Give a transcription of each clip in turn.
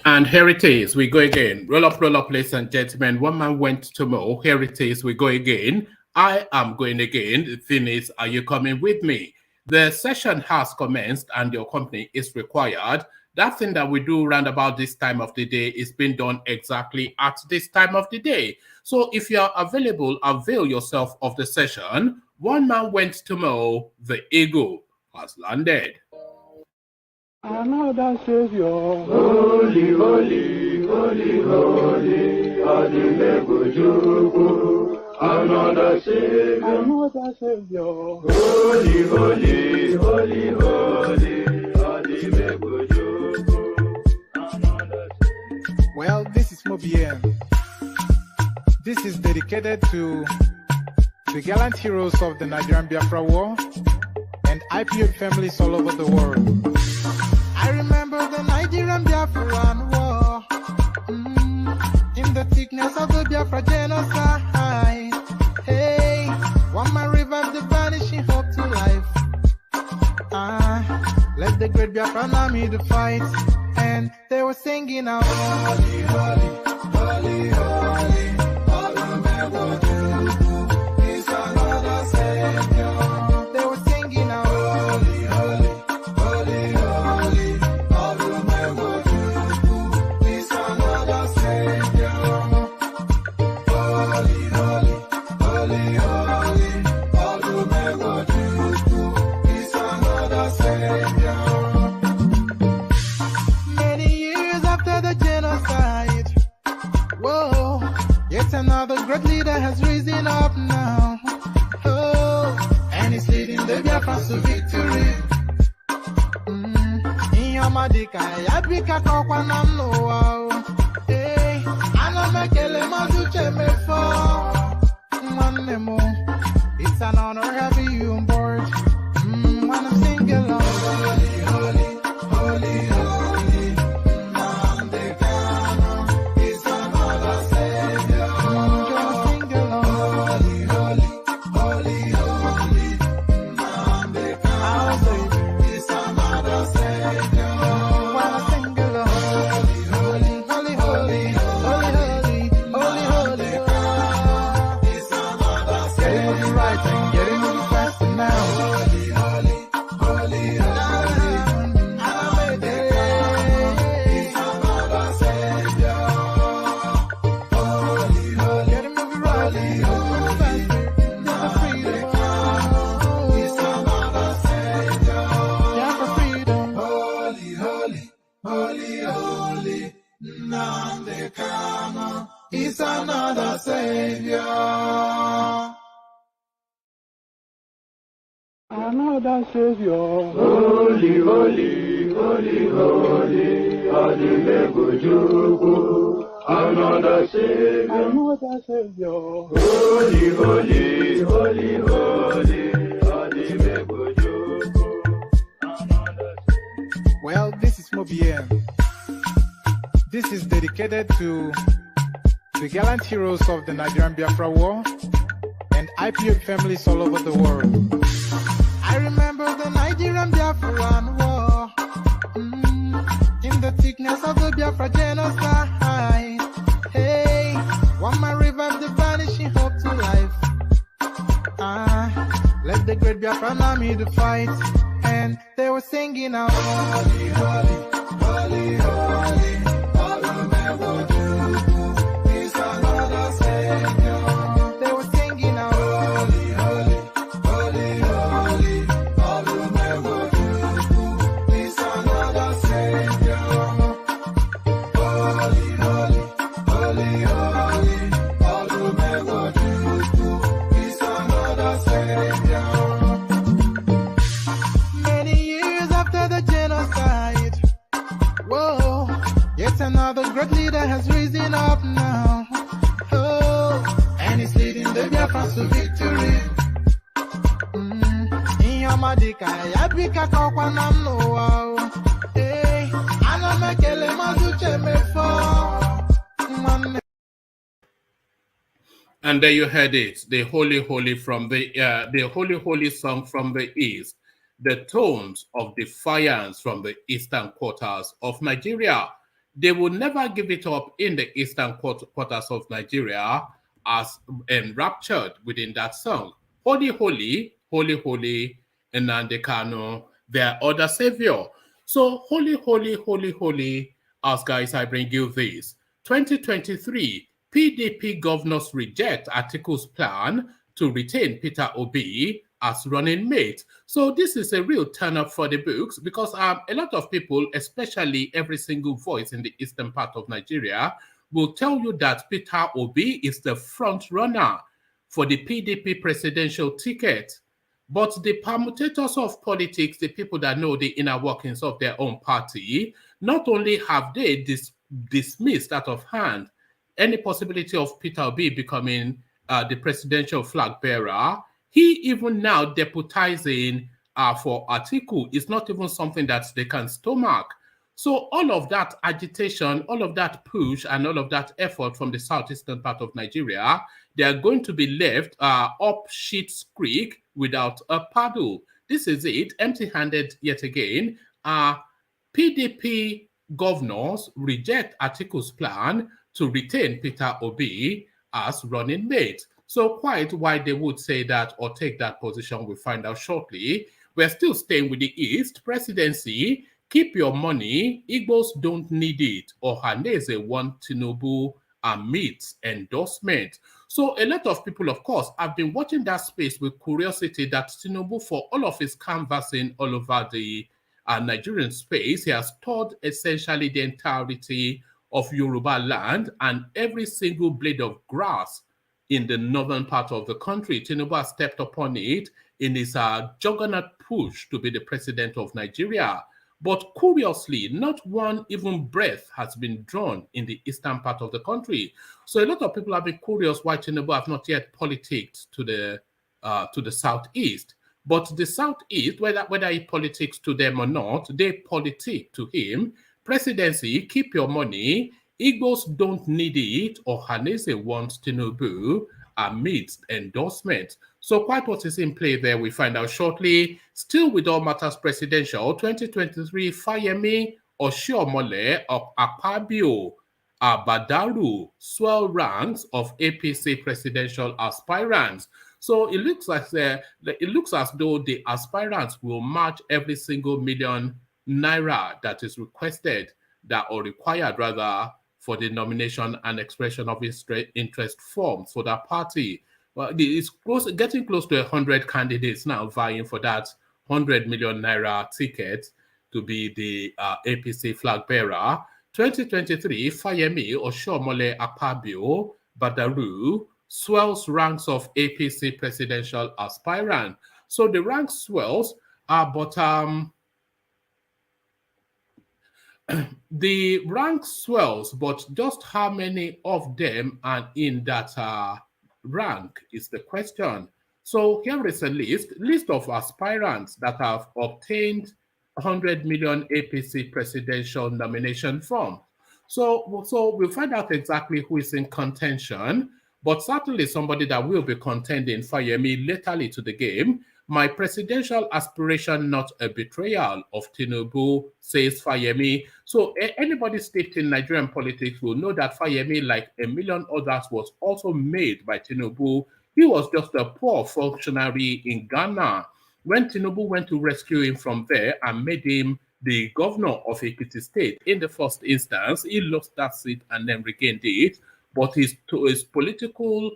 And here it is, we go again. Roll up, ladies and gentlemen. One man went to mow. Here it is, we go again. I am going again. The thing is, are you coming with me? The session has commenced and your company is required. That thing that we do round about this time of the day is being done exactly at this time of the day. So if you are available, avail yourself of the session. One man went to mow. The eagle has landed. Another Savior, holy, holy, holy, holy, Adimebujuku. Another Savior, holy, holy, holy, holy, Adimebujuku. Well, this is Mobien. This is dedicated to the gallant heroes of the Nigerian Biafra War and IPO families all over the world. I remember the Nigerian Biafran War, in the thickness of the Biafra genocide. Hey, one man revived the vanishing hope to life. Let the great Biafran army to fight, and they were singing out, holy, holy, holy, holy, is another Savior. They were singing out, holy, holy, holy, holy, is another Savior. Holy, holy, holy, holy, is another Savior. Many years after the genocide, whoa, yet another great leader has risen up now. Oh, and he's leading the Biafrans to victory. Inyamadika, yabika kwa namno wao. Hey, anamekele mazuche mefo. Mwanemo, it's an honor having you on board. When I'm singing along, holy, holy, holy, holy, Namdekano is another Savior. Just sing along, holy, holy, holy, holy, Namdekano is another Savior. When I sing along, holy, holy, holy, holy, holy, holy, holy, is another Savior. Getting moving right and getting moving faster now. Holy, holy, holy, holy, is another Savior. Holy, holy, getting moving right, moving faster, never freedom. Is another Savior. Never freedom. Holy, holy, holy, holy, Namdekano is another Savior. Another Savior, holy, holy, holy, holy, Adimebujuku. Another Savior, holy, holy, holy, holy, Adimebujuku. Well, this is Mobien. This is dedicated to the gallant heroes of the Nigerian Biafra War and IPO families all over the world. I remember the Nigerian Biafran War, in the thickness of the Biafra genocide. Hey, one man revived the vanishing hope to life. Let the great Biafran army to fight, and they were singing out, holy, holy, holy, holy, is another Savior. They were singing out, holy, holy, holy, holy, is another Savior. Holy, holy, holy, holy, is another Savior. Many years after the genocide, whoa, yet another great leader has risen up now. Oh, and he's leading the Biafrans to victory. Inyamadika, yabika kwa namno wao. Hey, anamekele mazuche mefo. And there you heard it, the holy, holy from the holy, holy song from the East, the tones of defiance from the eastern quarters of Nigeria. they will never give it up in the eastern quarters of Nigeria as enraptured within that song. Holy, holy, holy, holy, Nnamdi Kanu, their other savior. So, holy, holy, holy, holy, as guys, I bring you this. 2023, PDP governors reject Atiku'S plan to retain Peter Obi as running mate. So this is a real turn up for the books because a lot of people, especially every single voice in the eastern part of Nigeria, will tell you that Peter Obi is the front runner for the PDP presidential ticket. But the permutators of politics, the people that know the inner workings of their own party, not only have they dismissed out of hand any possibility of Peter Obi becoming the presidential flag bearer, he even now deputizing for Atiku is not even something that they can stomach. So all of that agitation, all of that push, and all of that effort from the southeastern part of Nigeria, they are going to be left up Sheets Creek without a paddle. This is it, empty-handed yet again. PDP governors reject Atiku'S plan to retain Peter Obi as running mate. So quite why they would say that or take that position, we'll find out shortly. We're still staying with the East. Presidency, keep your money. Igbos don't need it. OHANAEZE want Tinubu amidst endorsement. So a lot of people, of course, have been watching that space with curiosity that Tinubu, for all of his canvassing all over the Nigerian space, he has toured essentially the entirety of Yoruba land and every single blade of grass in the northern part of the country. Tinubu has stepped upon it in his juggernaut push to be the president of Nigeria. But curiously, not one even breath has been drawn in the eastern part of the country. So a lot of people have been curious why Tinubu have not yet politicked to the southeast. But the southeast, whether he politics to them or not, they politic to him. Presidency, keep your money. Igbos don't need it. OHANAEZE wants Tinubu amidst endorsement. So quite what is in play there, we find out shortly. Still with All Matters Presidential, 2023, Fayemi, OSHIOMOLE of Akpabio, Badaru swell ranks of APC presidential aspirants. So it looks as though the aspirants will match every single million naira that is requested, or required rather, for the nomination and expression of interest forms for that party. Well, it's getting close to 100 candidates now vying for that 100 million naira ticket to be the APC flag bearer. 2023, Fayemi, OSHIOMOLE, Akpabio, Badaru swells ranks of APC presidential aspirant. So the rank swells, but the rank swells, but just how many of them are in that rank is the question. So here is a list of aspirants that have obtained 100 million APC presidential nomination form. So we'll find out exactly who is in contention, but certainly somebody that will be contending Fayemi lately to the game. My presidential aspiration, not a betrayal of Tinubu, says Fayemi. So anybody steeped in Nigerian politics will know that Fayemi, like a million others, was also made by Tinubu. He was just a poor functionary in Ghana. When Tinubu went to rescue him from there and made him the governor of Ekiti State in the first instance, he lost that seat and then regained it. But his political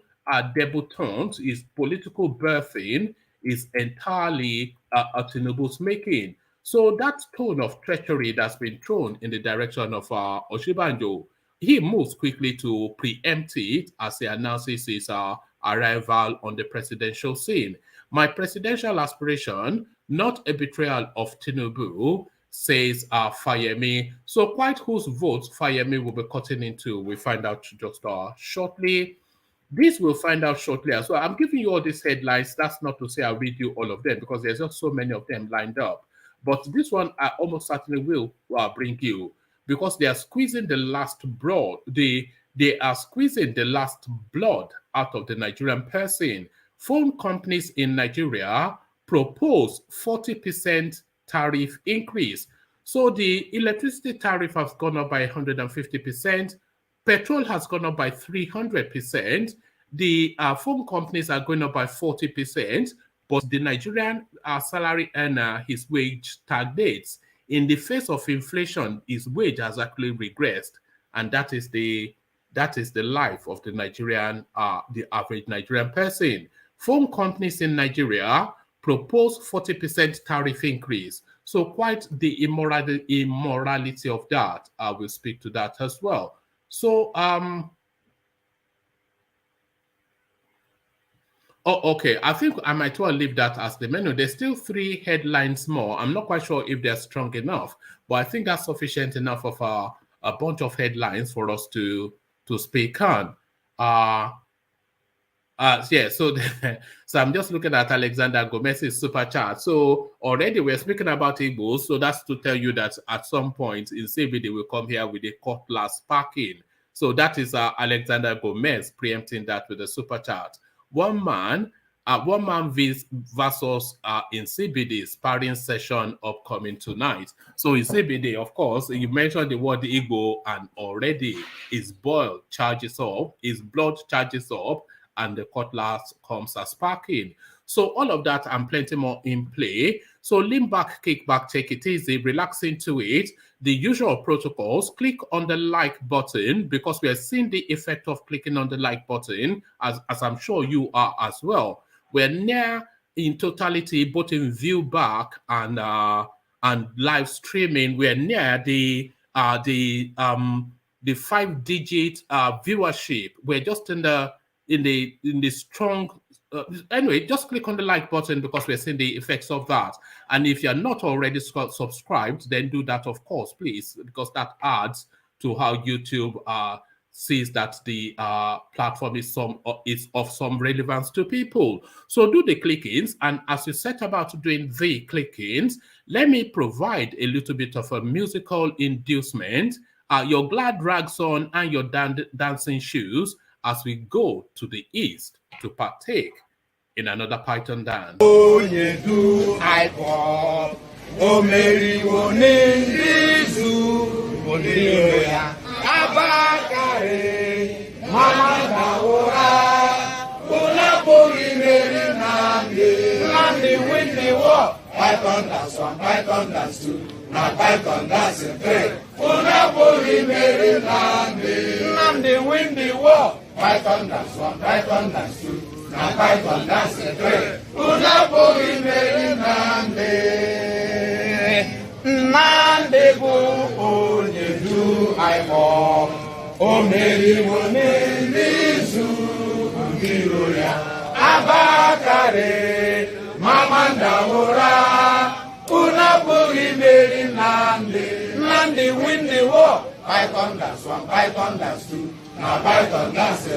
debutante, his political birthing, is entirely Tinubu's making. So that tone of treachery that's been thrown in the direction of Oshibanjo, he moves quickly to preempt it as he announces his arrival on the presidential scene. My presidential aspiration, not a betrayal of Tinubu, says Fayemi. So quite whose votes Fayemi will be cutting into, we find out just shortly. This we'll find out shortly as well. I'm giving you all these headlines. That's not to say I'll read you all of them because there's just so many of them lined up. But this one I almost certainly will bring you because they are squeezing the last blood. They are squeezing the last blood out of the Nigerian person. Phone companies in Nigeria propose 40% tariff increase. So the electricity tariff has gone up by 150%. Petrol has gone up by 300%. The phone companies are going up by 40%, but the Nigerian salary earner, his wage stagnates. In the face of inflation, his wage has actually regressed, and that is the life of the average Nigerian person. Phone companies in Nigeria propose 40% tariff increase. So quite the immorality of that. I will speak to that as well. So oh, okay. I think I might well leave that as the menu. There's still 3 headlines more. I'm not quite sure if they're strong enough, but I think that's sufficient enough of a bunch of headlines for us to speak on. Yeah, so so I'm just looking at Alexander Gomez's super chat. So already we're speaking about Igbos, so that's to tell you that at some point in CB they will come here with a cutlass sparking. So that is Alexander Gomez preempting that with a super chat. One man versus in CBD sparring session upcoming tonight. So in CBD, of course, you mentioned the word Igbo, and already his blood charges up, and the cutlass comes as sparking. So all of that and plenty more in play. So lean back, kick back, take it easy, relax into it. The usual protocols, click on the like button, because we are seeing the effect of clicking on the like button, as I'm sure you are as well. We're near in totality, both in view back and live streaming. We're near the 5-digit viewership. We're just in the strong. Anyway, just click on the like button, because we're seeing the effects of that. And if you're not already subscribed, then do that, of course, please, because that adds to how YouTube sees that the platform is of some relevance to people. So do the clickings, and as you set about doing the clickings, let me provide a little bit of a musical inducement. Your glad rags on and your dancing shoes, as we go to the east to partake in another Python dance. Python dance 1, Python dance 2, now Python dance 3. Unapoli Mary Nandi win the war. Python dance 1, Python dance 2, now Python dance 3. Unapoli Mary Nandi go only do I walk. O Mary Wonindi Zu Giroya Abakare. Mamanda ora, Unapoli Mary Nandi win the war. Python dance 1, Python dance 2, now Python dance 3.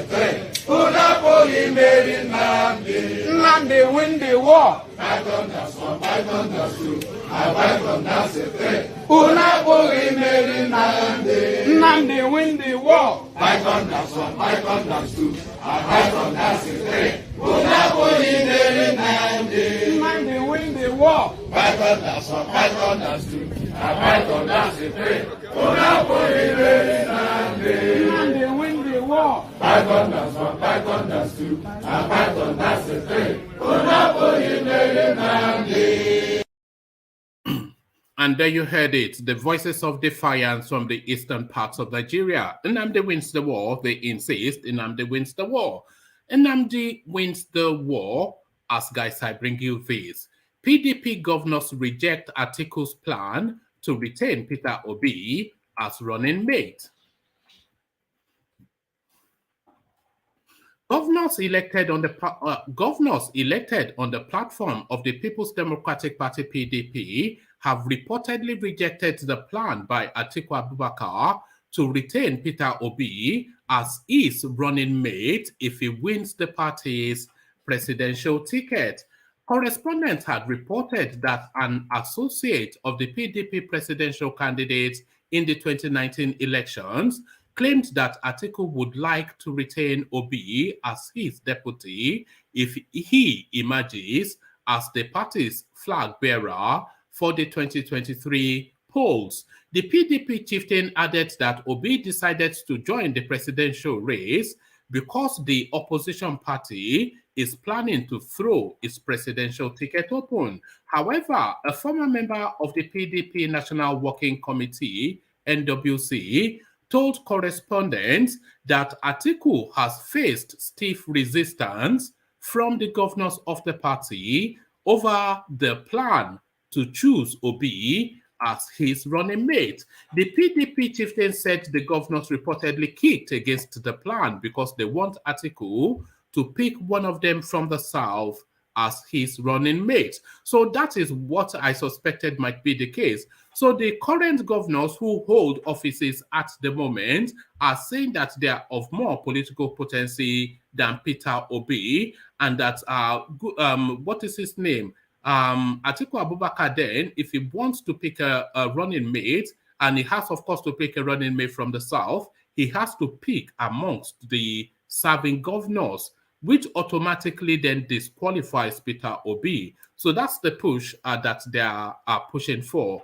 Unapoli Mary Nandi win the war. Python dance 1, Python dance 2, now Python dance 3. Unapoli Mary Nandi win the war. Python dance 1, Python dance 2, now Python dance 3. Unapoli Mary Nandi win the war. Python dance 1, Python dance 2, now Python dance 3. Unapoli Mary Nandi win the war. Python dance 1, Python dance 2, now Python dance 3. Unapoli Mary Nandi. And there you heard it, the voices of defiance from the eastern parts of Nigeria. Nnamdi wins the war, they insist. Nnamdi wins the war. Nnamdi wins the war. As guys, I bring you this. PDP governors reject Atiku'S plan to retain Peter Obi as running mate. Governors elected on the platform of the People's Democratic Party (PDP) have reportedly rejected the plan by Atiku Abubakar to retain Peter Obi as his running mate if he wins the party's presidential ticket. Correspondents had reported that an associate of the PDP presidential candidate in the 2019 elections claimed that Atiku would like to retain Obi as his deputy if he emerges as the party's flag bearer for the 2023 polls. The PDP chieftain added that Obi decided to join the presidential race because the opposition party is planning to throw its presidential ticket open. However, a former member of the PDP National Working Committee, NWC, told correspondents that Atiku has faced stiff resistance from the governors of the party over the plan to choose Obi as his running mate. The PDP chieftain said the governors reportedly kicked against the plan because they want Atiku to pick one of them from the south as his running mate. So that is what I suspected might be the case. So the current governors who hold offices at the moment are saying that they are of more political potency than Peter Obi, and that what is his name? Atiku Abubakar, then, if he wants to pick a running mate, and he has, of course, to pick a running mate from the south, he has to pick amongst the serving governors, which automatically then disqualifies Peter Obi. So that's the push that they are pushing for.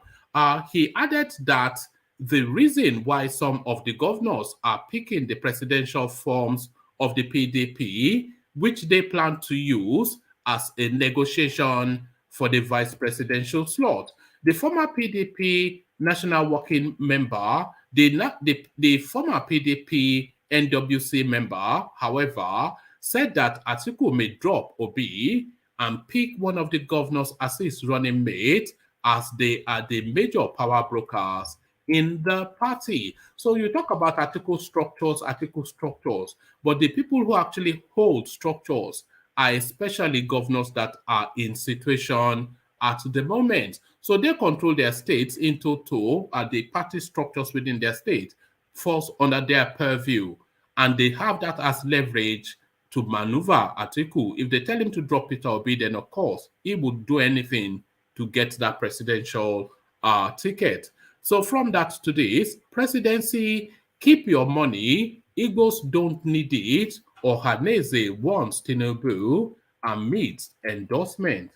He added that the reason why some of the governors are picking the presidential forms of the PDP, which they plan to use as a negotiation for the vice presidential slot. The former PDP National Working member, the former PDP NWC member, however, said that Atiku may drop Obi and pick one of the governors as his running mate, as they are the major power brokers in the party. So you talk about Atiku'S structures, but the people who actually hold structures are especially governors that are in situation at the moment. So they control their states in total, the party structures within their state falls under their purview, and they have that as leverage to maneuver Atiku. If they tell him to drop Peter Obi, then of course he would do anything to get that presidential ticket. So from that to this, presidency, keep your money, Igbos don't need it, OHANAEZE wants Tinubu amidst endorsement.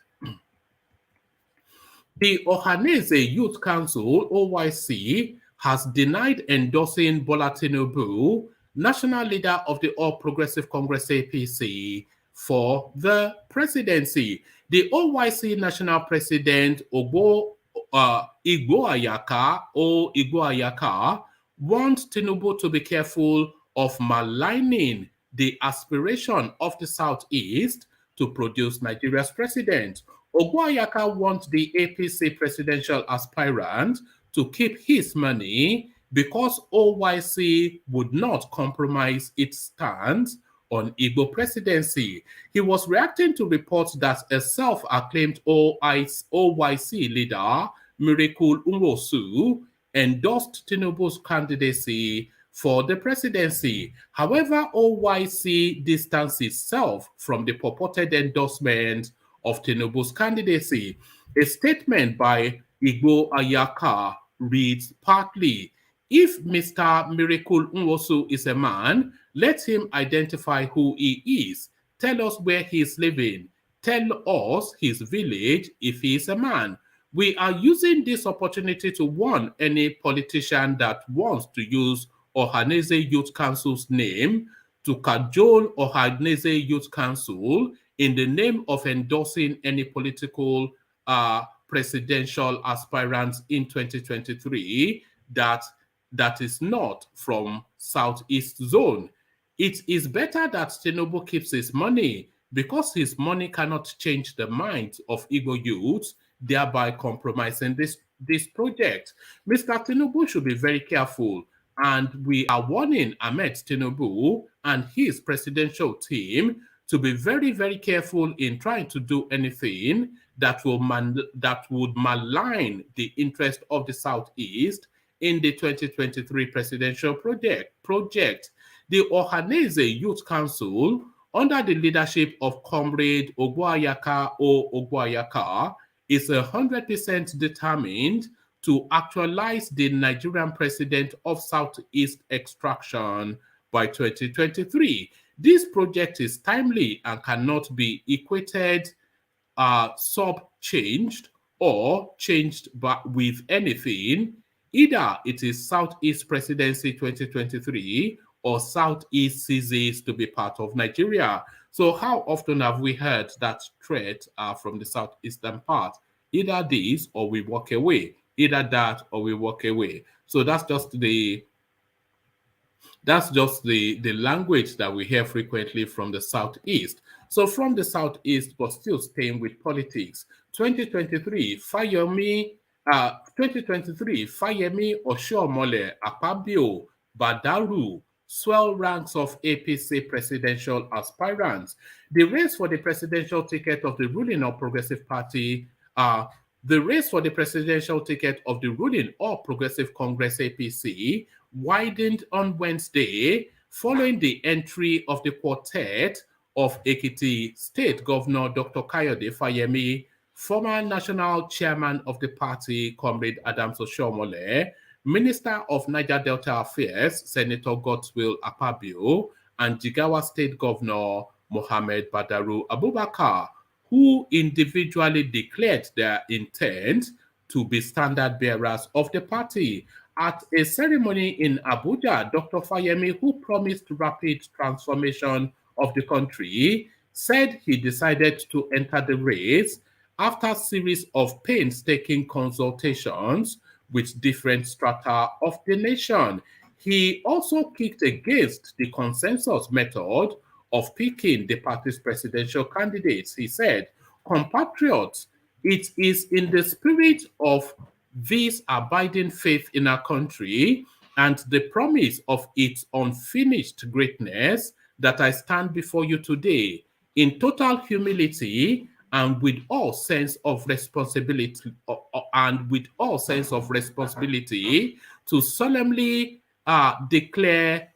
The OHANAEZE Youth Council, OYC, has denied endorsing Bola Tinubu, national leader of the All Progressive Congress APC, for the presidency. The OYC national president, Igboayaka, wants Tinubu to be careful of maligning the aspiration of the Southeast to produce Nigeria's president. Igboayaka wants the APC presidential aspirant to keep his money because OYC would not compromise its stance on Igbo presidency. He was reacting to reports that a self-acclaimed OYC leader, Miracle Nwosu, endorsed Tinubu's candidacy for the presidency. However, OYC distanced itself from the purported endorsement of Tinubu's candidacy. A statement by Igboayaka reads partly, "If Mr. Miracle Nwosu is a man, let him identify who he is. Tell us where he is living. Tell us his village if he is a man. We are using this opportunity to warn any politician that wants to use OHANAEZE Youth Council's name to cajole OHANAEZE Youth Council in the name of endorsing any political presidential aspirants in 2023 that is not from Southeast Zone. It is better that Tinubu keeps his money because his money cannot change the minds of Igbo youths, thereby compromising this project. Mr. Tinubu should be very careful, and we are warning Ahmed Tinubu and his presidential team to be very, very careful in trying to do anything that would malign the interest of the Southeast in the 2023 presidential project. The OHANAEZE Youth Council, under the leadership of Comrade Ogbuayaka, is 100% determined to actualize the Nigerian president of Southeast extraction by 2023. This project is timely and cannot be equated, sub-changed, or changed with anything. Either it is Southeast Presidency 2023 or Southeast ceases to be part of Nigeria. So how often have we heard that threat from the southeastern part? Either this or we walk away. Either that or we walk away. So that's just the language that we hear frequently from the Southeast. So from the Southeast, but still staying with politics, 2023, Fayemi, OSHIOMOLE, Akpabio, Badaru, swell ranks of APC presidential aspirants. The race for the presidential ticket of the ruling All Progressive Party, the race for the presidential ticket of the ruling All Progressive Congress APC widened on Wednesday following the entry of the quartet of Ekiti State Governor Dr. Kayode Fayemi, former national chairman of the party, Comrade Adams OSHIOMOLE, Minister of Niger Delta Affairs, Senator Godswill Akpabio, and Jigawa State Governor Mohammed Badaru Abubakar, who individually declared their intent to be standard bearers of the party. At a ceremony in Abuja, Dr. Fayemi, who promised rapid transformation of the country, said he decided to enter the race after a series of painstaking consultations with different strata of the nation. He also kicked against the consensus method of picking the party's presidential candidates. He said, "Compatriots, it is in the spirit of this abiding faith in our country and the promise of its unfinished greatness that I stand before you today in total humility and with all sense of responsibility to solemnly declare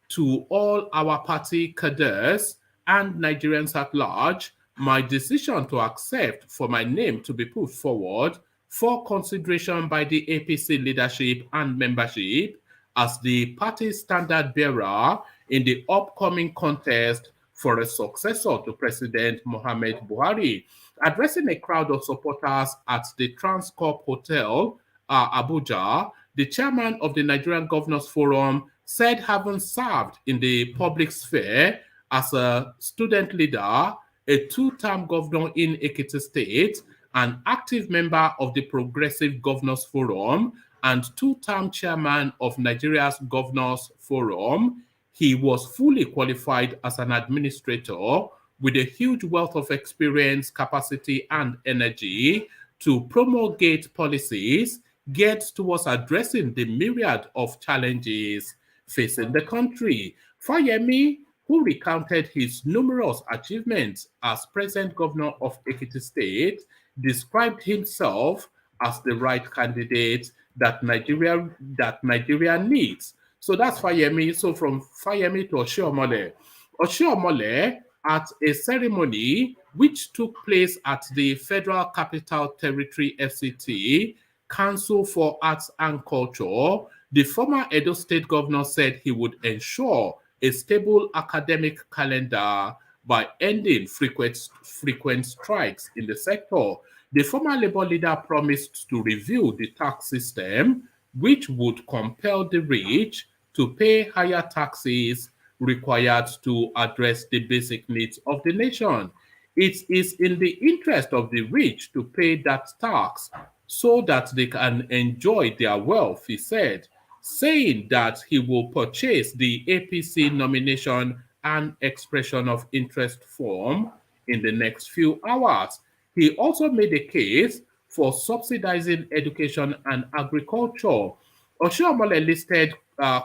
to all our party cadres and Nigerians at large my decision to accept for my name to be put forward for consideration by the APC leadership and membership as the party's standard bearer in the upcoming contest for a successor to President Muhammad Buhari." Addressing a crowd of supporters at the Transcorp Hotel, Abuja, the chairman of the Nigerian Governors Forum said having served in the public sphere as a student leader, a two-term governor in Ekiti State, an active member of the Progressive Governors Forum, and two-term chairman of Nigeria's Governors Forum, he was fully qualified as an administrator with a huge wealth of experience, capacity, and energy to promulgate policies geared towards addressing the myriad of challenges facing the country. Fayemi, who recounted his numerous achievements as present governor of Ekiti State, described himself as the right candidate that Nigeria needs. So that's Fayemi. So from Fayemi to OSHIOMOLE. OSHIOMOLE, at a ceremony which took place at the Federal Capital Territory FCT, Council for Arts and Culture, the former Edo State governor said he would ensure a stable academic calendar by ending frequent strikes in the sector. The former Labour leader promised to review the tax system, which would compel the rich to pay higher taxes required to address the basic needs of the nation. It is in the interest of the rich to pay that tax so that they can enjoy their wealth, he said, saying that he will purchase the APC nomination and expression of interest form in the next few hours. He also made a case for subsidizing education and agriculture. OSHIOMOLE listed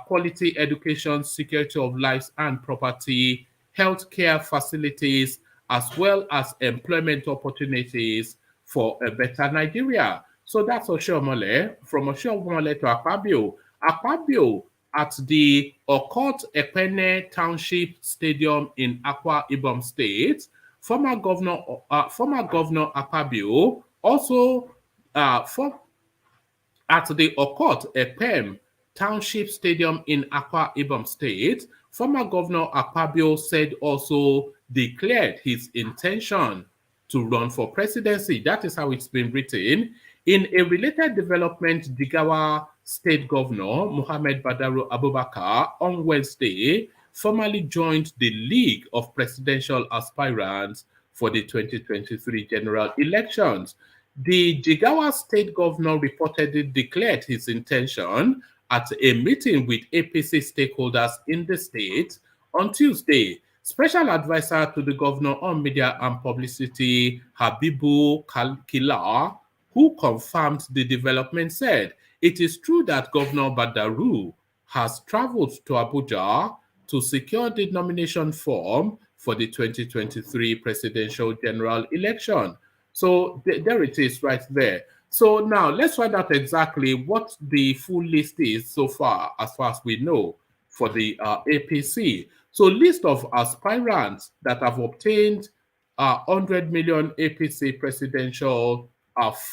quality education, security of lives and property, healthcare facilities, as well as employment opportunities for a better Nigeria. So that's OSHIOMOLE. From OSHIOMOLE to Akpabio. Akpabio at the Okot Ekpene Township Stadium in Akwa Ibom State, former governor Akpabio also at the Okot Ekpem Township Stadium in Akwa Ibom State, former Governor Akpabio said also declared his intention to run for presidency. That is how it's been written. In a related development, Jigawa State Governor Mohammed Badaru Abubakar on Wednesday formally joined the League of Presidential Aspirants for the 2023 general elections. The Jigawa State Governor reportedly declared his intention at a meeting with APC stakeholders in the state on Tuesday. Special advisor to the governor on media and publicity, Habibu Kila, who confirmed the development, said, "It is true that Governor Badaru has traveled to Abuja to secure the nomination form for the 2023 presidential general election." So there it is right there. So now let's find out exactly what the full list is so far as we know, for the APC. So list of aspirants that have obtained 100 million APC presidential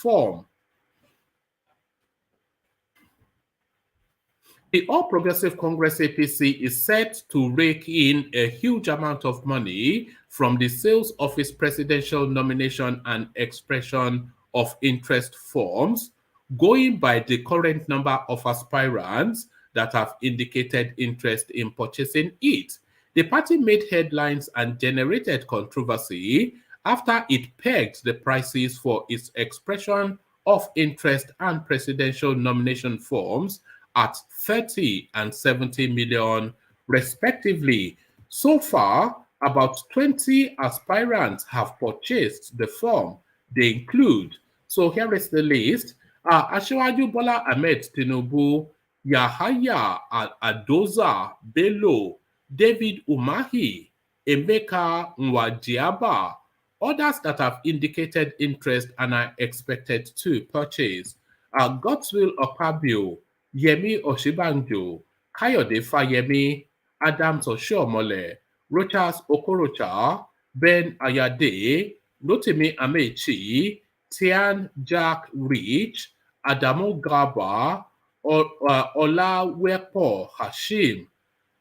form. The All Progressive Congress APC is set to rake in a huge amount of money from the sales of its presidential nomination and expression of interest forms, going by the current number of aspirants that have indicated interest in purchasing it. The party made headlines and generated controversy after it pegged the prices for its expression of interest and presidential nomination forms at 30 and 70 million, respectively. So far, about 20 aspirants have purchased the form. They include, so here is the list, Asiwaju Bola Ahmed Tinubu, Yahaya Adoza Bello, David Umahi, Emeka Nwajiaba. Others that have indicated interest and are expected to purchase are Godswill Okpabio, Yemi Oshibanjo, Kayode Fayemi, Adams OSHIOMOLE, Rochas Okorocha, Ben Ayade, Rotimi Amechi, Tian Jack Rich, Adamu Gaba, Olawepo Hashim.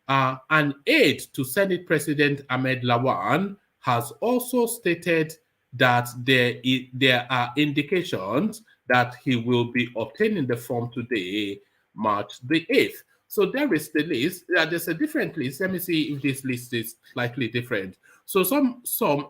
An aide to Senate President Ahmed Lawan has also stated that there are indications that he will be obtaining the form today, March the 8th. So there is the list. There's a different list. Let me see if this list is slightly different. So some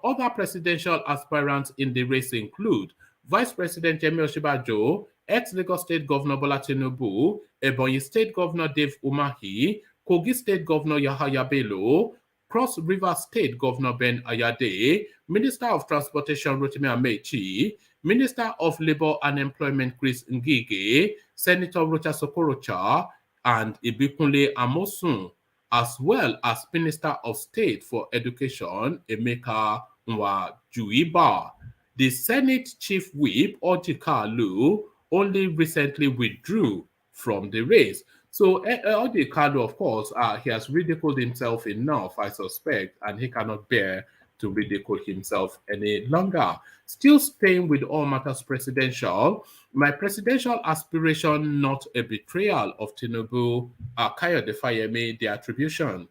other presidential aspirants in the race include Vice President Yemi Oshibanjo, ex-Lagos State Governor Bola Tinubu, Ebonyi State Governor Dave Umahi, Kogi State Governor Yahaya Bello, Cross River State Governor Ben Ayade, Minister of Transportation Rotimi Amechi, Minister of Labor and Employment Chris Ngige, Senator Rochas Okorocha, and Ibikunle Amosun, as well as Minister of State for Education Emeka Nwajuiba. The Senate Chief Whip Ojikalu only recently withdrew from the race. So Ojikalu, of course, he has ridiculed himself enough, I suspect, and he cannot bear to ridicule himself any longer. Still staying with All Matters Presidential, my presidential aspiration, not a betrayal of Tinubu, Kayode Fayemi, the attribution.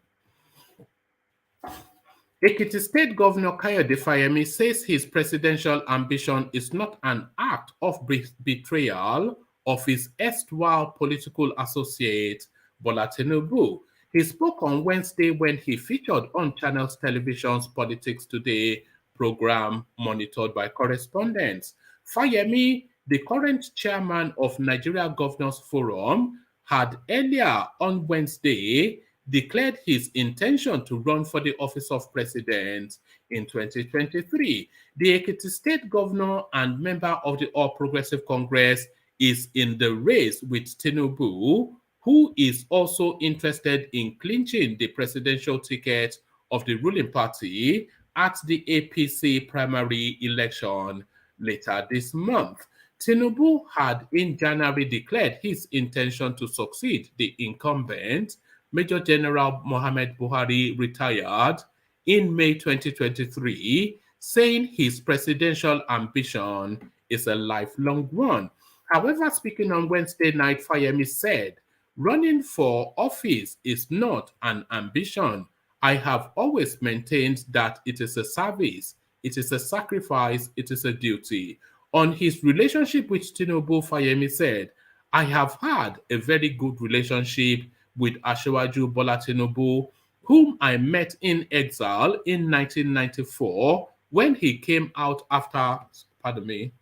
Ekiti State Governor Kayode Fayemi says his presidential ambition is not an act of betrayal of his erstwhile political associate, Bola Tinubu. He spoke on Wednesday when he featured on Channels Television's Politics Today program monitored by correspondents. Fayemi, the current chairman of Nigeria Governors Forum, had earlier on Wednesday declared his intention to run for the office of president in 2023. The Ekiti State Governor and member of the All Progressive Congress is in the race with Tinubu, who is also interested in clinching the presidential ticket of the ruling party at the APC primary election later this month. Tinubu had in January declared his intention to succeed the incumbent, Major General Mohammed Buhari, retired in May 2023, saying his presidential ambition is a lifelong one. However, speaking on Wednesday night, Fayemi said, "Running for office is not an ambition. I have always maintained that it is a service. It is a sacrifice. It is a duty. On his relationship with Tinubu, Fayemi said, I have had a very good relationship with Asiwaju Bola Tinubu, whom I met in exile in 1994 when he came out after, pardon me,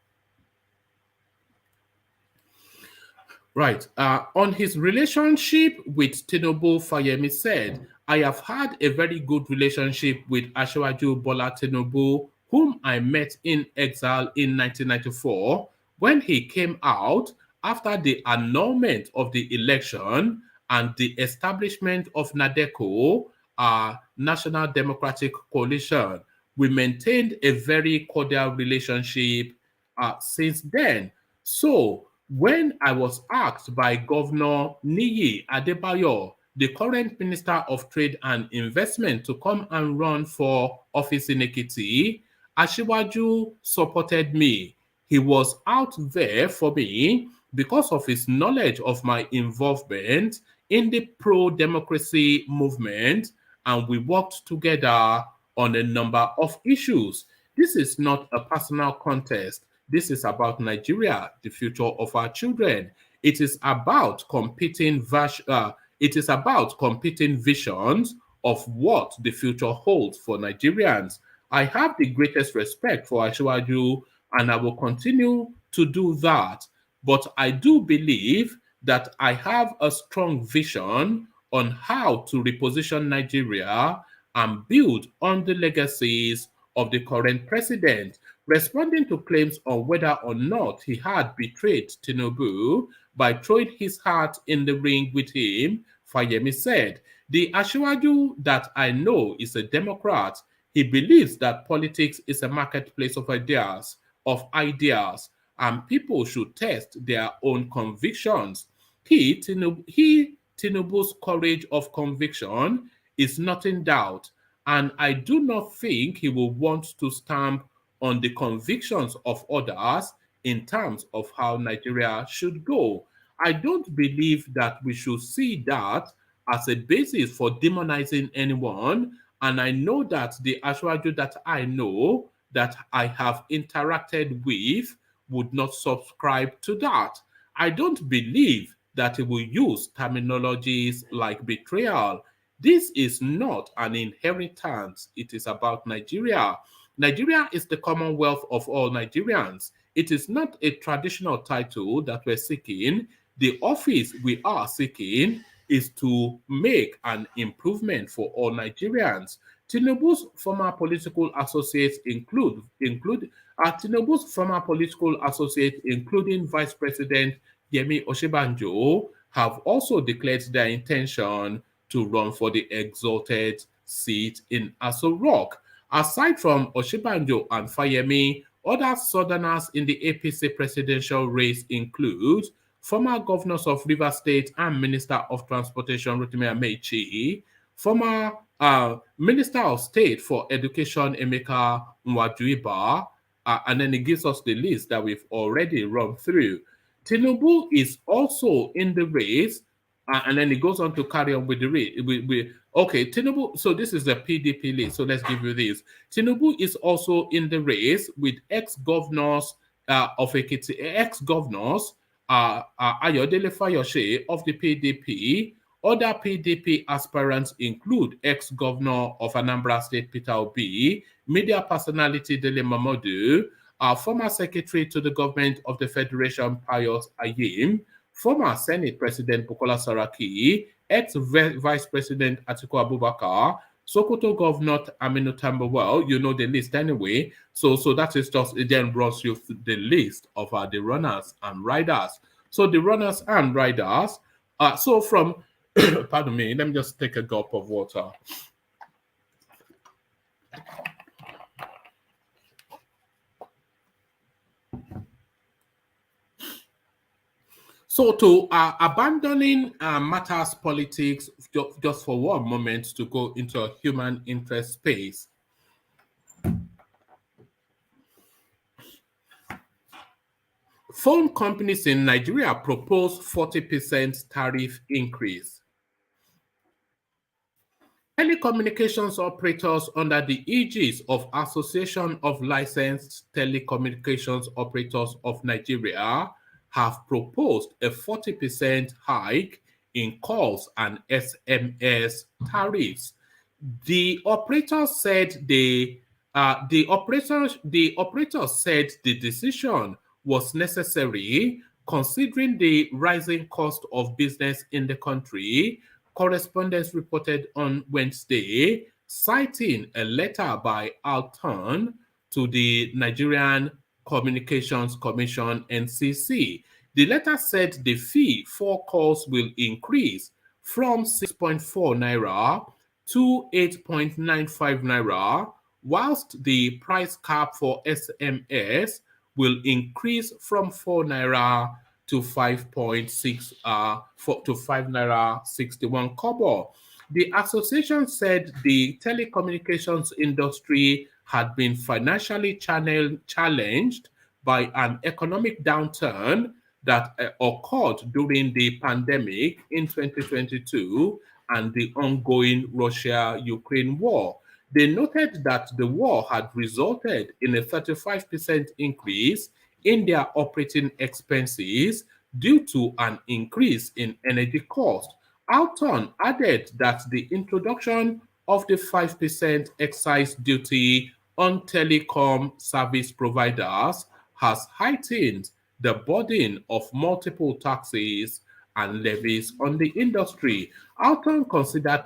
right. On his relationship with Tinubu, Fayemi said, I have had a very good relationship with Asiwaju Bola Tinubu, whom I met in exile in 1994 when he came out after the annulment of the election and the establishment of NADECO, National Democratic Coalition. We maintained a very cordial relationship since then. So, when I was asked by Governor Niyi Adebayo, the current Minister of Trade and Investment, to come and run for office in Ekiti, Asiwaju supported me. He was out there for me because of his knowledge of my involvement in the pro-democracy movement, and we worked together on a number of issues. This is not a personal contest. This is about Nigeria, the future of our children. It is about competing visions of what the future holds for Nigerians. I have the greatest respect for Asiwaju, and I will continue to do that. But I do believe that I have a strong vision on how to reposition Nigeria and build on the legacies of the current president. Responding to claims on whether or not he had betrayed Tinubu by throwing his heart in the ring with him, Fayemi said, the Asiwaju that I know is a Democrat. He believes that politics is a marketplace of ideas, and people should test their own convictions. Tinubu's courage of conviction is not in doubt, and I do not think he will want to stamp on the convictions of others in terms of how Nigeria should go. I don't believe that we should see that as a basis for demonizing anyone, and I know that the Asiwaju that I know, that I have interacted with, would not subscribe to that. I don't believe that he will use terminologies like betrayal. This is not an inheritance. It is about Nigeria. Nigeria is the commonwealth of all Nigerians. It is not a traditional title that we're seeking. The office we are seeking is to make an improvement for all Nigerians. Tinubu's former political associates including Vice President Yemi Osinbajo, have also declared their intention to run for the exalted seat in Aso Rock. Aside from Osinbajo and Fayemi, other Southerners in the APC presidential race include former governors of Rivers State and Minister of Transportation Rotimi Amechi, former Minister of State for Education Emeka Nwajuiba, and then it gives us the list that we've already run through. Tinubu is also in the race, and then it goes on to carry on with the race. Okay, Tinubu, so this is the PDP list, so let's give you this. Tinubu is also in the race with ex-governors of Ekiti, ex-governors Ayodele Fayose of the PDP. Other PDP aspirants include ex-governor of Anambra State Peter Obi, media personality Dele Momodu, former secretary to the government of the Federation Pius Ayim, former Senate President Bukola Saraki, ex-Vice President Atiku Abubakar, Sokoto Governor Aminu Tambuwal, you know the list anyway. So that is just, it then runs you through the list of the runners and riders. So the runners and riders, so from, pardon me, let me just take a gulp of water. So to abandoning matters politics just for one moment to go into a human interest space. Phone companies in Nigeria propose 40% tariff increase. Telecommunications operators under the aegis of Association of Licensed Telecommunications Operators of Nigeria have proposed a 40% hike in calls and SMS tariffs. The operator said the operator said the decision was necessary considering the rising cost of business in the country. Correspondents reported on Wednesday, citing a letter by Alton to the Nigerian Communications Commission (NCC). The letter said the fee for calls will increase from 6.4 naira to 8.95 naira, whilst the price cap for SMS will increase from 4 naira to 5.6 to 5 naira 61 kobo. The association said the telecommunications industry had been financially challenged by an economic downturn that occurred during the pandemic in 2022 and the ongoing Russia-Ukraine war. They noted that the war had resulted in a 35% increase in their operating expenses due to an increase in energy cost. Alton added that the introduction of the 5% excise duty on telecom service providers has heightened the burden of multiple taxes and levies on the industry. Alton considers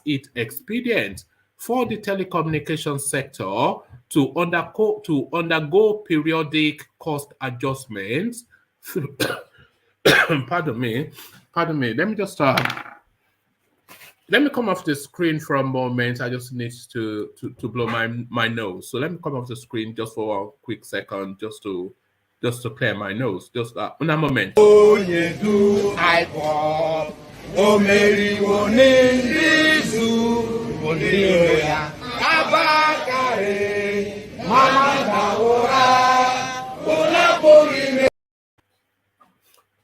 it expedient for the telecommunications sector to undergo periodic cost adjustments. Pardon me. Let me just let me come off the screen for a moment. I just need to blow my nose. So let me come off the screen just for a quick second, just to clear my nose. Just a moment.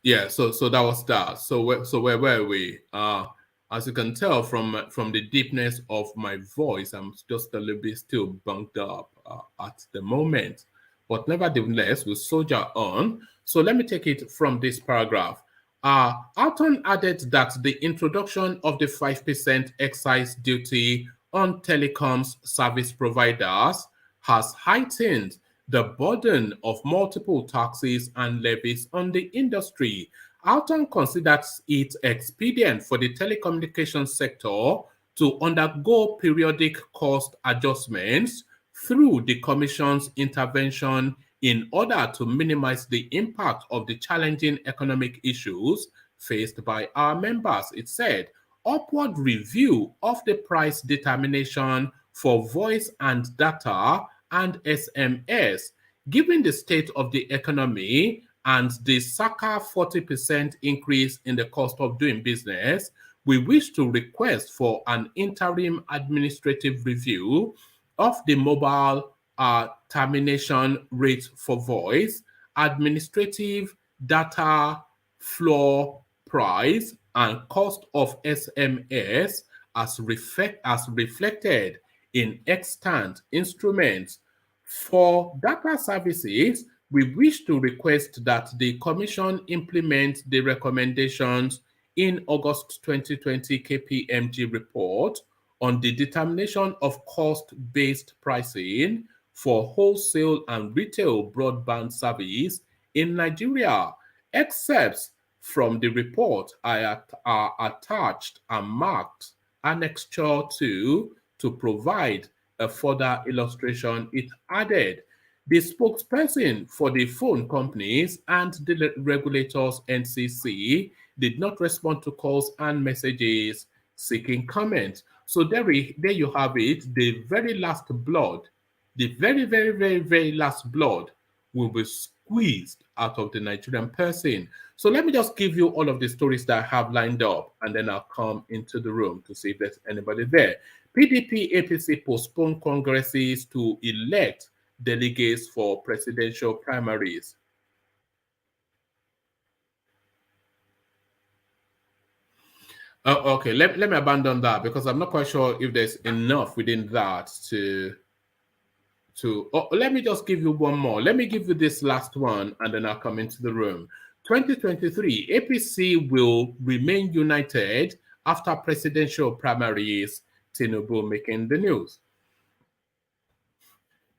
Yeah, so that was that. So where were we? As you can tell from the deepness of my voice, I'm just a little bit still bunked up at the moment. But nevertheless, we'll soldier on. So let me take it from this paragraph. Alton added that the introduction of the 5% excise duty on telecoms service providers has heightened the burden of multiple taxes and levies on the industry. Alton considers it expedient for the telecommunications sector to undergo periodic cost adjustments through the Commission's intervention in order to minimize the impact of the challenging economic issues faced by our members. It said, upward review of the price determination for voice and data and SMS, given the state of the economy and the circa 40% increase in the cost of doing business, we wish to request for an interim administrative review of the mobile termination rate for voice, administrative data floor price, and cost of SMS as reflected in extant instruments. For data services, we wish to request that the Commission implement the recommendations in August 2020 KPMG report on the determination of cost-based pricing for wholesale and retail broadband service in Nigeria. Excerpts from the report are attached and marked Annexure 2 to provide a further illustration. It added, the spokesperson for the phone companies and the regulators NCC did not respond to calls and messages seeking comment. So there you have it. The very last blood, the very, very, very, very last blood will be squeezed out of the Nigerian person. So let me just give you all of the stories that I have lined up, and then I'll come into the room to see if there's anybody there. PDP APC postponed congresses to elect delegates for presidential primaries. Oh, okay. Let me abandon that because I'm not quite sure if there's enough within that to. Oh, let me just give you one more. Let me give you this last one, and then I'll come into the room. 2023, APC will remain united after presidential primaries. Tinubu making the news.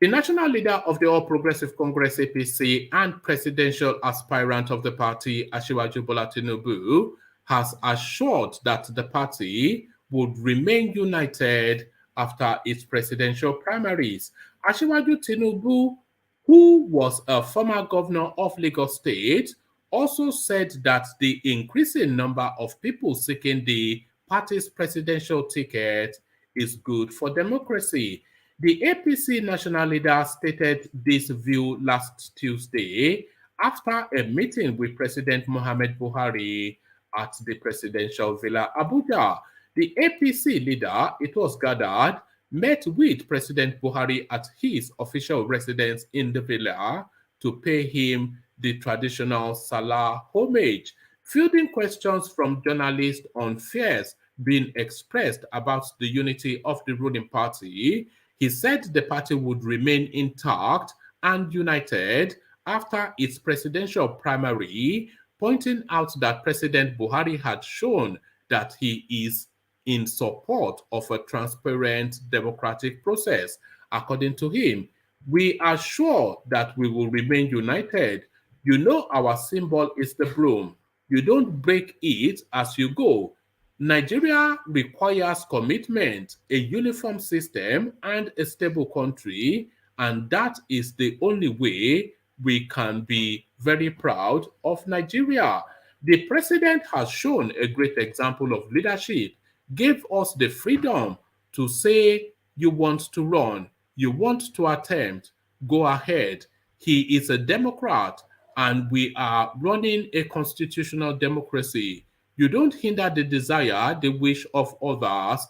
The national leader of the All Progressive Congress APC and presidential aspirant of the party, Asiwaju Bola Tinubu, has assured that the party would remain united after its presidential primaries. Asiwaju Tinubu, who was a former governor of Lagos State, also said that the increasing number of people seeking the party's presidential ticket is good for democracy. The APC national leader stated this view last Tuesday after a meeting with President Mohamed Buhari at the presidential villa Abuja. The APC leader, it was gathered, met with President Buhari at his official residence in the villa to pay him the traditional Salah homage. Fielding questions from journalists on fears being expressed about the unity of the ruling party, he said the party would remain intact and united after its presidential primary, pointing out that President Buhari had shown that he is in support of a transparent democratic process. According to him, we are sure that we will remain united. You know, our symbol is the broom. You don't break it as you go. Nigeria requires commitment, a uniform system, and a stable country, and that is the only way we can be very proud of Nigeria. The president has shown a great example of leadership, gave us the freedom to say, you want to run, you want to attempt, go ahead. He is a Democrat, and we are running a constitutional democracy. You don't hinder the desire, the wish of others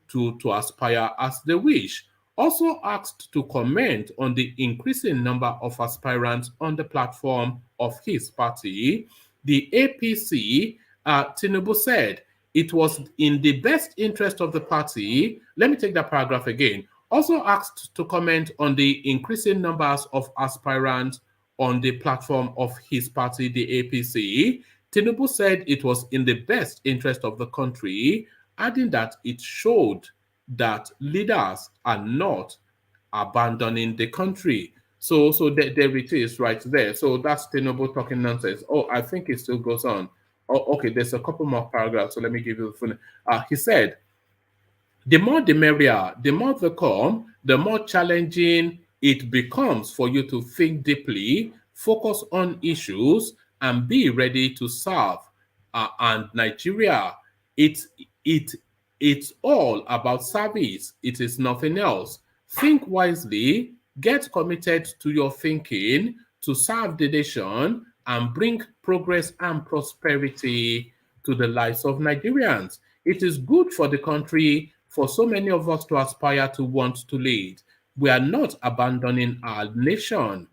to aspire as they wish. Also asked to comment on the increasing number of aspirants on the platform of his party, the APC, Tinubu said it was in the best interest of the party. Let me take that paragraph again. Also asked to comment on the increasing numbers of aspirants on the platform of his party, the APC. Tinubu said it was in the best interest of the country, adding that it showed that leaders are not abandoning the country. So there it is right there. So that's Tinubu talking nonsense. Oh, I think it still goes on. Oh, okay, there's a couple more paragraphs, so let me give you the full. He said, the more the merrier, the more they come, the more challenging it becomes for you to think deeply, focus on issues, and be ready to serve. And Nigeria, it's all about service. It is nothing else. Think wisely, get committed to your thinking to serve the nation and bring progress and prosperity to the lives of Nigerians. It is good for the country for so many of us to aspire to want to lead. We are not abandoning our nation,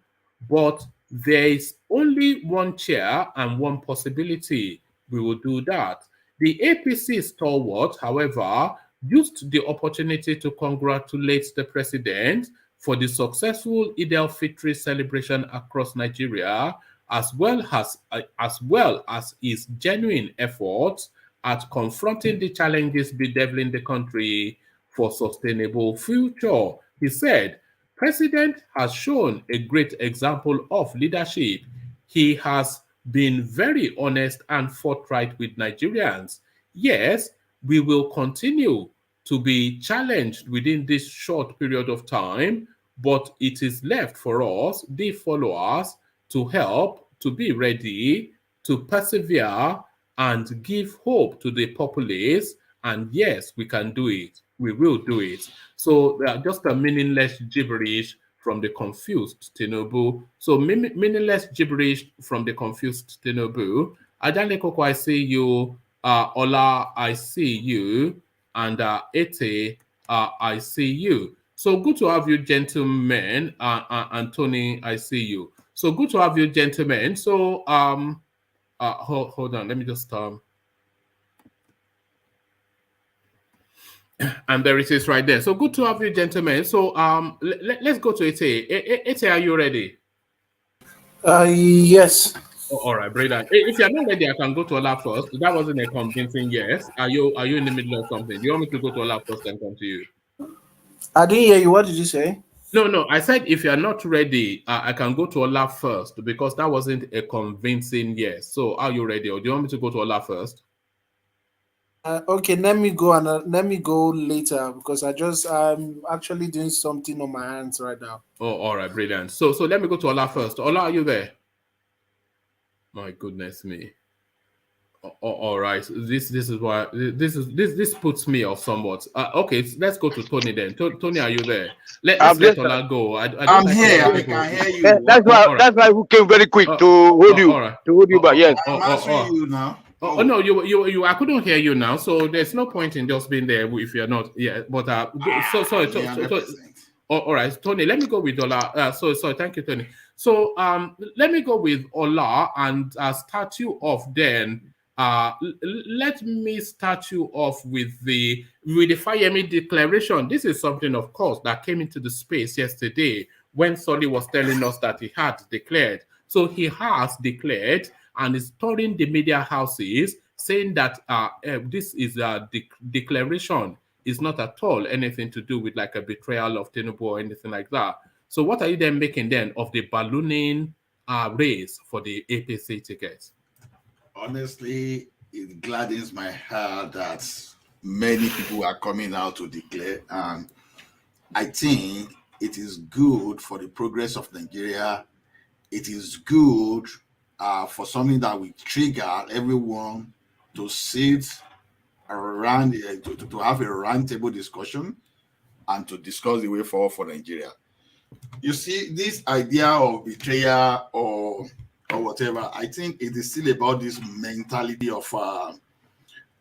but there is only one chair and one possibility. We will do that. The APC stalwart, however, used the opportunity to congratulate the president for the successful Eid al-Fitr celebration across Nigeria, as well as his genuine efforts at confronting the challenges bedeviling the country for sustainable future. He said, President has shown a great example of leadership. He has been very honest and forthright with Nigerians. Yes, we will continue to be challenged within this short period of time, but it is left for us, the followers, to help, to be ready, to persevere, and give hope to the populace. And yes, we can do it. We will do it. So just a meaningless gibberish from the confused Tinubu. So meaningless gibberish from the confused Tinubu. Ajale Koko, I see you. Ola, I see you. And Ete, I see you. So good to have you, gentlemen. And Tony, I see you. So good to have you, gentlemen. So hold on. Let me just And there it is right there. So good to have you, gentlemen. So let's go to Ete. Ete, are you ready? Yes. Oh, all right, brilliant. If you're not ready, I can go to Ola first. That wasn't a convincing yes. Are you in the middle of something? Do you want me to go to Ola first and come to you? I didn't hear you. What did you say? No. I said if you're not ready, I can go to Ola first because that wasn't a convincing yes. So are you ready, or do you want me to go to Ola first? Okay, let me go and let me go later because I'm actually doing something on my hands right now. Oh, all right, brilliant. So let me go to Ola first. Ola, are you there? My goodness me. All right. This is why this puts me off somewhat. Okay, let's go to Tony then. Tony, are you there? Let's let Ola go. I don't I'm like here. letting I people. can hear you. That's why. All right. That's why we came very quick to hold you, All right. to hold you back. Yes. I'm answering you now. Oh no, you I couldn't hear you now, so there's no point in just being there if you're not. Yeah, but sorry. Yeah, 100%. All right, Tony. Let me go with Ola. Sorry. Thank you, Tony. So let me go with Ola and start you off. Then let me start you off with the Fayemi declaration. This is something, of course, that came into the space yesterday when Solly was telling us that he had declared. So he has declared and is touring the media houses saying that this is a declaration is not at all anything to do with like a betrayal of Tinubu or anything like that. So what are you then making then of the ballooning race for the APC tickets? Honestly, it gladdens my heart that many people are coming out to declare, and I think it is good for the progress of Nigeria. It is good for something that will trigger everyone to sit around, to have a roundtable discussion and to discuss the way forward for Nigeria. You see, this idea of betrayal or whatever, I think it is still about this mentality of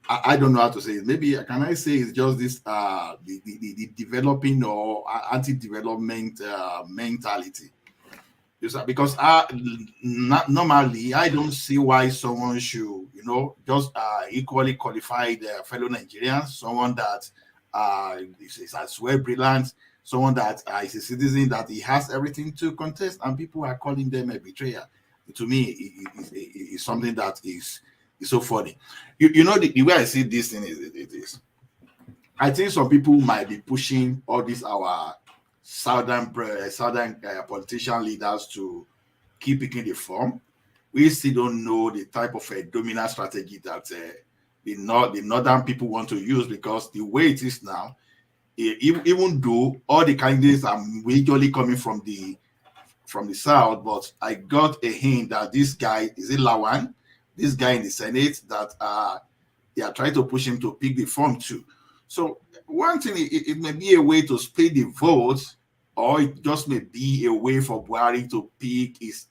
I don't know how to say it. Maybe can I say it's just this the developing or anti-development mentality. Because normally I don't see why someone should, just equally qualified fellow Nigerians, someone that is as well brilliant, someone that is a citizen, that he has everything to contest, and people are calling them a betrayer. To me, it's something that is so funny. The way I see this thing is I think some people might be pushing all these our southern politician leaders to keep picking the form. We still don't know the type of dominant strategy that the northern people want to use, because the way it is now, even though all the candidates are majorly coming from the south, but I got a hint that this guy is Lawan, this guy in the Senate, that they are trying to push him to pick the form too. So one thing, it may be a way to split the votes, or it just may be a way for Buhari to pick his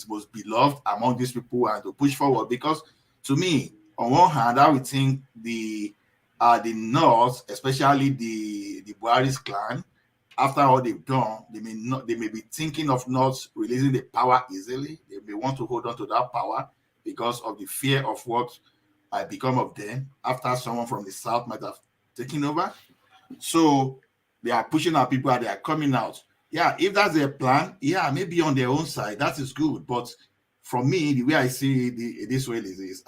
most beloved among these people and to push forward. Because to me, on one hand, I would think the North, especially the Buhari's clan, after all they've done, they may be thinking of not releasing the power easily. They may want to hold on to that power because of the fear of what might become of them after someone from the South might have taken over. So they are pushing out people and they are coming out. Yeah, if that's their plan, yeah, maybe on their own side, that is good. But from me, the way I see this way is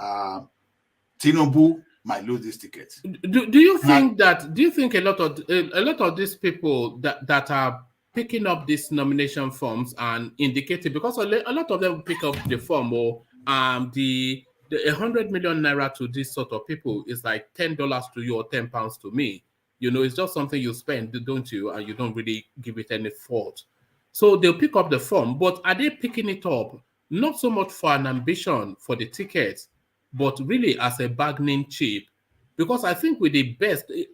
Tinubu might lose this ticket. Do you think a lot of these people that are picking up these nomination forms and indicating, because a lot of them pick up the form, or the 100 million naira to this sort of people is like $10 to you or £10 to me. It's just something you spend, don't you? And you don't really give it any thought. So they'll pick up the form, but are they picking it up not so much for an ambition for the tickets, but really as a bargaining chip? Because I think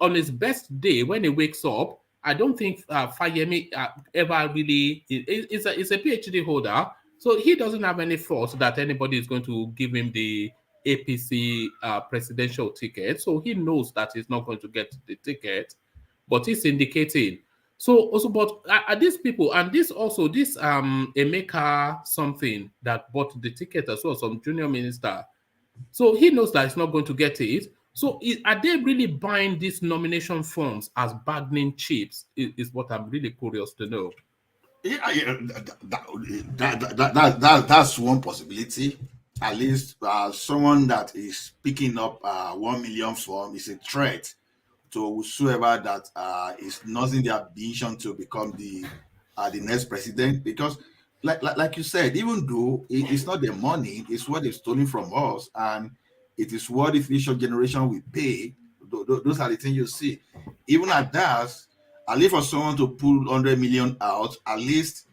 on his best day when he wakes up, I don't think Fayemi ever really is a PhD holder, so he doesn't have any thought that anybody is going to give him the APC presidential ticket. So he knows that he's not going to get the ticket, but he's indicating. So also, but are these people, and this Emeka something that bought the ticket as well, some junior minister. So he knows that he's not going to get it, So are they really buying these nomination forms as bargaining chips? Is what I'm really curious to know. Yeah, that's one possibility. At least someone that is picking up 1 million form is a threat to whosoever that is losing their ambition to become the next president. Because, like you said, even though it's not the money, it's what they've stolen from us, and it is what the future generation will pay. Those are the things you see. Even at that, at least for someone to pull 100 million out, at least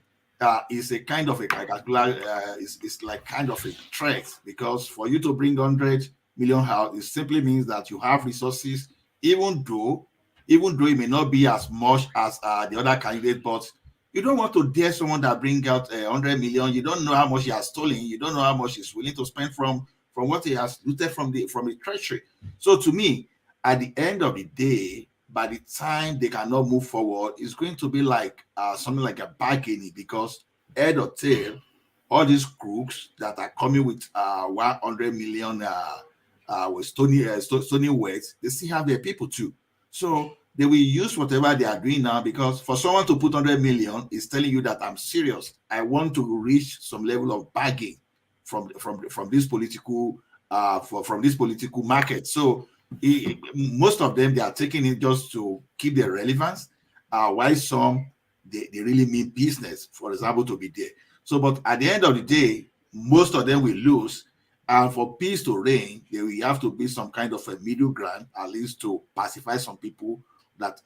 is a kind of a calculation, it's like kind of a threat, because for you to bring 100 million out, it simply means that you have resources, even though it may not be as much as the other candidate. But you don't want to dare someone that bring out 100 million. You don't know how much he has stolen. You don't know how much he's willing to spend from what he has looted from the treasury. So to me, at the end of the day, by the time they cannot move forward, it's going to be like something like a bargaining, because head or tail, all these crooks that are coming with 100 million with stony words, they still have their people too. So they will use whatever they are doing now, because for someone to put 100 million is telling you that I'm serious. I want to reach some level of bargain from this political from this political market. So most of them, they are taking it just to keep their relevance, while some they really mean business, for example, to be there. So, but at the end of the day, most of them will lose. And for peace to reign, there will have to be some kind of a middle ground, at least to pacify some people that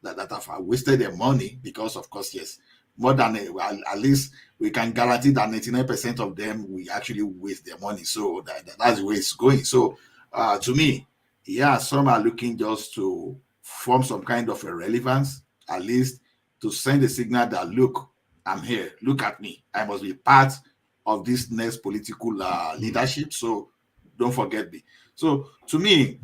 that have wasted their money. Because, of course, yes, more than at least we can guarantee that 99% of them will actually waste their money. So that's the way it's going. So to me, yeah, some are looking just to form some kind of a relevance, at least to send a signal that, look, I'm here, look at me, I must be part of this next political leadership, so don't forget me. So to me,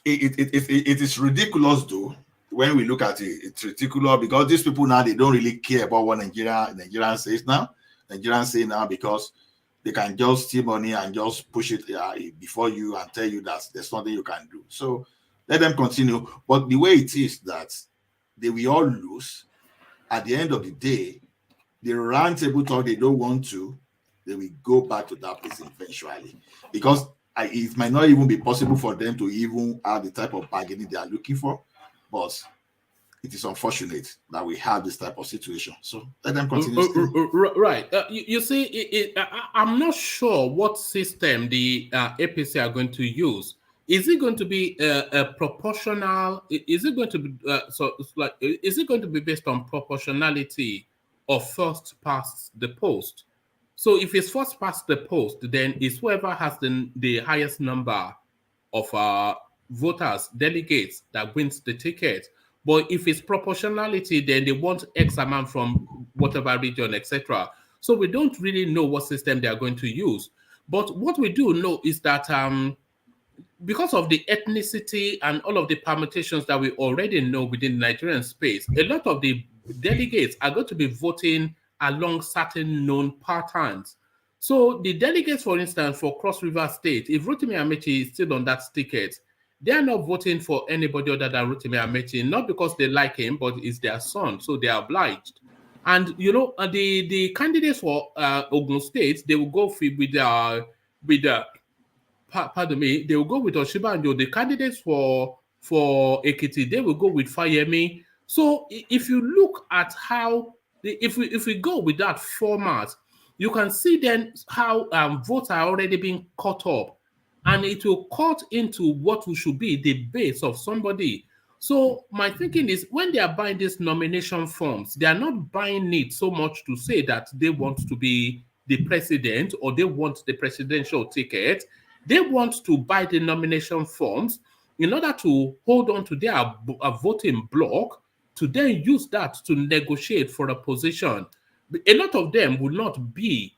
it is ridiculous, though. When we look at it, it's ridiculous, because these people now, they don't really care about what Nigerians says now. Nigerians say now, because they can just steal money and just push it before you and tell you that there's nothing you can do. So let them continue. But the way it is that they will all lose. At the end of the day, the round table talk, they don't want to, they will go back to that place eventually. Because it might not even be possible for them to even have the type of bargaining they are looking for. But it is unfortunate that we have this type of situation. So let them continue. Right. You see, I'm not sure what system the APC are going to use. Is it going to be a proportional? Is it going to be Is it going to be based on proportionality of first past the post? So if it's first past the post, then it's whoever has the highest number of voters, delegates, that wins the ticket. But if it's proportionality, then they want X amount from whatever region, etc. So we don't really know what system they are going to use. But what we do know is that because of the ethnicity and all of the permutations that we already know within the Nigerian space, a lot of the delegates are going to be voting along certain known patterns. So the delegates, for instance, for Cross River State, if Rotimi Amechi is still on that ticket, they are not voting for anybody other than Rotimi Amechi, not because they like him, but it's their son, so they are obliged. And the candidates for Ogun State, they will go pardon me, they will go with Oshibanjo. The candidates for Ekiti, they will go with Fayemi. So if you look at how, if we go with that format, you can see then how votes are already being cut up, and it will cut into what should be the base of somebody. So my thinking is, when they are buying these nomination forms, they are not buying it so much to say that they want to be the president or they want the presidential ticket. They want to buy the nomination forms in order to hold on to their voting block, to then use that to negotiate for a position. A lot of them will not be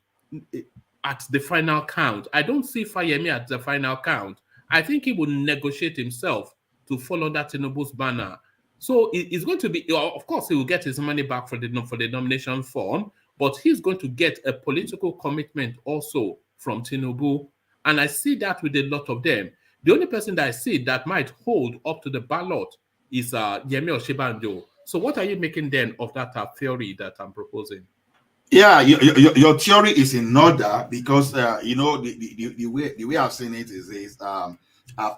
at the final count. I don't see Fayemi at the final count. I think he will negotiate himself to follow that Tinubu's banner. So it's going to be, of course, he will get his money back for the nomination form, but he's going to get a political commitment also from Tinubu. And I see that with a lot of them. The only person that I see that might hold up to the ballot is Yemi Osinbajo. So what are you making then of that theory that I'm proposing? Yeah, your theory is in order because the way I've seen it is I've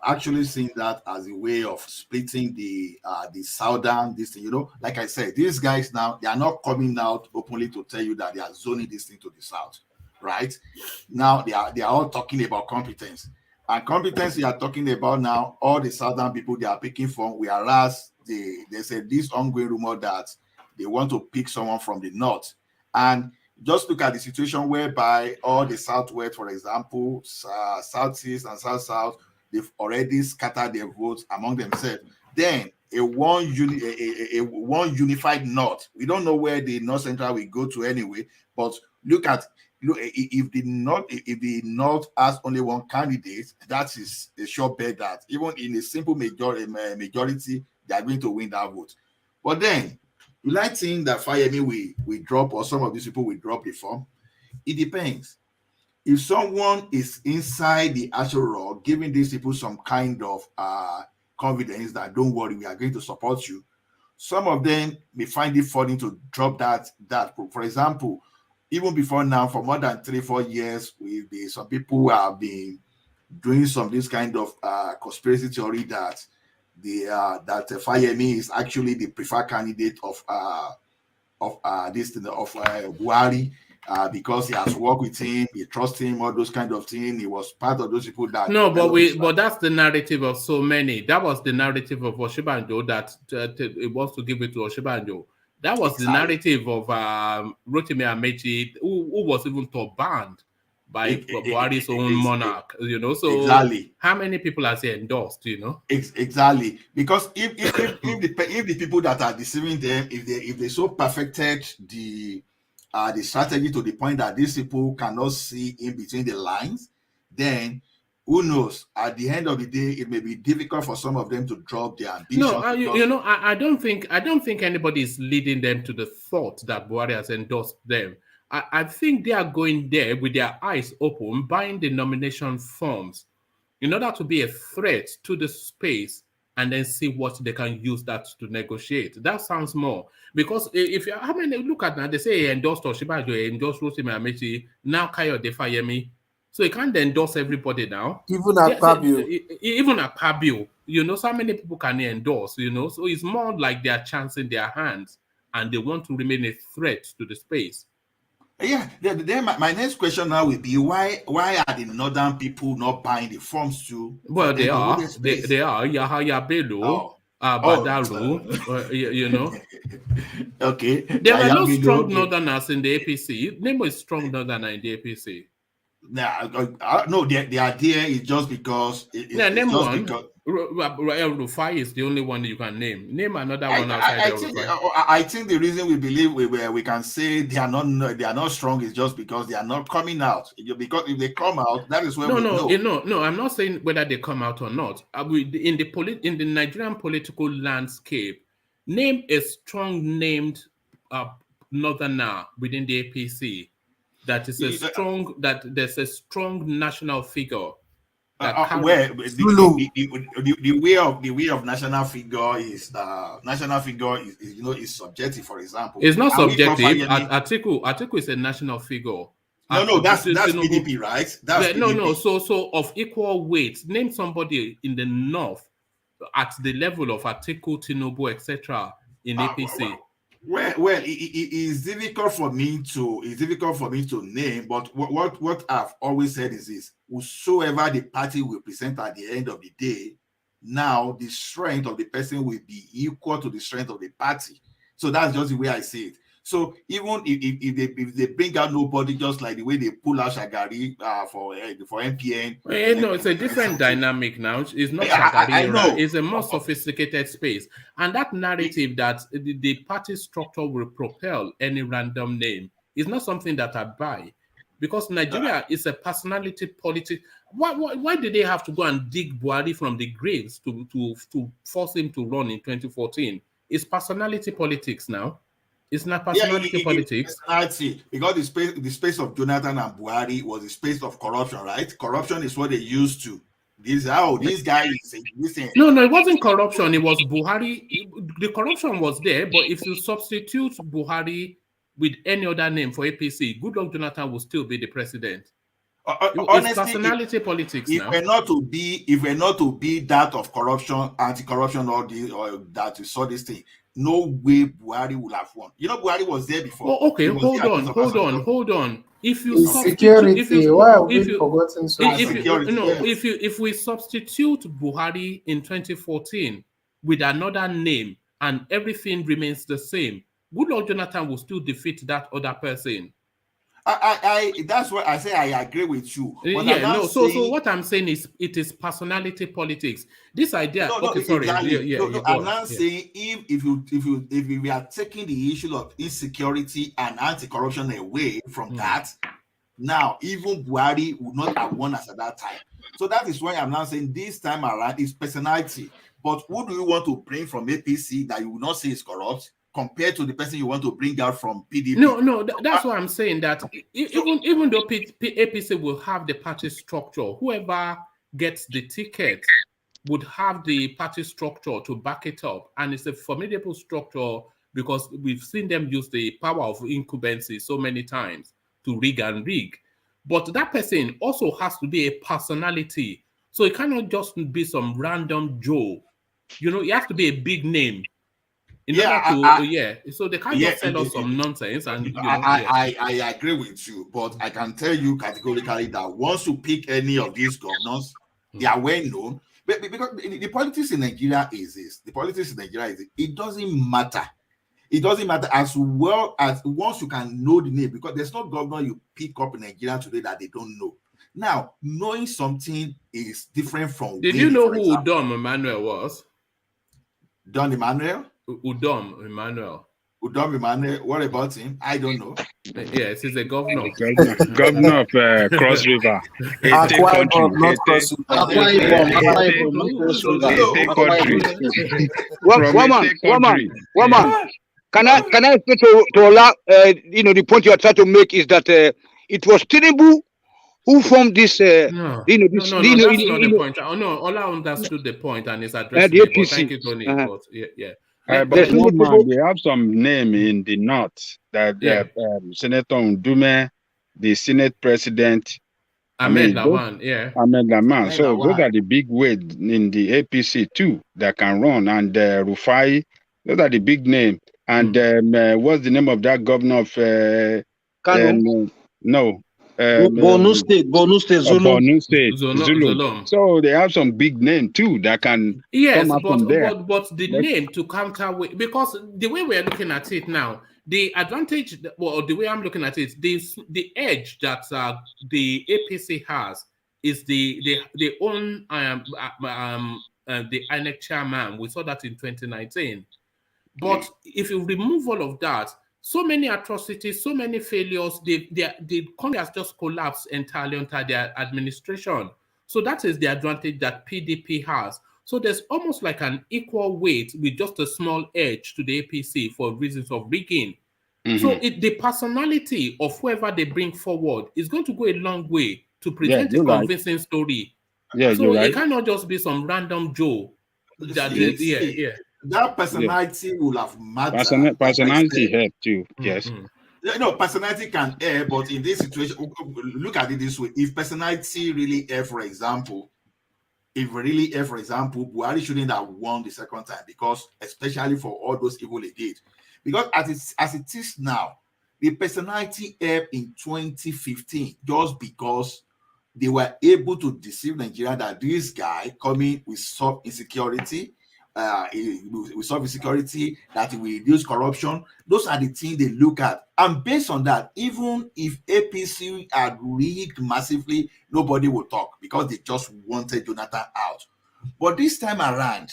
actually seen that as a way of splitting the southern this thing. Like I said, these guys now, they are not coming out openly to tell you that they are zoning this thing to the south, right? Now they are all talking about competence. And competence they are talking about now, all the southern people they are picking from, whereas they said this ongoing rumor that they want to pick someone from the north. And just look at the situation whereby all the southwest, for example, southeast and south, they've already scattered their votes among themselves. Then one unified north. We don't know where the north central will go to anyway. But look, if the north has only one candidate, that is a sure bet that even in a simple majority, they are going to win that vote. But then, you like think that Fayemi will drop, or some of these people will drop the form? It depends. If someone is inside the actual role, giving these people some kind of confidence that don't worry, we are going to support you, some of them may find it funny to drop that. For example, even before now, for more than 3-4 years, some people who have been doing some this kind of conspiracy theory that Fayemi is actually the preferred candidate of Buhari because he has worked with him, he trusts him, all those kind of things. He was part of those people that. No, but that's the narrative of so many. That was the narrative of Osinbajo that it wants to give it to Osinbajo. That was the narrative of Rotimi Amechi, who was even banned by Buhari's own monarch, So how many people has he endorsed, Exactly, because if the people that are deceiving them, if they so perfected the strategy to the point that these people cannot see in between the lines, then who knows? At the end of the day, it may be difficult for some of them to drop their ambition. No, I don't think anybody is leading them to the thought that Buhari has endorsed them. I think they are going there with their eyes open, buying the nomination forms in order to be a threat to the space and then see what they can use that to negotiate. That sounds more. Because look at now, they say he endorsed Osinbajo, he endorsed Rotimi Amechi, now Kayode Fayemi. So he can't endorse everybody now. Even Akpabio. Even Akpabio. So many people can endorse, So it's more like they are chancing their hands and they want to remain a threat to the space. Yeah, then my next question now will be why are the northern people not buying the forms too? Well, they are. They are. Yahaya Bello, Badaru, Okay. There are no strong northerners in the APC. Name is strong northerner in the APC. No, they are there. It's just because. Name one. Rufai is the only one you can name. Name another one outside Rufai. I think the reason we believe we can say they are not strong is just because they are not coming out. Because if they come out, that is when No. I'm not saying whether they come out or not. In the Nigerian political landscape, name a strong named northerner within the APC that is that there's a strong national figure. The way of national figure is subjective. For example, it's not subjective. Atiku is a national figure. No, that's PDP, right? No. So of equal weight, name somebody in the north at the level of Atiku, Tinubu, etc. in APC. Well, it is difficult for me to name, but what I've always said is this: whosoever the party will present at the end of the day, now the strength of the person will be equal to the strength of the party. So that's just the way I see it. So even if they bring out nobody, just like the way they pull out Shagari for MPN. No, it's a different dynamic now. It's not Shagari. It's a more sophisticated space. And that narrative that the party structure will propel any random name is not something that I buy. Because Nigeria is a personality politics. Why did they have to go and dig Buhari from the graves to force him to run in 2014? It's personality politics now. It's not personality politics. Because the space of Jonathan and Buhari was the space of corruption, right? Corruption is what they used to This guy is listen. No, it wasn't corruption. It was Buhari. The corruption was there, but if you substitute Buhari with any other name for APC, Goodluck Jonathan will still be the president. Honestly, it's personality politics if now. we're not to be that of corruption, anti-corruption, or that you saw this thing, no way Buhari would have won. You know, Buhari was there before. Oh, okay, hold on. If you security, why have we forgotten if we substitute Buhari in 2014 with another name and everything remains the same, Goodluck Jonathan will still defeat that other person. That's what I say. I agree with you. But so what I'm saying is it is personality politics. This idea. I'm not saying if we are taking the issue of insecurity and anti-corruption away from that, now even Buhari would not have won us at that time. So that is why I'm now saying this time around is personality. But who do you want to bring from APC that you will not say is corrupt, compared to the person you want to bring out from PDP? No, that's what I'm saying. That even though APC will have the party structure, whoever gets the ticket would have the party structure to back it up, and it's a formidable structure because we've seen them use the power of incumbency so many times to rig. But that person also has to be a personality, so it cannot just be some random Joe. You know, it has to be a big name. So they can't just send us some nonsense. And I agree with you, but I can tell you categorically that once you pick any of these governors, they are well known. Because the politics in Nigeria is this. It doesn't matter. It doesn't matter as well as once you can know the name, because there's no governor you pick up in Nigeria today that they don't know. Now, knowing something is different from. Did you know who Udom Emmanuel was? Don Emmanuel? Udom Emmanuel. What about him? I don't know. Yes, he's a governor. Governor of Cross River. Woman. Can I say to Ola, the point you are trying to make is that it was Tinubu who formed this. That's not the point. Ola understood the point and is addressing the APC. Thank you, Tony. But they have some name in the north that Senator Ndume, the Senate President Ahmed Lawan, So those are the big weight in the APC too that can run, and Rufai. Those are the big name. And what's the name of that governor of Borno State, Zulu. So they have some big name too that can come up from there. But the name to counter with, because the way we're looking at it now, the advantage, or the way I'm looking at it, the edge that the APC has is the own the INEC chairman. We saw that in 2019. But if you remove all of that, so many atrocities, so many failures, the country has just collapsed entirely under their administration. So that is the advantage that PDP has. So there's almost like an equal weight with just a small edge to the APC for reasons of rigging. So the personality of whoever they bring forward is going to go a long way to present a convincing story. So it cannot just be some random Joe. That personality will have mattered. Personality help too. Yes. Personality can err, but in this situation, look at it this way: if personality really err, for example, Buhari shouldn't have won the second time, because especially for all those evil he did. Because as it is now, the personality erred in 2015 just because they were able to deceive Nigeria that this guy coming with solve insecurity. We solve insecurity, that we reduce corruption. Those are the things they look at. And based on that, even if APC had rigged massively, nobody would talk because they just wanted Jonathan out. But this time around,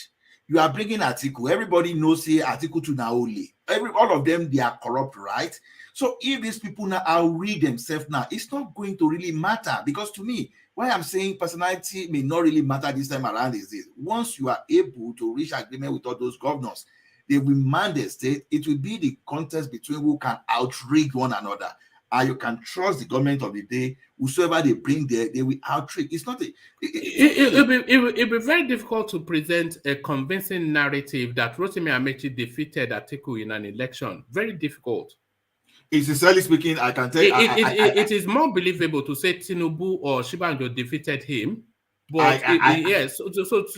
you are bringing Atiku. Everybody knows here Atiku to Naoli. All of them, they are corrupt, right? So if these people now are rig themselves now, it's not going to really matter, because to me, why I'm saying personality may not really matter this time around is this: once you are able to reach agreement with all those governors, they will man the state. It will be the contest between who can outrig one another. and you can trust the government of the day. Whosoever they bring there, they will out-trick. It's not it'll be very difficult to present a convincing narrative that Rotimi Amechi defeated Atiku in an election. Very difficult. Sincerely speaking, I can tell you, it is more believable to say Tinubu or Shibanjo defeated him. But yes, so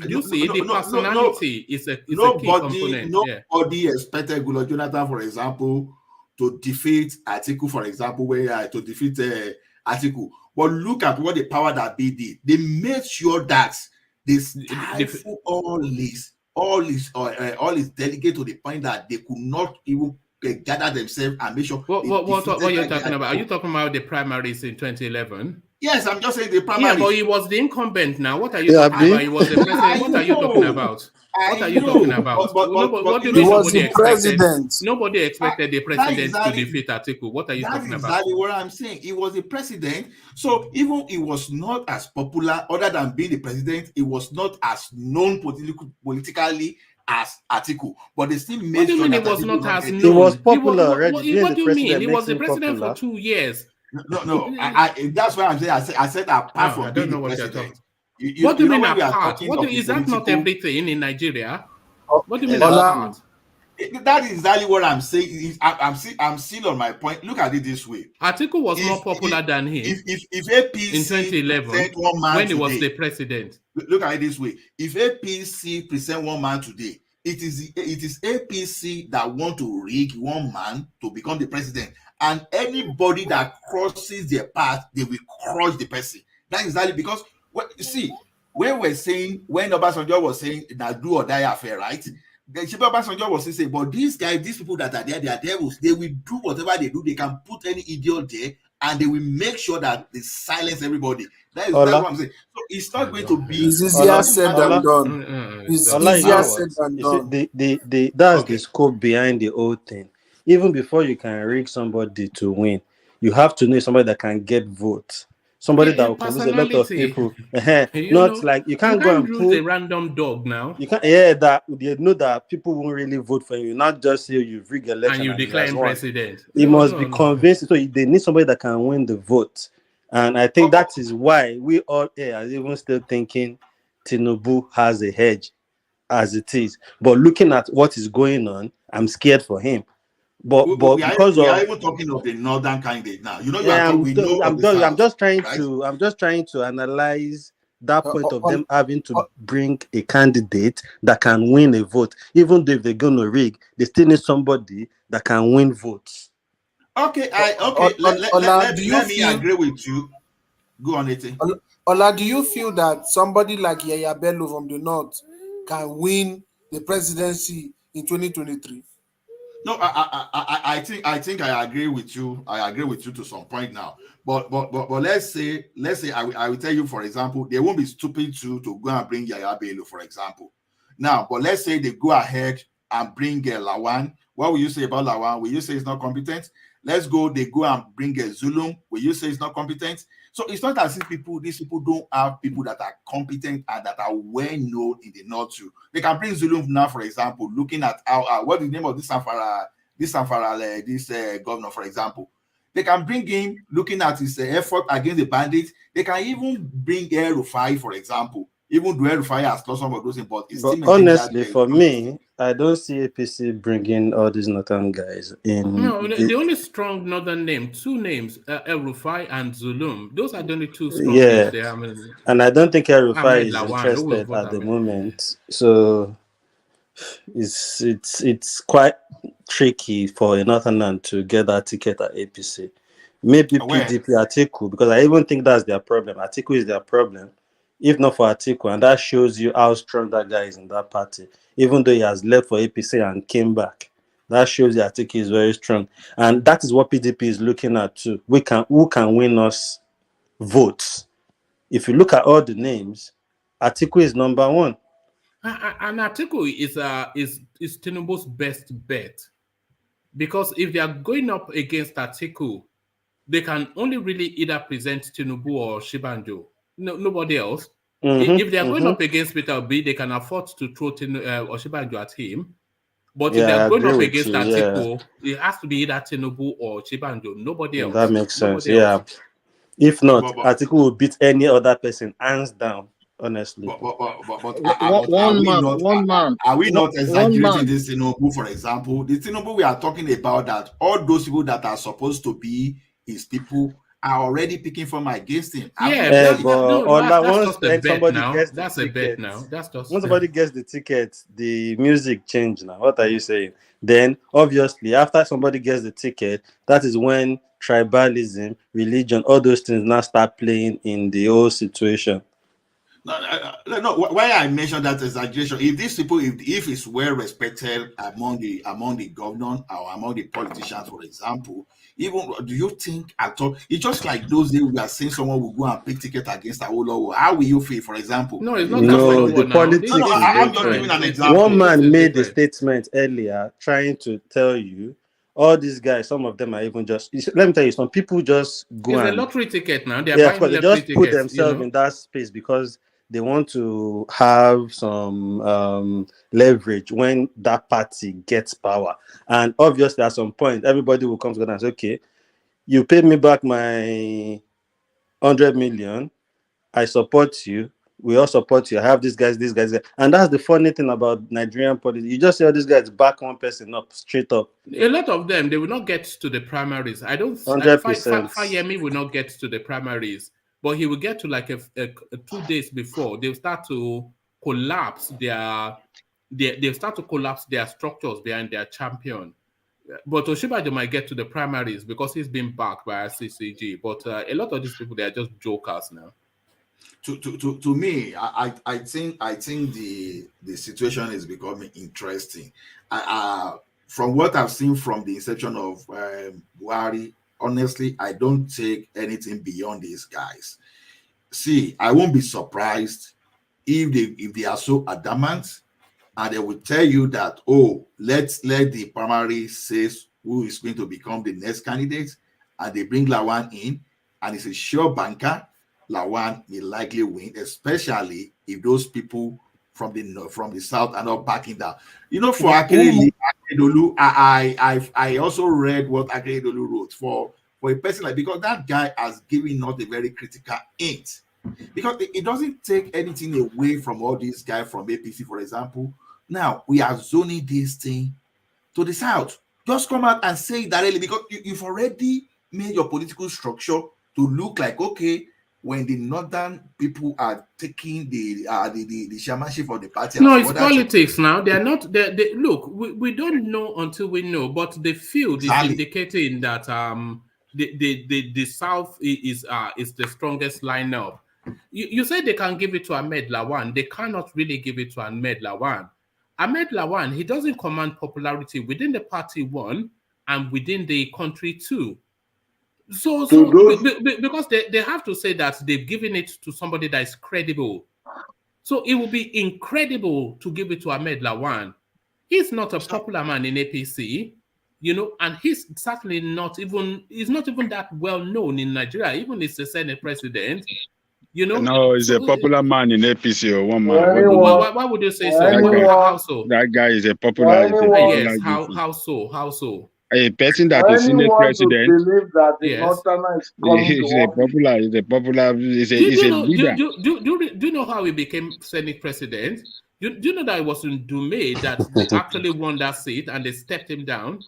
you see, the personality is a key component. Nobody expected Goodluck Jonathan, for example, to defeat Atiku, for example, to defeat Atiku. But look at what the power that be did. They made sure that they stifle all his delegate to the point that they could not even gather themselves and make sure. What are you talking about? Are you talking about the primaries in 2011? Yes, I'm just saying the primaries. Yeah, but he was the incumbent now. What are you talking about? He was the president. What are you talking about? What are you talking about? What do you mean nobody expected? Nobody expected the president to defeat Atiku. What are you talking about? That's exactly what I'm saying. He was the president. So even he was not as popular, other than being the president, he was not as known politically as Atiku, but they still made sure that he was not as known. He was popular already. What do you mean? He was the president for 2 years. No. That's why I'm saying. I said apart from being the president. What do you mean apart? Is that not everything in Nigeria? What do you mean apart? That is exactly what I'm saying. I'm still on my point. Look at it this way. Atiku was more popular than him. If APC in 2011 when he was the president. Look at it this way. If APC present one man today, it is APC that want to rig one man to become the president, and anybody that crosses their path, they will crush the person. That is exactly because you see, when we're saying, when Obasanjo was saying that do or die affair, right? The Obasanjo was saying, but these guys, these people that are there, they are devils. They will do whatever they do. They can put any idiot there, and they will make sure that they silence everybody. That's what I'm saying. So it's not going to be. It's easier said than done. It's easier said than done. That's the scope behind the whole thing. Even before you can rig somebody to win, you have to know somebody that can get votes. Somebody that will convince a lot of people. Not like you can't go and put a random dog now. You can't. That you know that people won't really vote for you. Not just say you rig election and you declare president. You must be convinced. So they need somebody that can win the vote. And I think that is why we all are even still thinking Tinubu has a hedge as it is. But looking at what is going on, I'm scared for him. But we are even talking of the northern candidate now. You know, I'm just trying to analyze that point of them having to bring a candidate that can win a vote. Even though if they're going to rig, they still need somebody that can win votes. Okay, let me agree with you. Go on, Ete. Ola, do you feel that somebody like Yaya Bello from the north can win the presidency in 2023? No, I think I agree with you. I agree with you to some point now. But let's say I will tell you, for example, they won't be stupid to go and bring Yaya Bello, for example. Now, but let's say they go ahead and bring Lawan. What will you say about Lawan? Will you say he's not competent? They go and bring Zulum. Will you say he's not competent? So it's not as if these people don't have people that are competent and that are well known in the north too. They can bring Zulum now, for example, looking at how what is the name of this governor, for example. They can bring him looking at his effort against the bandits. They can even bring El-Rufai, for example. Even though El-Rufai has lost some of those things, but honestly, for me, I don't see APC bringing all these northern guys in. No, the only strong northern name, 2 names, El-Rufai and Zulum. Those are the only 2 strong names they have. And I don't think El-Rufai is interested at the moment. So it's quite tricky for a northern to get that ticket at APC. Maybe PDP Atiku, because I even think that's their problem. Atiku is their problem. If not for Atiku, and that shows you how strong that guy is in that party. Even though he has left for APC and came back, that shows you Atiku is very strong. And that is what PDP is looking at too. Who can win us votes? If you look at all the names, Atiku is number 1. And Atiku is Tinubu's best bet. Because if they are going up against Atiku, they can only really either present Tinubu or Shibanjo. No, nobody else. If they are going up against Peter Obi, they can afford to throw Oshibanjo at him. But if they're going up against Atiku, it has to be either Tinubu or Chibanjo. Nobody else. That makes sense. If not, Atiku will beat any other person hands down. Honestly, are we not exaggerating this Tinubu, for example? The Tinubu we are talking about, that all those people that are supposed to be his people are already picking from against him. That's just a bet now. That's a bet now. Once somebody gets the ticket, the music change now. What are you saying? Then obviously after somebody gets the ticket, that is when tribalism, religion, all those things now start playing in the whole situation. No. Why I mentioned that exaggeration? If these people, if it's well respected among the governors or among the politicians, for example, even do you think at all? It's just like those days we are saying someone will go and pick ticket against Awolowo. How will you feel, for example? No, it's not. The politics. I'm just giving an example. One man made a statement earlier trying to tell you. All these guys, some of them are even just. Let me tell you, some people just go it's a lottery ticket now. They just put themselves in that space because they want to have some leverage when that party gets power. And obviously, at some point, everybody will come together and say, okay, you paid me back my 100 million. I support you. We all support you. I have these guys. And that's the funny thing about Nigerian politics. You just see all these guys back one person up, straight up. A lot of them, they will not get to the primaries. 100%. Fayemi will not get to the primaries. But he will get to like a 2 days before. They'll start to collapse their structures behind their champion. But Oshibajo might get to the primaries because he's been backed by CCG. But a lot of these people, they are just jokers now. To me, I think the situation is becoming interesting. From what I've seen from the inception of Buhari, honestly, I don't take anything beyond these guys. See, I won't be surprised if they are so adamant and they will tell you that, let's let the primary say who is going to become the next candidate, and they bring Lawan in, and it's a sure banker. Lawan will likely win, especially if those people from the south are not backing down. For Akeredolu, I also read what Akeredolu wrote for a person because that guy has given us a very critical hint, because it doesn't take anything away from all these guys from APC, for example. Now we are zoning this thing to the south. Just come out and say it directly, because you've already made your political structure to look like, okay, when the northern people are taking the chairmanship of the party. No, it's politics now. They are not. Look, we don't know until we know, but the field is indicating that the South is the strongest lineup. You say they can give it to Ahmed Lawan. They cannot really give it to Ahmed Lawan. Ahmed Lawan, he doesn't command popularity within the party, one, and within the country, two. So because they have to say that they've given it to somebody that is credible. So it would be incredible to give it to Ahmed Lawan. He's not a popular man in APC, and he's certainly not even that well known in Nigeria, even as the Senate president. No, he's a popular man in APC or one man. Why would you say so? How so? That guy is a popular. Yes, how so? A person that is Senate president. Believe that the Northerner is coming he's a popular. He's a leader. Do you know how he became Senate president? Do you know that it was in Dume that they actually won that seat and they stepped him down?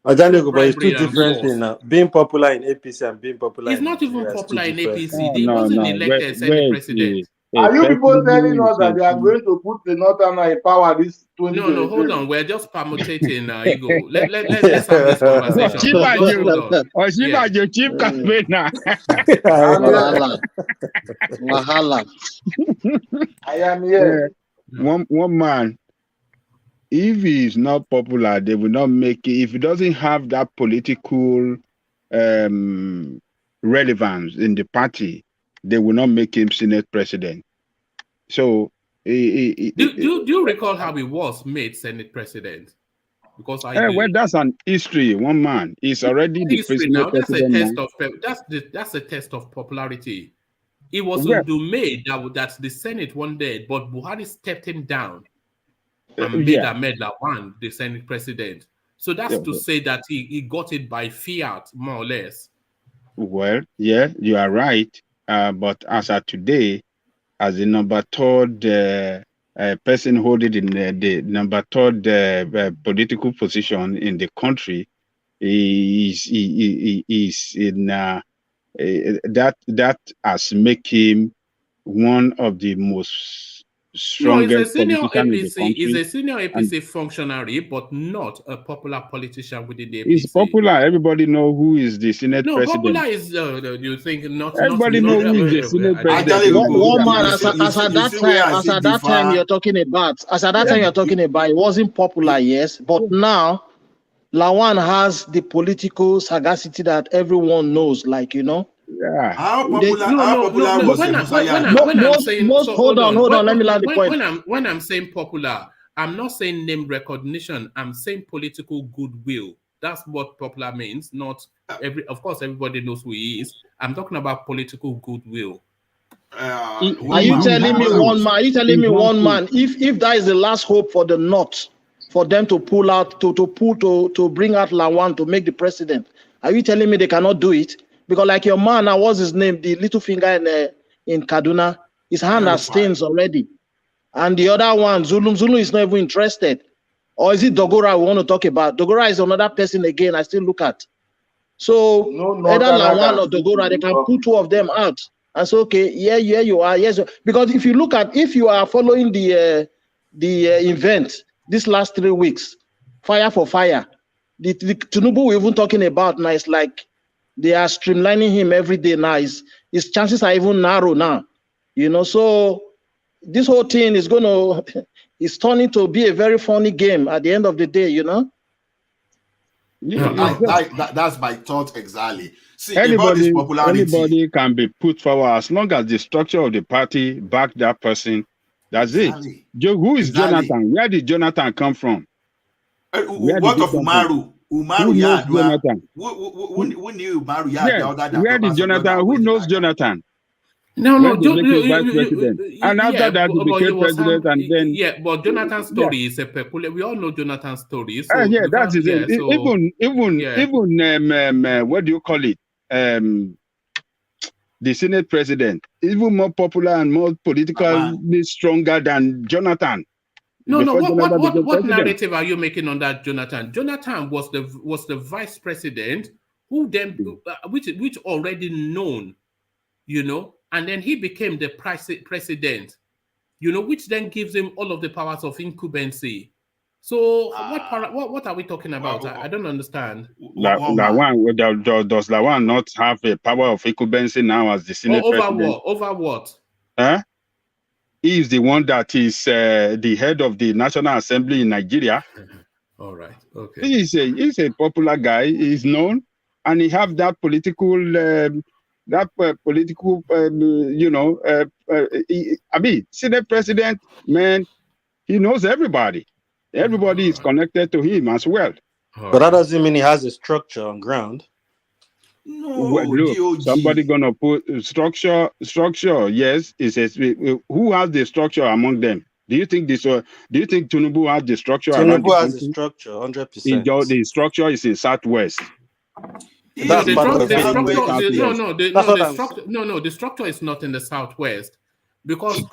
But it's two different things now. Being popular in APC and being popular he's not even popular in APC. He wasn't elected Senate president. Are you people telling us that they are going to put the Northerner in power this 2020? No, hold on. We're just permutating ego. Let's have this conversation. Chief campaigner. Mahala. I am here. One man, if he is not popular, they will not make it. If he doesn't have that political relevance in the party, they will not make him Senate president. So, do you recall how he was made Senate president? Because well, that's an history. One man is already the Senate president. That's a test of popularity. It was Dume that the Senate wanted, but Buhari stepped him down. and made Ahmed Lawan the Senate president. So that's to say that he got it by fiat, more or less. Well, yeah, you are right. But as of today, as the number third person holding the number third political position in the country, he is in that has make him one of the most strongest politicians in the country. He's a senior APC functionary, but not a popular politician within the APC. He's popular. Everybody know who is the Senate president. No, popular is you think not. Everybody know who is the Senate president. One man, as at that time you're talking about, it wasn't popular, yes, but now Lawan has the political sagacity that everyone knows, like, you know. Yeah. How popular was hold on, let me land the point. When I'm saying popular, I'm not saying name recognition, I'm saying political goodwill. That's what popular means. Not of course everybody knows who he is. I'm talking about political goodwill. Are you telling me one man? If that is the last hope for the North, for them to pull out, to bring out Lawan to make the president, are you telling me they cannot do it? Because like your man, what's his name? The little finger in Kaduna, his hand has stains already. And the other one, Zulu is not even interested. Or is it Dogora we want to talk about? Dogora is another person again I still look at. So either Lawan or Dogora, they can put two of them out and say, okay, yeah, you are, yes. Because if you are following the event these last 3 weeks, fire for fire, the Tinubu we're even talking about now is like they are streamlining him every day now. His chances are even narrow now, you know. So this whole thing is it's turning to be a very funny game at the end of the day, you know. That's my thought exactly. See, anybody can be put forward as long as the structure of the party back that person. That's exactly it. Who is Jonathan? Where did Jonathan come from? What of Umaru? Who knows Jonathan? Who knew Umaru? Where did Jonathan? Who knows Jonathan? No, vice president. And after that, he became president, and then but Jonathan's story is a peculiar. We all know Jonathan's story. So that is it. Even what do you call it? The Senate president, even more popular and more politically stronger than Jonathan. No. What narrative are you making on that, Jonathan? Jonathan was the vice president who then, which already known, you know, and then he became the president, you know, which then gives him all of the powers of incumbency. So what are we talking about? I don't understand. Lawan, does Lawan not have a power of incumbency now as the Senate president? Over what? He is the one that is the head of the National Assembly in Nigeria. All right. Okay. He's a popular guy. He's known, and he have that political, Senate president, man, he knows everybody. Everybody is connected to him as well. But that doesn't mean he has a structure on ground. No, well, look, somebody gonna put structure. Yes, it says who has the structure among them? Do you think this? Do you think Tinubu has the structure? Tinubu has the structure, 100%. The structure is in Southwest. The structure is not in the Southwest because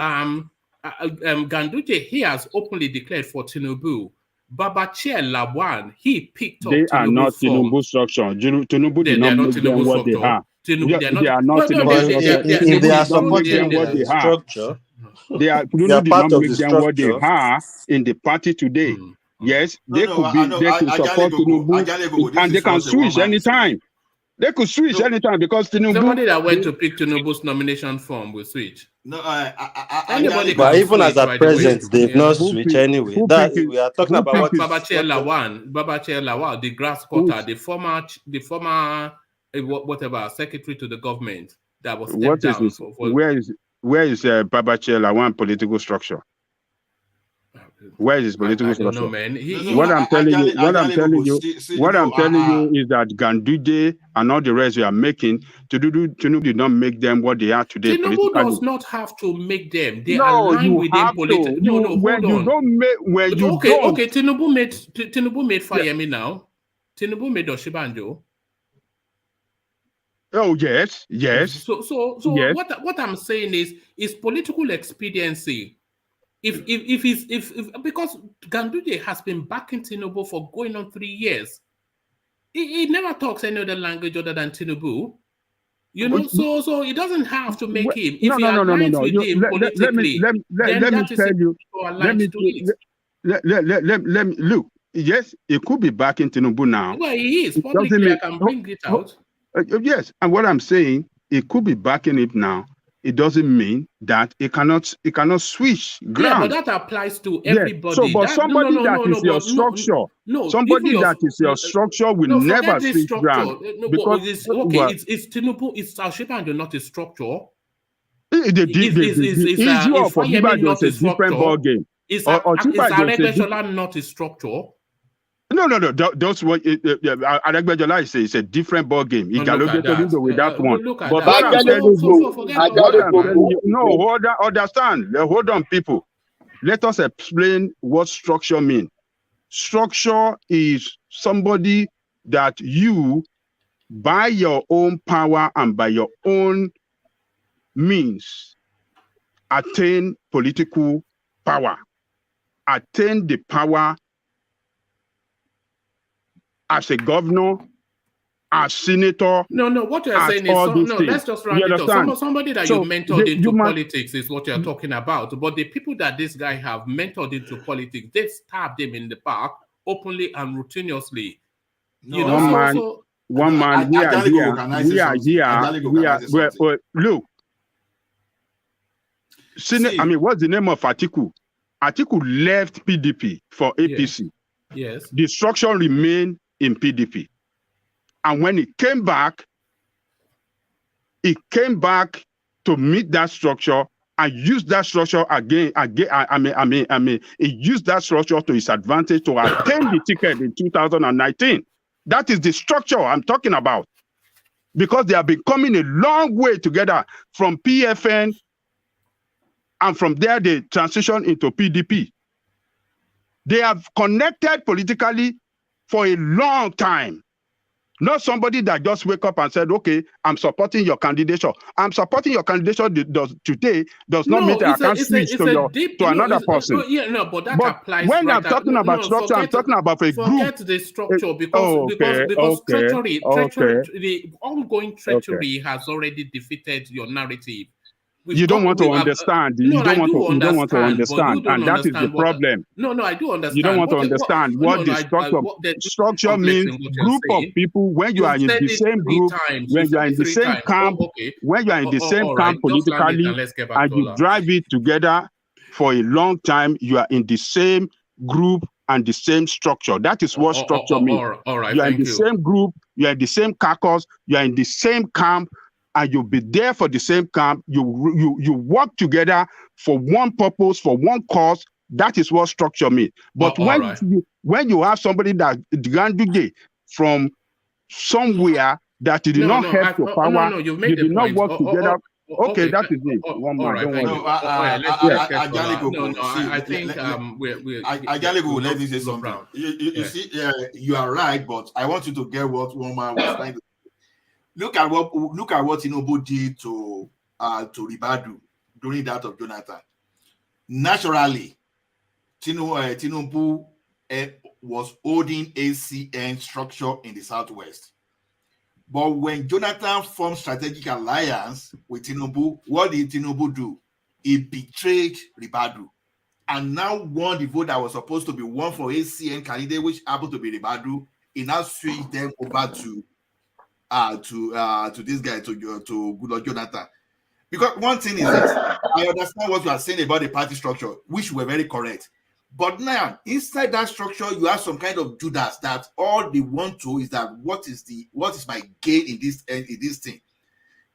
Ganduje, he has openly declared for Tinubu. Babachir Lawan, he picked up. They are not Tinubu structure. Tinubu did not make them what they are. They are not Tinubu. They are supporting the structure. Tinubu did not make them what they are in the party today. Yes, they could support Tinubu, and they can switch anytime. They could switch anytime because Tinubu. Somebody that went to pick Tinubu's nomination form will switch. No, but even as at present, they've not switched anyway. We are talking about what Babachir Lawal, the grass cutter, the former whatever secretary to the government that was stepped down. Where is Babachir Lawal political structure? Where is his political I don't structure? know, man. What I'm telling you is that Ganduje and all the rest we are making, Tinubu did not make them what they are today. Tinubu does not have to make them. They no, align you with them have politically. to. No, hold when on. You don't make when you okay, don't. Okay, Tinubu made Fayemi now. Tinubu made Oshibanjo. Oh yes. So yes. what I'm saying is political expediency. If because Ganduje has been backing Tinubu for going on 3 years, he never talks any other language other than Tinubu. You know, so he doesn't have to make him. If he aligns with him politically, then that is aligned to it. Let me look. Yes, it could be backing Tinubu now. Well, he is publicly. I can bring it out. Yes, and what I'm saying, it could be backing it now. It doesn't mean that it cannot switch ground. Yeah, but that applies to everybody. So, but somebody that is your structure, somebody that is your structure will never switch ground. Because it's Tinubu, it's Oshibanjo, not a structure. The issue of Oshibanjo is a different ball game. Is Aregbesola not a structure? No. That's what Aregbesola is a different ball game. He dialogued with that one. But what I'm telling you, no, understand. Hold on, people. Let us explain what structure means. Structure is somebody that you, by your own power and by your own means, attain political power, attain the power as a governor, as senator. No, what you're saying is let's just round it up. Somebody that you mentored into politics is what you're talking about. But the people that this guy have mentored into politics, they've stabbed him in the back openly and routinely. One man, we are here. Look. I mean, what's the name of Atiku? Atiku left PDP for APC. Yes. The structure remained in PDP. And when he came back to meet that structure and use that structure again. He used that structure to his advantage to attain the ticket in 2019. That is the structure I'm talking about. Because they have been coming a long way together from PFN, and from there they transition into PDP. They have connected politically for a long time. Not somebody that just wake up and said, okay, I'm supporting your candidature. I'm supporting your candidature today does not mean that I can switch to another person. But that applies. When I'm talking about structure, I'm talking about a group. Forget the structure because treachery, the ongoing treachery has already defeated your narrative. You don't want to understand. You don't want to understand. And that is the problem. No, I do understand. You don't want to understand what the structure means. Group of people, when you are in the same group, when you are in the same camp, when you are in the same camp politically, and you drive it together for a long time, you are in the same group and the same structure. That is what structure means. You are in the same group, you are in the same caucus, you are in the same camp, and you'll be there for the same camp. You work together for one purpose, for one cause. That is what structure means. But when you have somebody that Ganduje from somewhere that you did not have to power, you did not work together. Okay, that is it. One more. Don't worry. I think Ajaligo, let me say something. You see, you are right, but I want you to get what one man was trying to. Look at what Tinubu did to Ribadu during that of Jonathan. Naturally, Tinubu was holding ACN structure in the southwest. But when Jonathan formed strategic alliance with Tinubu, what did Tinubu do? He betrayed Ribadu and now won the vote that was supposed to be won for ACN candidate, which happened to be Ribadu. He now switched them over to this guy, to Goodluck Jonathan. Because one thing is this, I understand what you are saying about the party structure, which were very correct. But now, inside that structure, you have some kind of Judas that all they want to is that what is my gain in this thing.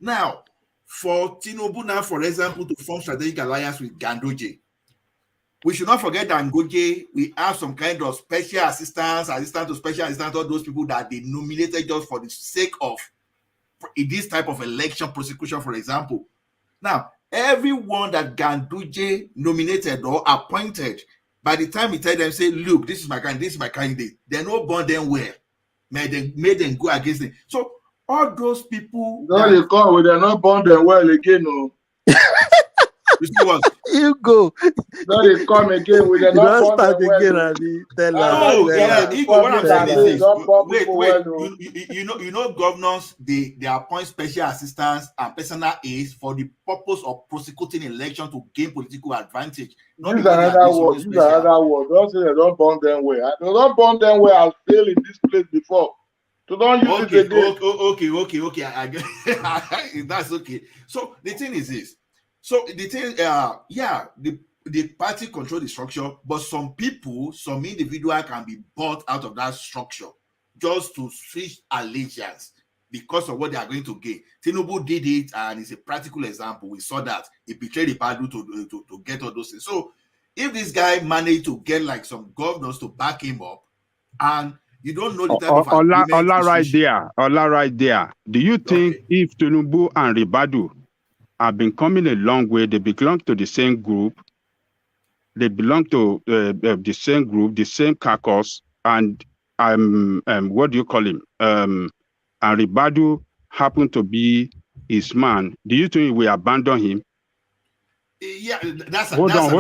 Now, for Tinubu now, for example, to form strategic alliance with Ganduje, we should not forget that in Goje, we have some kind of special assistants, assistant to special assistant, all those people that they nominated just for the sake of this type of election prosecution, for example. Now, everyone that Ganduje nominated or appointed, by the time he tell them, say, look, this is my candidate, they no born them well. Made them go against it. So all those people. No, they come with they're not born them well again, no. You see what? You go. No, they come again with they're not born them well. What I'm saying is this. Wait. You know, governors, they appoint special assistants and personal aides for the purpose of prosecuting election to gain political advantage. Use another word. Don't say they don't born them well. They don't born them well. I've failed in this place before. So don't use it again. Okay. I get that's okay. So the thing is this. So the thing, the party control the structure, but some people, some individual can be bought out of that structure just to switch allegiance because of what they are going to gain. Tinubu did it, and it's a practical example. We saw that he betrayed the party to get all those things. So if this guy managed to get like some governors to back him up, and you don't know the type of agreement. Ola right there. Do you think if Tinubu and Ribadu have been coming a long way, they belong to the same group, they belong to the same group, the same caucus, and what do you call him? And Ribadu happened to be his man. Do you think we abandon him? Yeah, that's hold on.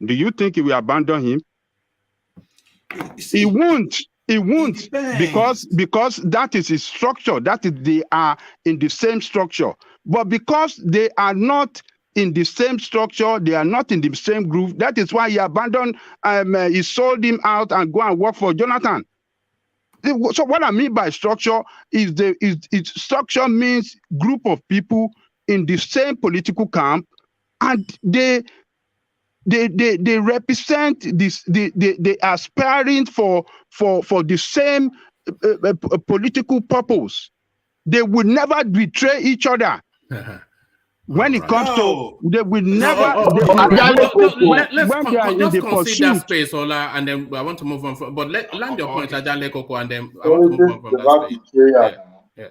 Do you think he will abandon him? He won't. Because that is his structure. That is, they are in the same structure. But because they are not in the same structure, they are not in the same group. That is why he abandoned. He sold him out and go and work for Jonathan. So what I mean by structure is structure means group of people in the same political camp, and they represent this. They are aspiring for the same political purpose. They will never betray each other. When it comes to, they will never. Let's consider space, Ola, and then I want to move on. But land your point, Ajale Koko, and then I want to move on from that space. Yeah.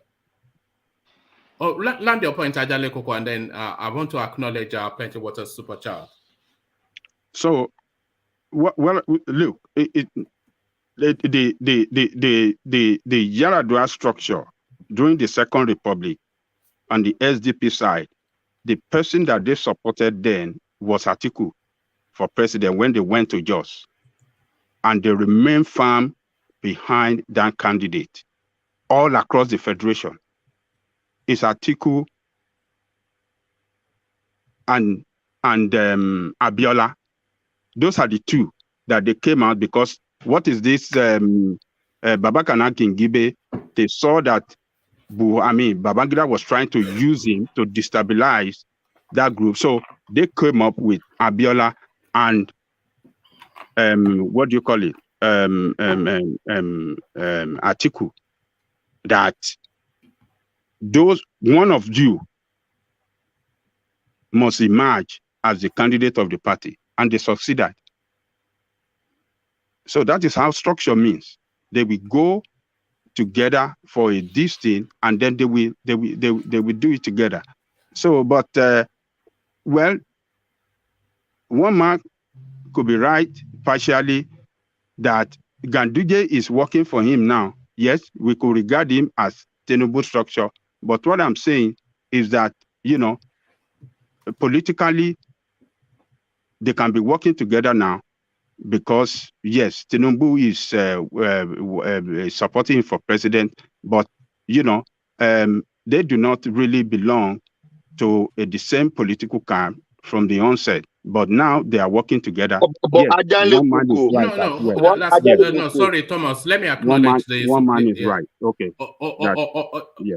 Oh, land your point, Ajale Koko, and then I want to acknowledge Plenty Water super chat. So, well, look, the Yaradua structure during the Second Republic on the SDP side, the person that they supported then was Atiku for president when they went to Jos, and they remained firm behind that candidate all across the federation. It's Atiku and Abiola. Those are the two that they came out because what is this Babakana Kingibe? They saw that Babangida was trying to use him to destabilize that group. So they came up with Abiola and what do you call it? Atiku. That those one of you must emerge as the candidate of the party. And they succeeded. So that is how structure means. They will go together for this thing, and then they will do it together. So, but well, one man could be right partially that Ganduje is working for him now. Yes, we could regard him as Tinubu structure, but what I'm saying is that, politically, they can be working together now because, yes, Tinubu is supporting him for president, but, they do not really belong to the same political camp from the onset. But now they are working together. Yes, one man is right. No, sorry, Thomas. Let me acknowledge this. One man is right. Okay. Yeah.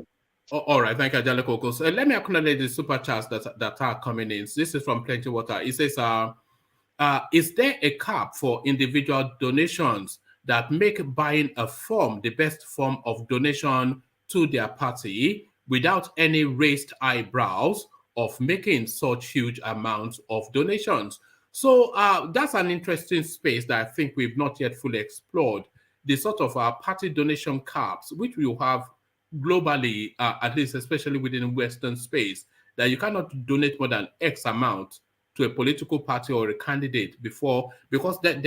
All right, thank you, Ajale Koko. So let me acknowledge the super chats that are coming in. This is from Plenty Water. It says, is there a cap for individual donations that make buying a form the best form of donation to their party without any raised eyebrows of making such huge amounts of donations. So that's an interesting space that I think we've not yet fully explored. The sort of party donation caps, which we have globally, at least especially within Western space, that you cannot donate more than X amount to a political party or a candidate before, because then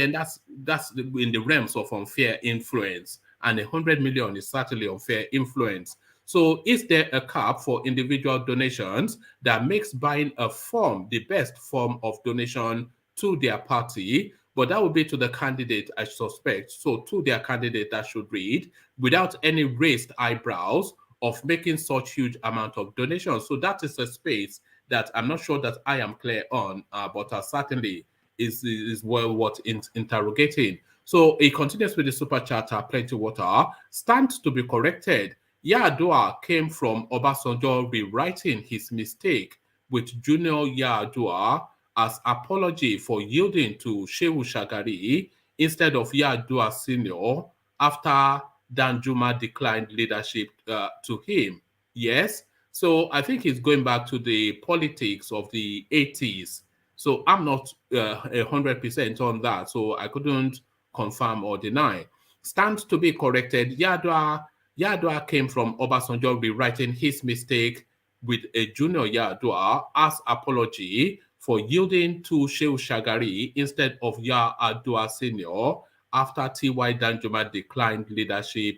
that's in the realms of unfair influence, and 100 million is certainly unfair influence. So is there a cap for individual donations that makes buying a form the best form of donation to their party? But that would be to the candidate, I suspect. So to their candidate, that should read, without any raised eyebrows of making such huge amount of donations. So that is a space that I'm not sure that I am clear on, but certainly is well worth interrogating. So it continues with the super chatter, Plenty Water, stands to be corrected. Yar'Adua came from Obasanjo rewriting his mistake with Junior Yar'Adua as apology for yielding to Shehu Shagari instead of Yar'Adua Sr. after Danjuma declined leadership to him. Yes, so I think he's going back to the politics of the 80s. So I'm not 100% on that, so I couldn't confirm or deny. Stands to be corrected. Yar'Adua came from Obasanjo rewriting his mistake with a Junior Yar'Adua as apology for yielding to Shehu Shagari instead of Yar'Adua Sr. after T.Y. Danjuma declined leadership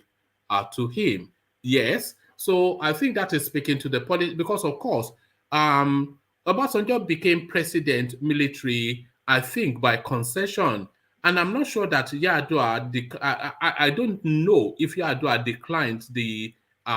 to him. Yes, so I think that is speaking to the politics, because of course, Obasanjo became president military, I think, by concession. And I'm not sure that Yar'Adua, I don't know if Yar'Adua declined the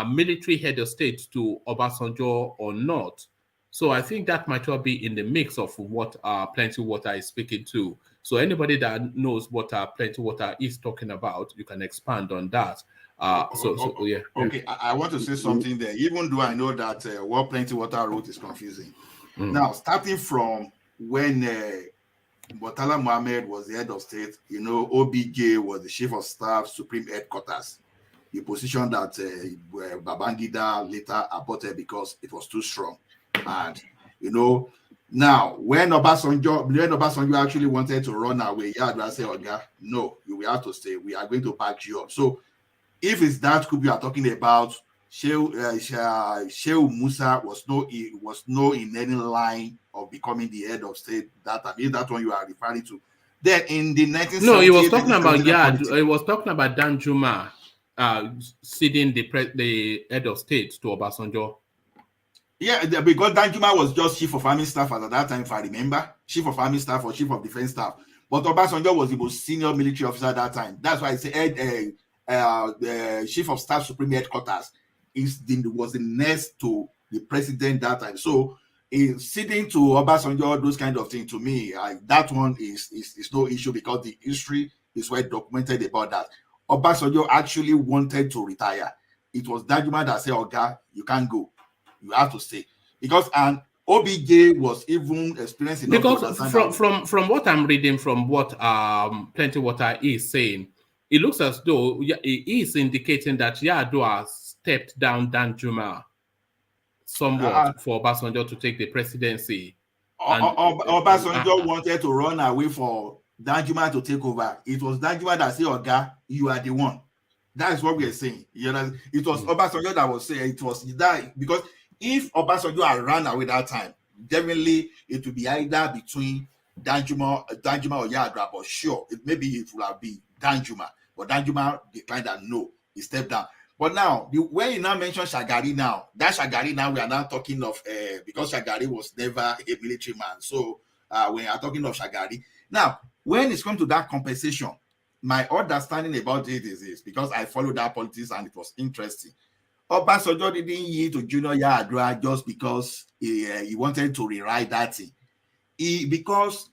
military head of state to Obasanjo or not. So I think that might well be in the mix of what Plenty Water is speaking to. So anybody that knows what Plenty Water is talking about, you can expand on that. Yeah. Okay, I want to say something there, even though I know that what Plenty Water wrote is confusing. Now, starting from when Murtala Mohammed was the head of state, OBJ was the chief of staff, supreme headquarters, the position that Babangida later aborted because it was too strong. And now when Obasanjo actually wanted to run away, Yar'Adua said, "Oga, no, you will have to stay. We are going to back you up." So if it's that coup you are talking about, Shehu Musa was no in any line of becoming the head of state. That one you are referring to. Then in the 1970s, no, he was talking about he was talking about Danjuma ceding the head of state to Obasanjo. Yeah, because Danjuma was just chief of army staff at that time, if I remember, chief of army staff or chief of defense staff. But Obasanjo was the most senior military officer at that time. That's why I say the chief of staff, supreme headquarters, was the next to the president that time. So ceding to Obasanjo, those kind of things, to me, that one is no issue, because the history is well documented about that. Obasanjo actually wanted to retire. It was Danjuma that said, "Oga, you can't go. You have to stay." Because OBJ was even experienced enough. Because from what I'm reading, from what Plenty Water is saying, it looks as though he is indicating that Yar'Adua stepped down Danjuma somewhat for Obasanjo to take the presidency. Obasanjo wanted to run away for Danjuma to take over. It was Danjuma that said, "Oga, you are the one." That is what we are saying. It was Obasanjo that was saying it was that, because if Obasanjo had run away that time, definitely it would be either between Danjuma or Yar'Adua, but sure, maybe it would have been Danjuma. But Danjuma declined and no, he stepped down. But now, when you now mention Shagari now, that Shagari now we are now talking of, because Shagari was never a military man. So when you are talking of Shagari, now, when it's come to that compensation, my understanding about it is because I followed that politics and it was interesting. Obasanjo didn't yield to Junior Yar'Adua just because he wanted to rewrite that thing. Because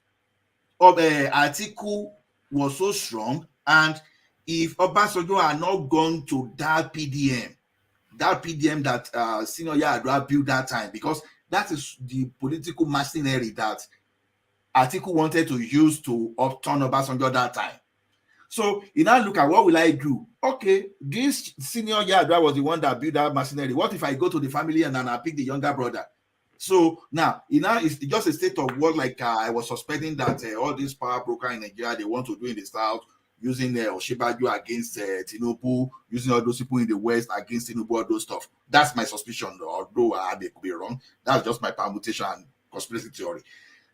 of Atiku was so strong, and if Obasanjo had not gone to that PDM that Senior Yar'Adua built that time, because that is the political machinery that Atiku wanted to use to upturn Obasanjo that time. So you now look at, what will I do? Okay, this Senior Yar'Adua was the one that built that machinery. What if I go to the family and then I pick the younger brother? So now, it's just a state of what, like I was suspecting that all these power broker in Nigeria, they want to do in the South, using Oshibaju against Tinubu, using all those people in the West against Tinubu, all those stuff. That's my suspicion, although I could be wrong. That's just my permutation and conspiracy theory.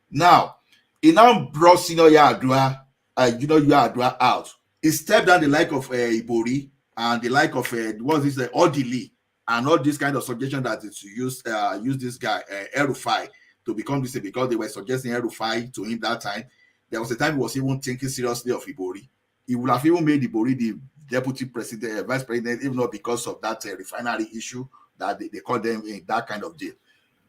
Now, he now brought Senior Yar'Adua, Yar'Adua out. He stepped down the like of Ibori and the like of Odili and all this kind of suggestion that it's use this guy El-Rufai to become this, because they were suggesting El-Rufai to him that time. There was a time he was even thinking seriously of Ibori. He would have even made Ibori the deputy president, vice president, even not because of that refinery issue that they called them in that kind of deal.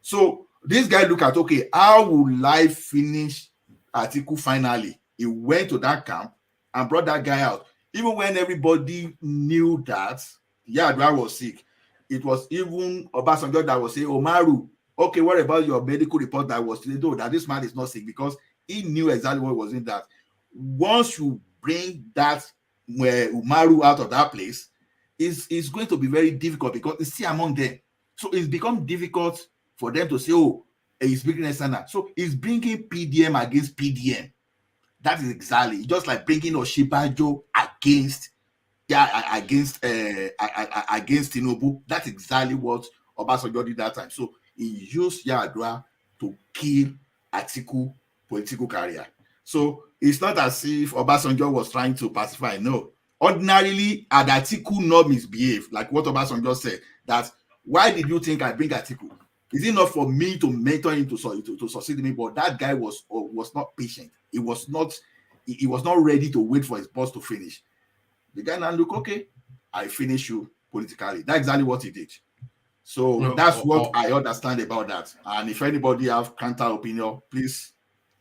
So this guy look at, okay, how will I finish Atiku finally? He went to that camp and brought that guy out. Even when everybody knew that Yar'Adua was sick, it was even Obasanjo that was saying, Omaru, okay, what about your medical report that was today? No, that this man is not sick, because he knew exactly what was in that. Once you bring that Umaru out of that place, it's going to be very difficult because it's still among them. So it's become difficult for them to say, oh, he's bringing a standard. So he's bringing PDM against PDM. That is exactly just like bringing Oshibajo against Tinubu. That's exactly what Obasanjo did that time. So he used Yar'Adua to kill Atiku political career. So it's not as if Obasanjo was trying to pacify. No. Ordinarily, had Atiku not misbehave, like what Obasanjo said, that why did you think I bring Atiku? Is it not for me to mentor him to succeed me? But that guy was not patient. He was not ready to wait for his boss to finish. The guy now look, okay, I finish you politically. That's exactly what he did. So that's what I understand about that. And if anybody have counter opinion, please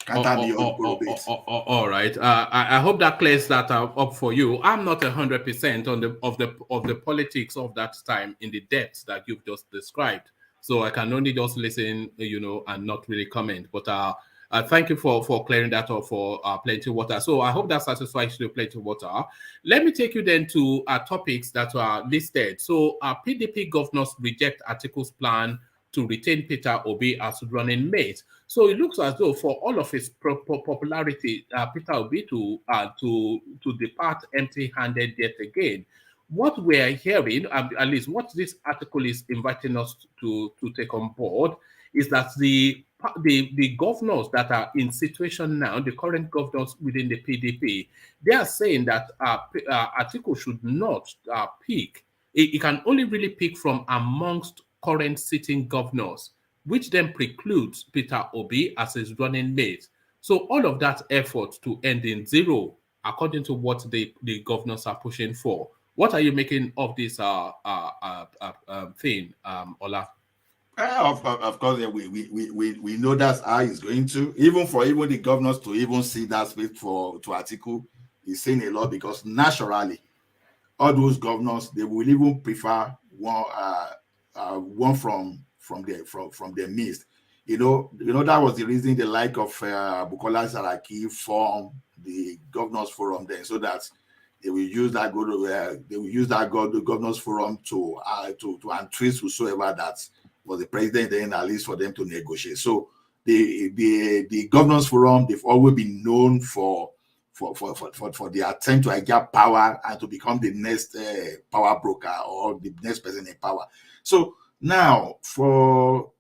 counter me or bit. All right. I hope that clears that up for you. I'm not 100% on the politics of that time in the depths that you've just described. So I can only just listen, and not really comment. But thank you for clearing that up for Plenty Water. So I hope that satisfies you, Plenty Water. Let me take you then to topics that are listed. So PDP governors reject Atiku'S plan to retain Peter Obi as running mate. So it looks as though for all of his popularity, Peter Obi to depart empty-handed yet again. What we're hearing, at least what this article is inviting us to take on board, is that the governors that are in situation now, the current governors within the PDP, they are saying that Atiku should not pick. He can only really pick from amongst current sitting governors, which then precludes Peter Obi as his running mate. So all of that effort to end in zero, according to what the governors are pushing for. What are you making of this thing, Ola? Of course, we know that's how it's going to. Even the governors to even see that space to Atiku is saying a lot, because naturally, all those governors, they will even prefer one from their midst. That was the reason the like of Bukola Saraki formed the governors forum then, so that they will use that governors forum to untwist whosoever that was the president, then at least for them to negotiate. So the governors forum, they've always been known for the attempt to get power and to become the next power broker or the next person in power. So now for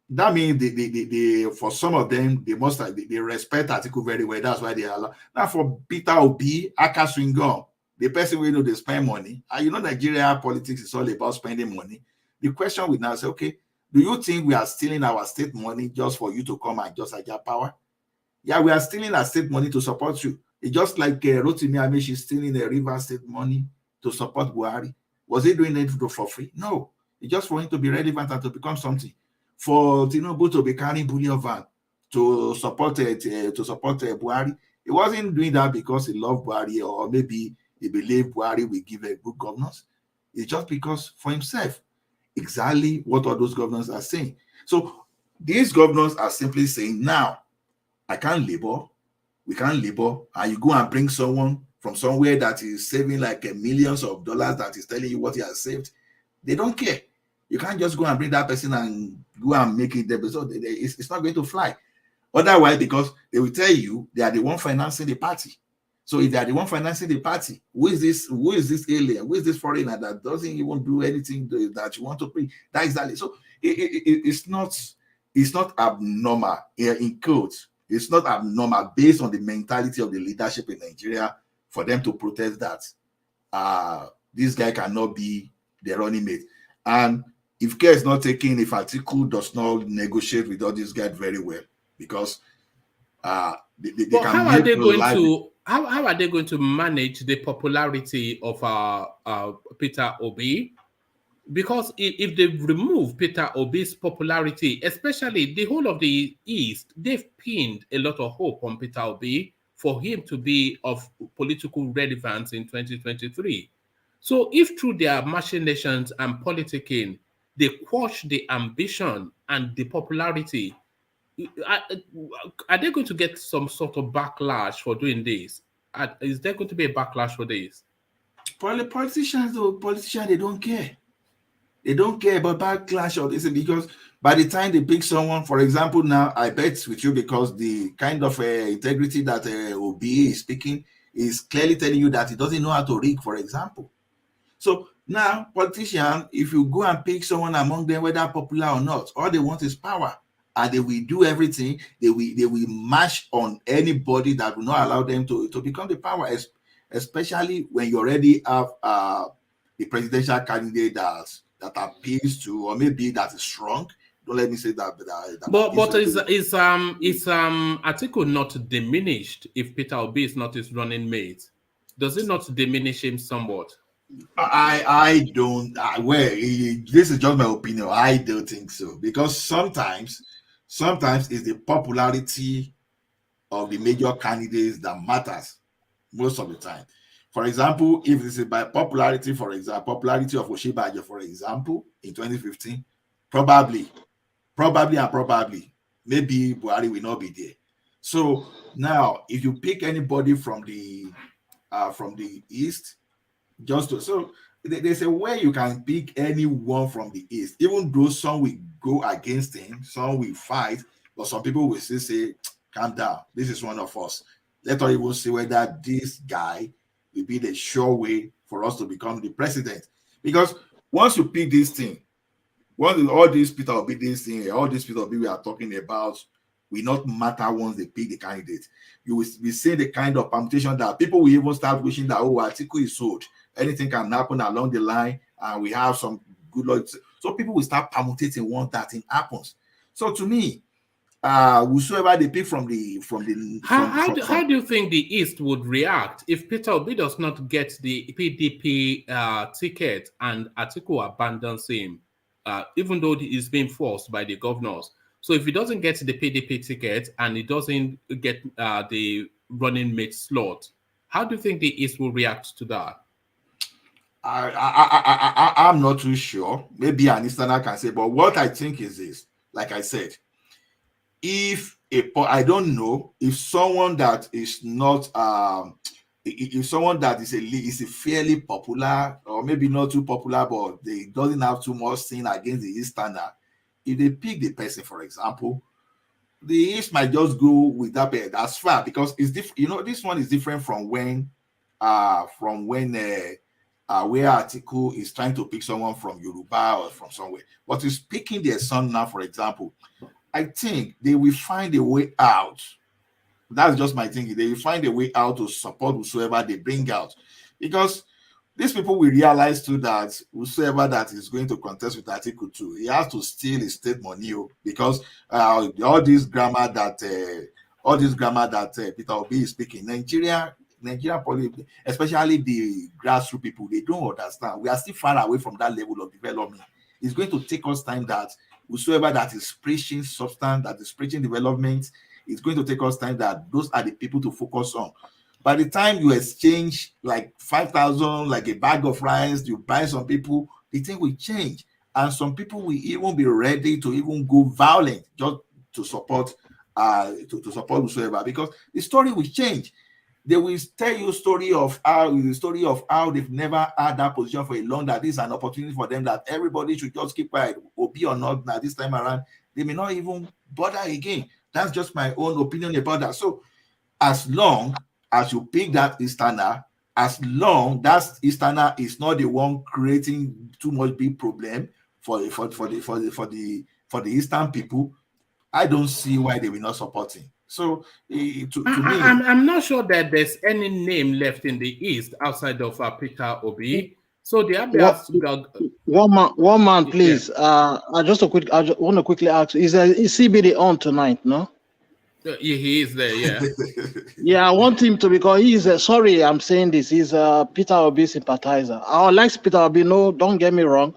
that means they for some of them, they respect Atiku very well. That's why they allow. Now for Peter Obi, Akaswingo, the person we know they spend money. And Nigeria politics is all about spending money. The question we now say, okay, do you think we are stealing our state money just for you to come and just get power? Yeah, we are stealing our state money to support you. It's just like Rotimi Amaechi stealing the River State money to support Buhari. Was he doing it for free? No. It's just for him to be relevant and to become something. For Tinubu to be carrying bullion van to support Buhari, he wasn't doing that because he loved Buhari or maybe he believed Buhari will give a good governance. It's just because for himself. Exactly what all those governors are saying. So these governors are simply saying, now I can't labor, we can't labor, and you go and bring someone from somewhere that is saving like millions of dollars that is telling you what he has saved. They don't care. You can't just go and bring that person and go and make it there. So it's not going to fly. Otherwise, because they will tell you they are the one financing the party. So if they are the one financing the party, who is this alien? Who is this foreigner that doesn't even do anything that you want to bring? That is that. So it's not abnormal in quotes. It's not abnormal based on the mentality of the leadership in Nigeria for them to protest that this guy cannot be the running mate. And if care is not taken, if Atiku does not negotiate with all these guys very well, because they can how are they going to how are they going to manage the popularity of Peter Obi? Because if they remove Peter Obi's popularity, especially the whole of the East, they've pinned a lot of hope on Peter Obi for him to be of political relevance in 2023. So if through their machinations and politicking, they quash the ambition and the popularity, are they going to get some sort of backlash for doing this? Is there going to be a backlash for this? Politicians, they don't care. They don't care about backlash or this, because by the time they pick someone, for example, now I bet with you, because the kind of integrity that Obi is speaking is clearly telling you that he doesn't know how to rig, for example. So now, politicians, if you go and pick someone among them, whether popular or not, all they want is power, and they will do everything. They will march on anybody that will not allow them to become the power, especially when you already have the presidential candidate that appeals to, or maybe that is strong. Don't let me say that. But is Atiku not diminished if Peter Obi is not his running mate? Does it not diminish him somewhat? I don't. This is just my opinion. I don't think so, because sometimes it's the popularity of the major candidates that matters most of the time. For example, if this is by popularity, for example, popularity of Oshibajo, for example, in 2015, probably, maybe Buhari will not be there. So now, if you pick anybody from the East, so there's a way you can pick anyone from the East, even though some will go against him, some will fight, but some people will still say, calm down, this is one of us. Let us even see whether this guy will be the sure way for us to become the president. Because once you pick this thing, all these Peter Obi, all these Peter Obi we are talking about will not matter once they pick the candidate. You will be seeing the kind of permutation that people will even start wishing that, oh, Atiku is sold. Anything can happen along the line, and we have some good luck. So people will start permutating once that thing happens. So to me, whosoever they pick from how do you think the East would react if Peter Obi does not get the PDP ticket and Atiku abandons him, even though he is being forced by the governors? So if he doesn't get the PDP ticket and he doesn't get the running mate slot, how do you think the East will react to that? I'm not too sure. Maybe an Easterner can say, but what I think is this, like I said, I don't know if someone that is not if someone that is a fairly popular, or maybe not too popular, but they doesn't have too much sin against the Easterner, if they pick the person, for example, the East might just go with that person. That's far, because it's different. This one is different from when where Atiku is trying to pick someone from Yoruba or from somewhere, but he's picking their son now, for example. I think they will find a way out. That's just my thinking. They will find a way out to support whosoever they bring out, because these people will realize too that whosoever that is going to contest with Atiku too, he has to steal his state money, because all this grammar that Peter Obi is speaking, Nigeria politics, especially the grassroots people, they don't understand. We are still far away from that level of development. It's going to take us time that whosoever that is preaching substance, that is preaching development, it's going to take us time that those are the people to focus on. By the time you exchange like 5,000, like a bag of rice, you buy some people, the thing will change. And some people will even be ready to even go violent just to support to support whosoever, because the story will change. they will tell you story of how they've never had that position for a long, that this is an opportunity for them, that everybody should just keep quiet, or be or not. Now this time around, they may not even bother again. That's just my own opinion about that. So as long as you pick that Easterner, as long that Easterner is not the one creating too much big problem for the Eastern people, I don't see why they will not support him. So to me, I'm not sure that there's any name left in the East outside of Peter Obi. So the Abias one man, please. Yeah. I want to quickly ask: is CBD on tonight? No. Yeah, he is there. Yeah. Yeah, I want him to, because he is. Sorry, I'm saying this. He's a Peter Obi sympathizer. I like Peter Obi. No, don't get me wrong.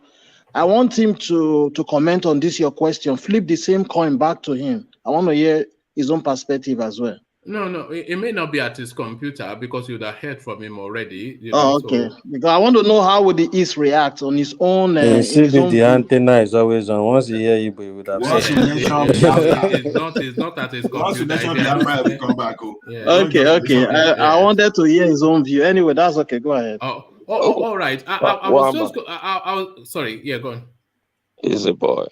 I want him to comment on this, your question. Flip the same coin back to him. I want to hear his own perspective as well. No, it may not be at his computer, because you would have heard from him already. You know, okay. So. Because I want to know how would the East react on his own. The antenna is always on. Once you hear you, would have said it's not at his computer. Will come back. Okay. I wanted to hear his own view. Anyway, that's okay. Go ahead. All right. I was just sorry. Yeah, go on. Easy boy.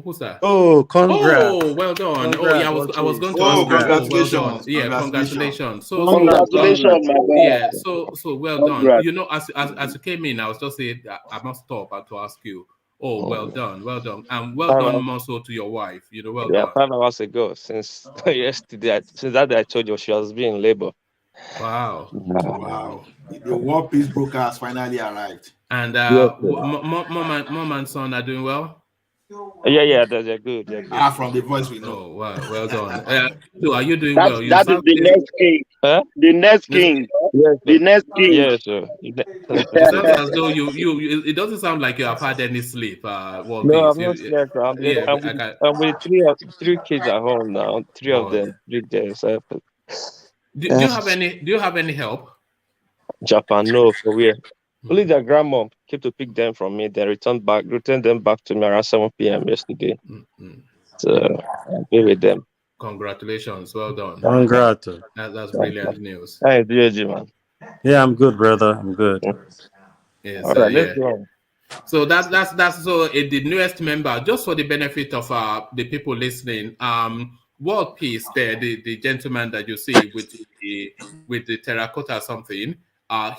Who's that? Oh, congrats. Oh, well done. Congrats. I was going to ask. Congratulations. Well done. Yeah, congratulations. So congratulations, my man. Yeah, so well done. You know, as you came in, I was just saying I must stop to ask you. Oh, well done. And well done also to your wife. You know, well done. 5 hours ago, since yesterday, since that day I told you she was being in labor. Wow. The War Peace broker has finally arrived. And mom and son are doing well? Yeah, they're good. From the voice we know. Oh, wow, well done. Are you doing well? That is the next king. Huh? The next king. Yes, the next king. Yes, sir. It sounds as though you it doesn't sound like you have had any sleep. No, I'm not slept. I'm with three kids at home now. Three of them, 3 days. Do you have any help? Japan, no, for where? Only their grandma came to pick them from me, then returned them back to me around 7 p.m. yesterday. So I'll be with them. Congratulations, well done. Congrats. That's brilliant news. Hey, man. Yeah, I'm good, brother. I'm good. Yes, all right, let's go. So that's so the newest member, just for the benefit of the people listening. World Peace, the gentleman that you see with the terracotta or something.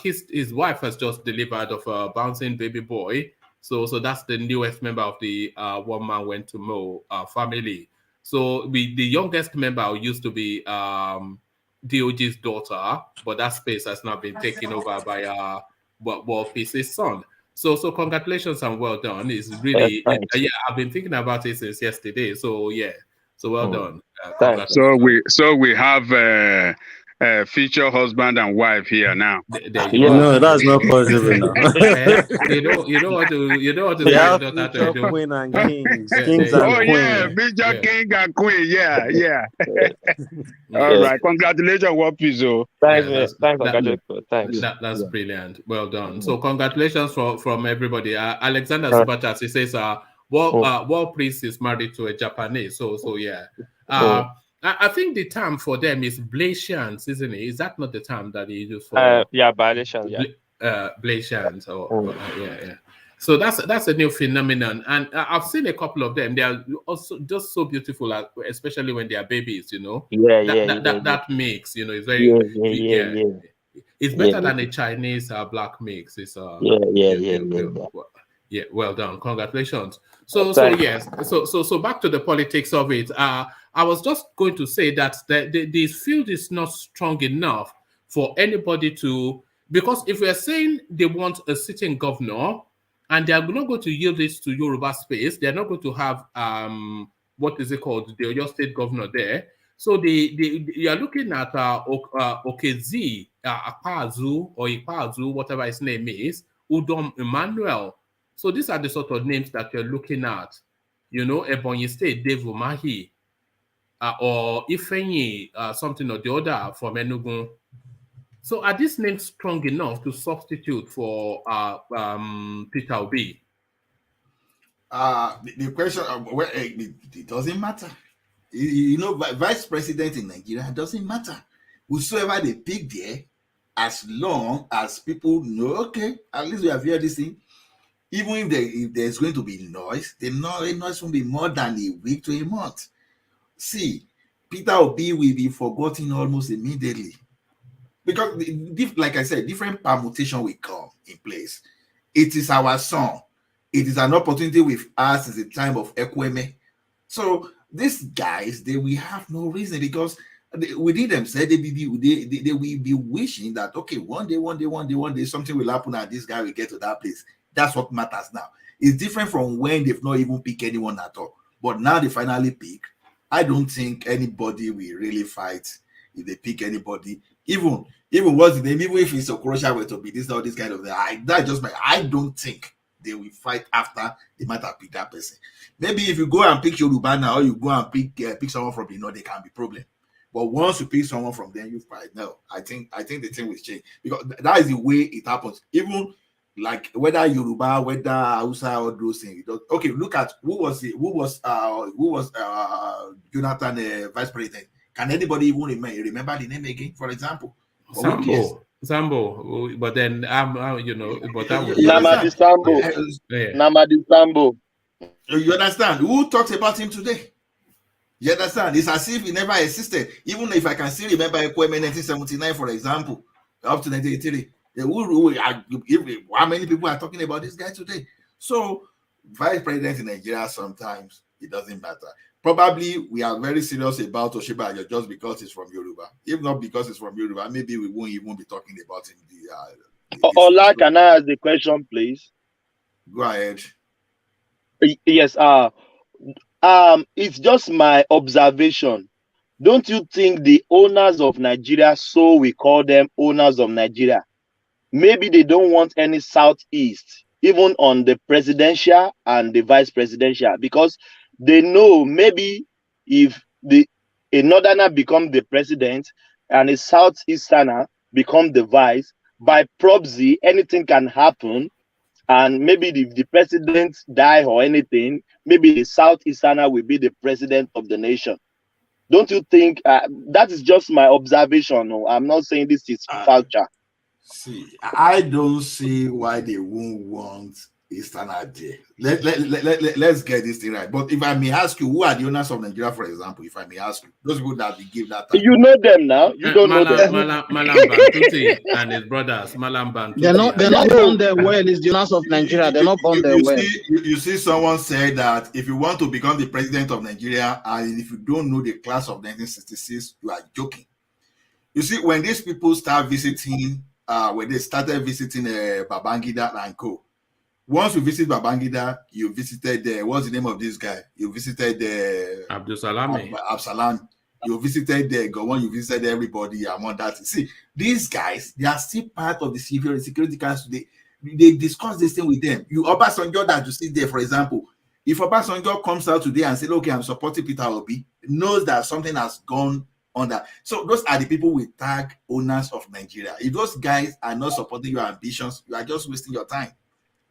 His wife has just delivered of a bouncing baby boy, so that's the newest member of the One Man Went to Mo family. So the youngest member used to be DOG's daughter, but that space has now been taken over by World Peace's son. So congratulations and well done. It's really I've been thinking about it since yesterday. So well done. So we have. Future husband and wife here now. No, that's not possible now. you know what to say. Have queen and kings and queen. Major king and queen. Yeah. All right, congratulations, Wapizo. Thanks. That's brilliant. Well done. So congratulations from everybody. Alexander Subachas, he says, World Priest is married to a Japanese. So yeah. I think the term for them is Blasians, isn't it? Is that not the term that they use for? Blasians. Blasians. Yeah. So that's a new phenomenon, and I've seen a couple of them. They are also just so beautiful, especially when they are babies. You know. That mix, you know, is very. It's better than a Chinese black mix. It's Yeah, well done. Congratulations. So back to the politics of it. I was just going to say that this field is not strong enough for anybody to, because if we're saying they want a sitting governor and they are not going to yield this to Yoruba space, they're not going to have what is it called, the Oyo State governor there. So you are looking at Okezi, Akpazu or Ikpazu, whatever his name is, Udom Emmanuel. So these are the sort of names that you're looking at. You know, Ebonyi State, Dave Umahi, or Ifeanyi, something or the other from Enugu. So are these names strong enough to substitute for Peter Obi? The question, it doesn't matter. You know, vice president in Nigeria doesn't matter. whosoever they pick there, as long as people know, okay, at least we have heard this thing. Even if there's going to be noise, the noise won't be more than a week to a month. See, Peter Obi will be forgotten almost immediately. Because, like I said, different permutation will come in place. It is our son. It is an opportunity with us. It's a time of equime. So these guys, they will have no reason, because within themselves, they will be wishing that, okay, one day, something will happen and this guy will get to that place. That's what matters now. It's different from when they've not even picked anyone at all. But now they finally pick. I don't think anybody will really fight if they pick anybody. Even what's the name? Even if it's Okorocha were to be this or this kind of thing, I don't think they will fight after they might have picked that person. Maybe if you go and pick Yoruba now, or you go and pick someone from the north, there can be problem. But once you pick someone from there, you fight. No, I think the thing will change, because that is the way it happens. Even like whether Yoruba, whether Hausa, or those things. Okay, look at who was Jonathan vice president. Can anybody even remember the name again? For example, Sambo, but then but that was Namadi Sambo. Namadi Sambo. You understand? Who talks about him today? You understand? It's as if he never existed. Even if I can still remember Ekweme 1979, for example, up to 1983. How many people are talking about this guy today? So, vice president in Nigeria, sometimes it doesn't matter. Probably we are very serious about Oshibajo just because he's from Yoruba. If not because he's from Yoruba, maybe we won't even be talking about him. Ola, can I ask the question, please? Go ahead. Yes. It's just my observation. Don't you think the owners of Nigeria, so we call them owners of Nigeria, maybe they don't want any Southeast, even on the presidential and the vice presidential, because they know maybe if a northerner become the president and a southeasterner become the vice, by proxy, anything can happen. And maybe the president die or anything, maybe the southeasterner will be the president of the nation. Don't you think that is just my observation? No, I'm not saying this is culture. See, I don't see why they won't want Easterner there. Let's get this thing right. But if I may ask you, who are the owners of Nigeria, for example? If I may ask you, those people that we give that time. You know them now. You don't know them. Malam Bantuti and his brothers. Malam Bantuti. They're not born there well. It's the owners of Nigeria. They're not born there well. You see, someone said that if you want to become the president of Nigeria, and if you don't know the class of 1966, you are joking. You see, when these people start visiting, when they started visiting Babangida and co. Once you visit Babangida, you visited what's the name of this guy? You visited Abdul Salami. Absalam. You visited Gowon, you visited everybody among that. See, these guys, they are still part of the security council. They discuss this thing with them. You Obasanjo that you see there, for example, if Obasanjo comes out today and says, okay, I'm supporting Peter Obi, knows that something has gone on that. So those are the people we tag owners of Nigeria. If those guys are not supporting your ambitions, you are just wasting your time.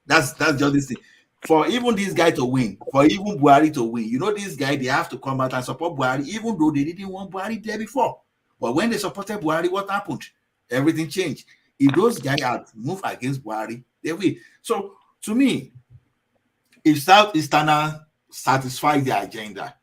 That's just this thing. For even this guy to win, for even Buhari to win, this guy, they have to come out and support Buhari, even though they didn't want Buhari there before. But when they supported Buhari, what happened? Everything changed. If those guys had moved against Buhari, they will. So, to me, if Southeasterner satisfies their agenda,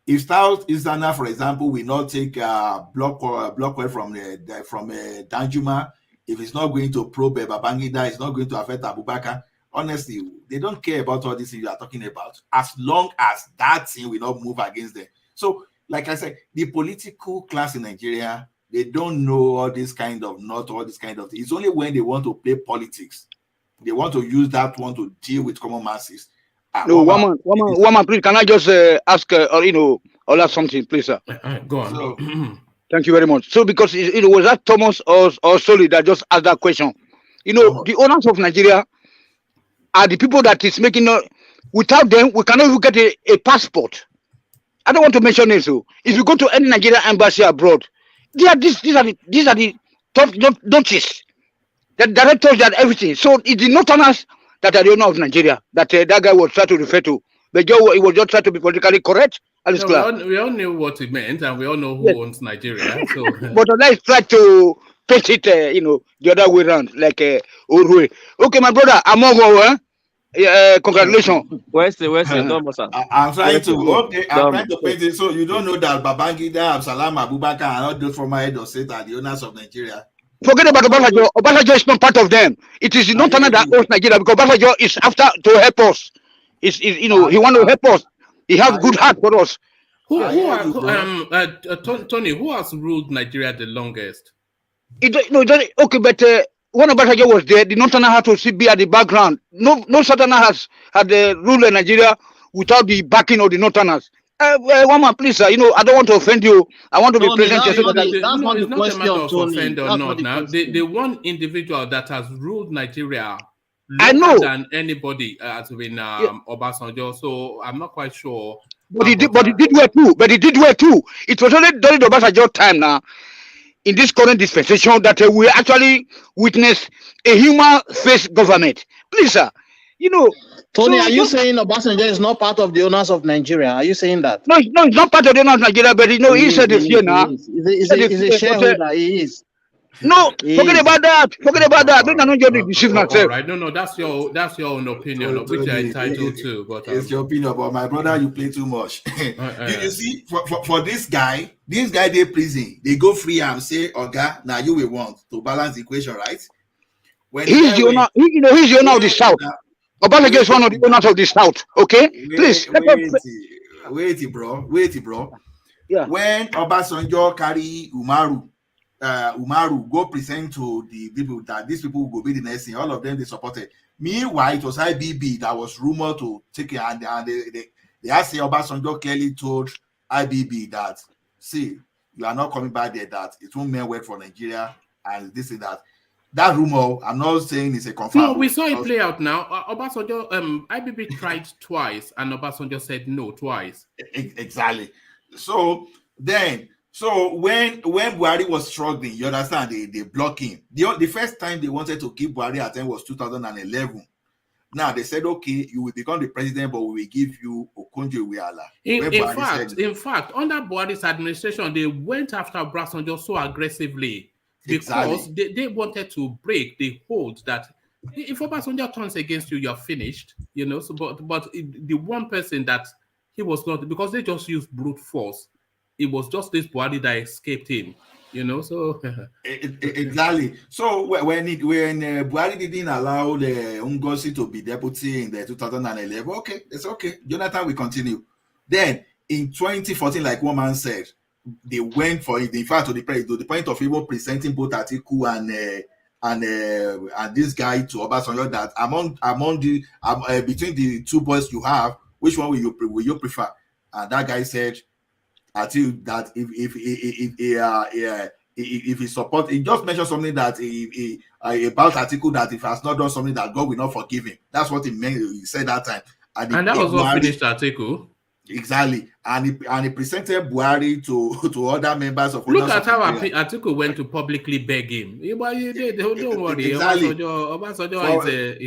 if Southeasterner, for example, will not take block oil from Danjuma, if it's not going to probe Babangida, it's not going to affect Abubakar. Honestly, they don't care about all these things you are talking about, as long as that thing will not move against them. So, like I said, the political class in Nigeria, they don't know all this kind of thing. It's only when they want to play politics, they want to use that one to deal with common masses. No, one man, please. Can I just ask, Ola something, please, sir? Go on. So, thank you very much. So, because was that Thomas or Soli that just asked that question? The owners of Nigeria are the people that is making. Without them, we cannot even get a passport. I don't want to mention it. So, if you go to any Nigerian embassy abroad, these are the top notches, the directors, that everything. So, it's the northerners that are the owner of Nigeria that that guy was trying to refer to. But he was just trying to be politically correct Alice No, Clark. we all knew what it meant, and we all know who owns Nigeria. So, But let's try to paint it, the other way around, like Orwe. Okay, my brother, Amogo, congratulations. Where's Don't sir. I'm trying to I'm trying to Don't- paint it. So you don't know that Babangida, Absalam, Abubakar, and all those former head of state are the owners of Nigeria. Forget about Obasanjo. Obasanjo is not part of them. It is not another that owns Nigeria, because Obasanjo is after to help us. He want to help us. He has good heart for us. Tony, who has ruled Nigeria the longest? Okay, but when Obasanjo was there, the Northerner had to be at the background. No Southerner has had ruled Nigeria without the backing of the Northerners. One man, please, sir. I don't want to offend you. I want to be present. It's not the question, of offend or not. Now, the one individual that has ruled Nigeria longer than anybody has been Obasanjo. So I'm not quite sure. But he did well too. It was only during the Obasanjo time now, in this current dispensation, that we actually witnessed a human face government. Please, sir. Tony, are you saying Obasanjo is not part of the owners of Nigeria? Are you saying that? No, it's not part of the owners of Nigeria, but he said this here now. He's a shareholder. He is. No, forget about that. Don't deceive myself. All right, no, that's your own opinion, of which you're entitled to. But it's your opinion, but my brother, you play too much. You see, for this guy, they prison, they go free and say, "Oga, now you will want to balance the equation, right?" He's the owner. He's the owner of the South. Obasanjo is one of the owners of the South. Okay, please. Wait, bro. Yeah. When Obasanjo carry Umaru go present to the people that these people will be the next thing, all of them they supported. Meanwhile, it was IBB that was rumored to take it, and they say Obasanjo clearly told IBB that, see, you are not coming back there, that it won't mean work for Nigeria, and this and that. That rumor, I'm not saying it's a confirmed. No, we saw it play out now. Obasanjo, IBB tried twice, and Obasanjo said no twice. Exactly. So when Buhari was struggling, you understand, they block him. The first time they wanted to keep Buhari at time was 2011. Now they said, okay, you will become the president, but we will give you Okonjo-Iweala. In fact, under Buhari's administration, they went after Obasanjo so aggressively because they wanted to break the hold that if Obasanjo turns against you, you're finished. So, but the one person that he was not, because they just used brute force. It was just this Buhari that escaped him, so exactly. So when Buhari didn't allow the Ngozi to be deputy in the 2011, okay, it's okay. Jonathan will continue. Then in 2014, like one man said, they went for it. In fact, to the point of even presenting both Atiku and this guy to Obasanjo, that among the between the two boys you have, which one will you prefer? And that guy said, I think that if he support, he just mentioned something that about Atiku, that if he has not done something, that God will not forgive him. That's what he meant. He said that time, and that was what finished Atiku. Exactly, and he presented Buhari to other members of. Look at how Atiku went to publicly beg him. Don't worry, exactly. Obasanjo is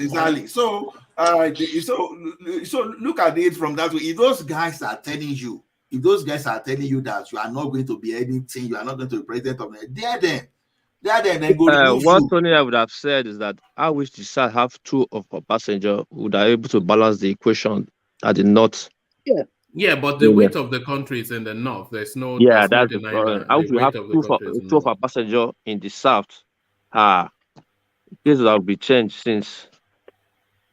exactly. So look at it from that way. If those guys are telling you that you are not going to be anything, you are not going to be president of Nigeria, then go. What Tony I would have said is that I wish the South have two of Obasanjo who are able to balance the equation at the north. Yeah, but the weight of the country is in the north. There's no. Yeah, that's the problem. I wish we have two of Obasanjo in the south. This will be changed since.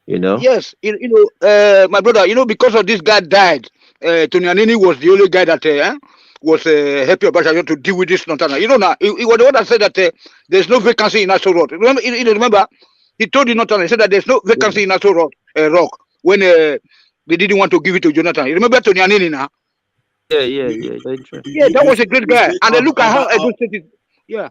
Yes, my brother. Because of this guy died, Tony Anini was the only guy that was helping Obasanjo to deal with this Montana. Now he was the one that said that there's no vacancy in Aso Rock. Remember, he told the Montana, he said that there's no vacancy in Aso Rock when they didn't want to give it to Jonathan. You remember Tony Anini now? Yeah. That was a great guy. And then look at how Edo State is. Yeah.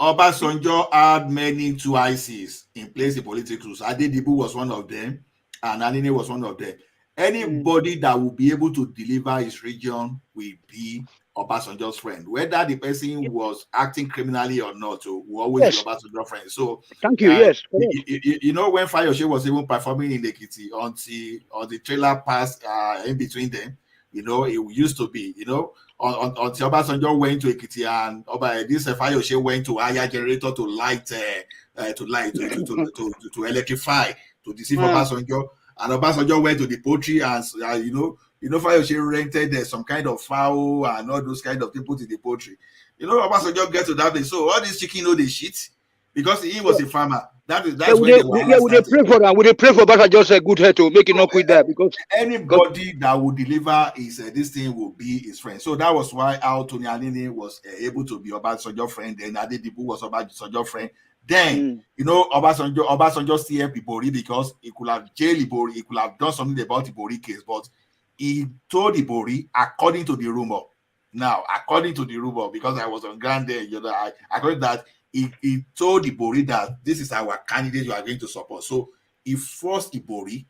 Obasanjo had many two ICs in place in politics. Adedibu was one of them, and Anini was one of them. Anybody that will be able to deliver his region will be Obasanjo's friend. Whether the person was acting criminally or not, will always be Obasanjo's friend. So thank you. Yes. When Fayose was even performing in Ekiti until the trailer passed in between them, You know, it used to be, you know, until Obasanjo went to Ekiti and this Fayose went to Aya generator to light, to electrify, to deceive Obasanjo. And Obasanjo went to the poultry and, Fayose rented some kind of fowl and all those kind of people to the poultry. You know, Obasanjo get to that place. So all these chicken know the shit because he was a farmer. That's when we pray for that. We pray for Obasanjo's good head to make it not quit there because anybody that would deliver this thing will be his friend. So that was why Tony Anini was able to be Obasanjo's friend, and Adedibu was Obasanjo's friend. Then Obasanjo still helped Ibori because he could have jailed Ibori, he could have done something about Ibori case, but he told Ibori according to the rumor. Now, according to the rumor, because I was on ground there, according to that, he told Ibori that this is our candidate you are going to support. So he forced Ibori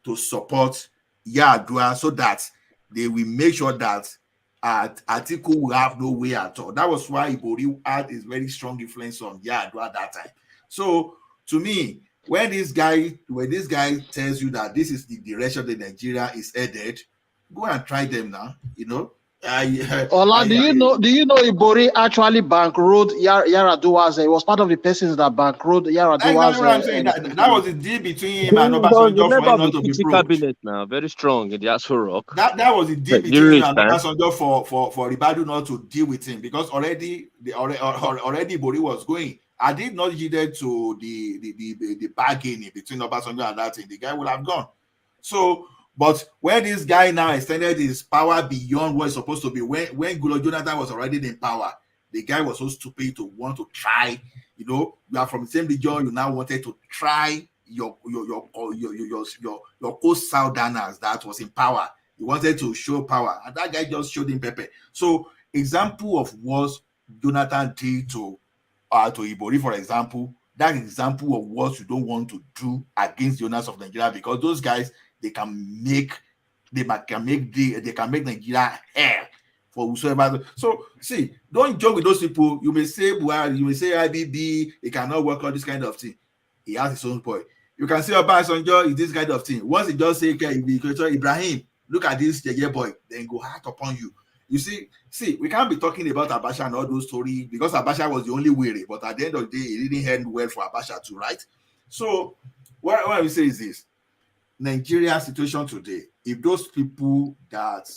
to support Yar'Adua so that they will make sure that Atiku will have no way at all. That was why Ibori had a very strong influence on Yar'Adua at that time. So to me, when this guy tells you that this is the direction that Nigeria is headed, go and try them now, you know. Ola, do you know Ibori actually bankrolled Yar'Adua's? It was part of the persons that bankrolled Yar'Adua's. What I'm saying. That was the deal between him and Obasanjo for him not to be cabinet now, very strong in the Aso Rock. That was the deal between him and Obasanjo for Ribadu not to deal with him because already Ibori was going. I did not yielded to the bargaining between Obasanjo and that thing. The guy would have gone. So. But when this guy now extended his power beyond what it's supposed to be, when Goodluck Jonathan was already in power, the guy was so stupid to want to try. You know, you are from the same region. You now wanted to try your co-Southerners that was in power. You wanted to show power, and that guy just showed him pepper. So, example of what Jonathan did to Ibori, for example, that example of what you don't want to do against the owners of Nigeria, because those guys. They can make Nigeria hair for whosoever. So see, don't joke with those people. You may say Buhari, you may say IBB, he cannot work on this kind of thing. He has his own point. You can say Obasanjo is this kind of thing. Once he just say, okay, Ibrahim, look at this boy, then go hard upon you. You see, we can't be talking about Abacha and all those stories because Abacha was the only way. But at the end of the day, it didn't end well for Abacha too, right? So what I will say is this. Nigeria situation today, if those people that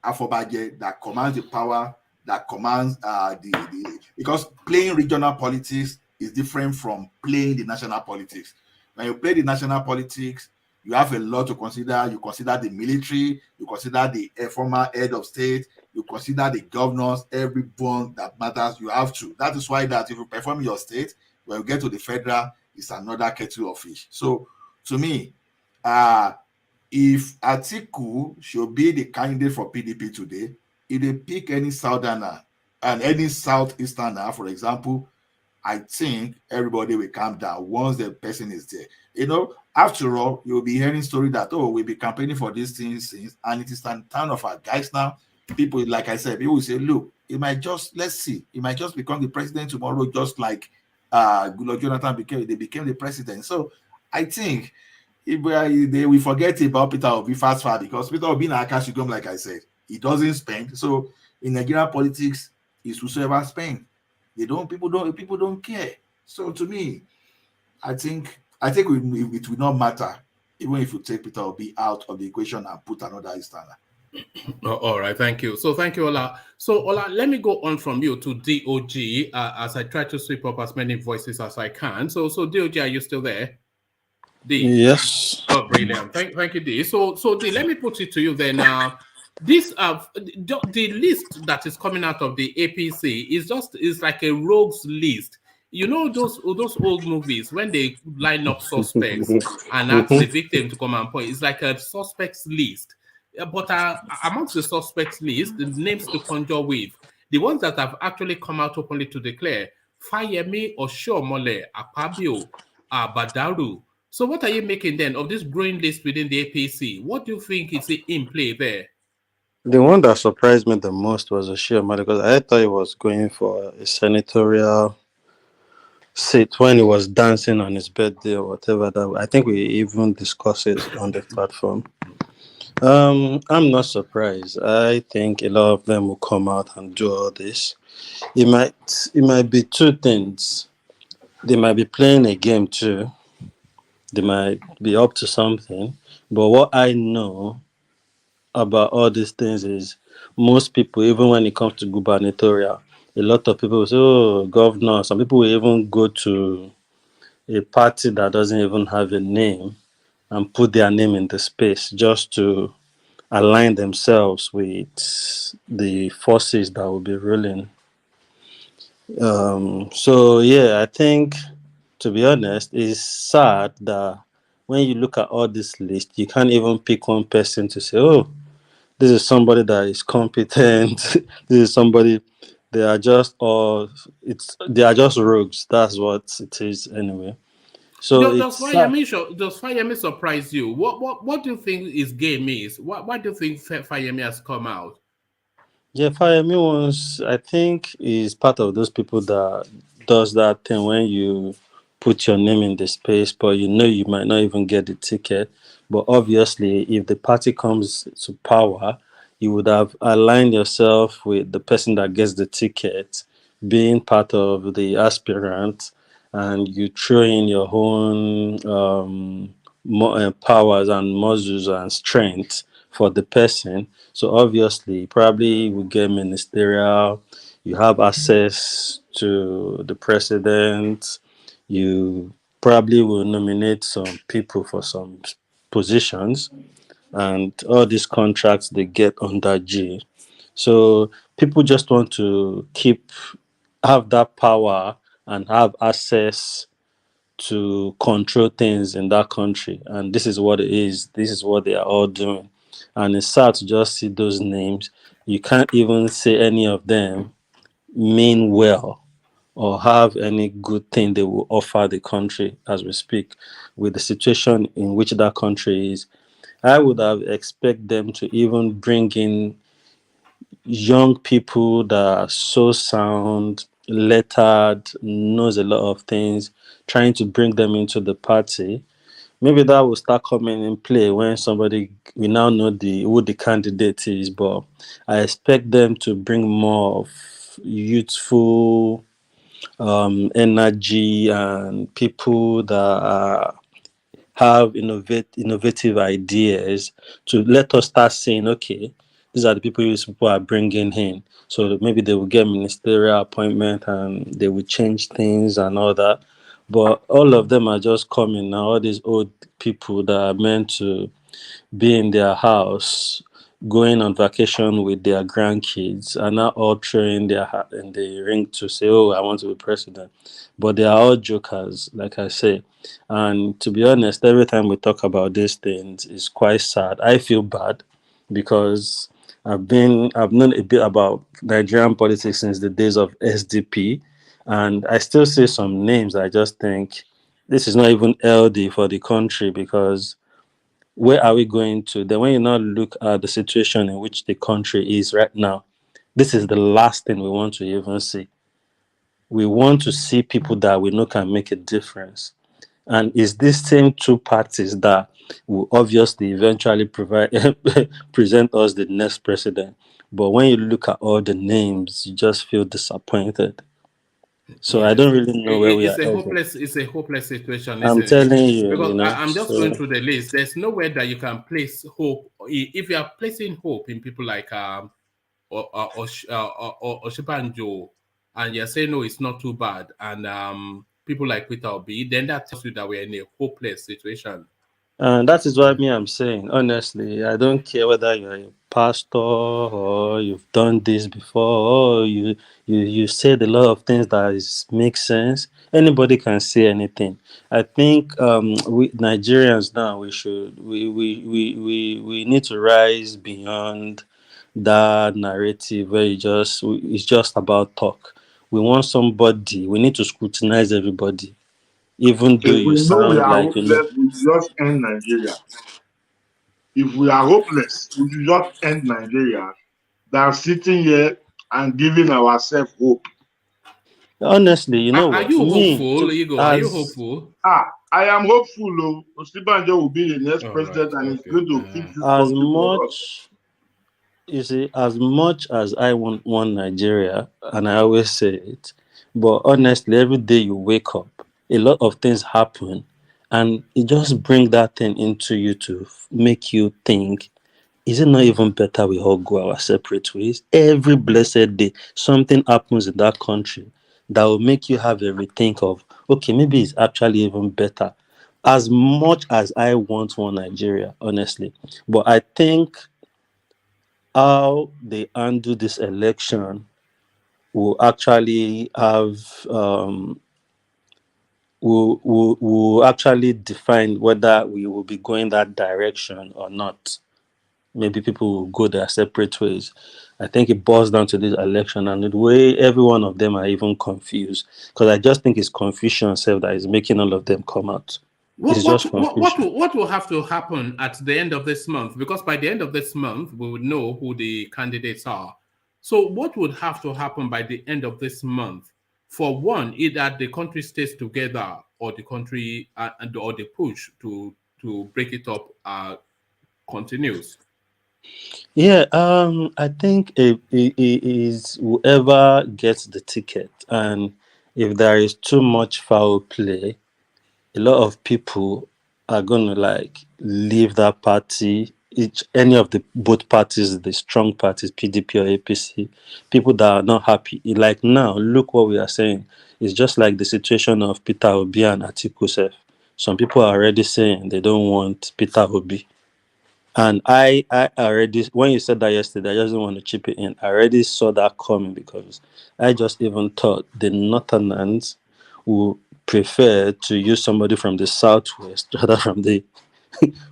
are for budget, that commands the power, that commands because playing regional politics is different from playing the national politics. When you play the national politics, you have a lot to consider. You consider the military, you consider the former head of state, you consider the governors, every bond that matters, you have to. That is why that if you perform in your state, when you get to the federal, it's another kettle of fish. So to me, if Atiku should be the candidate for PDP today, if they pick any Southerner and any Southeasterner, for example, I think everybody will calm down once the person is there. You know, after all, you'll be hearing story that, we'll be campaigning for these things, and it is time of our guys now. People, like I said, people will say, look, it might just, let's see, it might just become the president tomorrow, just like Goodluck Jonathan became the president. So I think if we forget about Peter Obi fast because Peter Obi in Akashigum, like I said, he doesn't spend. So in Nigerian politics, it's whosoever spend. People don't care. So to me, I think it will not matter even if you take Peter Obi out of the equation and put another Easterner. All right, thank you. So thank you, Ola. So Ola, let me go on from you to DOG as I try to sweep up as many voices as I can. So DOG, are you still there? D. Yes. Oh, brilliant. Thank you, D. So D, let me put it to you then. This the list that is coming out of the APC is like a rogues list. You know those old movies when they line up suspects and ask the victim to come and point. It's like a suspects list. But amongst the suspects list, the names to conjure with, the ones that have actually come out openly to declare, Fayemi, OSHIOMOLE, Akpabio, Badaru. So what are you making then of this growing list within the APC? What do you think is in play there? The one that surprised me the most was OSHIOMOLE because I thought he was going for a senatorial seat when he was dancing on his birthday or whatever. I think we even discussed it on the platform. I'm not surprised. I think a lot of them will come out and do all this. It might be two things. They might be playing a game too. They might be up to something. But what I know about all these things is most people, even when it comes to gubernatorial, a lot of people will say, "Oh, governor." Some people will even go to a party that doesn't even have a name and put their name in the space just to align themselves with the forces that will be ruling. So yeah, I think, to be honest, it's sad that when you look at all this list, you can't even pick one person to say, "Oh, this is somebody that is competent." This is somebody. They are just all. They are just rogues. That's what it is anyway. So Does it's sad. Fayemi surprise you? What do you think his game is? Why do you think Fayemi has come out? Yeah, Fayemi once, I think, is part of those people that does that thing when you put your name in the space, but you know you might not even get the ticket. But obviously, if the party comes to power, you would have aligned yourself with the person that gets the ticket, being part of the aspirant, and you throw in your own powers and muscles and strength for the person. So obviously, probably you will get ministerial. You have access to the president. You probably will nominate some people for some positions, and all these contracts they get under G. So people just want to have that power and have access to control things in that country. And this is what it is. This is what they are all doing. And it's sad to just see those names. You can't even say any of them mean well or have any good thing they will offer the country as we speak. With the situation in which that country is, I would have expected them to even bring in young people that are so sound, lettered, knows a lot of things, trying to bring them into the party. Maybe that will start coming in play when somebody we now know who the candidate is, but I expect them to bring more of youthful energy and people that have innovative ideas to let us start saying, okay, these are the people these people are bringing in. So that maybe they will get ministerial appointment and they will change things and all that. But all of them are just coming now. All these old people that are meant to be in their house, going on vacation with their grandkids, are now all throwing their hat in the ring to say, "Oh, I want to be president." But they are all jokers, like I say. And to be honest, every time we talk about these things, it's quite sad. I feel bad because I've known a bit about Nigerian politics since the days of SDP, and I still see some names. I just think this is not even LD for the country, because where are we going to? Then when you now look at the situation in which the country is right now, this is the last thing we want to even see. We want to see people that we know can make a difference. And it's these same two parties that will obviously eventually present us the next president. But when you look at all the names, you just feel disappointed. So I Yes, don't really know where we are heading. it's a hopeless situation, I'm isn't it? telling you, Because I'm just going So through the list. There's nowhere that you can place hope. If you are placing hope in people like Oshibanjo, and you're saying no, it's not too bad, and people like Peter Obi, then that tells you that we're in a hopeless situation. and that is what me I'm saying. Honestly, I don't care whether you're a pastor or you've done this before, or you said a lot of things that make sense. Anybody can say anything. I think we Nigerians now we need to rise beyond that narrative where it's just about talk. We want somebody. We need to scrutinize everybody, even though If you we know we sound are like hopeless, we should just end Nigeria. If we are hopeless, we should just end Nigeria than sitting here and giving ourselves hope. Honestly, you know Are what? you Me, hopeful, to Igor? Are you as hopeful? Ah, I am hopeful Osinbajo will be the next president and he's going to fix this As country for us. much, you see, as much as I want one Nigeria, and I always say it, but honestly, every day you wake up, a lot of things happen, and it just brings that thing into you to make you think, is it not even better we all go our separate ways? Every blessed day, something happens in that country that will make you have a rethink of, okay, maybe it's actually even better. As much as I want one Nigeria, honestly, but I think how they undo this election will actually have will actually define whether we will be going that direction or not. Maybe people will go their separate ways. I think it boils down to this election and the way every one of them are even confused. Because I just think it's confusion itself that is making all of them come out. It's just confusion. What will have to happen at the end of this month? Because by the end of this month, we would know who the candidates are. So what would have to happen by the end of this month? For one, either the country stays together or the country or the push to break it up continues. Yeah, I think it is whoever gets the ticket, and if there is too much foul play, a lot of people are gonna like leave that party. Any of the both parties, the strong parties, PDP or APC, people that are not happy. Like now, look what we are saying. It's just like the situation of Peter Obi and Atiku'S. Some people are already saying they don't want Peter Obi. And I already, when you said that yesterday, I just didn't want to chip it in. I already saw that coming because I just even thought the Northerners would prefer to use somebody from the southwest rather from the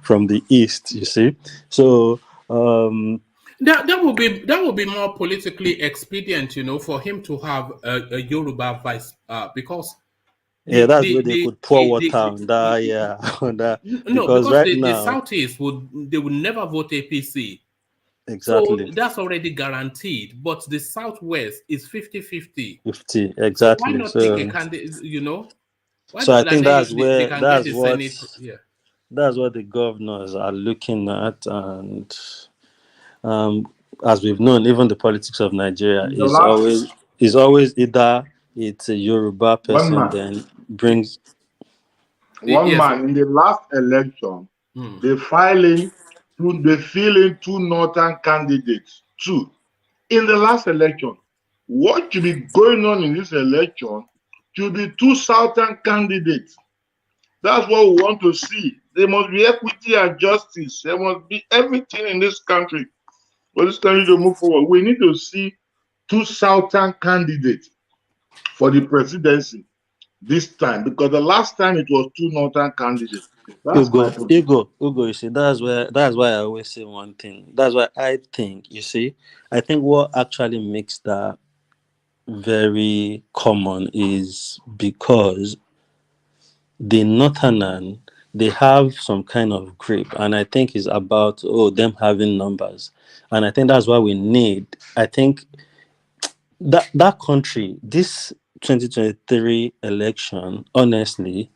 from the east. You see, so that would be more politically expedient, for him to have a Yoruba vice because. That's where they could pour water on that, yeah. On that. No, because right the now, Southeast would never vote APC. Exactly. So that's already guaranteed. But the Southwest is 50-50. 50, exactly. So why not take a candidate, Why so I think that's they can get the Senate, yeah. That's what the governors are looking at, and as we've known, even the politics of Nigeria is always either it's a Yoruba person then brings one man in the last election. They fill in two northern candidates. Two in the last election. What should be going on in this election should be two southern candidates. That's what we want to see. There must be equity and justice. There must be everything in this country for this country to move forward. We need to see two southern candidates for the presidency this time, because the last time it was two northern candidates. Ugo, you see, that's why I always say one thing. That's why I think, I think what actually makes that very common is because the Northern, they have some kind of grip, and I think it's about them having numbers, and I think that's why we need. I think that country, this 2023 election, honestly,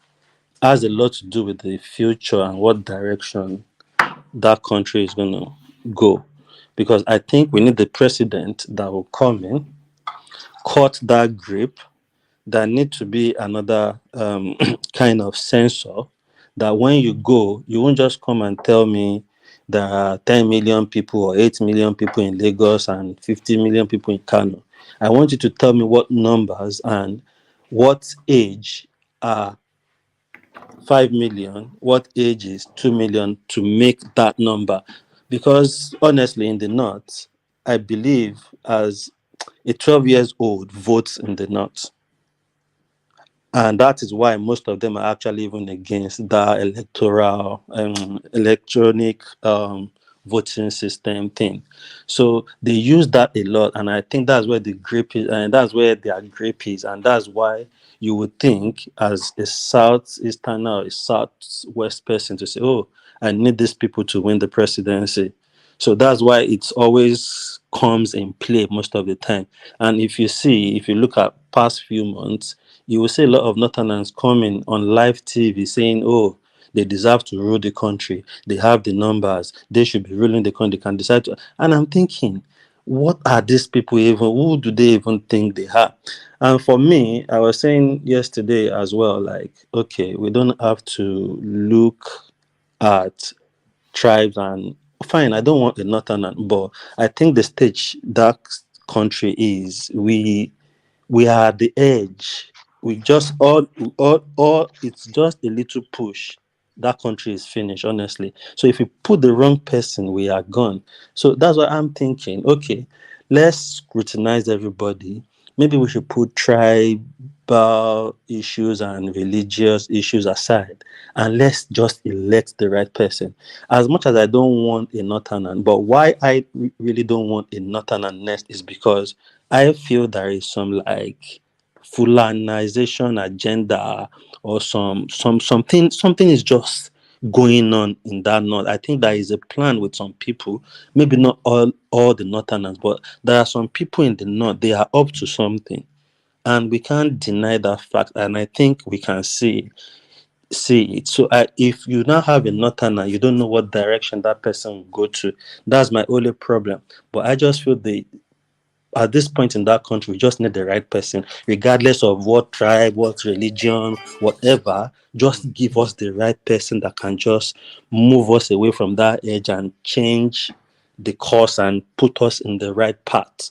has a lot to do with the future and what direction that country is going to go, because I think we need the president that will come in, cut that grip. There need to be another kind of censor that when you go, you won't just come and tell me there are 10 million people or 8 million people in Lagos and 50 million people in Kano. I want you to tell me what numbers and what age are 5 million, what age is 2 million to make that number. Because honestly, in the North, I believe as a 12 years old votes in the North. And that is why most of them are actually even against the electoral, electronic voting system thing. So they use that a lot, and I think that's where the grip is, and that's where their grip is, and that's why you would think as a southeastern or a southwest person to say, "Oh, I need these people to win the presidency." So that's why it's always comes in play most of the time. And if you look at past few months, you will see a lot of Northerners coming on live TV saying, oh, they deserve to rule the country. They have the numbers. They should be ruling the country. They can decide to. And I'm thinking, what are these people even? Who do they even think they are? And for me, I was saying yesterday as well, like, okay, we don't have to look at tribes and fine. I don't want a northern, but I think the stage that country is, we are at the edge. We just all it's just a little push. That country is finished, honestly. So if you put the wrong person, we are gone. So that's what I'm thinking. Okay, let's scrutinize everybody. Maybe we should put tribal issues and religious issues aside, and let's just elect the right person. As much as I don't want a northerner, but why I really don't want a northerner next is because I feel there is some like Fulanization agenda or something is just going on in that north. I think there is a plan with some people, maybe not all the northerners, but there are some people in the north, they are up to something. And we can't deny that fact. And I think we can see it. So if you now have a northerner, you don't know what direction that person will go to. That's my only problem. But I just feel at this point in that country, we just need the right person, regardless of what tribe, what religion, whatever. Just give us the right person that can just move us away from that edge and change the course and put us in the right path.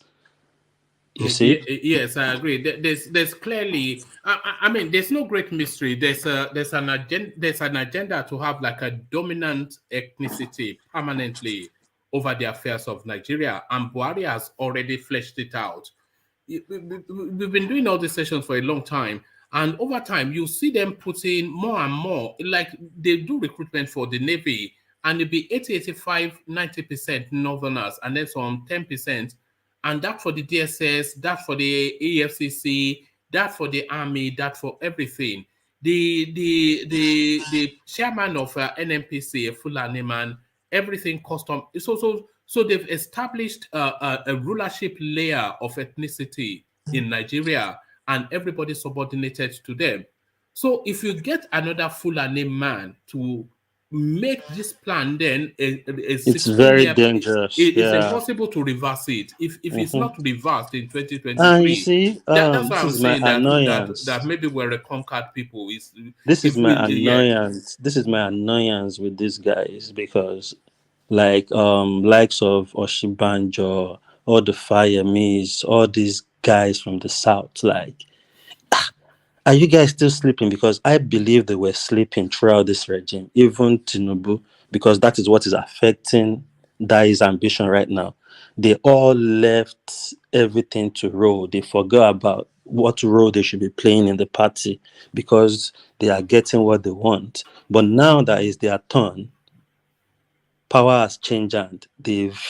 You see? Yes, I agree. There's clearly, I mean, there's no great mystery. There's an agenda to have like a dominant ethnicity permanently over the affairs of Nigeria, and Buhari has already fleshed it out. We've been doing all these sessions for a long time, and over time you see them putting more and more, like they do recruitment for the Navy, and it'll be 80, 85, 90% Northerners, and then some 10%, and that for the DSS, that for the EFCC, that for the Army, that for everything. The chairman of NNPC, a Fulani man, everything custom. So they've established a rulership layer of ethnicity in Nigeria, and everybody subordinated to them. So if you get another Fulani man to make this plan, then a It's very 16-year, dangerous. it's Yeah. impossible to reverse it. If it's not reversed in And you 2023, see, that's why this I'm is my saying that annoyance. maybe we're a conquered people. Is This is if my we yeah. annoyance. This is my annoyance with these guys because like likes of Oshibanjo, all the Fayemis, all these guys from the south, like, are you guys still sleeping? Because I believe they were sleeping throughout this regime, even Tinubu, because that is what is affecting his ambition right now. They all left everything to roll. They forgot about what role they should be playing in the party because they are getting what they want. But now that is their turn, power has changed and they've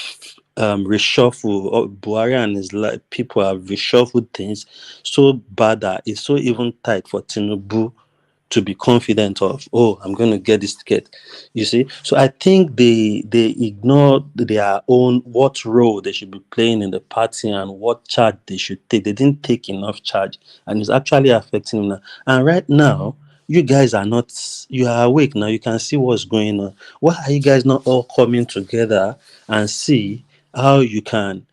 reshuffled. Buhari and his people have reshuffled things so bad that it's so even tight for Tinubu to be confident of, oh, I'm going to get this ticket. You see? So I think they ignored their own, what role they should be playing in the party and what charge they should take. They didn't take enough charge and it's actually affecting them now. And right now, you guys you are awake now. You can see what's going on. Why are you guys not all coming together and see how you can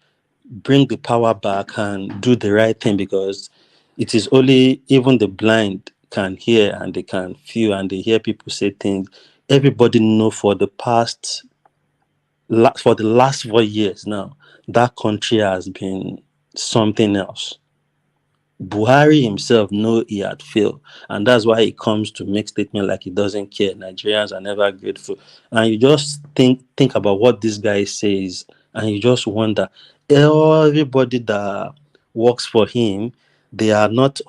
bring the power back and do the right thing? Because it is only even the blind can hear and they can feel and they hear people say things. Everybody know for the last 4 years now, that country has been something else. Buhari himself know he had failed, and that's why he comes to make statement like he doesn't care. Nigerians are never grateful, and you just think about what this guy says, and you just wonder, everybody that works for him, they are not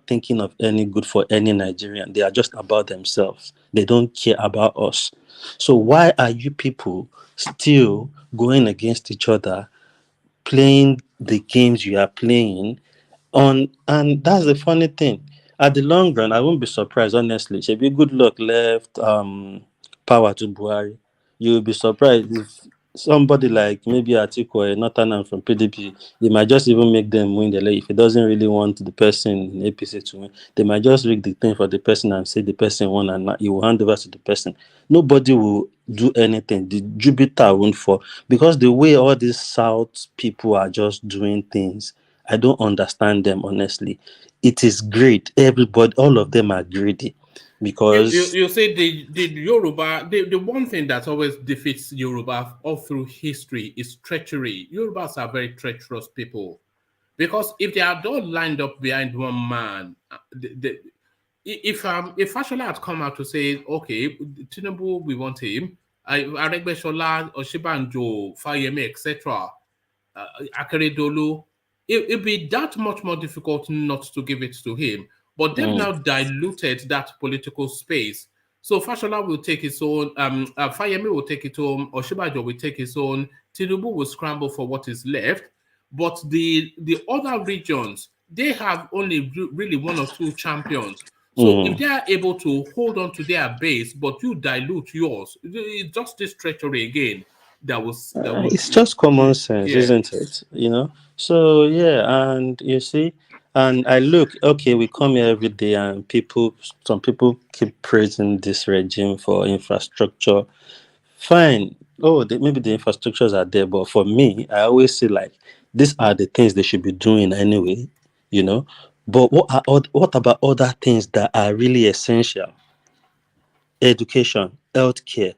thinking of any good for any Nigerian. They are just about themselves. They don't care about us. So why are you people still going against each other, playing the games you are playing? And that's the funny thing. At the long run, I won't be surprised, honestly. Shebi Good Luck left power to Buhari. You will be surprised if somebody like maybe Atiku or Northern from PDP, they might just even make them win the leg. If it doesn't really want the person in APC to win, they might just rig the thing for the person and say the person won and you will hand over to the person. Nobody will do anything. The Jupiter won't fall because the way all these South people are just doing things, I don't understand them honestly. It is great. Everybody, all of them are greedy. Because you say the Yoruba, the one thing that always defeats Yoruba all through history is treachery. Yorubas are very treacherous people because if they are all lined up behind one man, if Fashola had come out to say, okay, Tinubu, we want him, Aregbesola, Oshibanjo, Fayemi, etc., Akeredolu, it'd be that much more difficult not to give it to him. But they've now diluted that political space. So Fashola will take his own, Fayemi will take it home, Oshibajo will take his own, Tinubu will scramble for what is left. But the other regions, they have only really one or two champions. So if they are able to hold on to their base, but you dilute yours, it's just this treachery again. It's just common sense, isn't it? You know. So yeah, and you see, and I look, okay, we come here every day, and some people keep praising this regime for infrastructure. Fine. Oh, maybe the infrastructures are there, but for me, I always say like these are the things they should be doing anyway. You know. But what about other things that are really essential? Education, healthcare.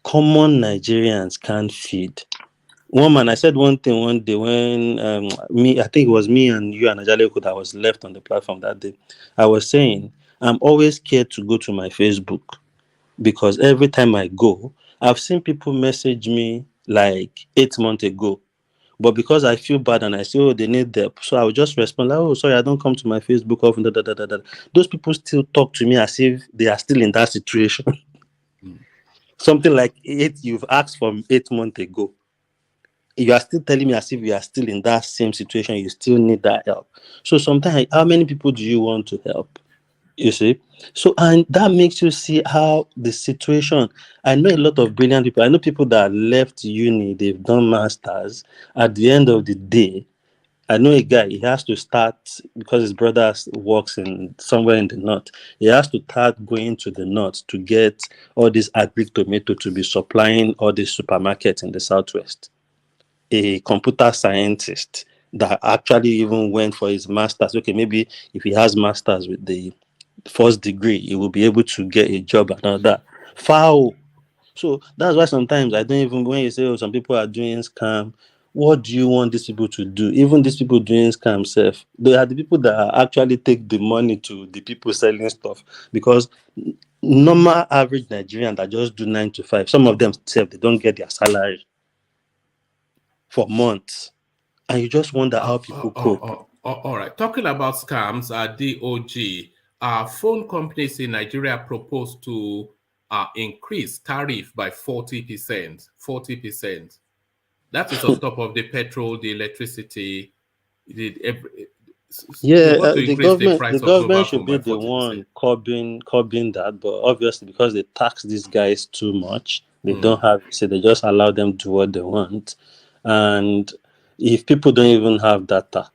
Common Nigerians can't feed. One man, I said one thing one day when I think it was me and you and Ajaleku that was left on the platform that day. I was saying I'm always scared to go to my Facebook because every time I go, I've seen people message me like 8 months ago. But because I feel bad and I say, oh, they need help, so I will just respond, like, oh, sorry, I don't come to my Facebook often. Those people still talk to me as if they are still in that situation. Something like you've asked from 8 months ago. You are still telling me as if you are still in that same situation, you still need that help. So sometimes, how many people do you want to help? You see? So, and that makes you see how the situation. I know a lot of brilliant people. I know people that left uni, they've done masters. At the end of the day, I know a guy, he has to start because his brother works in somewhere in the north. He has to start going to the north to get all this agric tomato to be supplying all these supermarkets in the southwest. A computer scientist that actually even went for his master's. Okay, maybe if he has master's with the first degree, he will be able to get a job and all that. Foul. So that's why sometimes I don't even, when you say, oh, some people are doing scam, what do you want these people to do? Even these people doing scam self, they are the people that actually take the money to the people selling stuff. Because normal average Nigerian that just do 9 to 5, some of them self, they don't get their salary for months. And you just wonder how people cope. All right. Talking about scams, DOG, phone companies in Nigeria proposed to increase tariff by 40%. 40%. That is on top of the petrol, the electricity. They want to increase the price of mobile should phone be by the 40%. one curbing that, but obviously because they tax these guys too much, they don't have, so they just allow them to do what they want. And if people don't even have data,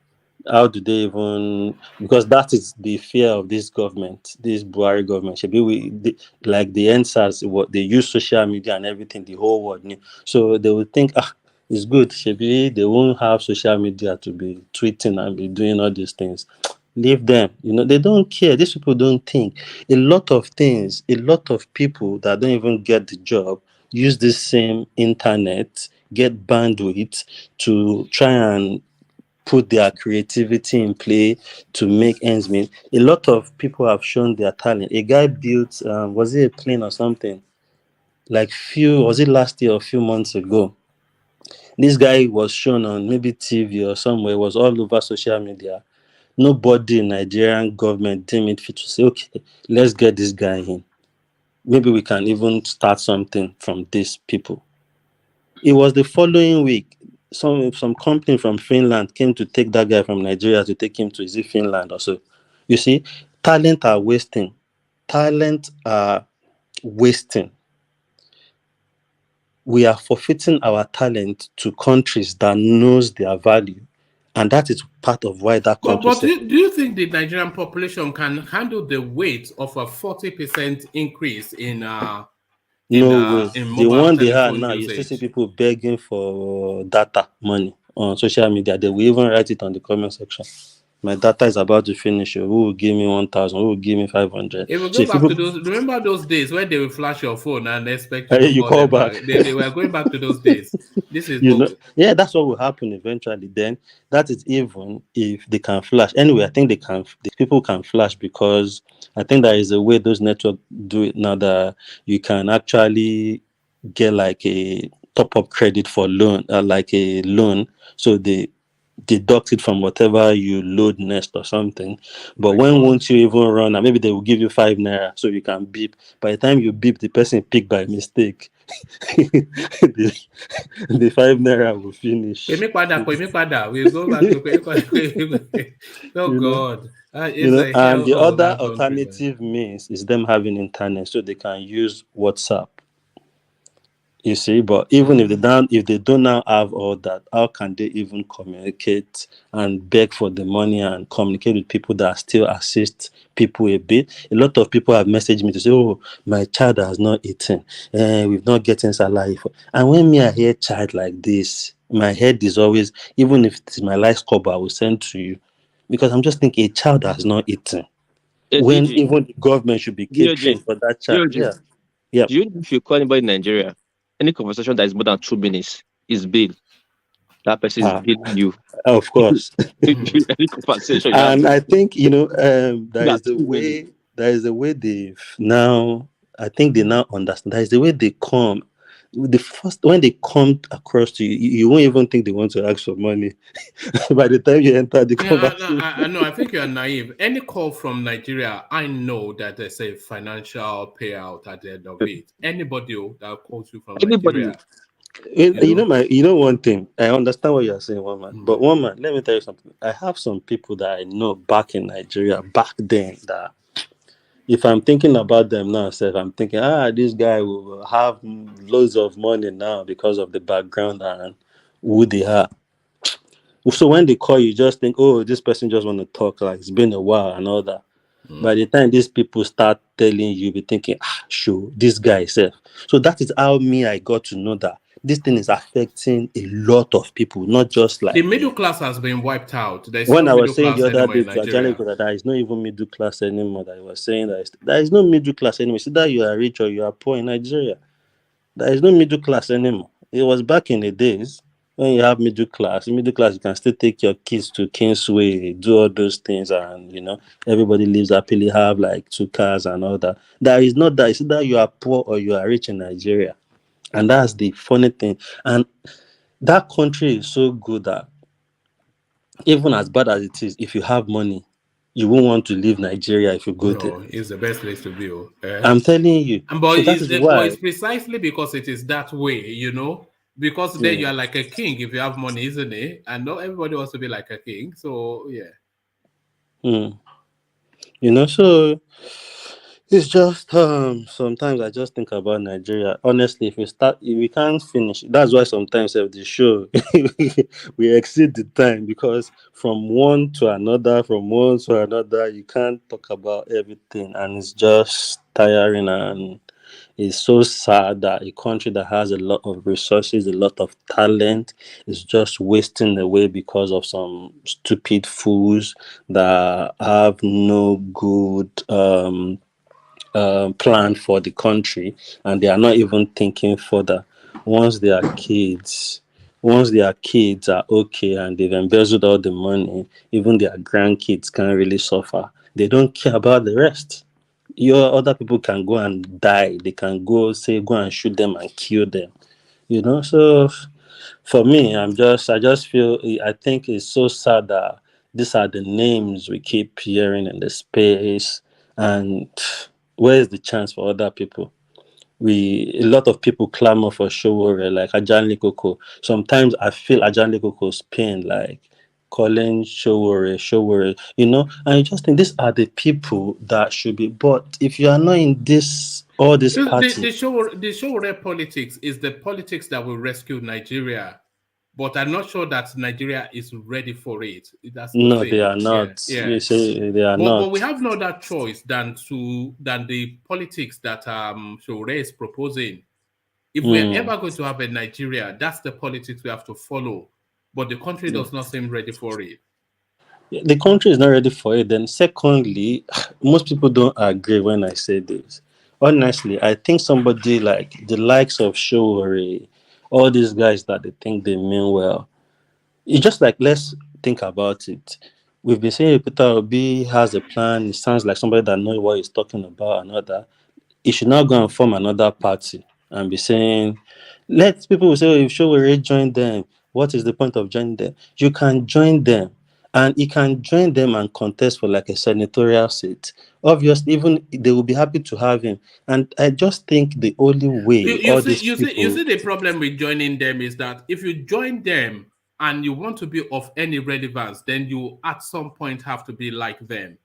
how do they even, because that is the fear of this government, this Buhari government. Should be like the NSAS, what they use social media and everything, the whole world knew. So they would think, it's good. Maybe they won't have social media to be tweeting and be doing all these things. Leave them. They don't care. These people don't think. A lot of things, a lot of people that don't even get the job use this same internet, get bandwidth to try and put their creativity in play to make ends meet. A lot of people have shown their talent. A guy built, was it a plane or something? Was it last year or a few months ago? This guy was shown on maybe TV or somewhere, it was all over social media. Nobody in Nigerian government deemed it fit to say, okay, let's get this guy in. Maybe we can even start something from these people. It was the following week, some company from Finland came to take that guy from Nigeria to take him to, is it Finland or so? You see, talent are wasting. Talent are wasting. we are forfeiting our talent to countries that knows their value, and that is part of why that country. But do you think the Nigerian population can handle the weight of a 40% increase in no way. in The mobile one they have telephone now, usage? you still see people begging for data money on social media. They will even write it on the comment section. My data is about to finish. Who will give me 1,000? Who will give me 500? If we go back to those, remember those days when they will flash your phone and expect you to you call them back. They were going back to those days. This is yeah, that's what will happen eventually. Then that is even if they can flash. Anyway, I think the people can flash because I think there is a way those networks do it now that you can actually get like a top-up credit for loan, like a loan. So they deduct it from whatever you load next or something. But won't you even run? And maybe they will give you 5 naira so you can beep. By the time you beep, the person picked by mistake. the 5 naira will finish. We'll go back to oh God. And the other alternative means is them having internet so they can use WhatsApp. You see, but even if they don't now have all that, how can they even communicate and beg for the money and communicate with people that still assist people a bit? A lot of people have messaged me to say, "Oh, my child has not eaten, we've not getting salary." And when I hear child like this, my head is always, even if it's my last cover, I will send to you, because I'm just thinking a child has not eaten. When even the government should be catering for that child. Yeah. Do you know if you call anybody in Nigeria, any conversation that is more than 2 minutes is bill? That person is billing you. Of course. Any conversation. And I think there is a way they've now. I think they now understand. That is the way they come. When they come across to you, you won't even think they want to ask for money. By the time you enter the conversation, I think you are naive. Any call from Nigeria, I know that there's a financial payout at the end of it. Anybody that calls you from Nigeria. You know one thing. I understand what you are saying, one man. But one man, let me tell you something. I have some people that I know back in Nigeria back then that, if I'm thinking about them now, I'm thinking, this guy will have loads of money now because of the background and who they are. So when they call you, just think, oh, this person just want to talk, like it's been a while and all that. By the time these people start telling you, be thinking, sure, this guy is safe. So that is how I got to know that this thing is affecting a lot of people, not just like the middle class has been wiped out. When I was saying the other day to Ajani that there is not even middle class anymore, that I was saying that there is no middle class anymore. See that you are rich or you are poor in Nigeria. There is no middle class anymore. It was back in the days when you have middle class. In middle class, you can still take your kids to Kingsway, do all those things, and everybody lives happily, have like 2 cars and all that. There is not that. It's either you are poor or you are rich in Nigeria. And that's the funny thing. And that country is so good that even as bad as it is, if you have money, you won't want to leave Nigeria if you go there. It's the best place to be. I'm telling you. But it's precisely because it is that way, because then you are like a king if you have money, isn't it? And not everybody wants to be like a king. So, yeah. So it's just sometimes I just think about Nigeria. Honestly, if we can't finish. That's why sometimes of the show we exceed the time, because from one to another, you can't talk about everything, and it's just tiring, and it's so sad that a country that has a lot of resources, a lot of talent, is just wasting away because of some stupid fools that have no good plan for the country, and they are not even thinking further. Once their kids are okay and they've embezzled all the money, even their grandkids can't really suffer. They don't care about the rest. Your other people can go and die. They can go and shoot them and kill them. So for me, I just feel, I think it's so sad that these are the names we keep hearing in the space, and where is the chance for other people? A lot of people clamor for Showore, like Ajani Koko. Sometimes I feel Ajani Koko's pain, like calling Showore, and you just think these are the people that should be. But if you are not in all this party, The Showore politics is the politics that will rescue Nigeria. But I'm not sure that Nigeria is ready for it. That's the no, they thing. are not. Yeah. You say they are But not. we have no other choice than the politics that Showore is proposing. If we are ever going to have a Nigeria, that's the politics we have to follow. But the country does not seem ready for it. The country is not ready for it. Then, secondly, most people don't agree when I say this. Honestly, I think somebody like the likes of Showore, all these guys that they think they mean well, it's just like, let's think about it. We've been saying Peter Obi has a plan. It sounds like somebody that knows what he's talking about and all that. He should now go and form another party and be saying, let people say, oh, if Showore join them, what is the point of joining them? You can join them, and he can join them and contest for like a senatorial seat. Obviously, even they will be happy to have him. And I just think the only way You see, the problem with joining them is that if you join them and you want to be of any relevance, then you at some point have to be like them.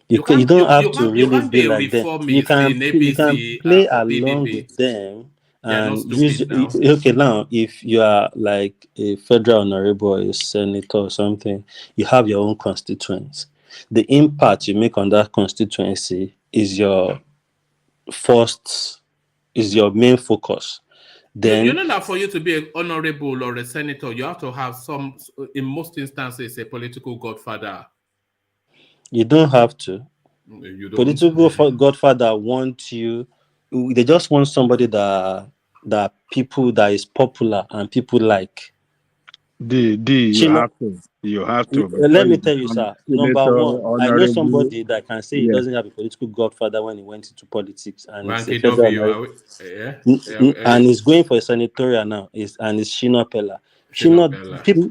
You don't have to really can't be be a like them. reformist in You can APC play or along PDP. with them They are not and use. stupid now. Okay, now if you are like a federal honorable or a senator or something, you have your own constituents. The impact you make on that constituency is your main focus. Then You know that for you to be an honorable or a senator, you have to have in most instances, a political godfather. you don't have to. You don't. Political godfather want you. They just want somebody that people that is popular and people like. You have to. Let me tell you, sir. Number one, I know honorable, somebody that can say he doesn't have a political godfather when he went into politics, and it's a federal and he's going for a senatorial now. And it's Shina Pella.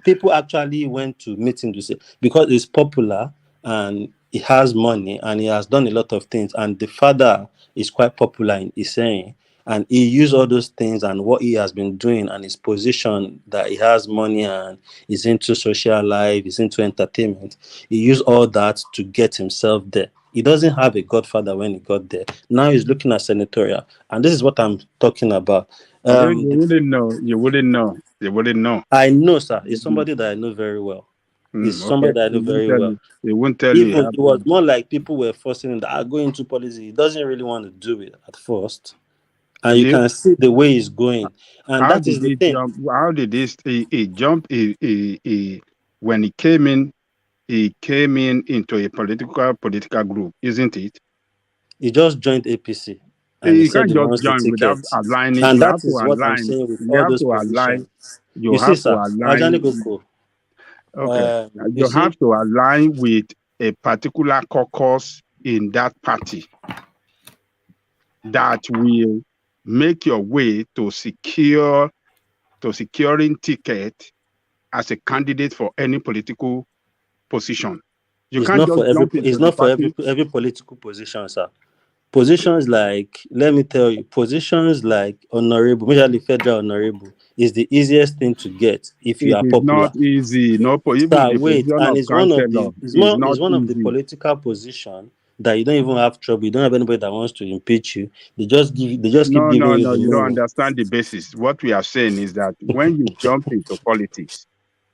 People actually went to meet him to say because he's popular and he has money and he has done a lot of things, and the father is quite popular in his saying. And he used all those things and what he has been doing and his position that he has money and he's into social life, he's into entertainment. He used all that to get himself there. He doesn't have a godfather when he got there. Now he's looking at senatorial. And this is what I'm talking about. You wouldn't know. I know, sir. It's somebody that I know very well. It's somebody that I know very well. They won't tell you. It was more like people were forcing him that go into policy. He doesn't really want to do it at first. And you can see the way he's going. And that is the thing. How did he jump? When he came in into a political group, isn't it? He just joined APC. And he can't just join without aligning. And that is what I'm saying with all those positions. You have to align. Okay. You have to align with a particular caucus in that party that will make your way to securing ticket as a candidate for any political position. It's not for every political position, sir. Positions like, let me tell you, positions like honorable, majorly federal honorable, is the easiest thing to get if you are popular. It's not easy. No, wait, and it's one of the political position that you don't even have trouble. You don't have anybody that wants to impeach you. They just keep giving you. No, you don't understand the basis. What we are saying is that when you jump into politics,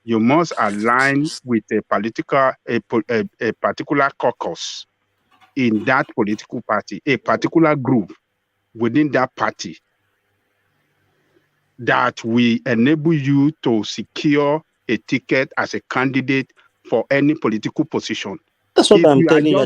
you must align with a particular caucus in that political party, a particular group within that party that will enable you to secure a ticket as a candidate for any political position. That's what I'm telling you,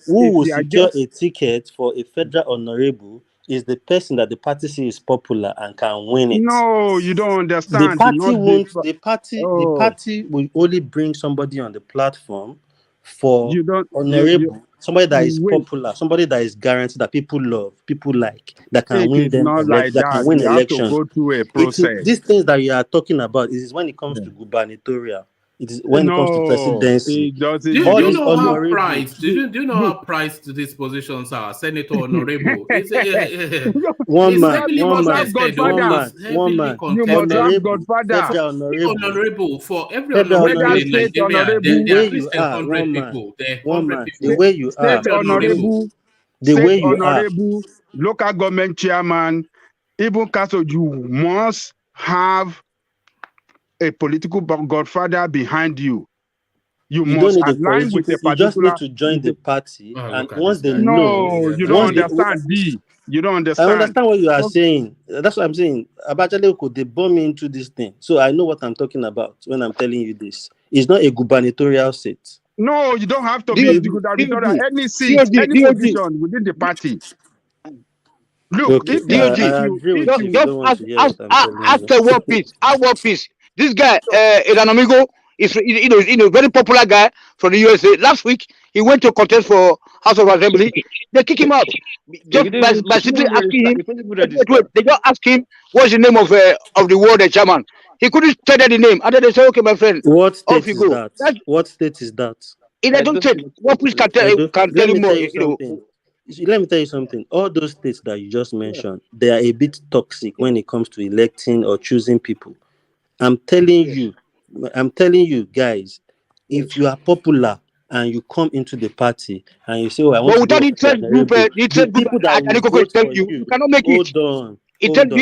who will secure a ticket for a federal honorable is the person that the party sees is popular and can win it. No, you don't understand. The party will only bring somebody on the platform for honorable, somebody that is popular, somebody that is guaranteed that people love, people like, that can win them, that can win elections. Go through a process. These things that you are talking about is when it comes to gubernatorial. It is when it comes to presidency. it doesn't. Do All you these know how honorable. priced? Do you know how priced these positions are? Senator Honorable. It's one man, heavily one man, contested. one man, It's one heavily man. You must contested. have Honorable, Godfather. federal honorable, Honorable for every federal honorable in honorable. State Nigeria, The honorable. there are way at least you are, 100 one man, people. There are one 100 man. The people. way you are, State honorable. the State way you are. honorable. Local government chairman. Even council, you must have a political godfather behind you. You You don't must need a align with political. a You just need particular. to join the party, Oh, and look at once this they guy. know, No, you don't once they, understand. D. You don't I understand. understand what you are saying. That's what I'm saying. Abajale, they bomb me into this thing, so I know what I'm talking about when I'm telling you this. It's not a gubernatorial seat. No, you don't have to be DOG, the gubernatorial. DOG, Any seat, any DOG. position within the party. Look, Okay, DOG. I agree with you. You Just don't want to hear what I'm telling ask you. the work piece. Our work piece. This guy is an amigo. Is very popular guy from the USA. Last week he went to contest for House of Assembly. They kick him out just by simply asking him. Wait, they just ask him what's the name of the world chairman. He couldn't tell them the name, and then they say, "Okay, my friend, What off state you is go." that? That's What state is that? it. I don't take what piece can tell Let you me more. tell you something. Let me tell you something. All those states that you just mentioned, they are a bit toxic when it comes to electing or choosing people. I'm telling you, guys, if you are popular and you come into the party and you say, "Oh, I want But to without go the for interest group, the people that will Anikoko is vote telling for you, you." you cannot make it. Hold on, It hold on.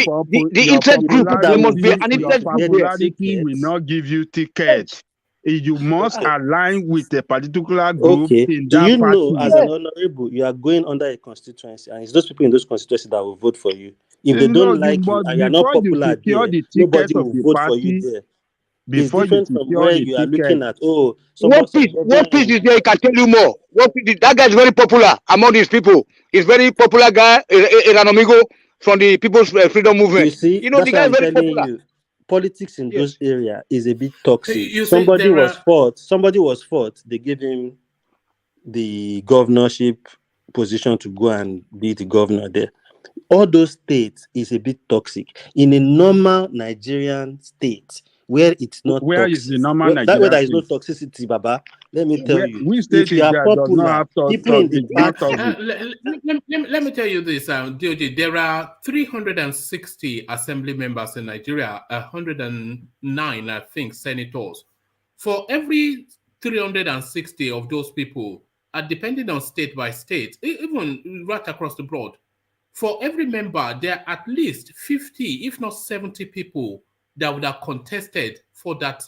the interest group. People that There will must be vote an for you interest to group get there. the Popularity will ticket. not give you ticket. You must align with a particular group Okay. in Do that you know, party. as an honorable, you are going under a constituency, and it's those people in those constituencies that will vote for you. If they No, don't you like you must, and you're not before you popular secure there, the ticket nobody of will the vote for you party, there. It's before you different from secure where the you are ticket. looking at, oh, What brethren piece will is there? I can tell you more. That guy is very popular among these people. He's very popular guy. Is an amigo from the People's Freedom You Movement. see, The that's why guy is I'm very telling popular. you, politics in Yes. those areas is a bit toxic. You see, Somebody was fought. They gave him the governorship position to go and be the governor there. All those states is a bit toxic. In a normal Nigerian state where it's not Where is toxic, the normal where Nigerian there is no state? toxicity, Baba, let me tell you, Which if state you is are there does not popular, have people in the it's not party, toxic? let me tell you this, DOJ. There are 360 assembly members in Nigeria, 109, I think, senators. For every 360 of those people, depending on state by state, even right across the board, for every member, there are at least 50, if not 70 people that would have contested for that.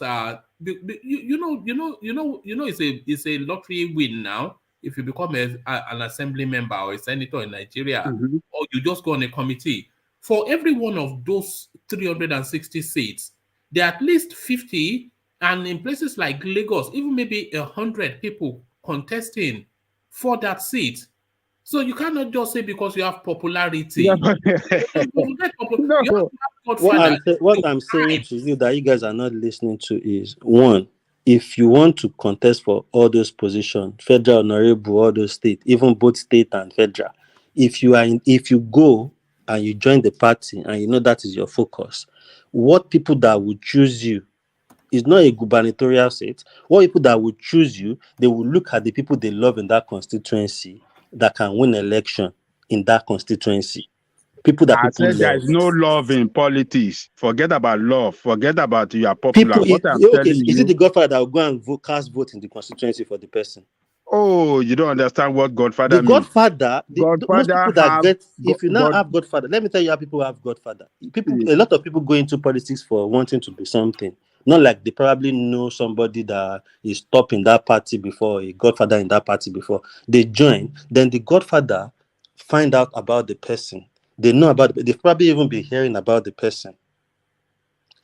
It's a lottery win now. If you become an assembly member or a senator in Nigeria, or you just go on a committee, for every one of those 360 seats, there are at least 50, and in places like Lagos, even maybe 100 people contesting for that seat. So you cannot just say because you have popularity. Yeah, You have to have what I'm saying to you that you guys are not listening to is, one, if you want to contest for all those positions, federal, honorable, all those state, even both state and federal, if you go and you join the party and you know that is your focus, what people that would choose you is not a gubernatorial seat. What people that would choose you, they will look at the people they love in that constituency that can win election in that constituency. People that I people said there love. is no love in politics. Forget about love. Forget about you are popular. What I'm telling Is you. it the godfather that will go and cast vote in the constituency for the person? Oh, you don't understand what Godfather The means. godfather, most people that get, if you now God, have godfather, let me tell you how people have godfather. A lot of people go into politics for wanting to be something. Not like they probably know somebody that is top in that party before, a godfather in that party before. They join, then the godfather find out about the person. They know they've probably even been hearing about the person.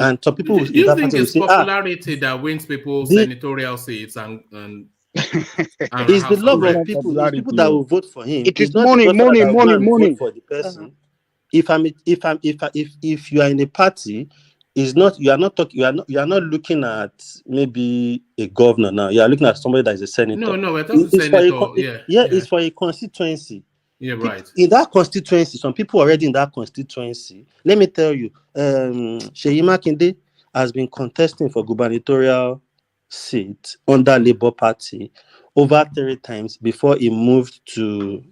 And some people Do you think it's popularity that wins people senatorial seats and it's the love of people. It's people that will vote for him. It is it's not the godfather that will go and money. vote for the person. If you are in a party, is not you are not looking at maybe a governor now. You are looking at somebody that is a senator. No, we're talking senator. It's for a constituency. Yeah, right. In that constituency, some people already in that constituency. Let me tell you, Seyi Makinde has been contesting for gubernatorial seats under Labour Party over 3 times before he moved to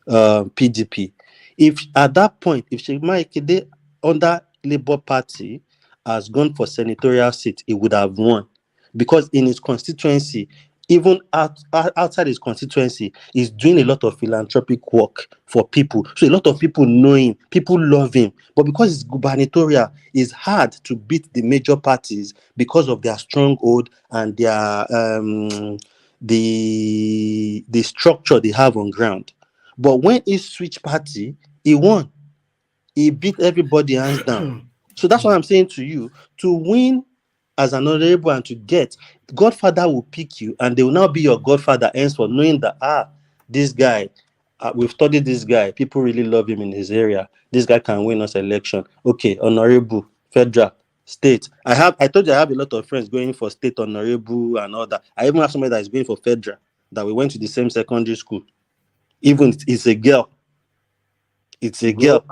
PDP. If at that point, if Sheikh Maikide under Labour Party has gone for senatorial seat, he would have won, because in his constituency, even outside his constituency, he's doing a lot of philanthropic work for people. So a lot of people know him, people love him. But because it's gubernatorial, it's hard to beat the major parties because of their stronghold and their the structure they have on ground. But when he switched party, he won. He beat everybody hands down. So that's what I'm saying to you. To win as an honorable and to get, Godfather will pick you, and they will now be your Godfather henceforth, knowing that this guy, we've studied this guy. People really love him in his area. This guy can win us election. Okay, honorable, federal, state. I told you I have a lot of friends going for state honorable and all that. I even have somebody that is going for federal, that we went to the same secondary school. Even it's a girl. It's a girl.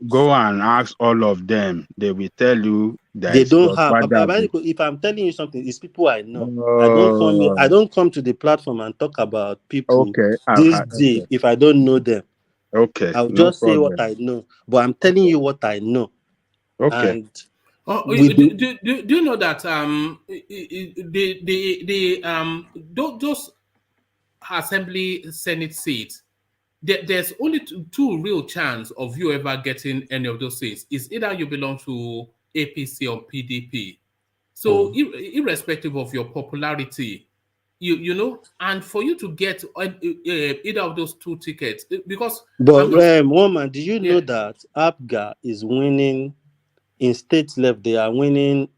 Go and ask all of them. They will tell you that they don't have. If I'm telling you something, it's people I know. I don't come to the platform and talk about people this deep if I don't know them. Okay. I'll just say what I know. But I'm telling you what I know. Okay. And do you know that those assembly senate seats, there's only two real chance of you ever getting any of those seats. Is either you belong to APC or PDP. So irrespective of your popularity, you know, and for you to get either of those two tickets, because woman, do you know that APGA is winning in state level? They are winning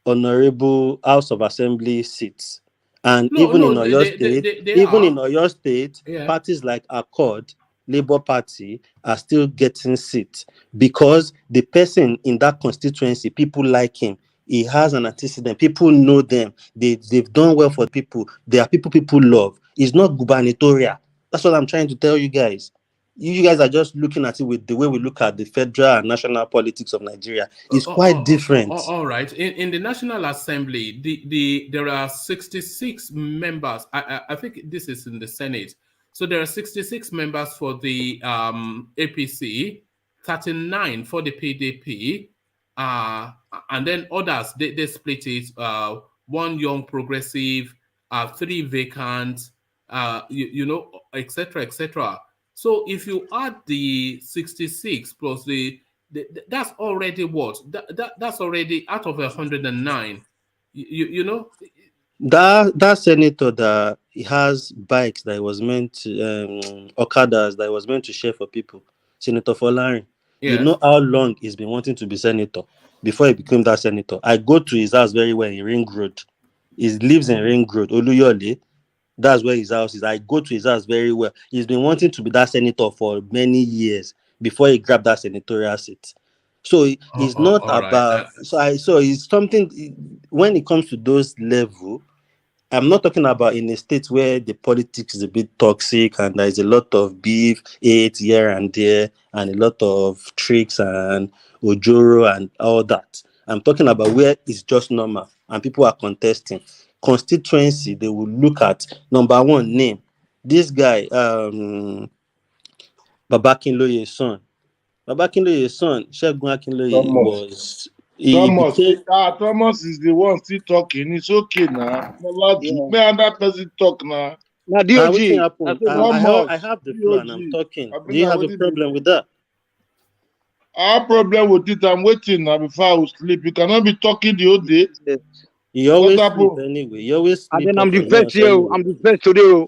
honorable House of Assembly seats. And in Oyo State, parties like Accord, Labour Party are still getting seats because the person in that constituency, people like him. He has an antecedent. People know them. They've done well for people. They are people love. It's not gubernatorial. That's what I'm trying to tell you guys. You guys are just looking at it with the way we look at the federal and national politics of Nigeria. It's quite different. All right. In the National Assembly, there are 66 members. I think this is in the Senate. So there are 66 members for the APC, 39 for the PDP, and then others, they split it. 1 young progressive, 3 vacant, etc., etc. So if you add the 66 plus that's already what? That's already out of 109. You know? That senator that he has bikes that was meant to Okadas that was meant to share for people, Senator Folarin. You know how long he's been wanting to be senator before he became that senator. I go to his house very well in Ring Road. He lives in Ring Road, Oluyole. That's where his house is. I go to his house very well. He's been wanting to be that senator for many years before he grabbed that senatorial seat. So it's not about. Right. So it's something. When it comes to those level, I'm not talking about in a state where the politics is a bit toxic and there's a lot of beef, hate here and there, and a lot of tricks and ojoro and all that. I'm talking about where it's just normal and people are contesting. Constituency, they will look at number 1 name. This guy, Baba Akinloye's son. Baba Akinloye's son, Segun Akinloye was. Thomas is the one still talking. It's okay now. May another person talk now. Now, DOG, I have the floor and I'm talking. Do you have a problem with that? Our problem with it, I'm waiting now before I will sleep. You cannot be talking the whole day. You always sleep anyway. You always sleep. And then I'm the first here. I'm the first today.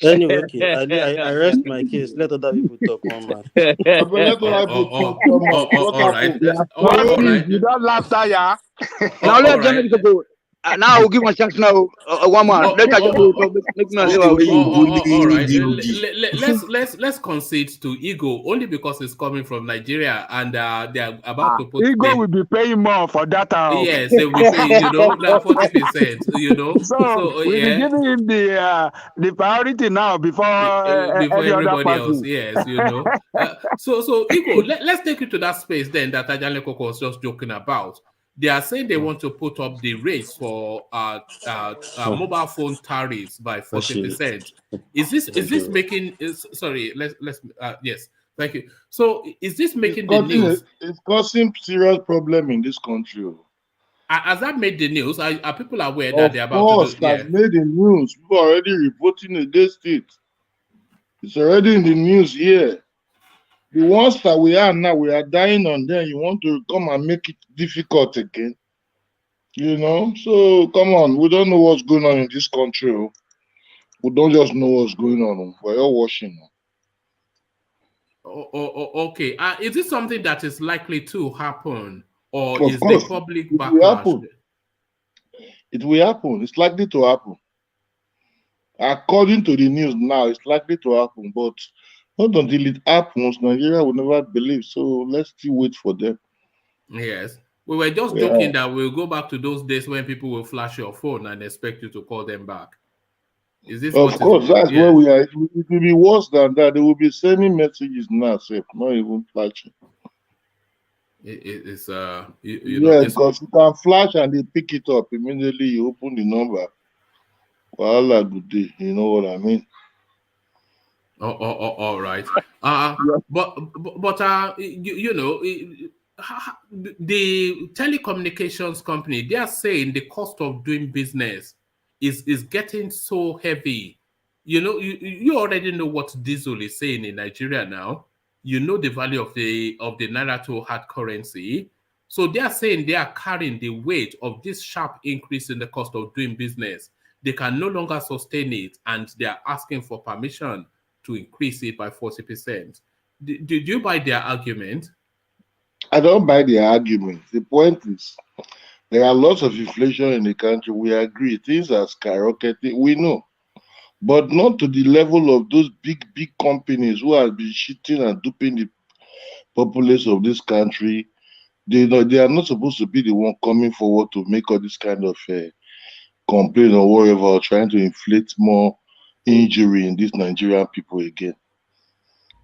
Anyway, okay. I rest my case. Let other people talk, one man. All right. You don't laugh, yeah. Now let them go. Now I'll give my chance now. One man. All right. Let's concede to ego only because it's coming from Nigeria and they are about to put. Ego will be paying more for data. Yes, they will be paying. Like 40%. So we'll be giving him the priority now before everybody else. Yes, So ego, let's take you to that space then that Ajanle Koko was just joking about. They are saying they want to put up the rates for mobile phone tariffs by 40%. Is this making? Sorry, let's yes, thank you. So is this making the news? It's causing serious problem in this country. Has that made the news? Are people aware that Of they're about course, to do? that's made the news. People are already reporting against it. It's already in the news here. The ones that we are now, we are dying on them. You want to come and make it difficult again? You know? So come on, we don't know what's going on in this country. We don't just know what's going on. We're all watching. Okay. Is this something that is likely to happen, or Of is course, the public it will backlash? happen. It will happen. It's likely to happen. According to the news now, it's likely to happen. But not until it happens, Nigeria will never believe. So let's still wait for them. Yes. We were just joking that we'll go back to those days when people will flash your phone and expect you to call them back. Is this of course, that's where we are. It will be worse than that. They will be sending messages now, not even flashing. It's because you can flash and they pick it up immediately. You open the number. Well, good day. You know what I mean? All right. But you know, the telecommunications company, they are saying the cost of doing business is getting so heavy. You know, you already know what diesel is saying in Nigeria now. You know the value of the naira to hard currency. So they are saying they are carrying the weight of this sharp increase in the cost of doing business. They can no longer sustain it, and they are asking for permission to increase it by 40%. Did you buy their argument? I don't buy their argument. The point is, there are lots of inflation in the country. We agree. Things are skyrocketing. We know. But not to the level of those big companies who have been cheating and duping the populace of this country. They are not supposed to be the one coming forward to make all this kind of complaint or whatever, trying to inflate more injury in these Nigerian people again.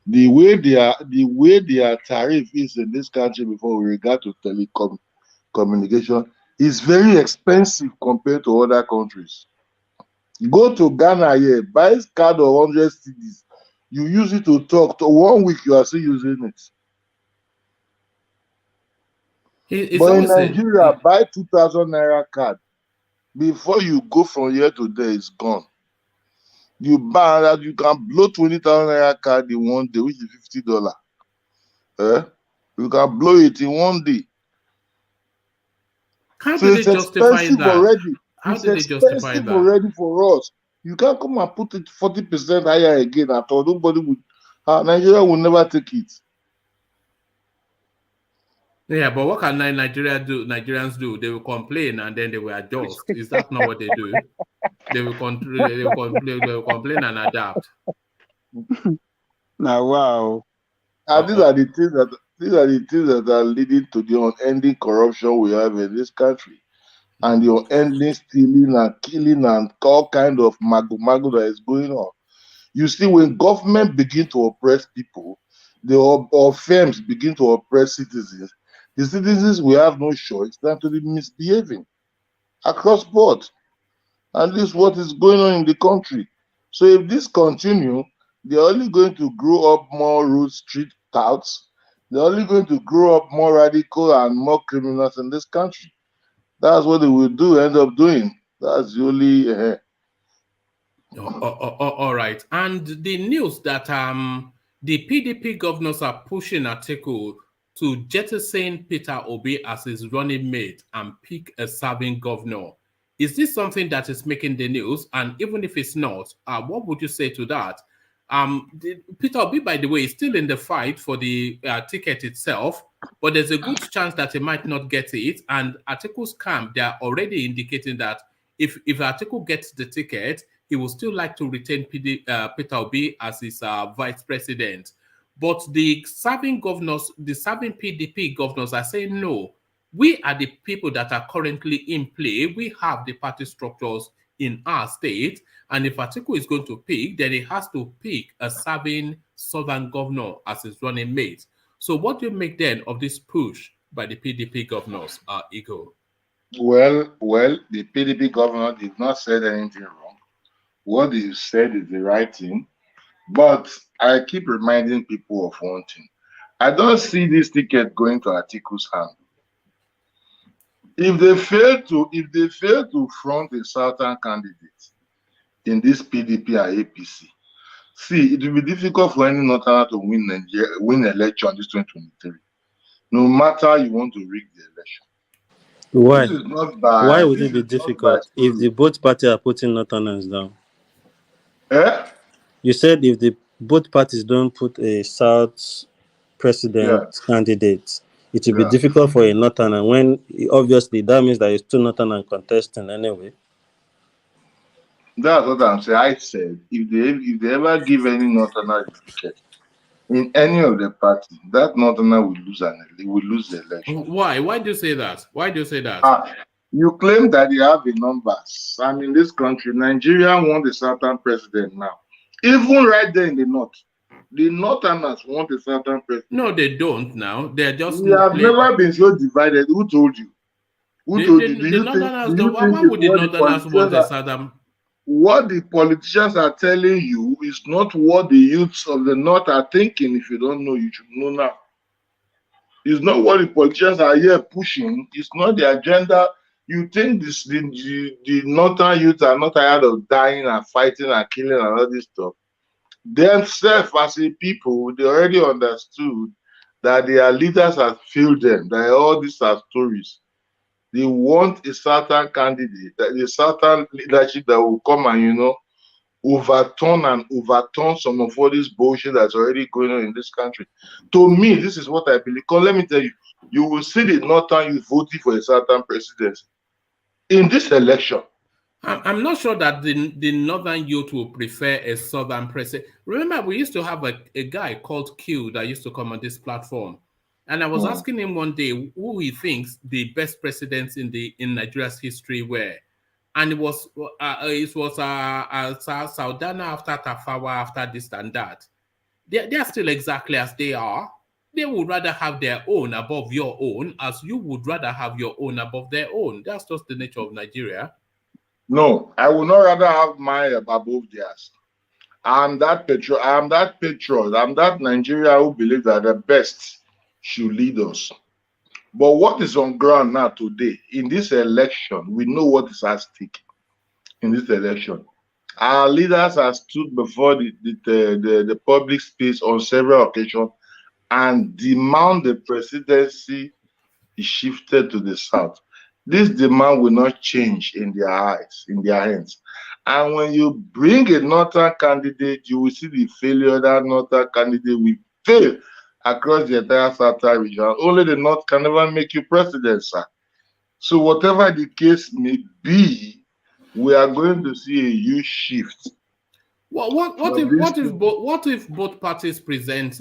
The way their tariff is in this country before we regard to telecom communication is very expensive compared to other countries. Go to Ghana here, buy a card of 100 cedis. You use it to talk. To 1 week, you are still using it. But in Nigeria, buy 2,000 naira card. Before you go from here to there, it's gone. You buy that, you can blow 20,000 naira card in 1 day, which is $50. You can blow it in 1 day. How do they justify that? Already. How it's do they justify expensive that? Already for us. You can't come and put it 40% higher again at all. Nobody would. Nigeria will never take it. Yeah, but what can Nigerians do? They will complain and then they will adjust. Is that not what they do? They will complain and adapt. Now, wow. And these are the things that are leading to the unending corruption we have in this country, and the unending stealing and killing and all kind of mago that is going on. You see, when government begin to oppress people, or firms begin to oppress citizens, the citizens will have no choice than to be misbehaving across board. And this is what is going on in the country. So if this continue, they're only going to grow up more road street touts. They're only going to grow up more radical and more criminals in this country. That's what they will end up doing. That's the only... All right. And the news that the PDP governors are pushing Atiku to jettison Peter Obi as his running mate and pick a serving governor. Is this something that is making the news? And even if it's not, what would you say to that? Peter Obi, by the way, is still in the fight for the ticket itself, but there's a good chance that he might not get it. And Atiku'S camp, they are already indicating that if Atiku gets the ticket, he will still like to retain Peter Obi as his vice president. But the serving PDP governors are saying, no, we are the people that are currently in play. We have the party structures in our state. And if Atiku is going to pick, then he has to pick a serving southern governor as his running mate. So what do you make then of this push by the PDP governors, Ego? Well, the PDP governor did not say anything wrong. What he said is the right thing. But I keep reminding people of one thing. I don't see this ticket going to Atiku's hand. If they fail to front a southern candidate in this PDP or APC, see, it will be difficult for any northerner to win election this 2023. No matter you want to rig the election. Why? This is not by, Why would it be difficult if the both parties are putting northerners down? You said if the both parties don't put a South president candidate, it will be difficult for a northerner, when obviously that means that it's two northerners contesting anyway. That's what I'm saying. I said if they ever give any northerner the ticket in any of the parties, that northerner will lose the election. Why? Why do you say that? Why do you say that? You claim that you have the numbers. And in this country, Nigeria want a southern president now. Even right there in the north, the northerners want a southern president. No, they don't now. They're just. We have never been so divided. Who told you? Who told you? The northerners. Why would the northerners want a southern? What the politicians are telling you is not what the youths of the north are thinking. If you don't know, you should know now. It's not what the politicians are here pushing. It's not the agenda. You think the northern youth are not tired of dying and fighting and killing and all this stuff. Themselves as a people, they already understood that their leaders have failed them. That all these are stories. They want a certain candidate, a certain leadership that will come and, overturn some of all this bullshit that's already going on in this country. To me, this is what I believe. Because let me tell you, you will see the northern youth voting for a certain president in this election. I'm not sure that the northern youth will prefer a southern president. Remember, we used to have a guy called Q that used to come on this platform. And I was asking him one day who he thinks the best presidents in Nigeria's history were. And it was Saudana after Tafawa, after this and that. They are still exactly as they are. They would rather have their own above your own, as you would rather have your own above their own. That's just the nature of Nigeria. No, I would not rather have mine above theirs. I'm that patriot. I'm that Nigeria who believes that the best should lead us. But what is on ground now today, in this election, we know what is at stake in this election. Our leaders have stood before the public space on several occasions and demand the presidency is shifted to the south. This demand will not change in their eyes, in their hands. And when you bring a northern candidate, you will see the failure of that northern candidate will fail across the entire southern region. Only the north can never make you president, sir. So whatever the case may be, we are going to see a huge shift. What if both parties present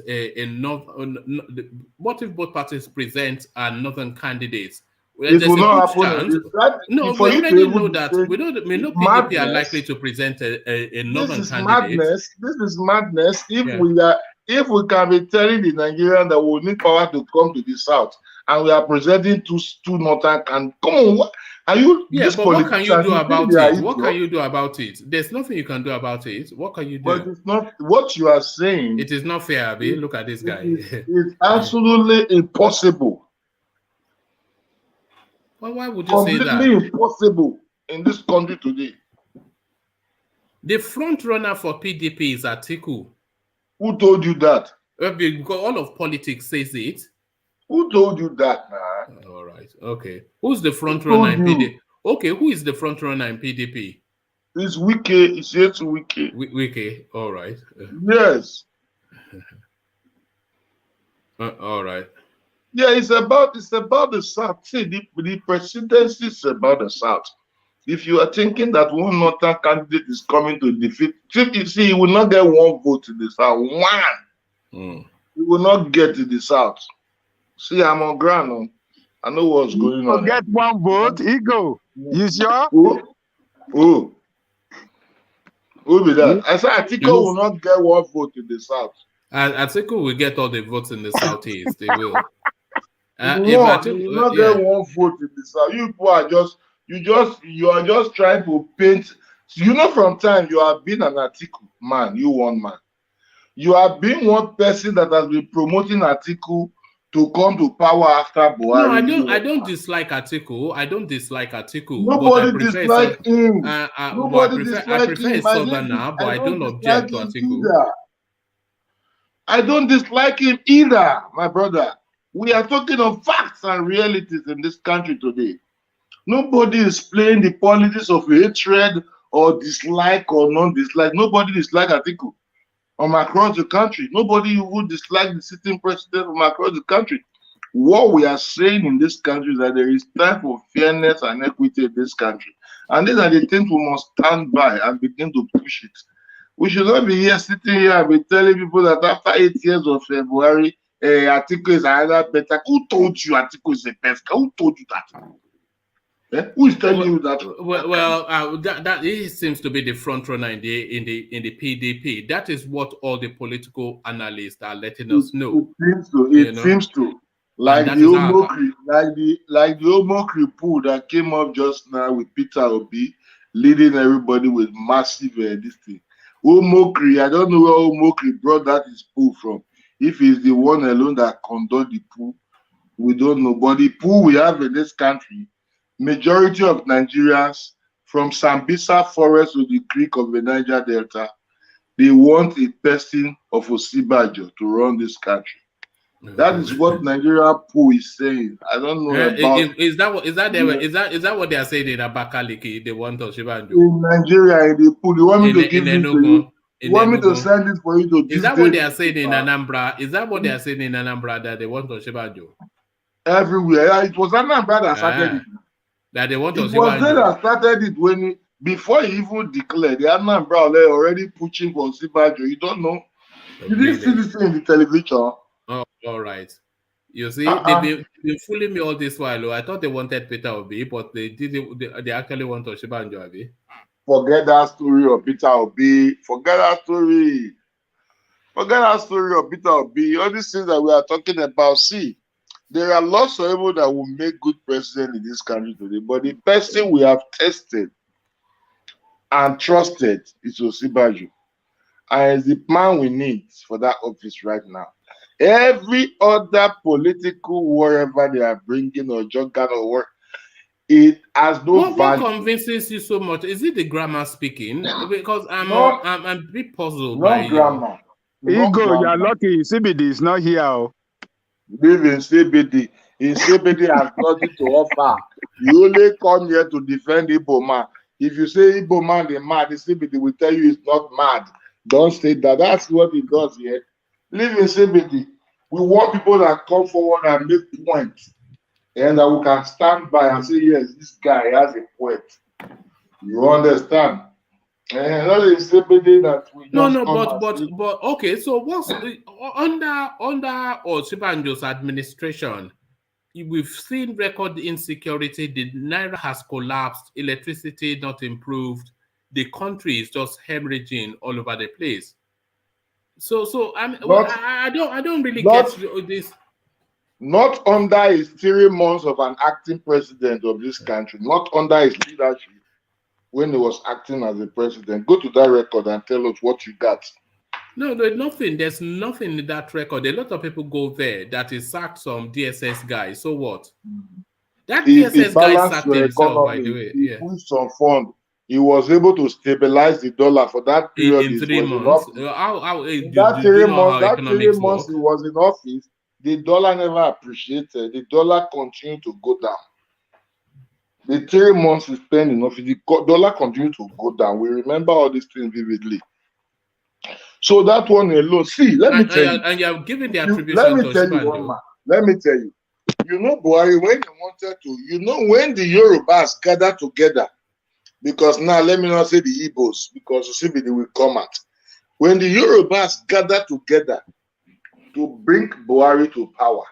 northern candidates? It will not happen. No, we already know that. We know PDP are likely to present a northern candidate. This is madness. If we can be telling the Nigerians that we need power to come to the south, and we are presenting two northern candidates, come on, what are you? Yeah, but what can you do about it? What can you do about it? There's nothing you can do about it. What can you do? But it's not what you are saying. It is not fair, Abi. Look at this guy. It's absolutely impossible. Well, why would you say that? Completely impossible in this country today. The front runner for PDP is Atiku. Who told you that? Because all of politics says it. Who told you that, man? All right. Okay. Who's the front runner in PDP? Okay. Who is the front runner in PDP? It's Wike. It's yet Wike. Wike. All right. Yes. All right. Yeah, it's about the South. See, the presidency is about the South. If you are thinking that one northern candidate is coming to defeat, you see, he will not get one vote in the South. One. He will not get to the South. See, I'm on ground. I know what's going on. Get one vote, Ego. You sure? Who be that? I said Atiku will not get one vote in the South. Atiku will get all the votes in the Southeast. They will. If One, Atiku, you not yeah. get one vote in the South. You people are you are just trying to paint. You know, from time you have been an Atiku man, you one man. You have been one person that has been promoting Atiku to come to power after No, Buhari. You I one don't man. dislike Atiku. I don't dislike Atiku, but I Nobody prefer some. dislike him. Nobody I dislike prefer a him. southerner, but I I don't don't dislike object to him Atiku. either. I don't dislike him either, my brother. We are talking of facts and realities in this country today. Nobody is playing the politics of hatred or dislike or non-dislike. Nobody dislike Atiku from across the country. Nobody would dislike the sitting president from across the country. What we are saying in this country is that there is time for fairness and equity in this country. And these are the things we must stand by and begin to push it. We should not be here sitting here and be telling people that after 8 years of February, Atiku is another better. Who told you Atiku is a best? Who told you that? Who is telling you that? That he seems to be the front runner in the PDP. That is what all the political analysts are letting us know. It seems to. Like the Omokri pool that came up just now with Peter Obi leading everybody with massive this thing. Omokri, I don't know where Omokri brought that his pool from. If he's the one alone that conduct the pool, we don't know. But the pool we have in this country, majority of Nigerians from Sambisa Forest to the creek of the Niger Delta, they want a person of Osibajo to run this country. That is what Nigeria pool is saying. I don't know about. Is that what they are saying in Abakaliki? They want Osibajo in Nigeria in the pool. You want me to give it to you? You want me to send it for you to? Is that what they are saying in Anambra? Is that what they are saying in Anambra, that they want Osibajo? Everywhere. Yeah, it was Anambra that started it. That they want Osibajo. It was they that started it before he even declared. The Anambra already pushing for Osibajo. You don't know? You didn't see this in the television. Oh, all right. You see, they've been fooling me all this while. I thought they wanted Peter Obi, but they actually want Osibajo, Abi. Forget that story of Peter Obi. Forget that story. Forget that story of Peter Obi. All these things that we are talking about. See, there are lots of people that will make good president in this country today, but the person we have tested and trusted is Osibajo, and is the man we need for that office right now. Every other political whatever they are bringing or juggernaut or work, it has no value. What convinces you so much? Is it the grammar speaking? Because I'm a bit puzzled by grammar. Ego, you are lucky. CBD is not here. Live in CBD. In CBD has nothing to offer. You only come here to defend Igbo man. If you say Igbo man is mad, the CBD will tell you it's not mad. Don't say that. That's what it does here. Live in CBD. We want people that come forward and make points, and that we can stand by and say, yes, this guy has a point. You understand? And that is CBD that we just but okay. So what's under Osibajo's administration? We've seen record insecurity. The naira has collapsed. Electricity not improved. The country is just hemorrhaging all over the place. So I don't really get this. Not under his 3 months of an acting president of this country. Not under his leadership when he was acting as a president. Go to that record and tell us what you got. No, there's nothing. There's nothing in that record. A lot of people go there that he sacked some DSS guy. So what? That DSS guy sacked himself, by the way. He pushed some fund. He was able to stabilize the dollar for that period. In 3 months. That 3 months he was in office, the dollar never appreciated. The dollar continued to go down. The 3 months he spent in office, the dollar continued to go down. We remember all these things vividly. So that one alone, see, let me tell you. And you have given the attribution to Osibajo. Let me tell you. You know, Buhari, when he wanted to, when the Yorubas gathered together, because now let me not say the Igbos, because CBD will come out. When the Yorubas gathered together to bring Buhari to power,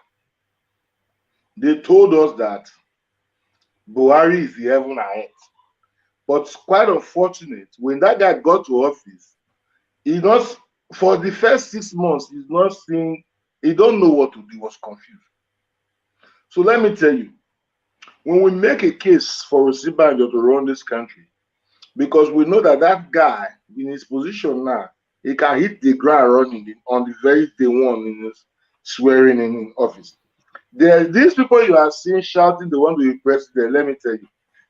they told us that Buhari is the heaven and earth. But it's quite unfortunate, when that guy got to office, for the first 6 months, he's not seeing, he don't know what to do, he was confused. So let me tell you, when we make a case for Osinbajo to run this country, because we know that that guy in his position now, he can hit the ground running on the very day one in his swearing in office. These people you are seeing shouting they want to be president. Let me tell you,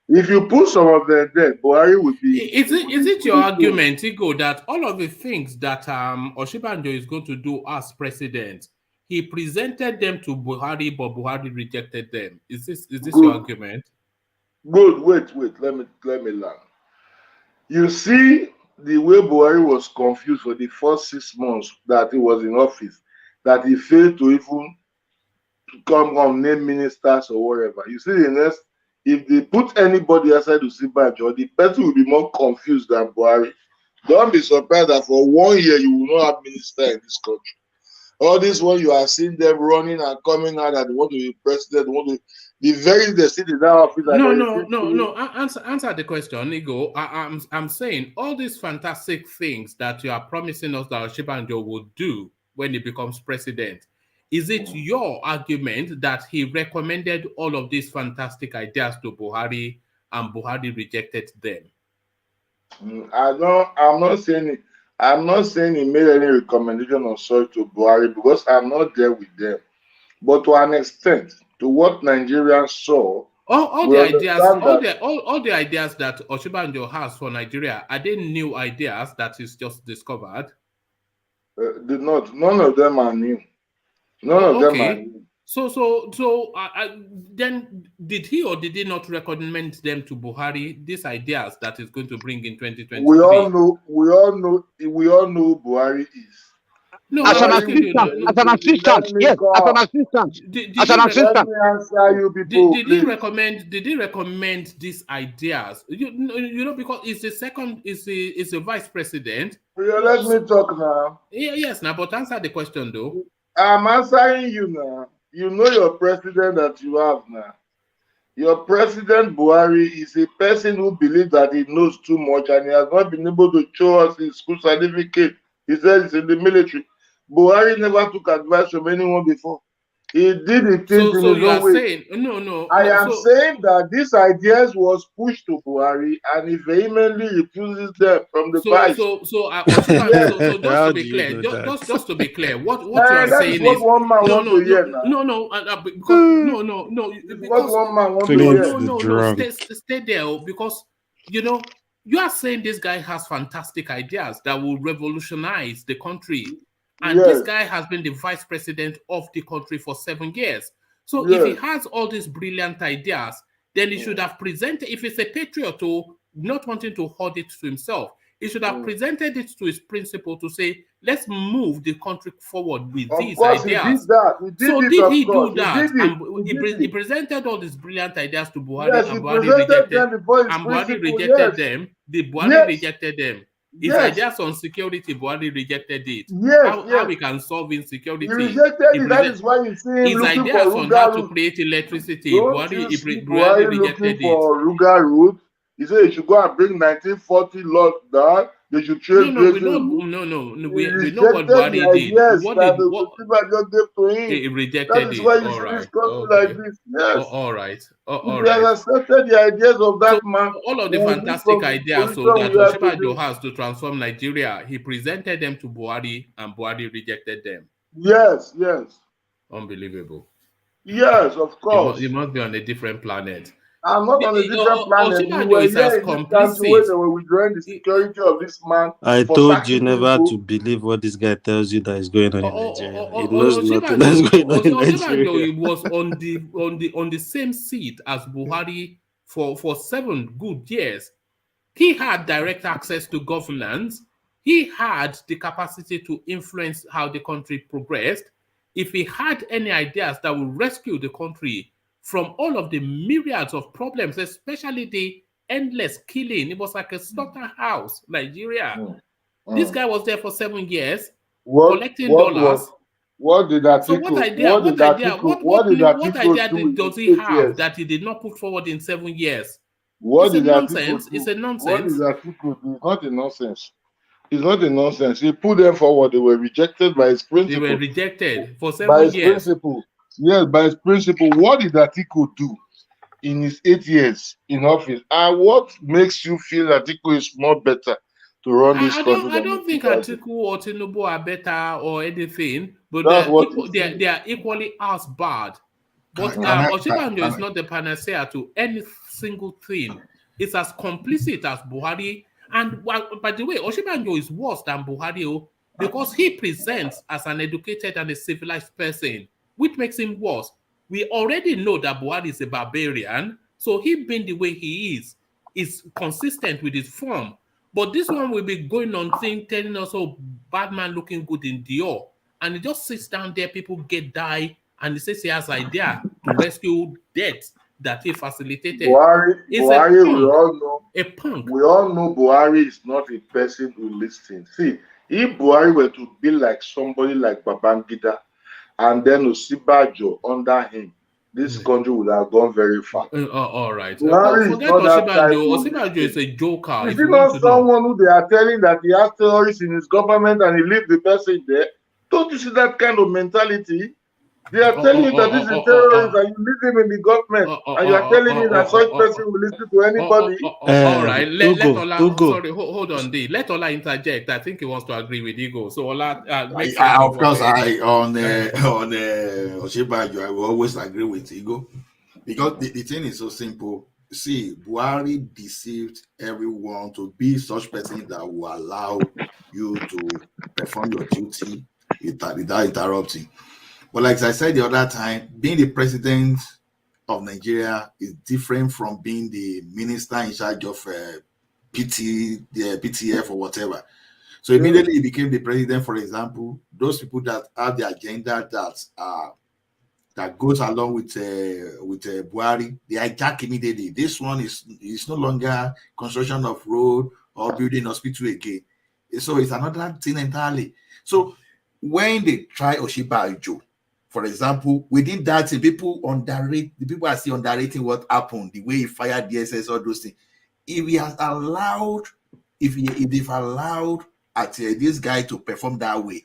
if you put some of them there, Buhari will be. Is it your argument, Igo, that all of the things that Osinbajo is going to do as president, he presented them to Buhari, but Buhari rejected them? Is this your argument? Good. Wait. Let me learn. You see the way Buhari was confused for the first 6 months that he was in office, that he failed to even come on name ministers or whatever. You see the next, if they put anybody outside to Osinbajo, the person will be more confused than Buhari. Don't be surprised that for 1 year you will not have minister in this country. All this one you are seeing them running and coming out that they want to be president, the very they sit in that office. No. Answer the question, Igo. I'm saying all these fantastic things that you are promising us that Osinbajo will do when he becomes president. Is it your argument that he recommended all of these fantastic ideas to Buhari and Buhari rejected them? I'm not saying it. I'm not saying he made any recommendation or such to Buhari because I'm not there with them. But to an extent, to what Nigerians saw, all the ideas that Osinbajo has for Nigeria, are they new ideas that he's just discovered? None of them are new. None of them are new. So then did he or did he not recommend them to Buhari, these ideas that is going to bring in 2023? We all know who Buhari is. No, as an assistant, yes, as an assistant. Let me answer you people. Did he recommend these ideas? You know, because it's the vice president. Let me talk now. Yes, now, but answer the question though. I'm answering you now. You know your president that you have now. Your president Buhari is a person who believes that he knows too much and he has not been able to show us his school certificate. He says he's in the military. Buhari never took advice from anyone before. He did it in his own way. Saying, no. I am saying that these ideas was pushed to Buhari and he vehemently refuses them from the vice. Just to be clear, what you are saying is one man wants to hear now. Stay there because you are saying this guy has fantastic ideas that will revolutionize the country. And this guy has been the vice president of the country for 7 years. So if he has all these brilliant ideas, then he should have presented, if he's a patriot or not wanting to hold it to himself, he should have presented it to his principal to say, let's move the country forward with these ideas. Did he do that? He presented all these brilliant ideas to Buhari and Buhari rejected them. Buhari rejected them. His ideas on security, Buhari rejected it. How we can solve insecurity? He rejected it. That is why you see him his ideas on how to create electricity. Buhari rejected for Ruga route. He said he should go and bring 1940 laws down. They should trade. We know what Buhari did. He rejected that is why you see this country like this. Yes. All right. He has accepted the ideas of that man. All of the fantastic ideas that Osinbajo has to transform Nigeria, he presented them to Buhari and Buhari rejected them. Yes. Unbelievable. Yes, of course. You must be on a different planet. I'm not on a different planet. We were here in this country when they were withdrawing the security of this man. I told you never to believe what this guy tells you that is going on in Nigeria. He knows nothing that's going on in Nigeria. He was on the same seat as Buhari for 7 good years. He had direct access to governance. He had the capacity to influence how the country progressed. If he had any ideas that would rescue the country from all of the myriads of problems, especially the endless killing. It was like a slaughterhouse, Nigeria. This guy was there for 7 years, collecting dollars. What did that? So what idea does he have that he did not put forward in 7 years? It's a nonsense. It's a nonsense. What did that? It's not a nonsense. It's not a nonsense. He put them forward. They were rejected by his principal. They were rejected for 7 years. Principal. Yes, by his principle. What did Atiku do in his 8 years in office? And what makes you feel Atiku is more better to run this country I than don't think Atiku? Atiku or Tinubu are better or anything, but That's what you they are equally as bad. But Osinbajo is not the panacea to any single thing. It's as complicit as Buhari. And by the way, Osinbajo is worse than Buhari because he presents as an educated and a civilized person, which makes him worse. We already know that Buhari is a barbarian, so him being the way he is consistent with his form. But this one will be going on telling us, oh, bad man looking good in Dior. And he just sits down there, people die, and he says he has idea to rescue death that he facilitated. Buhari, we all know. A punk. We all know Buhari is not a person who listens. See, if Buhari were to be like somebody like Babangida and then Osinbajo under him, this country would have gone very far. All right. Buhari is not that type. Osinbajo is a joker. Is he not someone who they are telling that he has terrorists in his government and he leaves the person there? Don't you see that kind of mentality? They are telling you that this is terrorist and you leave him in the government, and you are telling me that such person will listen to anybody. All right, let Ola. Sorry, hold on, D. Let Ola interject. I think he wants to agree with Ego. So Ola, of course, on Osinbajo, I will always agree with Ego because the thing is so simple. See, Buhari deceived everyone to be such person that will allow you to perform your duty without interrupting. But like I said the other time, being the president of Nigeria is different from being the minister in charge of the PTF or whatever. So immediately he became the president, for example, those people that have the agenda that goes along with Buhari, they hijack immediately. This one is no longer construction of road or building hospital again. So it's another thing entirely. So when they try Osinbajo, for example, within that, people underrate, the people are still underrating what happened, the way he fired DSS, all those things. If he has allowed, if they've allowed this guy to perform that way,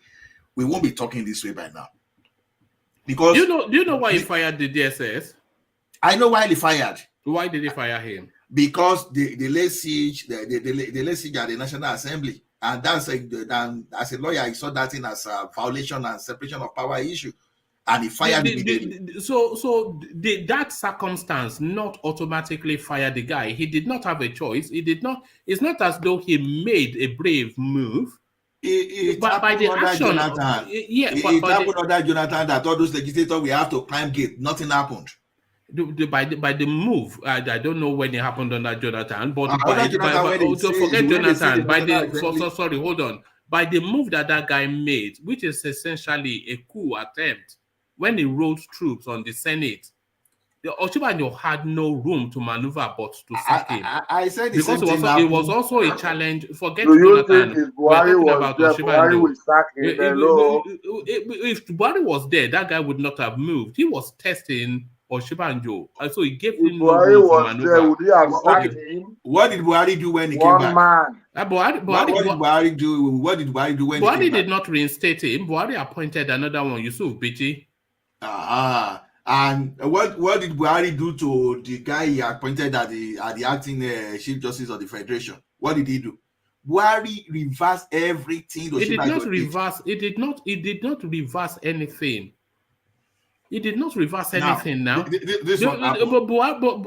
we won't be talking this way by now. Because do you know why he fired the DSS? I know why he fired. Why did he fire him? Because they laid siege, they laid siege at the National Assembly, and that's as a lawyer, I saw that thing as a violation and separation of power issue. And he fired immediately. So that circumstance not automatically fire the guy. He did not have a choice. He did not. It's not as though he made a brave move. But by the action, Jonathan, it happened under Jonathan that all those legislators we have to climb gate. Nothing happened. By the move, I don't know when it happened under Jonathan, but sorry, hold on. By the move that guy made, which is essentially a coup attempt, when he rolled troops on the Senate, the Osinbajo had no room to maneuver but to sack him. I said because it was also a challenge. Forget Jonathan. Buhari will sack him. If Buhari was there, that guy would not have moved. He was testing Osinbajo, so he gave him no room to maneuver. There, would he have sacked him? What did Buhari do when he came back? Man. What did Buhari do? What did Buhari do when he came back? Buhari did not reinstate him. Buhari appointed another one, Yusuf Bichi. And what did Buhari do to the guy he appointed at the acting Chief Justice of the Federation? What did he do? Buhari reversed everything. He did not reverse. He did not reverse anything. He did not reverse anything now.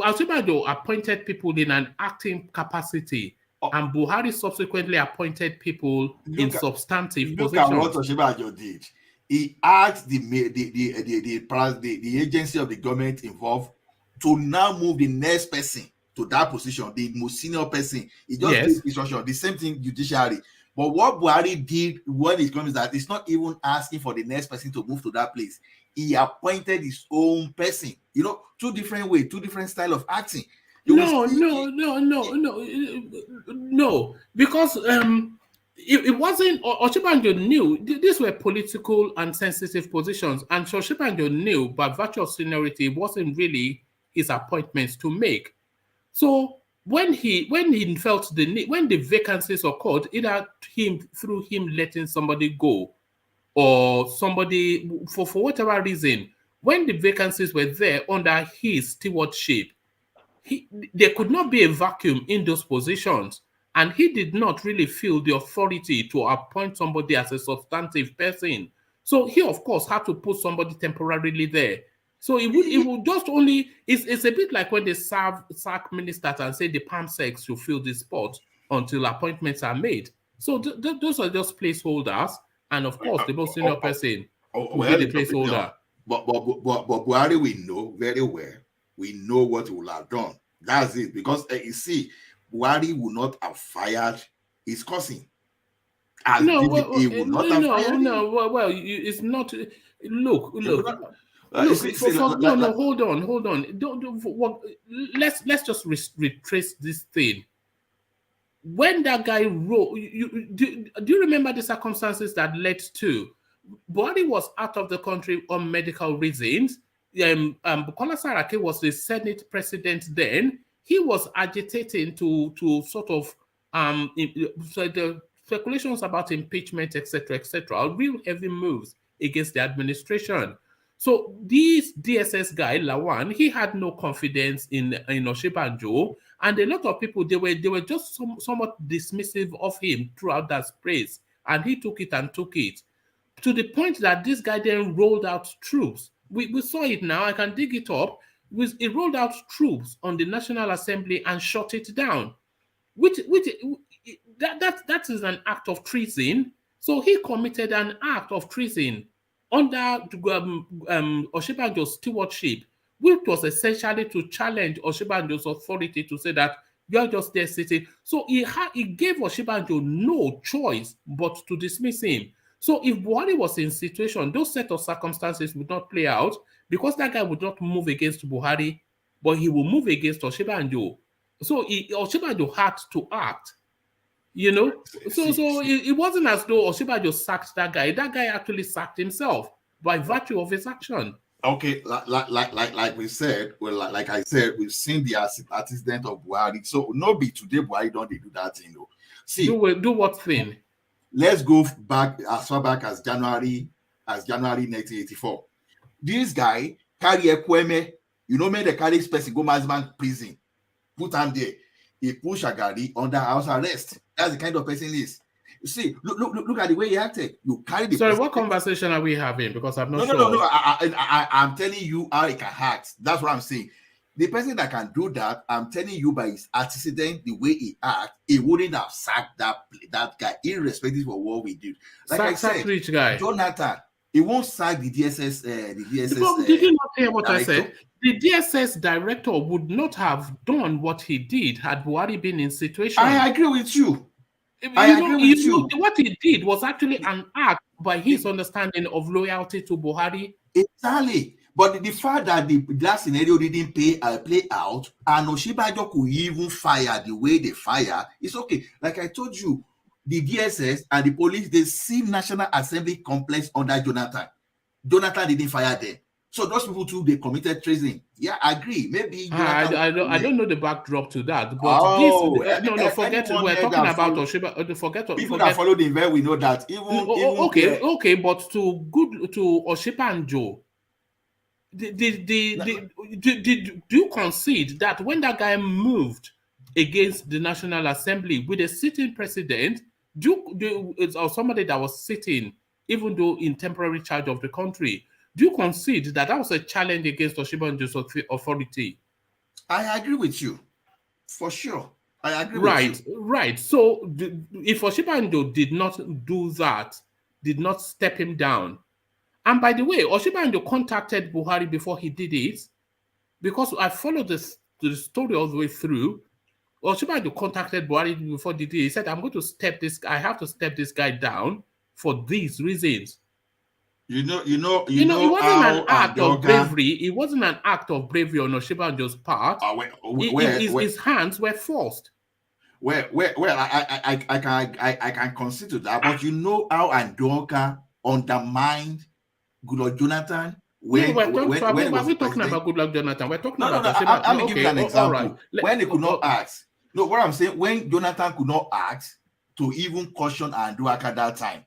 Osinbajo appointed people in an acting capacity, and Buhari subsequently appointed people in substantive positions. Look at what Osinbajo did. He asked the agency of the government involved to now move the next person to that position, the most senior person. He just gave instruction. The same thing judiciary. But what Buhari did when it comes that it's not even asking for the next person to move to that place. He appointed his own person. Two different ways, two different style of acting. No. Because it wasn't. Osinbajo knew these were political and sensitive positions, and Osinbajo knew by virtue of seniority, it wasn't really his appointments to make. So when he felt the need, when the vacancies occurred, either through him letting somebody go, or somebody for whatever reason, when the vacancies were there under his stewardship, there could not be a vacuum in those positions. And he did not really feel the authority to appoint somebody as a substantive person. So he, of course, had to put somebody temporarily there. So it would just only, it's a bit like when they sack ministers and say the PAMSEC should fill this spot until appointments are made. So those are just placeholders. And of course, the most senior person will be the placeholder. But Buhari, we know very well. We know what he will have done. That's it. Because you see, Buhari will not have fired his cousin. It's not. Hold on. Let's just retrace this thing. When that guy wrote, do you remember the circumstances that led to Buhari was out of the country on medical reasons? Bukola Saraki was the Senate president then. He was agitating to sort of so the speculations about impeachment, etc., real heavy moves against the administration. So this DSS guy, Lawan, he had no confidence in Oshibanjo, and a lot of people, they were just somewhat dismissive of him throughout that space, and he took it to the point that this guy then rolled out troops. We saw it now. I can dig it up. He rolled out troops on the National Assembly and shut it down, that is an act of treason. So he committed an act of treason under Oshibanjo's stewardship, which was essentially to challenge Oshibanjo's authority to say that you're just there sitting. So he gave Oshibanjo no choice but to dismiss him. So if Buhari was in situation, those set of circumstances would not play out because that guy would not move against Buhari, but he will move against Oshibanjo. So Oshibanjo had to act, So it wasn't as though Oshibanjo sacked that guy. That guy actually sacked himself by virtue of his action. Okay, like we said, like I said, we've seen the antecedent of Buhari. So nobody today Buhari don't do that thing, though. See, do what thing? Let's go back as far back as January 1984. This guy carry Ekweme, made the carry person go maximum prison, put him there. He push Agari under house arrest. That's the kind of person he is. You see, look at the way he acted. You carry the. Sorry, what conversation are we having? Because I'm not sure. No. I'm telling you how he can act. That's what I'm saying. The person that can do that, I'm telling you by his antecedent, the way he acts, he wouldn't have sacked that guy, irrespective of what we did. Like I said, rich guy. Jonathan, he won't sack the DSS. Did you not hear what director? I said? The DSS director would not have done what he did had Buhari been in situation. I agree with you. What he did was actually an act by his understanding of loyalty to Buhari. Exactly. But the fact that that scenario didn't play out, and Oshibanjo could even fire the way they fire, it's okay. Like I told you, the DSS and the police, they see National Assembly complex under Jonathan. Jonathan didn't fire them. So those people too, they committed treason. Yeah, I agree. Maybe I don't know the backdrop to that. But forget it. We're talking about Oshibanjo. Forget people that follow the event. We know that. Okay, but to Oshibanjo. Do you concede that when that guy moved against the National Assembly with a sitting president, or somebody that was sitting, even though in temporary charge of the country, do you concede that was a challenge against Oshibanjo's authority? I agree with you, for sure. I agree with you. Right. So if Oshibanjo did not do that, did not step him down. And by the way, Oshibanjo contacted Buhari before he did it, because I followed the story all the way through. Oshibanjo contacted Buhari before he did it. He said, I have to step this guy down for these reasons. It wasn't an act of bravery. It wasn't an act of bravery on Oshibanjo's part. His hands were forced. Well, I can consider that, but you know how Andoka undermined Goodluck Jonathan. We're talking about Goodluck Jonathan. We're talking about. I'm giving you an example. Right. When they could not ask. No, what I'm saying, when Jonathan could not ask to even caution Andoka at that time,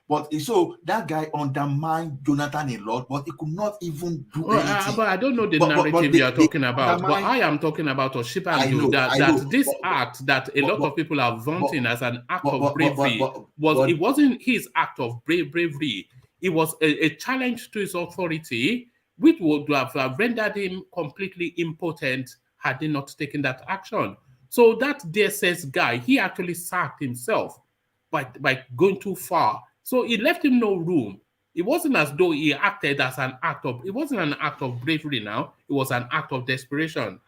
But so that guy undermined Jonathan a lot, but he could not even do anything. But I don't know the narrative you are talking about. But I am talking about Oshibanjo, that this act that a lot of people are vaunting as an act of bravery it wasn't his act of bravery. It was a challenge to his authority, which would have rendered him completely impotent had he not taken that action. So that DSS guy, he actually sacked himself by going too far. So it left him no room. It wasn't as though he acted as an act of, it wasn't an act of bravery now. It was an act of desperation.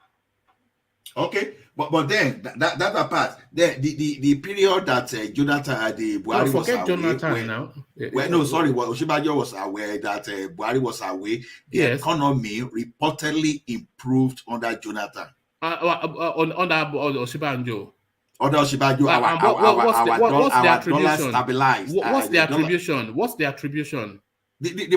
Okay, but then that apart, then the period that Jonathan, the Buhari was away. Jonathan now. Oshibanjo was aware that Buhari was away. The economy reportedly improved under Jonathan. Under Oshibanjo. Under Oshibanjo, our dollar stabilized. What's the attribution? The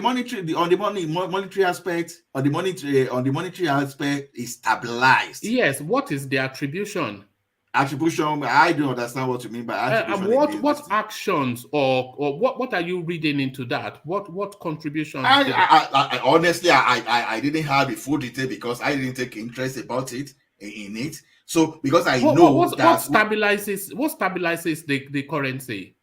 monetary aspect is stabilized. Yes, what is the attribution? Attribution, I don't understand what you mean by attribution. What actions or what are you reading into that? What contributions? I honestly didn't have the full detail because I didn't take interest about it in it. So because I know what stabilizes the currency.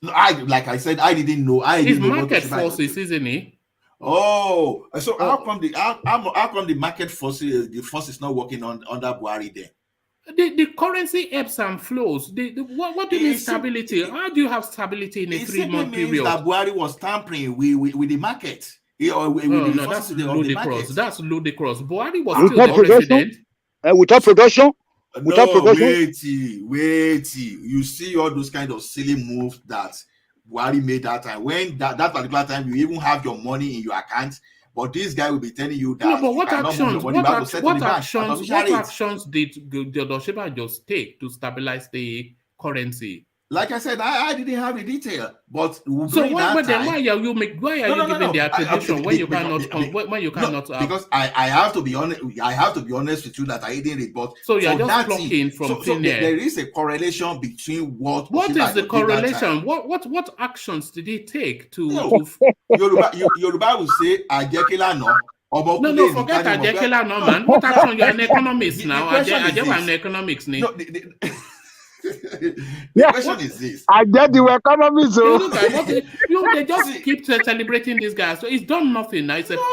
Like I said, I didn't know. It's market forces, isn't it? Oh, so how come the market forces, the force is not working under Buhari then? The currency ebbs and flows. What do you mean stability? How do you have stability in a 3-month period? That Buhari was tampering with the market. That's ludicrous. That's ludicrous. Buhari was still the president. Without production? Wait. You see all those kind of silly moves that Buhari made that time. When that particular time, you even have your money in your account, but this guy will be telling you that. No, but what actions did Oshibanjo just take to stabilize the currency? Like I said, I didn't have the detail, but so why are you giving the attribution when you cannot? Because I have to be honest. I have to be honest with you that I didn't read. But so you're just plucking from thin air. There is a correlation between what. What is the correlation? What actions did he take to? Yoruba will say "Ajekela no." No, forget Ajekela no, man. What action? You're an economist now. I'm an economics. The question is this. I get the economy, so they just keep celebrating this guy. So he's done nothing now. It's a punk.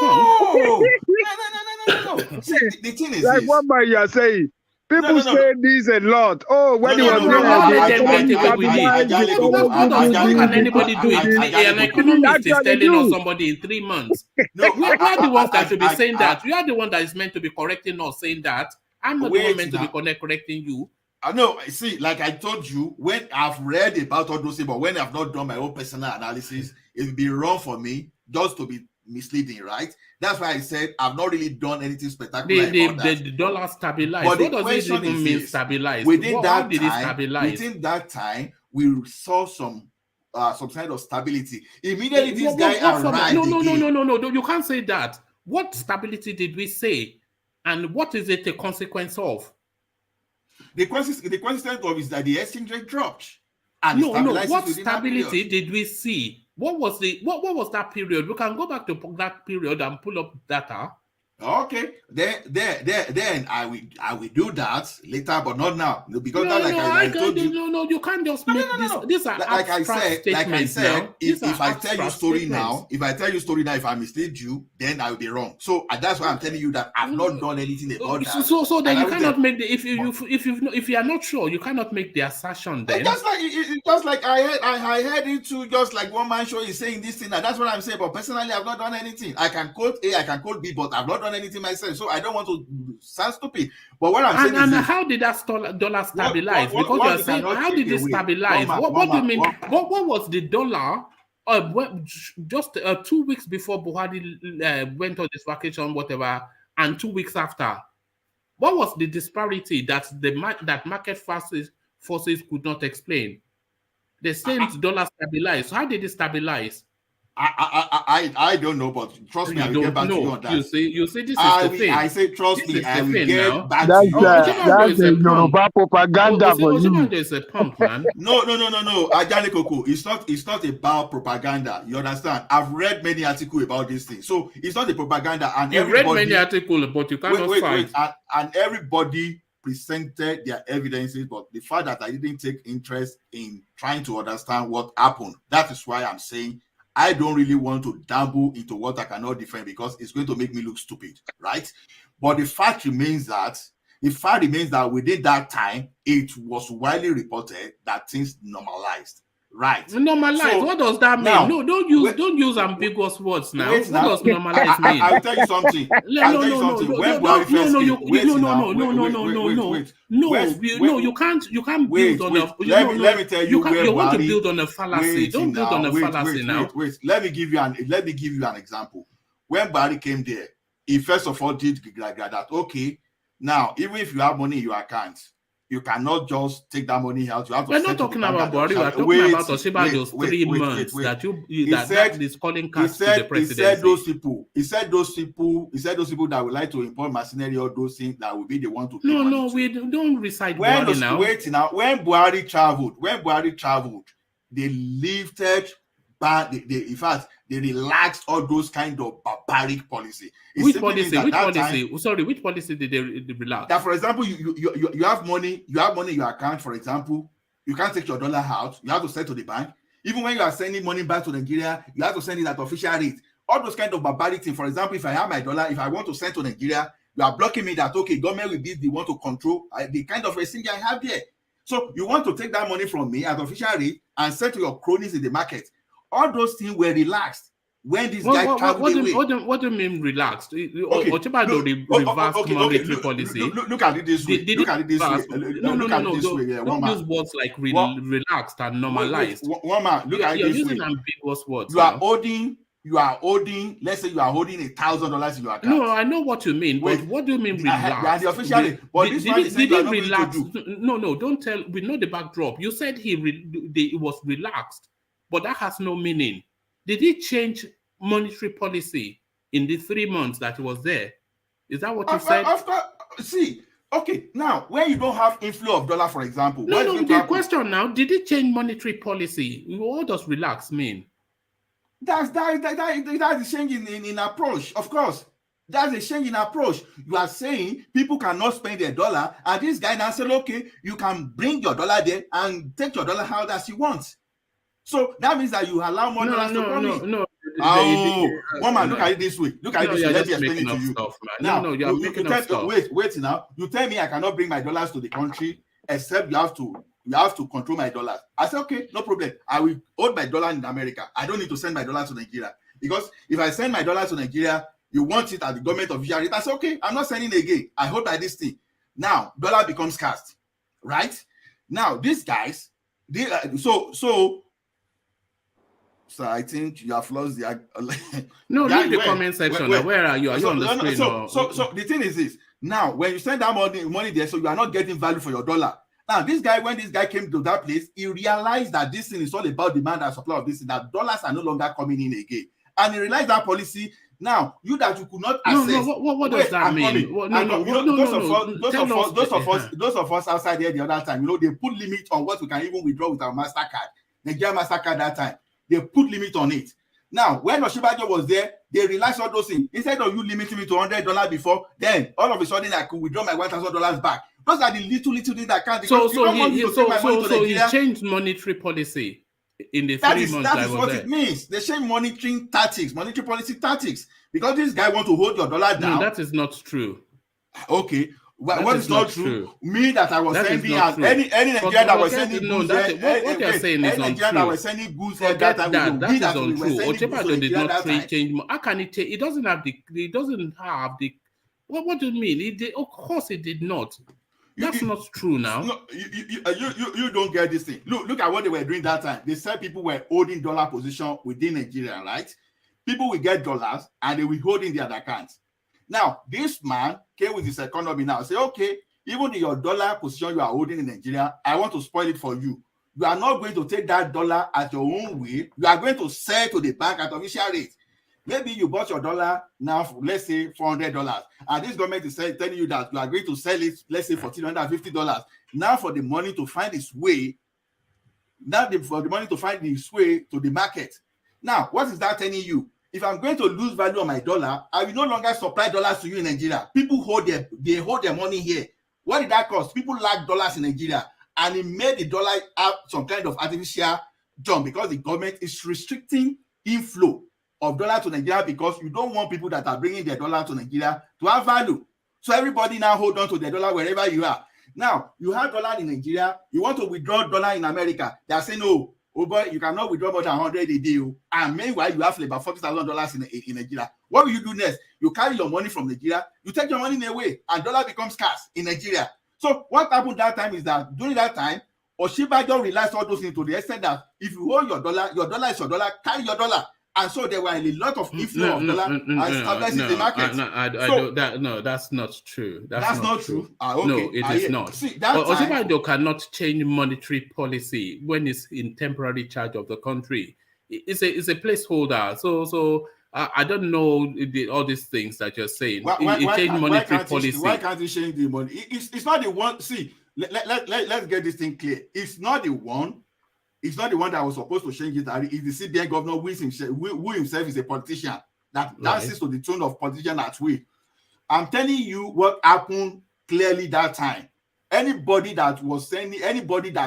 No. See, the thing is like this. What man you are saying? People say this a lot. Oh, when he was how can anybody do it? An economist is telling us somebody in 3 months. No, we are the ones that should be saying that. You are the one that is meant to be correcting us saying that. I'm not the one meant to be correcting you. No, see, like I told you, when I've read about all those things, but when I've not done my own personal analysis, it would be wrong for me just to be misleading, right? That's why I said I've not really done anything spectacular. The dollar stabilized. But what does it even mean stabilized? Within that time, we saw some kind of stability. Immediately, this guy arrived. No, you can't say that. What stability did we say? And what is it a consequence of? The consequence of is that the exchange rate dropped. And what stability did we see? What was that period? We can go back to that period and pull up data. Okay, then I will do that later, but not now. Because I told you. No, you can't just make this. These are like I said. If I tell you story now, if I mislead you, then I will be wrong. So that's why I'm telling you that I've not done anything about that. So then you cannot make the if you are not sure, you cannot make the assertion. Then just like I heard it too. Just like one man show is saying this thing. That's what I'm saying. But personally, I've not done anything. I can quote A, I can quote B, but I've not done anything myself, so I don't want to sound stupid. But what I'm saying is how did that dollar stabilize? Because you're saying, how did it stabilize? What do you mean? What was the dollar? Just 2 weeks before Buhari went on this vacation, whatever, and 2 weeks after, what was the disparity that market forces could not explain? They said dollar stabilized. So how did it stabilize? I don't know, but trust me, I will get back to you on that. You see, this is the thing. I say, trust me, I will get back That's to you. that's a Yoruba propaganda for you. Oshimande is a punk, man. No. Ajani Koko, it's not about propaganda. You understand? I've read many articles about this thing, so it's not a propaganda. And you read many articles, but you cannot wait. And everybody presented their evidences, but the fact that I didn't take interest in trying to understand what happened, that is why I'm saying I don't really want to dabble into what I cannot defend, because it's going to make me look stupid, right? But the fact remains that within that time, it was widely reported that things normalized. Right. Normalize. So, what does that mean? Now, no, don't use ambiguous words now. What does normalize mean? I'll tell you something. No, you can't build on a. Let me tell you where you want to build on a fallacy. Don't build on a fallacy now. Wait. Let me give you an example. When Barry came there, he first of all did like that. Okay, now even if you have money in your account, you cannot just take that money out. You have to. We're not talking about Buhari. We're talking about Oshibajo's 3 months that is calling cards to the presidency. He said those people that would like to import mercenary or those things that will be the one to. No, we don't recite Buhari now. Wait now. When Buhari traveled, they lifted. In fact, they relaxed all those kind of barbaric policy. Which policy? Which policy did they relax? That, for example, you have money in your account, for example, you can't take your dollar out. You have to send to the bank. Even when you are sending money back to Nigeria, you have to send it at official rate. All those kind of barbaric things. For example, if I have my dollar, if I want to send to Nigeria, you are blocking me that, okay, government will be the one to control the kind of exchange I have there. So you want to take that money from me at official rate and send to your cronies in the market. All those things were relaxed when this guy traveled away. What do you mean relaxed? Ochibajo reversed monetary policy. Look at it this way. Look at it this way. Don't use words like relaxed and normalized. One man, look at it this way. You're using ambiguous words. You are holding. Let's say you are holding $1,000 in your account. No, I know what you mean, but what do you mean relaxed? The official. But this man is saying you are not relax? going to do. No, don't tell. We know the backdrop. You said it was relaxed. But that has no meaning. Did he change monetary policy in the 3 months that he was there? Is that what you said? Okay, now, when you don't have inflow of dollar, for example. The question now, did he change monetary policy? What does relax mean? That's a change in approach, of course. That's a change in approach. You are saying people cannot spend their dollar, and this guy now said, okay, you can bring your dollar there and take your dollar out as you want. So that means that you allow more dollars to come in. No. One man, look at it this way. Let me explain it to you. You're making up stuff. Wait now. You tell me I cannot bring my dollars to the country except you have to control my dollars. I said, okay, no problem. I will hold my dollar in America. I don't need to send my dollars to Nigeria. Because if I send my dollars to Nigeria, you want it at the government official rate. I said, okay, I'm not sending again. I hold by this thing. Now, dollar becomes scarce. Right? Now, these guys, So I think you have lost the. Leave the comment section. Where are you? Are you on the screen? So the thing is this. Now, when you send that money there, so you are not getting value for your dollar. Now, when this guy came to that place, he realized that this thing is all about demand and supply of this thing, that dollars are no longer coming in again. And he realized that policy. Now, you could not access. What does that mean? Those of us outside there the other time, they put limit on what we can even withdraw with our MasterCard. Nigeria MasterCard that time. They put limit on it. Now, when Oshibajo was there, they realized all those things. Instead of you limiting me to $100 before, then all of a sudden I could withdraw my $1,000 back. Those are the little things that can't. So he changed monetary policy in the 3 months. That is what it means. They change monetary policy tactics. Because this guy wants to hold your dollar down. No, that is not true. Okay. What is not true? Me that I was sending out any Nigerian that was sending goods. What you're saying is untrue. That was sending goods that is untrue. Ochebajo did not change. How can it change? It doesn't have the. What do you mean? Of course, it did not. That's not true now. No, you don't get this thing. Look at what they were doing that time. They said people were holding dollar position within Nigeria, right? People will get dollars and they will hold in their accounts. Now, this man came with his economy now. Say, okay, even your dollar position you are holding in Nigeria, I want to spoil it for you. you are not going to take that dollar at your own way. You are going to sell to the bank at official rate. Maybe you bought your dollar now for, let's say, $400, and this government is telling you that you are going to sell it, let's say, for $1,450. Now for the money to find its way, for the money to find its way to the market. Now, what is that telling you? If I'm going to lose value on my dollar, I will no longer supply dollars to you in Nigeria. People hold their money here. What did that cost? People lack dollars in Nigeria, and it made the dollar have some kind of artificial jump because the government is restricting inflow of dollar to Nigeria because you don't want people that are bringing their dollar to Nigeria to have value. So everybody now hold on to their dollar wherever you are. Now, you have dollar in Nigeria, you want to withdraw dollar in America. They are saying, no, oh boy, you cannot withdraw more than 100 a day. And meanwhile, you have about $40,000 in Nigeria. What will you do next? You carry your money from Nigeria, you take your money away, and dollar becomes scarce in Nigeria. So what happened that time is that during that time, Oshibajo realized all those things to the extent that if you hold your dollar is your dollar, carry your dollar. And so there were a lot of inflow of dollar and stabilizing the market. That's not true. That's not true. Okay. No, it is not. See, Oshibajo cannot change monetary policy when it's in temporary charge of the country. It's a placeholder. So I don't know all these things that you're saying. Why can't you change the money? It's not the one. See, let's get this thing clear. It's not the one. It's not the one that was supposed to change it. It's the CBN governor who himself is a politician that dances to the tune of politician at will. I'm telling you what happened clearly that time. Anybody that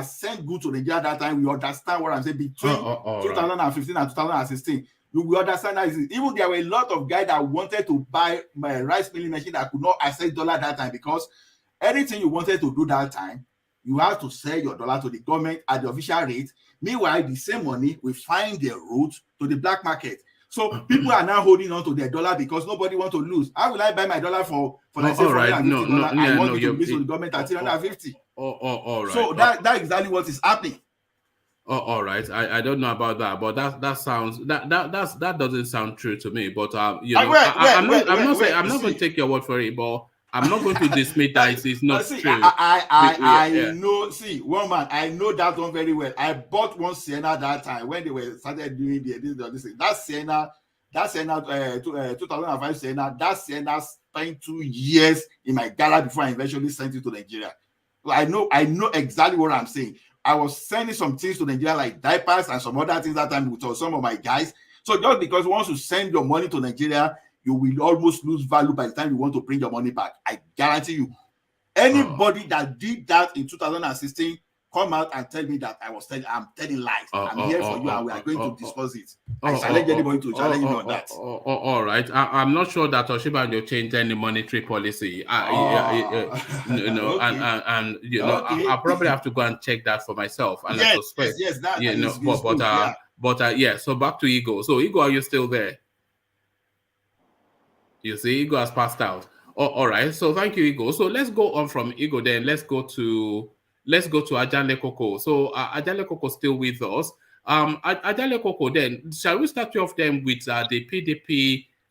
sent goods to Nigeria that time, we understand what I'm saying. Between 2015 and 2016, you will understand that even there were a lot of guys that wanted to buy my rice milling machine that could not access dollar that time because anything you wanted to do that time, you have to sell your dollar to the government at the official rate. Meanwhile, the same money will find their route to the black market. So people are now holding on to their dollar because nobody wants to lose. How will I buy my dollar for let's say $450? I want to lose to the government at $350. All right. So that's exactly what is happening. All right. I don't know about that, but that sounds that doesn't sound true to me. But I'm not going to take your word for it, but I'm not going to dismiss that it's not true. I know. See, one man, I know that one very well. I bought one Sienna that time when they started doing this thing. That Sienna, 2005 Sienna. That Sienna spent 2 years in my garage before I eventually sent it to Nigeria. I know exactly what I'm saying. I was sending some things to Nigeria like diapers and some other things that time with some of my guys. So just because once you send your money to Nigeria, you will almost lose value by the time you want to bring your money back. I guarantee you. Anybody that did that in 2016, come out and tell me that I'm telling lies. I'm here for you and we are going to discuss it. I challenge anybody to challenge me on that. All right. I'm not sure that Oshibajo changed any monetary policy. I'll probably have to go and check that for myself. And yes, that is useful, so back to Ego. So Ego, are you still there? You see, Ego has passed out. All right. So thank you, Ego. So let's go on from Ego. Then let's go to Ajale Koko. So Ajale Koko still with us. Ajale Koko. Then shall we start off then with the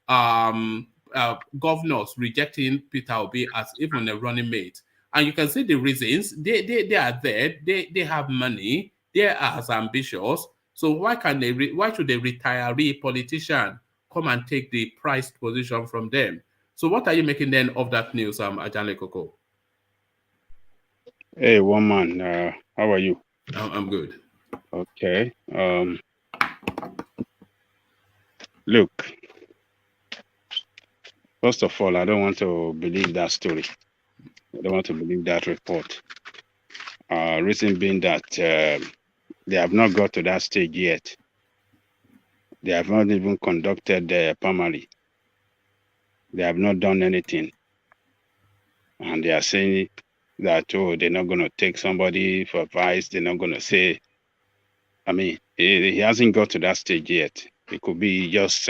PDP governors rejecting Peter Obi as even a running mate? And you can see the reasons. They are there. They have money. They are as ambitious. So why should a retiree politician come and take the prized position from them? So what are you making then of that news, Ajale Koko? Hey, woman, how are you? I'm good. Okay. Look, first of all, I don't want to believe that story. I don't want to believe that report. Reason being that they have not got to that stage yet. They have not even conducted the primary. They have not done anything. And they are saying that, they're not going to take somebody for advice. They're not going to say, he hasn't got to that stage yet. It could be just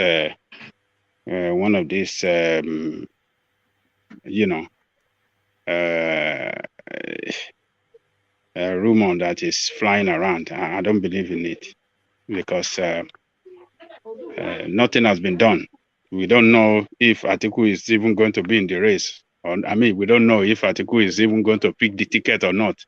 one of these, rumor that is flying around. I don't believe in it because nothing has been done. We don't know if Atiku is even going to be in the race. We don't know if Atiku is even going to pick the ticket or not.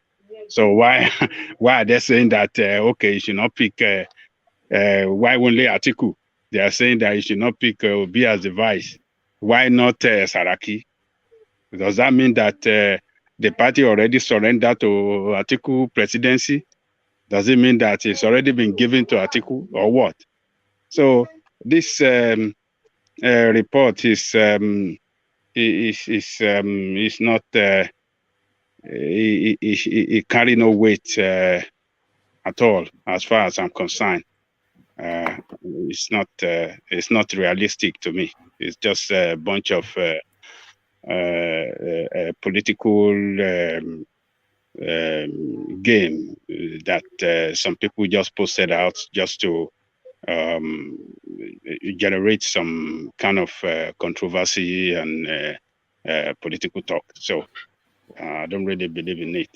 So why why are they saying that okay, you should not pick why only Atiku? They are saying that you should not pick Obi as the vice. Why not Saraki? Does that mean that the party already surrendered to Atiku presidency? Does it mean that it's already been given to Atiku or what? So this report is not it carry no weight at all as far as I'm concerned. It's not realistic to me. It's just a bunch of political game that some people just posted out just to generate some kind of controversy and political talk. So I don't really believe in it.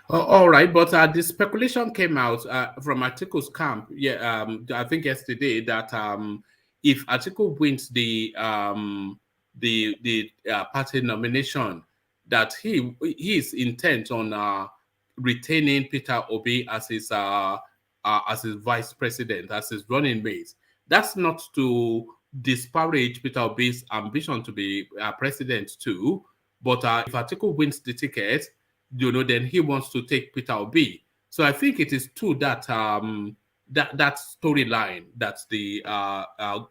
All right, but the speculation came out from Atiku's camp. Yeah, I think yesterday that if Atiku wins the party nomination, that he is intent on retaining Peter Obi as his vice president, as his running mate. That's not to disparage Peter Obi's ambition to be president too, but if Atiku wins the ticket, then he wants to take Peter Obi. So I think it is true that that storyline that the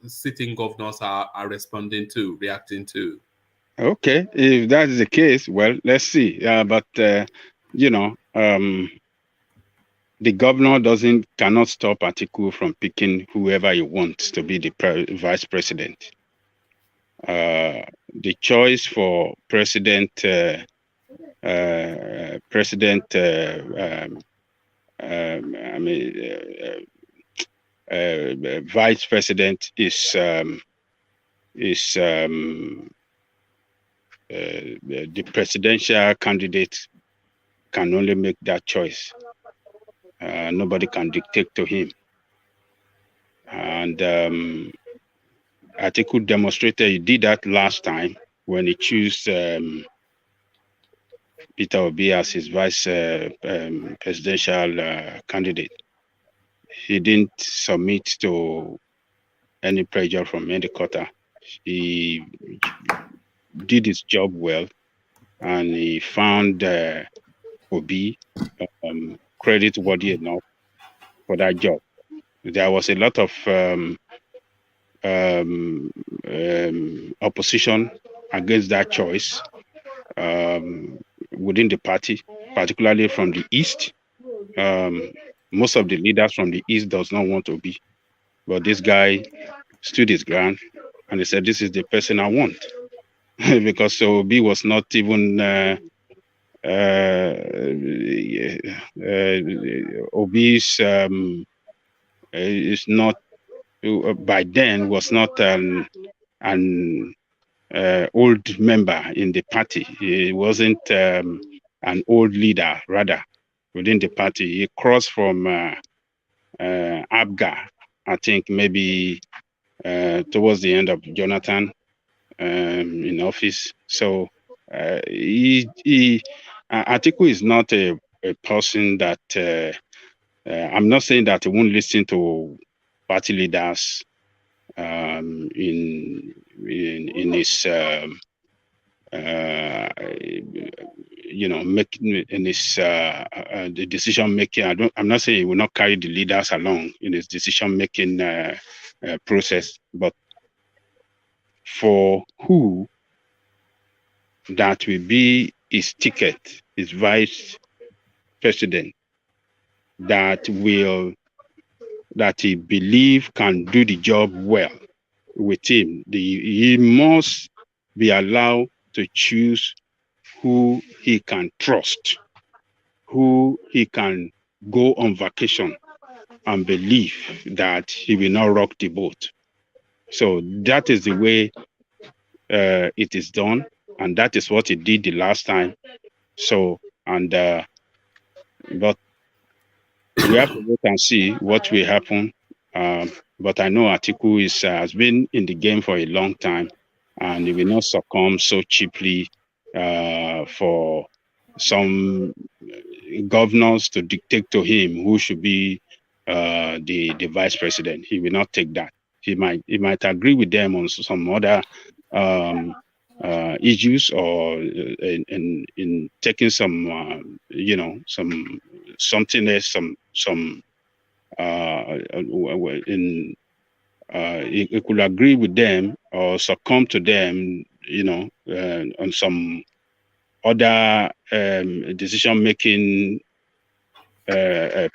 sitting governors are responding to, reacting to. Okay, if that is the case, well, let's see. But the governor cannot stop Atiku from picking whoever he wants to be the vice president. The choice for vice president is the presidential candidate can only make that choice. Nobody can dictate to him. And Atiku demonstrated he did that last time when he chose Peter Obi as his vice presidential candidate. He didn't submit to any pressure from any quarter. He did his job well, and he found Obi credit worthy enough for that job. There was a lot of opposition against that choice within the party, particularly from the East. Most of the leaders from the East does not want Obi, but this guy stood his ground and he said, "This is the person I want," because Obi was not even Obi's is not by then was not an old member in the party. He wasn't an old leader, rather, within the party. He crossed from Abga, I think maybe towards the end of Jonathan in office. So Atiku is not a person that I'm not saying that he won't listen to party leaders in his making in his the decision making. I'm not saying he will not carry the leaders along in his decision making process, but for who that will be his ticket, his vice president, that he believe can do the job well with him. He must be allowed to choose who he can trust, who he can go on vacation and believe that he will not rock the boat. So that is the way it is done, and that is what he did the last time. So, and but we have to wait and see what will happen. But I know Atiku has been in the game for a long time, and he will not succumb so cheaply for some governors to dictate to him who should be the vice president. He will not take that. He might agree with them on some other issues, or in taking some something else, he could agree with them or succumb to them, on some other decision making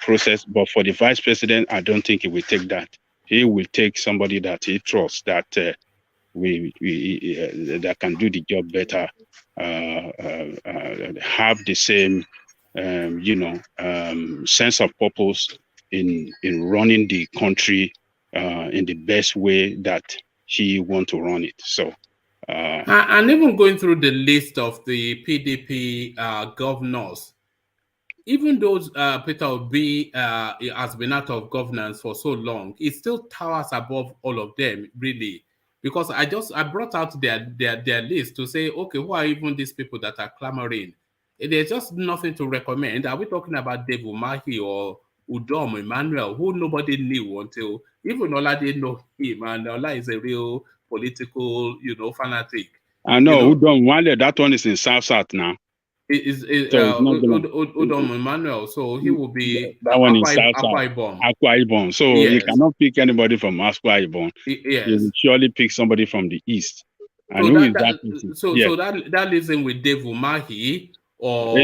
process. But for the vice president, I don't think he will take that. He will take somebody that he trusts, that that can do the job better, have the same sense of purpose in running the country in the best way that he want to run it. So and even going through the list of the PDP governors, even though Peter Obi has been out of governance for so long, it still towers above all of them, really. Because I brought out their list to say, okay, who are even these people that are clamoring? There's just nothing to recommend. Are we talking about Dave Umahi or Udom Emmanuel, who nobody knew until even Ola didn't know him, and Ola is a real political, fanatic. I know Udom Wale, that one is in South now. Udom Emmanuel, so he will be that one is Akwa Ibom. So yes. You cannot pick anybody from Akwa Ibom. Yes. You will surely pick somebody from the east. And so that leaves him with Dave Umahi or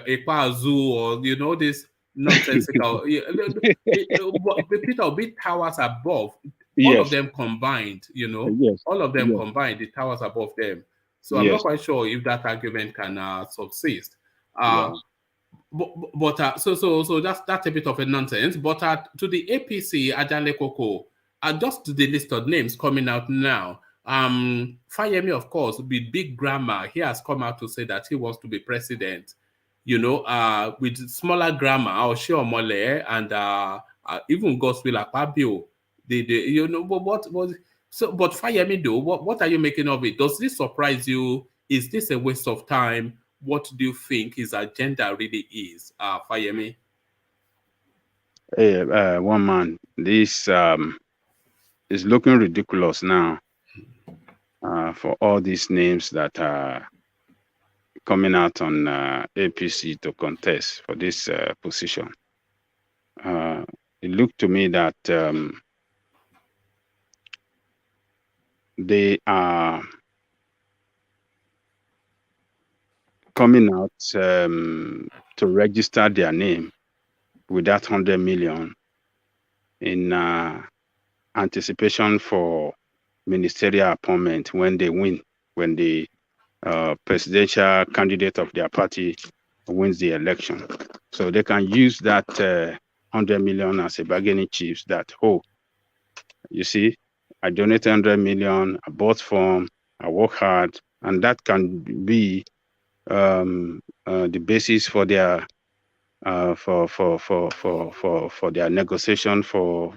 Ekpazu, or this nonsensical. Peter Obi towers above all of them combined. All of them combined, the towers above them. So I'm not quite sure if that argument can subsist. But so that's a bit of a nonsense. But to the APC, Adale Koko, just to the list of names coming out now. Fayemi, of course, with big grammar, he has come out to say that he wants to be president. With smaller grammar, OSHIOMOLE and even Godswill Akpabio. But Fayemi, though, what are you making of it? Does this surprise you? Is this a waste of time? What do you think his agenda really is, Fayemi? Hey, one man, this is looking ridiculous now for all these names that are coming out on APC to contest for this position. It looked to me that they are coming out to register their name with that 100 million in anticipation for ministerial appointment when they win, when the presidential candidate of their party wins the election. So they can use that 100 million as a bargaining chips that, you see, I donated 100 million, I bought form, I work hard, and that can be the basis for their for their negotiation for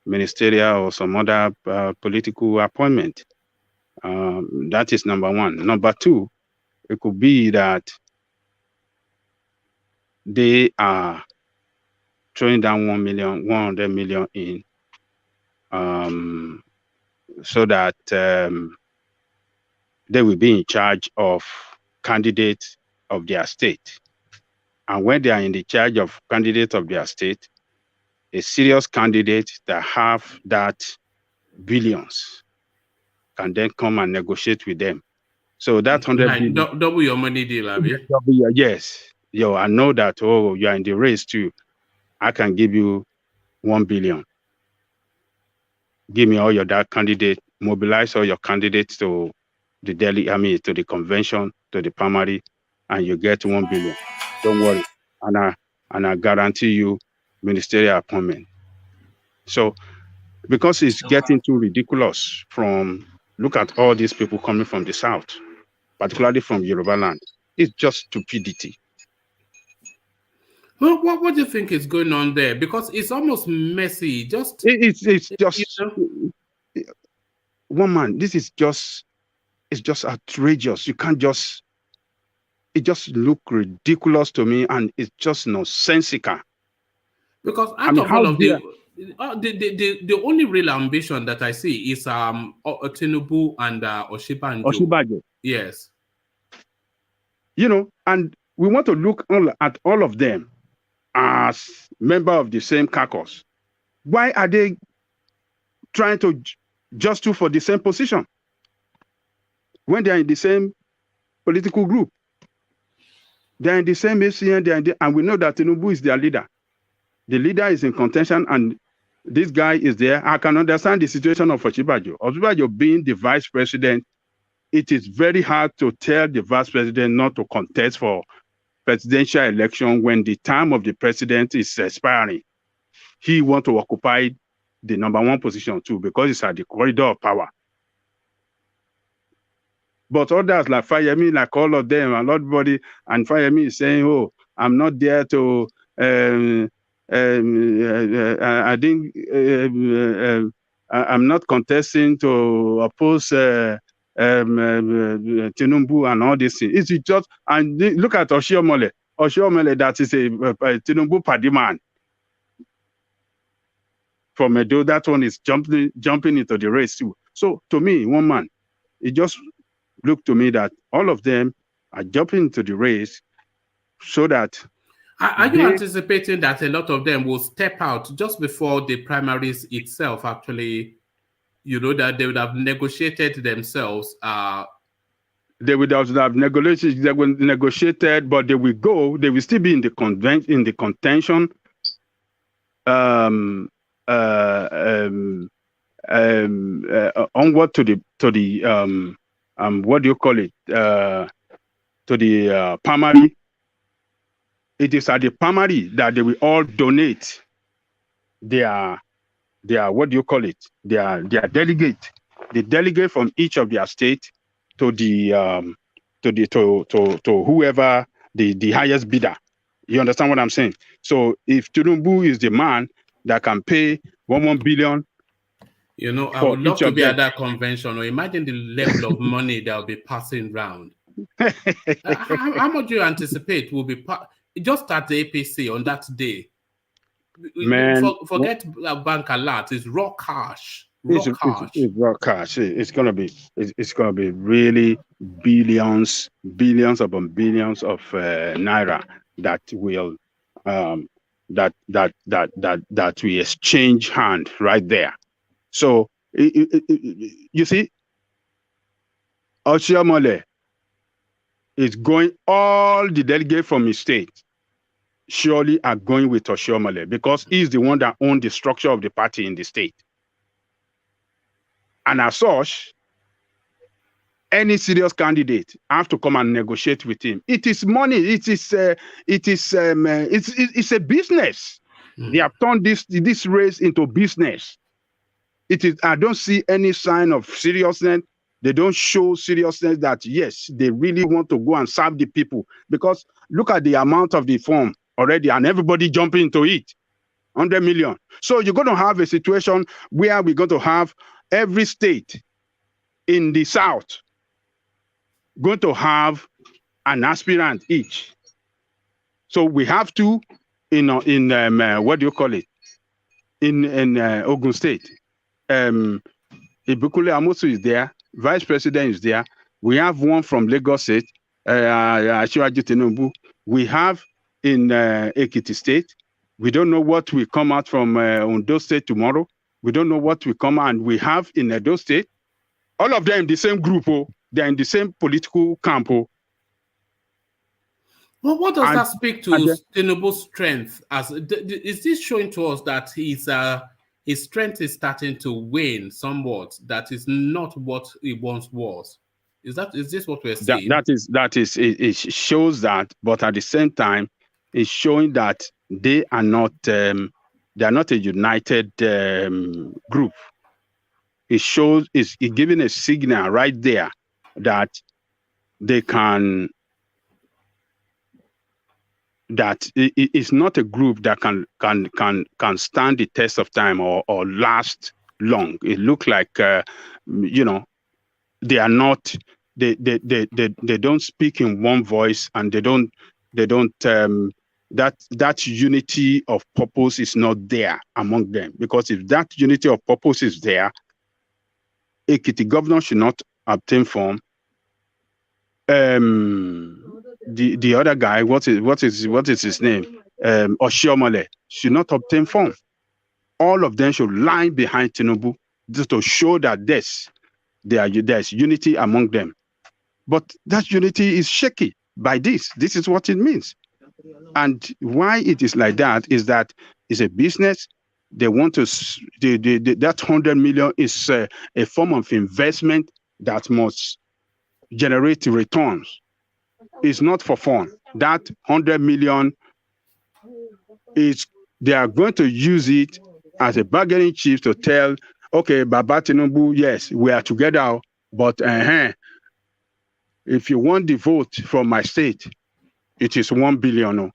ministerial or some other political appointment. That is number one. Number two, it could be that they are throwing down 100 million in, so that they will be in charge of candidates of their state. And when they are in the charge of candidates of their state, a serious candidate that have that billions can then come and negotiate with them. So that 100 billion, double your money deal, Abi. Yes. I know that, you are in the race too. I can give you 1 billion. Give me all your that candidate, mobilize all your candidates to the to the convention, to the primary, and you get 1 billion. Don't worry. And I guarantee you ministerial appointment. So because it's getting too ridiculous, look at all these people coming from the south, particularly from Yoruba land. It's just stupidity. Well, what do you think is going on there? Because it's almost messy. It's just one man. This is just, it's just outrageous. You can't just it just looked ridiculous to me, and it's just nonsensical. Because I out mean, of how all of dare the only real ambition that I see is Tinubu and Oshibanjo. Oshibanjo. Yes. You know, and we want to look at all of them as members of the same caucus. Why are they trying to just for the same position when they are in the same political group? They are in the same ACN, and we know that Tinubu is their leader. The leader is in contention, and this guy is there. I can understand the situation of Oshibanjo. Oshibanjo being the vice president, it is very hard to tell the vice president not to contest for presidential election when the time of the president is expiring. He wants to occupy the #1 position too, because it's at the corridor of power. But others like Fayemi, like all of them, and everybody, and Fayemi is saying, "Oh, I'm not there to. I think I'm not contesting to oppose Tinubu and all these things." It's just, and look at OSHIOMOLE. OSHIOMOLE, that is a Tinubu party man from Edo. That one is jumping into the race too. So to me, one man, it just looked to me that all of them are jumping into the race so that. Are you anticipating that a lot of them will step out just before the primaries itself? Actually, you know, that they would have negotiated themselves. They would have negotiated. They will negotiated, but they will go. They will still be in the contention. Onward to the what do you call it? To the primary. It is at the primary that they will all donate their what do you call it? Their delegate, the delegate from each of their state to the to whoever the highest bidder. You understand what I'm saying? So if Tinubu is the man that can pay 1 billion. You know, I would love to be at that convention. Or imagine the level of money that will be passing around. How much do you anticipate will be just at the APC on that day? Man, forget bank alert. It's raw cash. It's raw cash. It's gonna be really billions upon billions of naira that will that we exchange hand right there. So you see, OSHIOMOLE is going, all the delegates from his state surely are going with OSHIOMOLE because he's the one that owns the structure of the party in the state. And as such, any serious candidate have to come and negotiate with him. It is money. It's a business. They have turned this race into business. It is. I don't see any sign of seriousness. They don't show seriousness that yes, they really want to go and serve the people. Because look at the amount of the form already, and everybody jumping into it, 100 million. So you're going to have a situation where we're going to have every state in the South going to have an aspirant each. So we have to in what do you call it? In Ogun State. Ibukule Amosu is there. Vice President is there. We have one from Lagos State, Asiwaju Tinubu. We have in Ekiti State. We don't know what will come out from Ondo State tomorrow. We don't know what will come out. And we have in Edo State. All of them in the same group. They're in the same political camp. Well, what does that speak to Tinubu's strength? Is this showing to us that his strength is starting to wane somewhat? That is not what it once was. Is this what we're seeing? It shows that, but at the same time, it's showing that they are not a united group. It shows it's giving a signal right there that they can. That it's not a group that can stand the test of time or last long. It looks like they are not they don't speak in one voice, and they don't that unity of purpose is not there among them. Because if that unity of purpose is there, Ekiti governor should not obtain form. The other guy, what is his name? OSHIOMOLE should not obtain form. All of them should line behind Tinubu just to show that there's unity among them. But that unity is shaky by this. This is what it means. And why it is like that is that it's a business. They want to, that 100 million is a form of investment that must generate returns. It's not for fun. That 100 million they are going to use it as a bargaining chip to tell, okay, Baba Tinubu, yes, we are together, but if you want the vote from my state, it is 1 billion.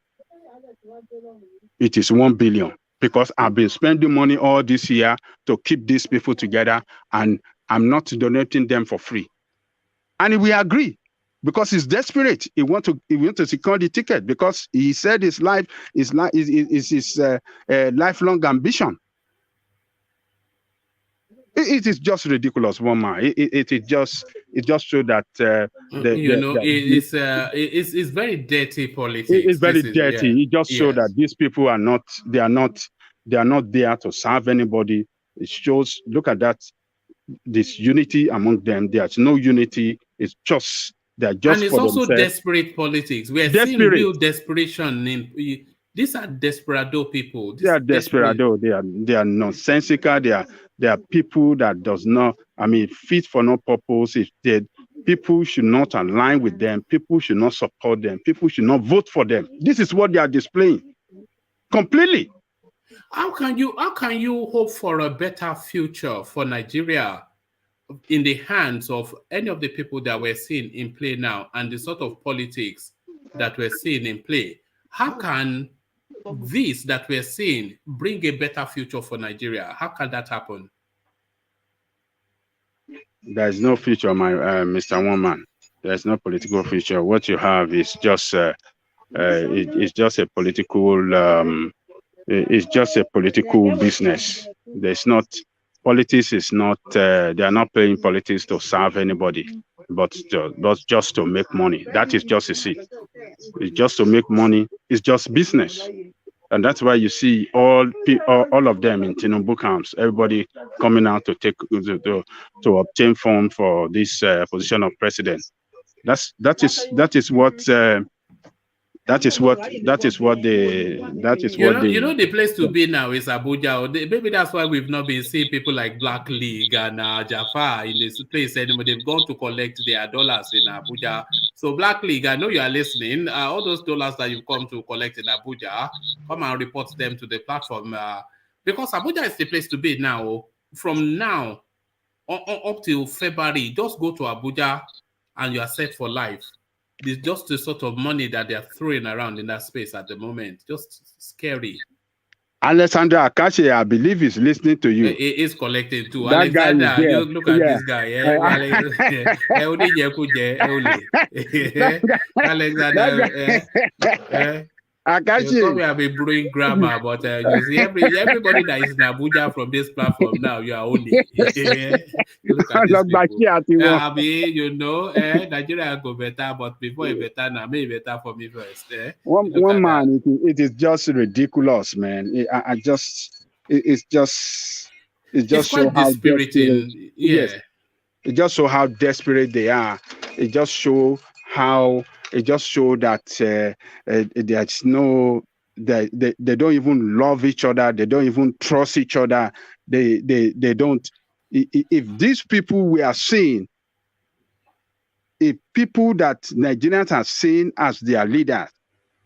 It is 1 billion, because I've been spending money all this year to keep these people together, and I'm not donating them for free. And we agree, because he's desperate. He want to secure the ticket, because he said his life is his lifelong ambition. It is just ridiculous, one man. It just shows that it's very dirty politics. It's very dirty. It just shows that these people are not there to serve anybody. It shows. Look at that. This unity among them. There's no unity. It's just they're just. And it's for also themselves. desperate politics. We are seeing real desperation. These are desperado people. They are desperado. They are nonsensical. They are people that does not, fit for no purpose. People should not align with them. People should not support them. People should not vote for them. This is what they are displaying completely. How can you hope for a better future for Nigeria in the hands of any of the people that we're seeing in play now, and the sort of politics that we're seeing in play? How can this that we're seeing bring a better future for Nigeria? How can that happen? There is no future, my Mr. Woman. There's no political future. What you have is just it's just a political it's just a political business. There's not politics is not they are not playing politics to serve anybody, but just to make money. That is just a seat. It's just to make money. It's just business. And that's why you see all of them in Tinubu camps, everybody coming out to to obtain form for this position of president. That is what the place to be now is Abuja. Maybe that's why we've not been seeing people like Black League and Jafar in this place anymore. They've gone to collect their dollars in Abuja. So Black League, I know you are listening. All those dollars that you've come to collect in Abuja, come and report them to the platform. Because Abuja is the place to be now. From now up till February, just go to Abuja and you are set for life. It's just the sort of money that they are throwing around in that space at the moment. Just scary. Alexander Akache, I believe, is listening to you. He is collecting too. That Alexander, guy is there. look at this guy. Alexander. Akache. We have been brewing grammar, but you see everybody that is in Abuja from this platform now, you are only. Look at these people. Nigeria go better, but before it better now, maybe better for me first. One man, it is just ridiculous, man. It's just so how desperate. Yes, it just show how desperate they are. It just show that there's no, they don't even love each other. They don't even trust each other. They don't. If these people we are seeing, if people that Nigerians are seeing as their leaders,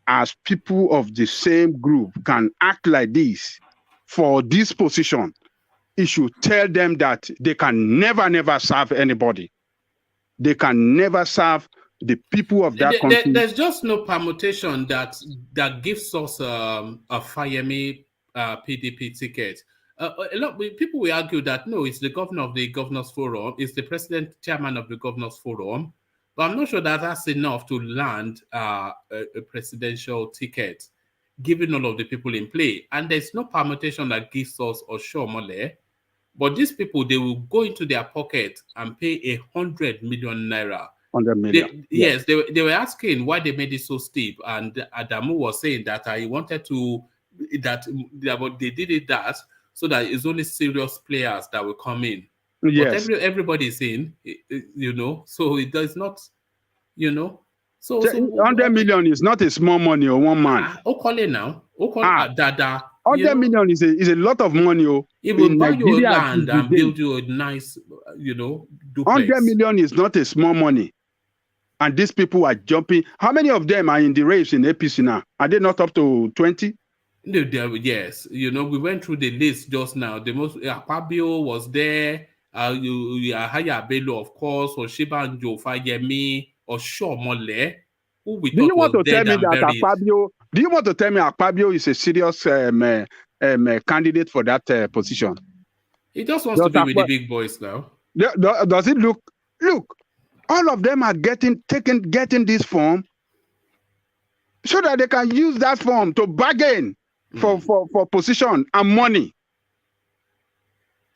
as people of the same group can act like this for this position, it should tell them that they can never serve anybody. They can never serve the people of that country. There's just no permutation that gives us a Fayemi PDP ticket. A lot of people will argue that no, it's the governor of the Governors Forum, it's the president chairman of the Governors Forum, But I'm not sure that that's enough to land a presidential ticket, given all of the people in play. And there's no permutation that gives us OSHIOMOLE. But these people, they will go into their pocket and pay 100 million naira. 100 million. Yes, they were asking why they made it so steep. And Adamu was saying that he wanted to, that they did it that so that it's only serious players that will come in. Yes. But everybody's in, you know, so it does not, you know. So 100 million is not a small money or one man. Okole now. Dada. 100 million is a lot of money. It will buy you land and build you a nice, you know, duplex. 100 million is not a small money. And these people are jumping. How many of them are in the race in APC now? Are they not up to 20? Yes. You know, we went through the list just now. The most, Akpabio was there. Haya Bello, of course, or Shibanjo, Fayemi, or OSHIOMOLE, who we thought was dead and buried. Do you want to tell me Akpabio is a serious candidate for that position? He just wants to be with the big boys now. Does it look? Look, all of them are getting this form so that they can use that form to bargain for position and money.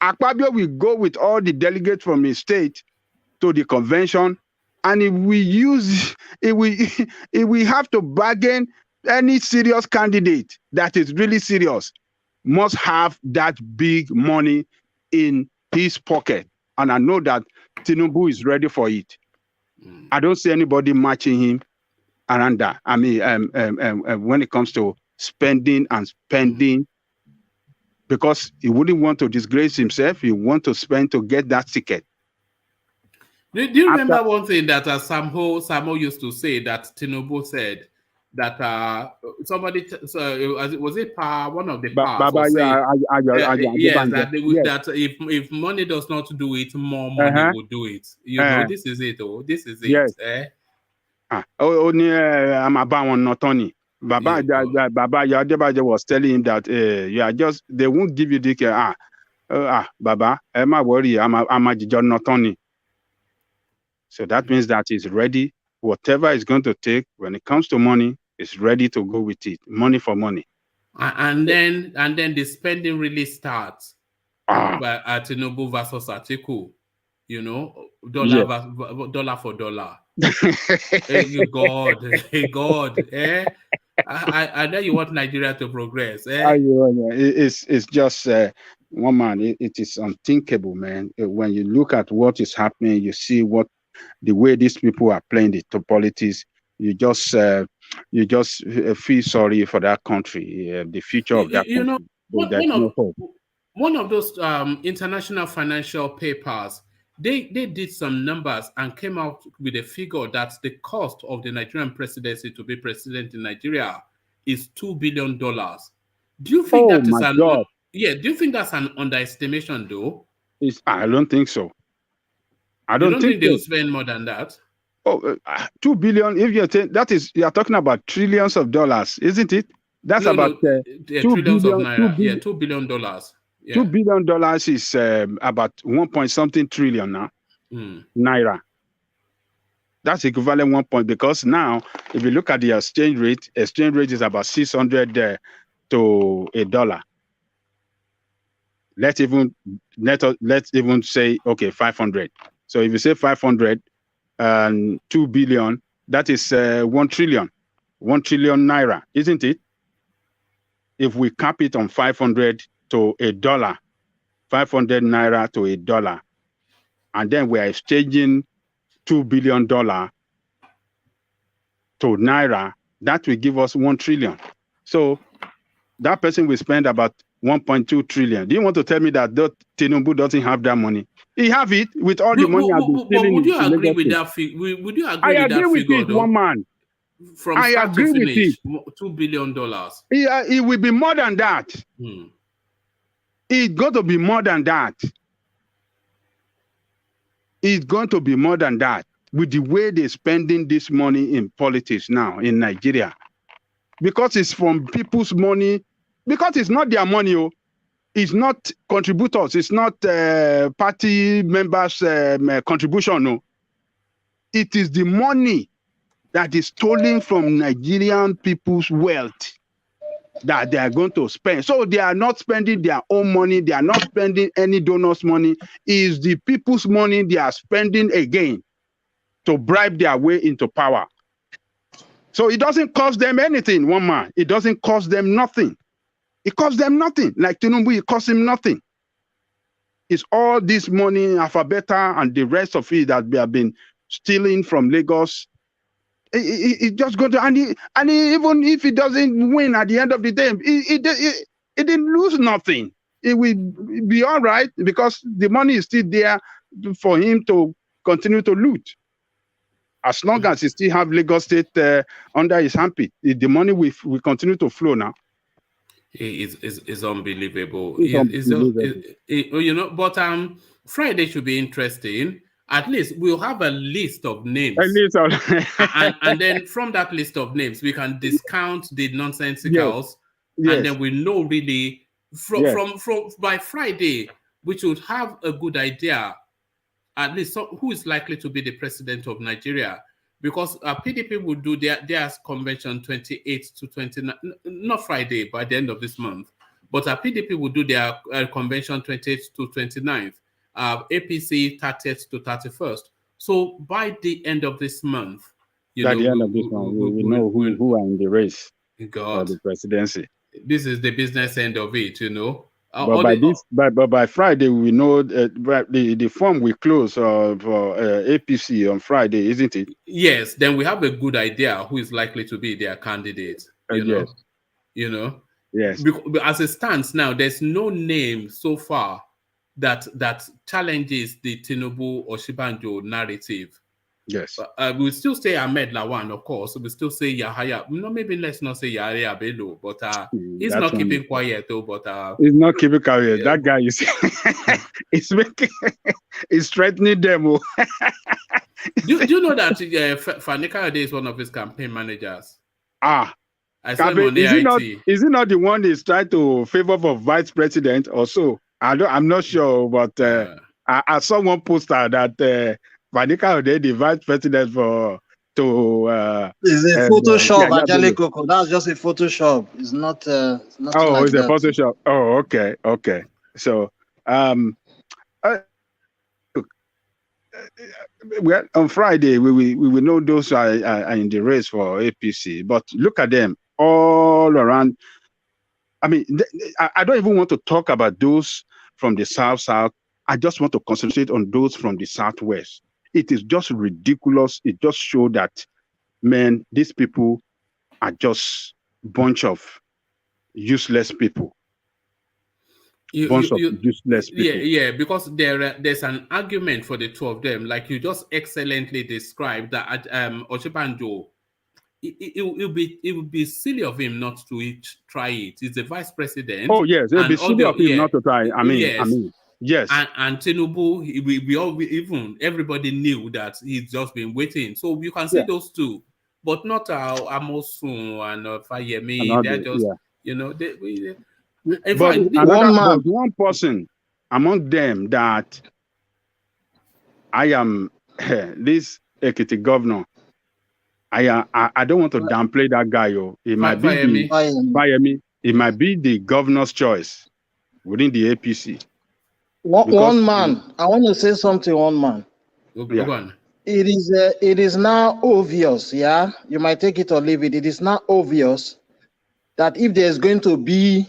Akpabio will go with all the delegates from his state to the convention, and if we have to bargain, any serious candidate that is really serious must have that big money in his pocket. And I know that Tinubu is ready for it. I don't see anybody matching him around that. I mean, when it comes to spending, because he wouldn't want to disgrace himself. He want to spend to get that ticket. Do you remember one thing that Samo used to say that Tinubu said that somebody was it one of the powers was saying that if money does not do it, more money will do it. You know, this is it. This is it. Yes. I'm about one not Tony. Baba Yadebaje was telling him that they won't give you the Baba, I'm not worried, I'm a not Tony. So that means that he's ready. Whatever it's going to take when it comes to money, is ready to go with it. Money for money. And then the spending really starts by Tinubu versus Atiku. You know, dollar for dollar. Hey, God. I know you want Nigeria to progress. It's just one man. It is unthinkable, man. When you look at what is happening, you see the way these people are playing the politics. You just feel sorry for that country, the future of that country. Know, one of those international financial papers, they did some numbers and came out with a figure that the cost of the Nigerian presidency to be president in Nigeria is $2 billion. Do you think do you think that's an underestimation though? I don't think so. I don't think they'll spend more than that. Oh, 2 billion. If you're talking about trillions of dollars, isn't it? That's about trillions of naira. $2 billion. Yeah. $2 billion is about 1.something trillion now. Naira. That's equivalent 1 point, because now if you look at the exchange rate is about 600 to $1. Let's even say 500. So if you say 500 and 2 billion, that is 1 trillion. 1 trillion naira, isn't it? If we cap it on 500 to $1, 500 naira to $1, and then we are exchanging $2 billion to naira, that will give us 1 trillion. So that person will spend about 1.2 trillion. Do you want to tell me that Tinubu doesn't have that money? He have it with all the money. Would you agree with that figure? Would you agree with that figure? I agree with it, one man. From start to finish, $2 billion. It will be more than that. It's going to be more than that. It's going to be more than that with the way they're spending this money in politics now in Nigeria. Because it's from people's money, because it's not their money. It's not contributors. It's not party members' contribution. No, it is the money that is stolen from Nigerian people's wealth that they are going to spend. So they are not spending their own money. They are not spending any donors' money. It is the people's money they are spending again to bribe their way into power. So it doesn't cost them anything, one man. It doesn't cost them nothing. It costs them nothing. Like Tinubu, it costs him nothing. It's all this money, Alphabeta, and the rest of it that we have been stealing from Lagos. It just go to, and even if it doesn't win at the end of the day, it didn't lose nothing. It will be all right because the money is still there for him to continue to loot. As long as he still have Lagos State under his armpit, the money will continue to flow now. It's unbelievable. It's unbelievable. But Friday should be interesting. At least we'll have a list of names. A list of and then from that list of names, we can discount the nonsensicals. Yes. And then we know really from by Friday, we should have a good idea, at least who is likely to be the president of Nigeria. Because PDP will do their convention 28 to 29, not Friday, by the end of this month. But PDP will do their convention 28 to 29th. APC 30th to 31st. So by the end of this month, we know who are in the race for the presidency. This is the business end of it, But by Friday, we know the form will close for APC on Friday, isn't it? Yes. Then we have a good idea who is likely to be their candidate. Yes. Yes. Because as it stands now, there's no name so far that challenges the Tinubu Oshibanjo narrative. Yes. We'll still say Ahmed Lawan, of course. We'll still say Yahaya. Maybe let's not say Yahaya Bello, but he's not keeping quiet though. But he's not keeping quiet. That guy is he's threatening them. do you know that Fani Kayode is one of his campaign managers? I saw him on AIT. Is he not the one that's trying to favor for vice president or so? I'm not sure, but I saw one poster that Fani Kayode, the vice president It's a Photoshop, Angelico. That's just a Photoshop. It's not. It's not it's a Photoshop. Oh, okay. So, well, on Friday we will know those are in the race for APC. But look at them all around. I mean, I don't even want to talk about those from the South. I just want to concentrate on those from the Southwest. It is just ridiculous. It just shows that, man, these people are just a bunch of useless people. Useless people. Yeah, because there's an argument for the two of them. Like you just excellently described that Oshibanjo, it would be silly of him not to try it. He's the vice president. Oh yes, it would be silly of him not to try. Yes. And Tinubu, even everybody knew that he's just been waiting. So you can see those two, but not Amosun and Fayemi. They're just, one person among them that I am this Ekiti governor. I don't want to downplay that guy. It might be Fayemi. It might be the governor's choice within the APC. One man. I want to say something. One man. It is now obvious. Yeah, you might take it or leave it. It is now obvious that if there is going to be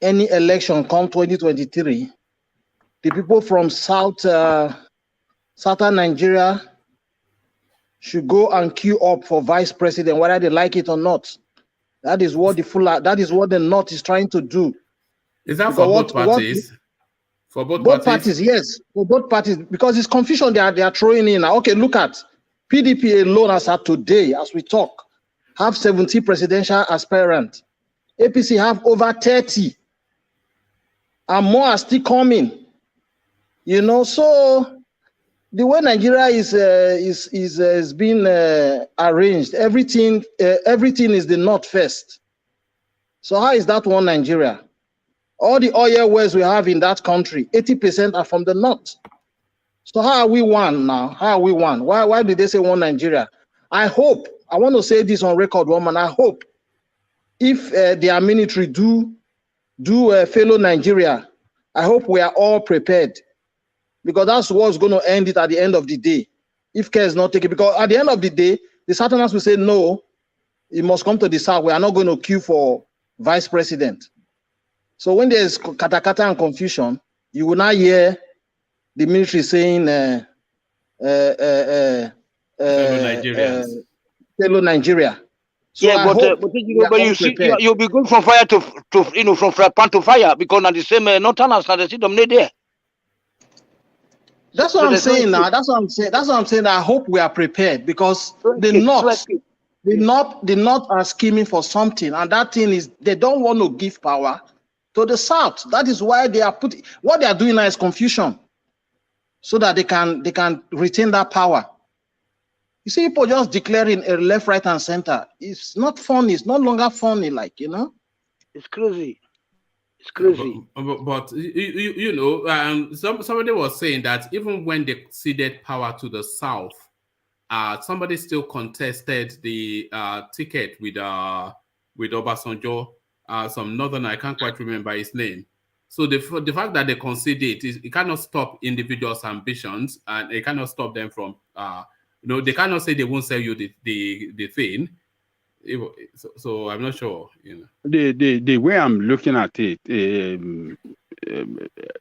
any election come 2023, the people from southern Nigeria should go and queue up for vice president, whether they like it or not. That is what the North is trying to do. Is that for both parties? For both parties, yes, for both parties, because it's confusion they are throwing in. Okay, look at PDP alone as at today, as we talk, have 70 presidential aspirants. APC have over 30, and more are still coming. So the way Nigeria is being arranged, everything is the North first. So how is that one Nigeria? All the oil wells we have in that country, 80% are from the North. So how are we one now? How are we one? Why did they say one Nigeria? I hope, I want to say this on record, woman. I hope if their military do fellow Nigeria, I hope we are all prepared, because that's what's going to end it at the end of the day. If care is not taken, because at the end of the day, the Southerners will say, no, it must come to the South. We are not going to queue for vice president. So when there's katakata and confusion, you will not hear the military saying, fellow Nigeria. So yeah, but you see, you'll be going from fire to from pan to fire, because now the same Northerners now they see them there. That's what I'm saying now. That's what I'm saying. That's what I'm saying. I hope we are prepared, because the North are scheming for something, and that thing is they don't want to give power to the South. That is why they are putting what they are doing now is confusion, so that they can retain that power. You see, people just declaring a left, right, and center. It's not funny. It's no longer funny, like, you know. It's crazy. It's crazy. But you know, somebody was saying that even when they ceded power to the South, somebody still contested the ticket with Obasanjo, some northern, I can't quite remember his name. So the fact that they conceded it cannot stop individuals' ambitions, and it cannot stop them from you know, they cannot say they won't sell you the thing. So I'm not sure, you know. The way I'm looking at it,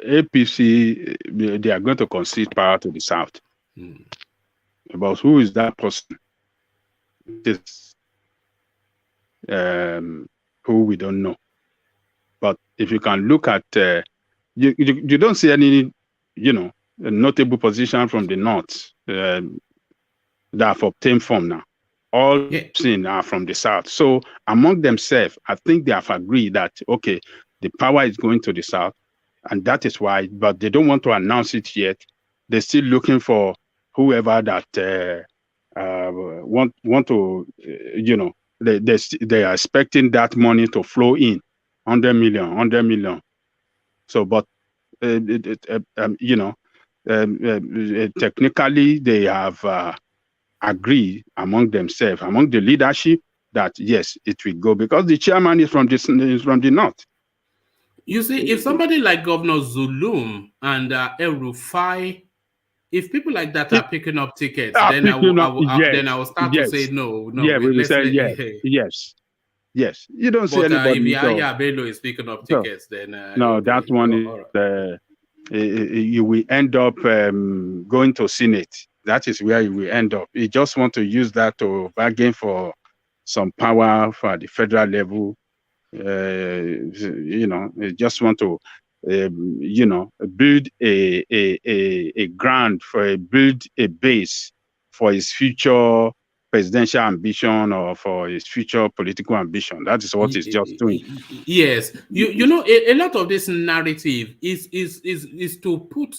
APC, they are going to concede power to the South. But who is that person? It's who we don't know. But if you can look at, you don't see any, you know, notable position from the North that have obtained form now. All seen are from the South. So among themselves, I think they have agreed that, okay, the power is going to the South, and that is why, but they don't want to announce it yet. They're still looking for whoever that want to, you know, they are expecting that money to flow in, 100 million. So, but, you know, technically they have agree among themselves, among the leadership, that yes, it will go, because the chairman is from the North. You see, if somebody like Governor Zulum and El Rufai, if people like that are picking up tickets, then I will start to say no. Yeah, we will say yes. You don't see anybody. If Yahya Bello is picking up tickets, then no, that one is you will end up going to Senate. That is where you will end up. You just want to use that to bargain for some power for the federal level. You know, you just want to, you know, build a ground build a base for his future presidential ambition or for his future political ambition. That is what he's just doing. Yes, you know, a lot of this narrative is to put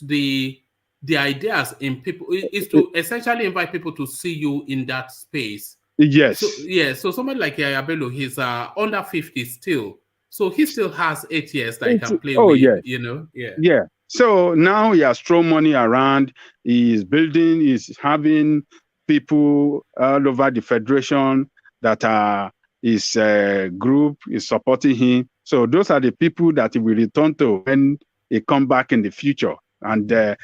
the ideas in people, is to essentially invite people to see you in that space. Yes. So somebody like Yahya Bello, he's under 50 still, so he still has 8 years that he can play with. Yeah. You know. Yeah. So now he has thrown money around. He's building. He's having people all over the federation that are his group is supporting him. So those are the people that he will return to when he come back in the future. And the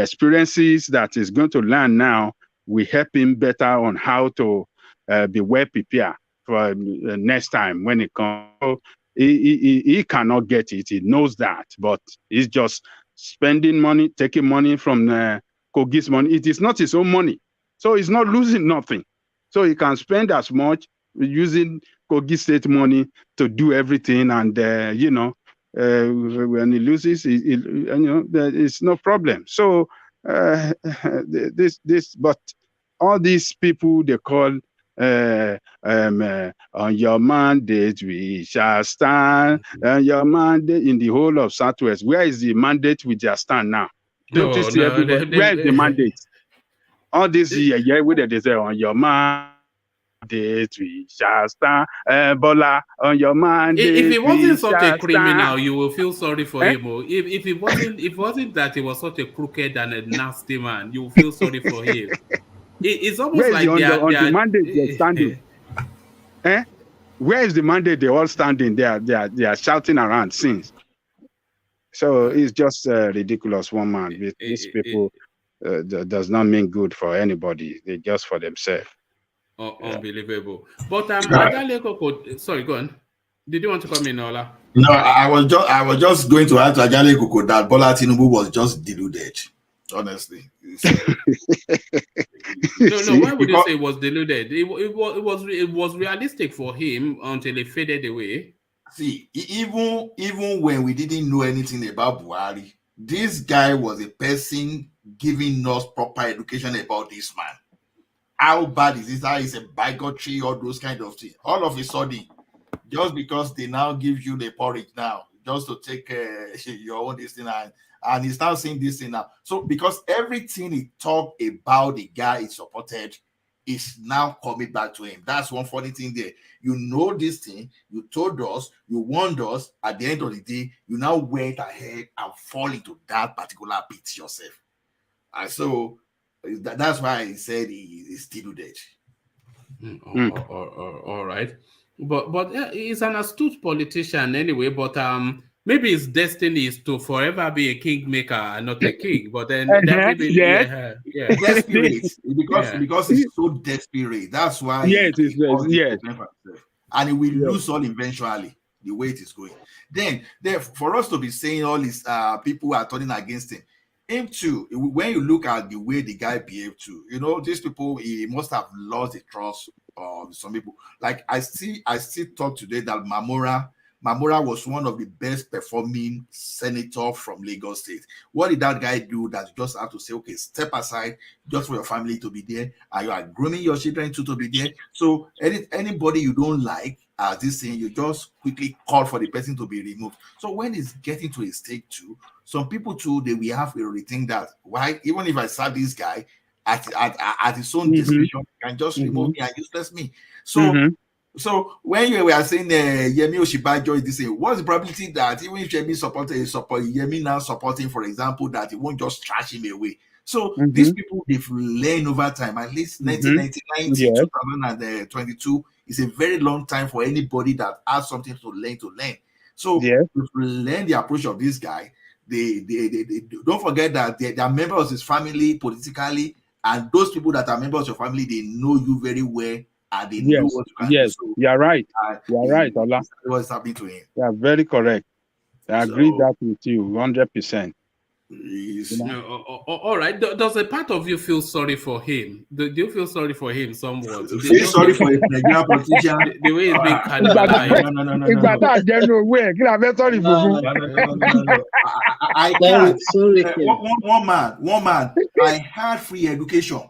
experiences that he's going to learn now will help him better on how to be well prepared for next time when it comes. So he cannot get it. He knows that, but he's just spending money, taking money from Kogi's money. It is not his own money, so he's not losing nothing. So he can spend as much using Kogi state money to do everything, and you know. When he loses, you know, it's no problem. So but all these people they call on your mandate we shall stand. Your mandate in the whole of Southwest. Where is the mandate we just stand now? Don't you see everybody? Where is the mandate? All this year, where they say on your mandate. we shall stand. Bola, on your mandate. If he wasn't we such shall a criminal, stand. you will feel sorry for him. Or if it wasn't that he was such a crooked and a nasty man, you will feel sorry for him. It's almost Where is like on the mandate they're standing? Where is the mandate they're all standing? They are shouting around since. So it's just ridiculous, one man. These people does not mean good for anybody. They're just for themselves. Unbelievable. But Ajale, sorry, go on. Did you want to come in, Ola? No, I was just going to add to Ajale Koko that Bola Tinubu was just deluded. Honestly. No. Why would you say it was deluded? It was realistic for him until it faded away. See, even when we didn't know anything about Buhari, this guy was a person giving us proper education about this man. How bad is this? How is a bigotry, all those kind of things. All of a sudden, just because they now give you the porridge now, just to take your own this thing, and he's now saying this thing now. So because everything he talked about the guy he supported is now coming back to him. That's one funny thing there. You know this thing, you told us, you warned us, at the end of the day, you now went ahead and fall into that particular pit yourself. And so that's why he said he is still dead. All right. But he's an astute politician anyway, but maybe his destiny is to forever be a kingmaker and not a king. But then maybe desperate because he's so desperate. That's why and he will lose all eventually the way it is going. Then for us to be saying all these people are turning against him. Him too, when you look at the way the guy behaved too, these people, he must have lost the trust of some people. Like I still thought today that Mamora was one of the best performing senator from Lagos State. What did that guy do that you just have to say, okay, step aside just for your family to be there, and you are grooming your children to be there? So anybody you don't like, as this thing, you just quickly call for the person to be removed. So when it's getting to a stage too, some people too, they will have to rethink that. Why? Even if I saw this guy at his own discretion, can just remove me and useless me. So so when you were saying Yemi Oshibajo is this thing, what's the probability that even if Yemi Yemi now supporting, for example, that it won't just trash him away? So these people, they've learned over time. At least 1999 to 2022 is a very long time for anybody that has something to learn. So if we learn the approach of this guy, they don't forget that they are members of his family politically, and those people that are members of your family, they know you very well. And they know what you can do. So, you're right. You're right, Ola. What's happening to him? Yeah, very correct. I agree that with you 100%. All right. Does a part of you feel sorry for him? Do you feel sorry for him somewhat? Feel sorry for a Nigerian politician? The way he's being cannibalized. No. I can't. One man. I had free education.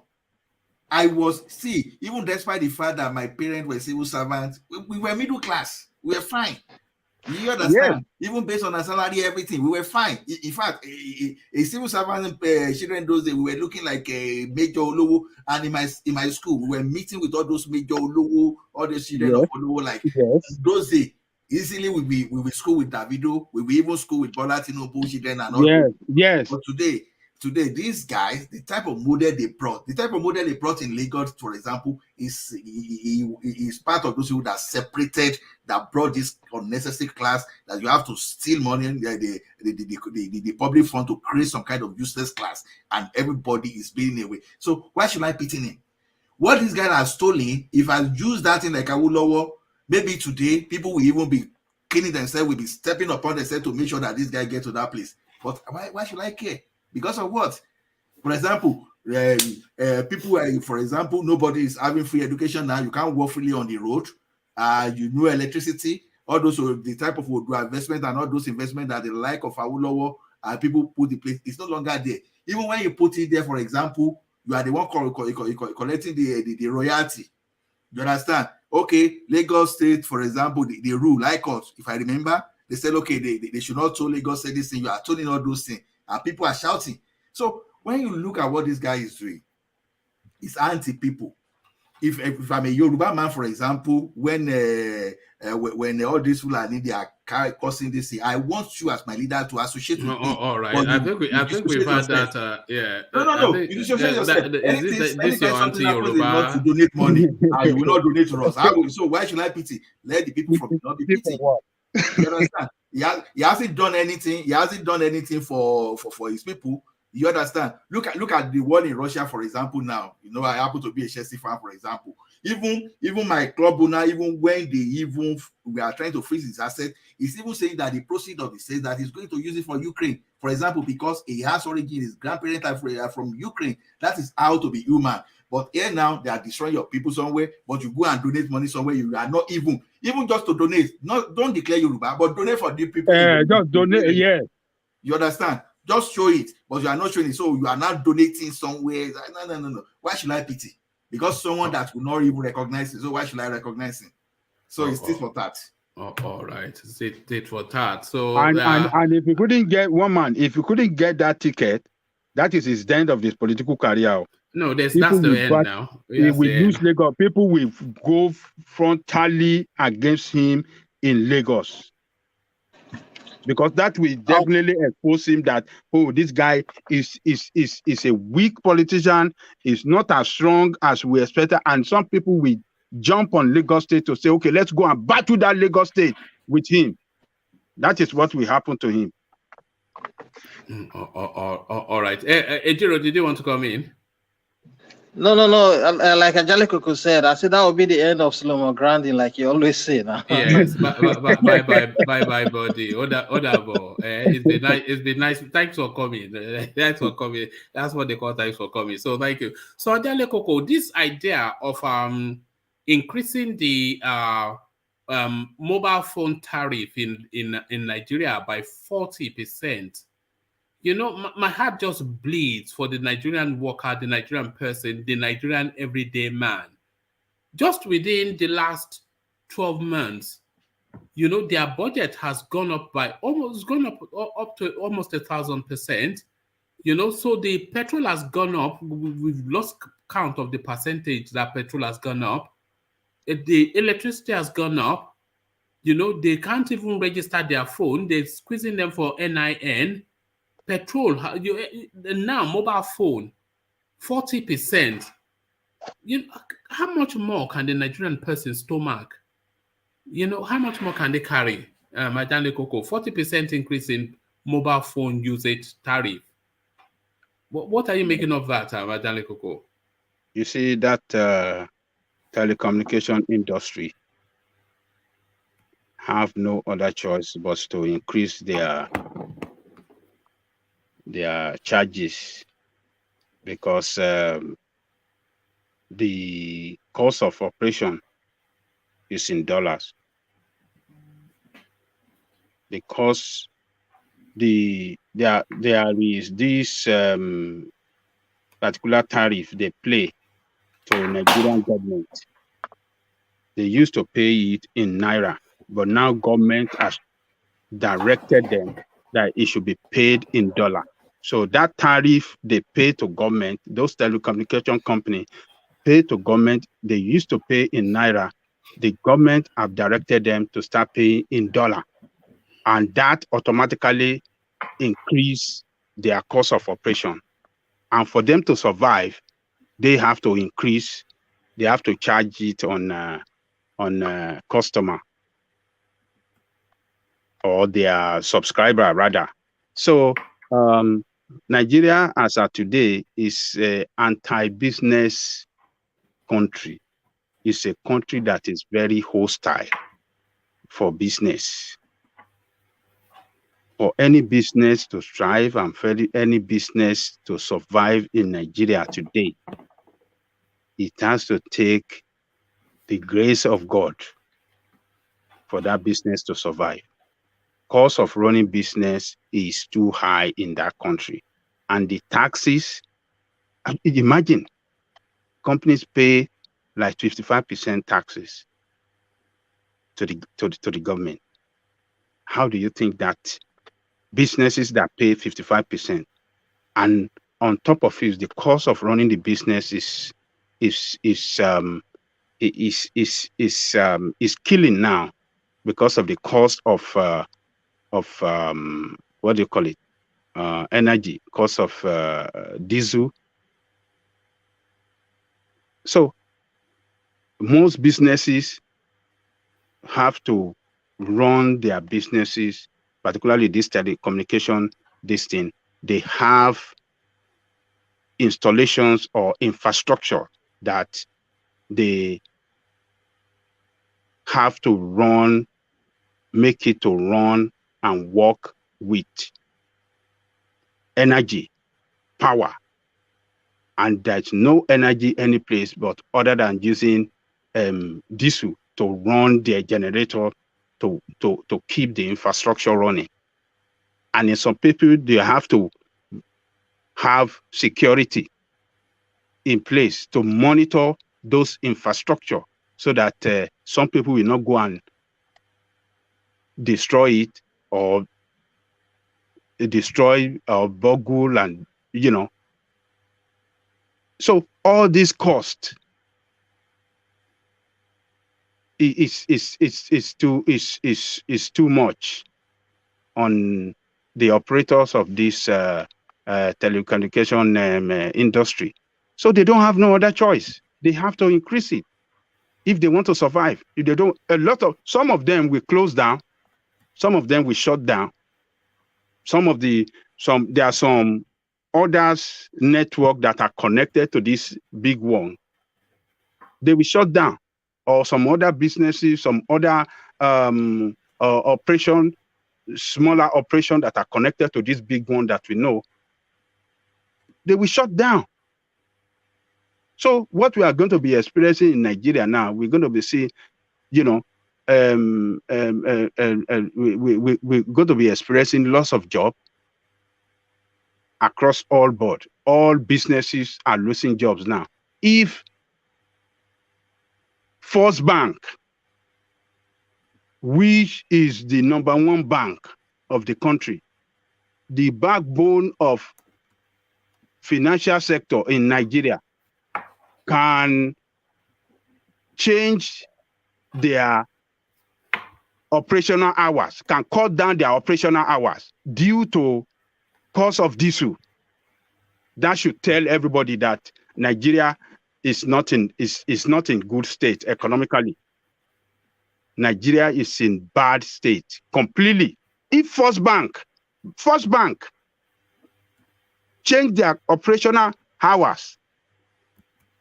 Even despite the fact that my parents were civil servants, we were middle class. We were fine. You understand? Even based on our salary, everything, we were fine. In fact, a civil servant children those days, we were looking like a major Olowo. And in my school, we were meeting with all those major Olowo, all the children of Olowo. Like those days, easily we will school with Davido, we will even school with Bola Tinubu children and all. But today, these guys, the type of model they brought in Lagos, for example, is part of those people that separated, that brought this unnecessary class that you have to steal money, the public fund to create some kind of useless class, and everybody is being away. So why should I pity him? What this guy has stolen, if I use that in like Awolowo, maybe today people will even be cleaning themselves, will be stepping upon themselves to make sure that this guy gets to that place. But why should I care? Because of what? For example, people, for example, nobody is having free education now. You can't walk freely on the road. Electricity, all those, the type of investment and all those investment that the like of Awolowo people put in place, it's no longer there. Even when you put it there, for example, you are the one collecting the royalty. You understand? Okay, Lagos State, for example, the rule, like us, if I remember, they said, okay, they should not tell Lagos State this thing. You are telling all those things. And people are shouting. So when you look at what this guy is doing, it's anti-people. if I'm a Yoruba man, for example, when all these Fulani they are causing this thing, I want you as my leader to associate with me. All right. But I you think we've dissociate had yourself. that. Yeah. No. You dissociate yourself. Is this Anytime your something happens in North to anti-Yoruba? donate money, you will not donate to us. So why should I pity? Let the people from not be pity. You understand? He hasn't done anything. He hasn't done anything for his people. You understand? Look at the one in Russia, for example. Now, I happen to be a Chelsea fan, for example. Even my club owner, even when we are trying to freeze his asset, he's even saying that the proceeds of the sales that he's going to use it for Ukraine, for example, because he has origin, his grandparents are from Ukraine. That is how to be human. But here now they are destroying your people somewhere, but you go and donate money somewhere you are not even just to donate. Don't declare Yoruba, but donate for the people. Just donate, yeah. You understand? Just show it, but you are not showing it. So you are not donating somewhere. No. Why should I pity? Because someone that will not even recognize it. So why should I recognize him? So it's tit for tat. All right. Tit for tat. So and if you couldn't get if you couldn't get that ticket, that is his end of his political career. No, that's the end now. He will lose Lagos. People will go frontally against him in Lagos. Because that will definitely expose him that, this guy is a weak politician, is not as strong as we expected. And some people will jump on Lagos State to say, okay, let's go and battle that Lagos State with him. That is what will happen to him. All right. Ejiro, did you want to come in? No. Like Angelico said, I said that would be the end of slow-mo grinding, like you always say now. Yes. Bye, buddy. Odabo. It's been nice. Thanks for coming. Thanks for coming. That's what they call thanks for coming. So thank you. So Angelico, this idea of increasing the mobile phone tariff in Nigeria by 40%. My heart just bleeds for the Nigerian worker, the Nigerian person, the Nigerian everyday man. Just within the last 12 months, their budget has gone up by up to almost 1,000%. So the petrol has gone up. We've lost count of the percentage that petrol has gone up. The electricity has gone up. They can't even register their phone. They're squeezing them for NIN. Petrol, now mobile phone, 40%. How much more can the Nigerian person stomach? How much more can they carry? Madam Coco, 40% increase in mobile phone usage tariff. What are you making of that, Madam Coco? You see that telecommunication industry have no other choice but to increase their charges, because the cost of operation is in dollars. Because there is this particular tariff they pay to Nigerian government. They used to pay it in Naira, but now government has directed them that it should be paid in dollar. So that tariff they pay to government, those telecommunication companies pay to government, they used to pay in Naira. The government have directed them to start paying in dollar. And that automatically increase their cost of operation. And for them to survive, they have to increase, they have to charge it on customer or their subscriber rather. So Nigeria as of today is an anti-business country. It's a country that is very hostile for business. For any business to strive and for any business to survive in Nigeria today, it has to take the grace of God for that business to survive. Cost of running business is too high in that country. And the taxes, imagine, companies pay like 55% taxes to the government. How do you think that businesses that pay 55%, and on top of it, the cost of running the business is is killing now because of the cost of what do you call it, energy, cost of diesel. So most businesses have to run their businesses, particularly this telecommunication, this thing. They have installations or infrastructure that they have to run, make it to run and work with energy, power. And there's no energy any place but other than using diesel to run their generator to keep the infrastructure running. And in some people, they have to have security in place to monitor those infrastructure so that some people will not go and destroy it or destroy or boggle and, you know. So all this cost is too much on the operators of this telecommunication industry. So they don't have no other choice. They have to increase it if they want to survive. If they don't, some of them will close down, some of them will shut down. There are some others network that are connected to this big one. They will shut down, or some other businesses, some other operation, smaller operation that are connected to this big one that we know, they will shut down. So what we are going to be experiencing in Nigeria now, we're going to be seeing, you know, we're going to be experiencing loss of job across all board. All businesses are losing jobs now. If First Bank, which is the #1 bank of the country, the backbone of financial sector in Nigeria, can change their operational hours, can cut down their operational hours due to cost of diesel, that should tell everybody that Nigeria is not in good state economically. Nigeria is in bad state completely. If First Bank change their operational hours,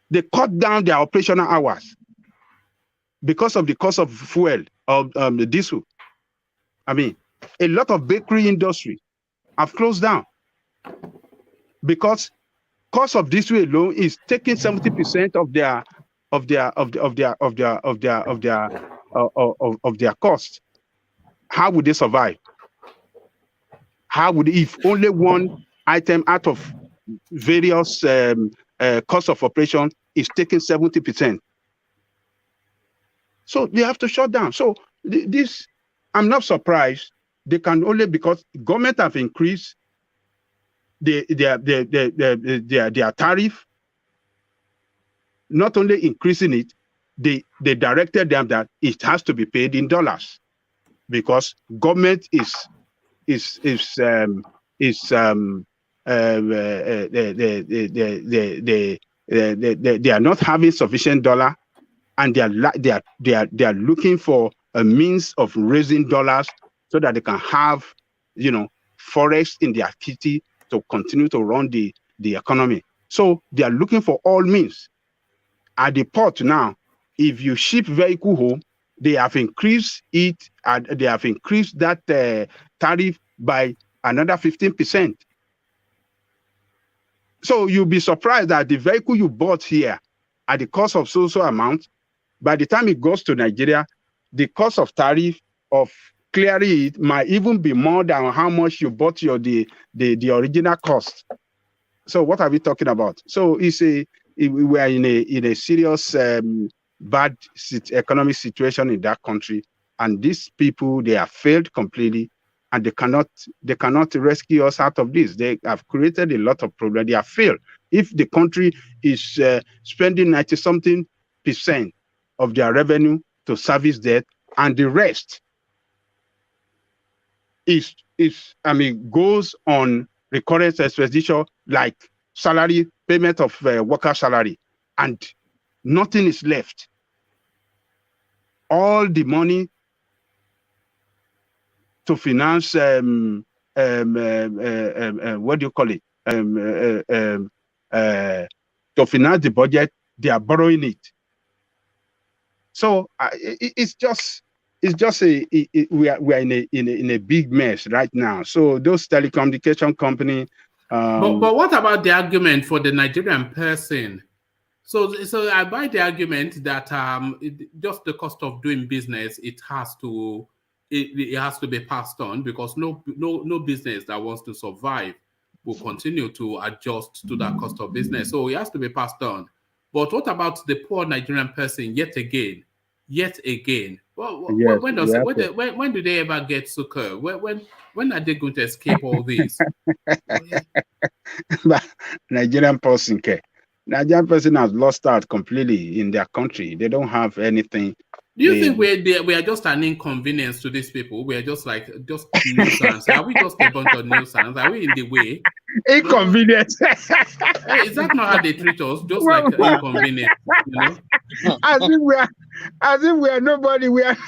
they cut down their operational hours because of the cost of fuel, of the diesel. I mean, a lot of bakery industry have closed down because cost of diesel alone is taking 70% of their cost. How would they survive? How would, if only one item out of various cost of operation is taking 70%? So they have to shut down. So this, I'm not surprised. They can only, because government have increased their tariff. Not only increasing it, they directed them that it has to be paid in dollars, because government they are not having sufficient dollar, and they are looking for a means of raising dollars so that they can have, you know, forex in their kitty to continue to run the economy. So they are looking for all means. At the port now, if you ship vehicle home, they have increased it, and they have increased that tariff by another 15%. So you'll be surprised that the vehicle you bought here at the cost of so amount, by the time it goes to Nigeria, the cost of tariff of clearing it might even be more than how much you bought the original cost. So what are we talking about? So we are in a serious bad economic situation in that country, and these people, they have failed completely, and they cannot rescue us out of this. They have created a lot of problems. They have failed. If the country is spending 90-something% of their revenue to service debt, and the rest goes on recurrent expenditure like salary, payment of worker salary, and nothing is left. All the money to finance what do you call it? To finance the budget, they are borrowing it. So it's just we are in a big mess right now. So those telecommunication company. But what about the argument for the Nigerian person? So I buy the argument that just the cost of doing business, it has to be passed on, because no business that wants to survive will continue to adjust to that cost of business. So it has to be passed on. But what about the poor Nigerian person? Yet again? Well, yes, when do they ever get succor? When are they going to escape all this? Nigerian person has lost out completely in their country. They don't have anything. Do you think we are just an inconvenience to these people? We are just nuisance. Are we just a bunch of nuisance? Are we in the way? Inconvenience. Is that not how they treat us? Just like inconvenience, you know? As if we are nobody. We are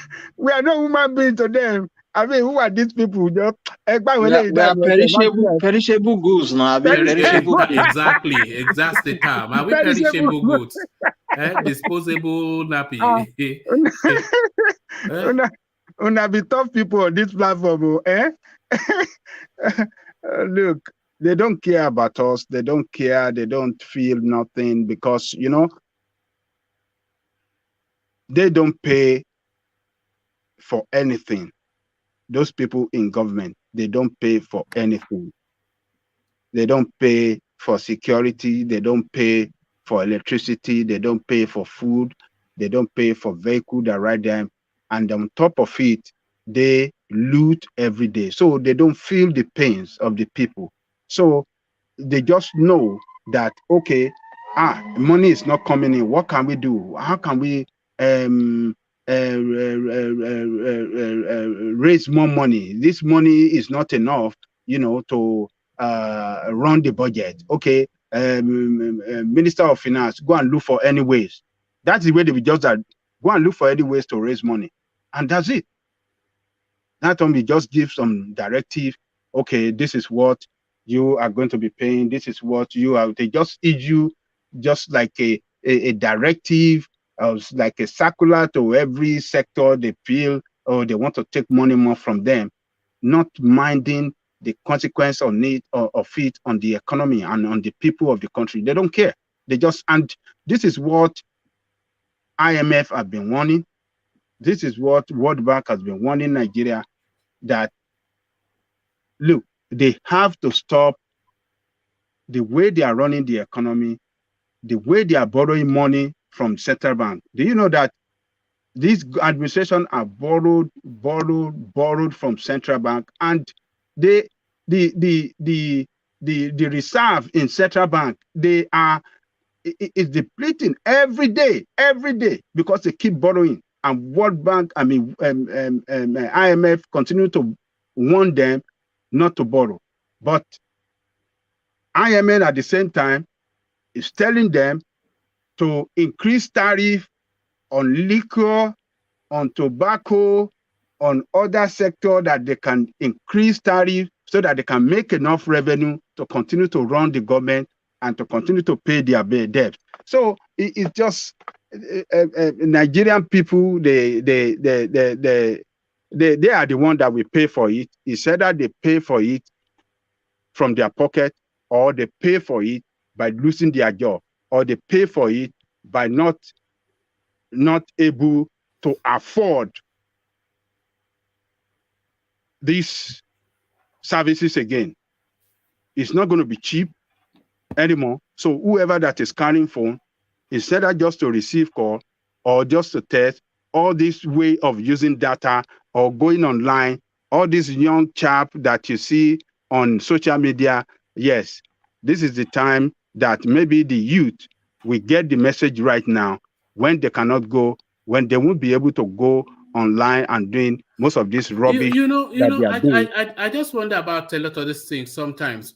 no human being to them. I mean, who are these people? We are perishable goods now. Exactly. That's the term. Are we perishable goods? Disposable nappy. Una be tough people on this platform, eh? Look, they don't care about us. They don't care. They don't feel nothing, because they don't pay for anything. Those people in government, they don't pay for anything. They don't pay for security. They don't pay for electricity. They don't pay for food. They don't pay for vehicle that ride them. And on top of it, they loot every day. So they don't feel the pains of the people. So they just know that, okay, money is not coming in. What can we do? How can we raise more money? This money is not enough, to run the budget. Okay, Minister of Finance, go and look for any ways. That's the way they will just go and look for any ways to raise money, and that's it. That time we just give some directive. Okay, this is what you are going to be paying. This is what you are. They just issue just like a directive, like a circular to every sector they feel, or they want to take money more from them, not minding the consequence of it on the economy and on the people of the country. They don't care. And this is what IMF have been warning. This is what World Bank has been warning Nigeria, that look, they have to stop the way they are running the economy, the way they are borrowing money from central bank. Do you know that this administration are borrowed from central bank, and the reserve in central bank, is depleting every day because they keep borrowing. And World Bank, IMF continue to warn them not to borrow, but IMF at the same time is telling them to increase tariff on liquor, on tobacco, on other sector, that they can increase tariff so that they can make enough revenue to continue to run the government and to continue to pay their debt. So it's just Nigerian people, they are the one that will pay for it. It's either they pay for it from their pocket, or they pay for it by losing their job, or they pay for it by not able to afford these services again. It's not going to be cheap anymore. So whoever that is carrying phone, instead of just to receive call or just to test, all this way of using data or going online, all this young chap that you see on social media, yes, this is the time that maybe the youth will get the message right now, when they cannot go when they won't be able to go online and doing most of this rubbish that they are doing. I just wonder about a lot of these things sometimes.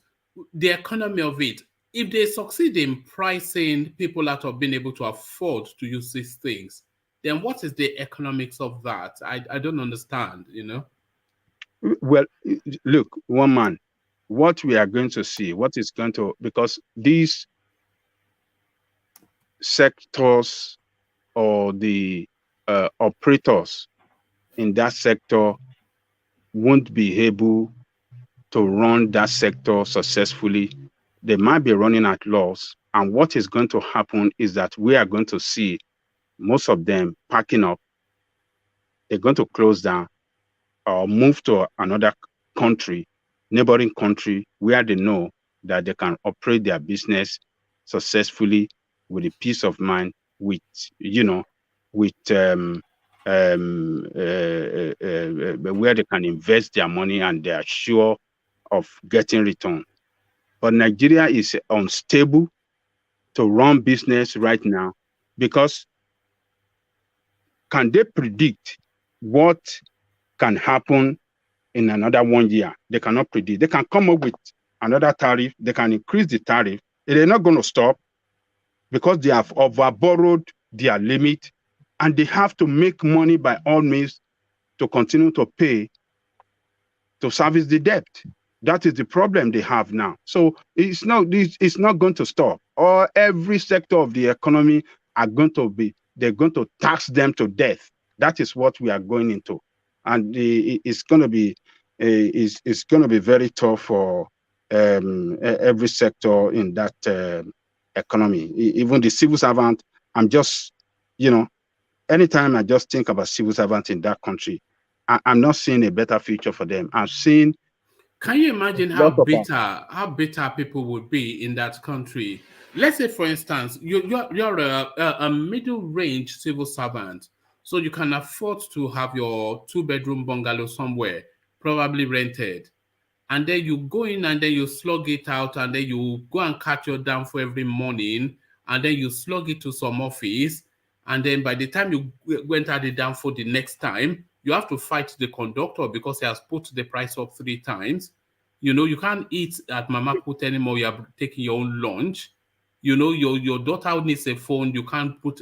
The economy of it. If they succeed in pricing people out of being able to afford to use these things, then what is the economics of that? I don't understand, you know? Well, look, one man, what we are going to see, what is going to, because these sectors or the operators in that sector won't be able to run that sector successfully. They might be running at loss. And what is going to happen is that we are going to see most of them packing up. They're going to close down or move to another country, neighboring country, where they know that they can operate their business successfully with a peace of mind, with, you know, with where they can invest their money and they are sure of getting return. But Nigeria is unstable to run business right now, because can they predict what can happen in another 1 year? They cannot predict. They can come up with another tariff. They can increase the tariff. They're not going to stop because they have overborrowed their limit, and they have to make money by all means to continue to pay to service the debt. That is the problem they have now. So it's not going to stop. Or every sector of the economy are going to be, they're going to tax them to death. That is what we are going into, and it's going to be very tough for every sector in that economy. Even the civil servant. I'm just, you know, anytime I just think about civil servants in that country, I'm not seeing a better future for them. I'm seeing. Can you imagine how bitter people would be in that country? Let's say, for instance, you're a middle-range civil servant, so you can afford to have your 2-bedroom bungalow somewhere, probably rented, and then you go in and then you slug it out, and then you go and catch your downfall every morning, and then you slug it to some office, and then by the time you went at the downfall the next time, you have to fight the conductor because he has put the price up 3 times. You know, you can't eat at Mama Put anymore. You are taking your own lunch. You know, your daughter needs a phone. You can't put.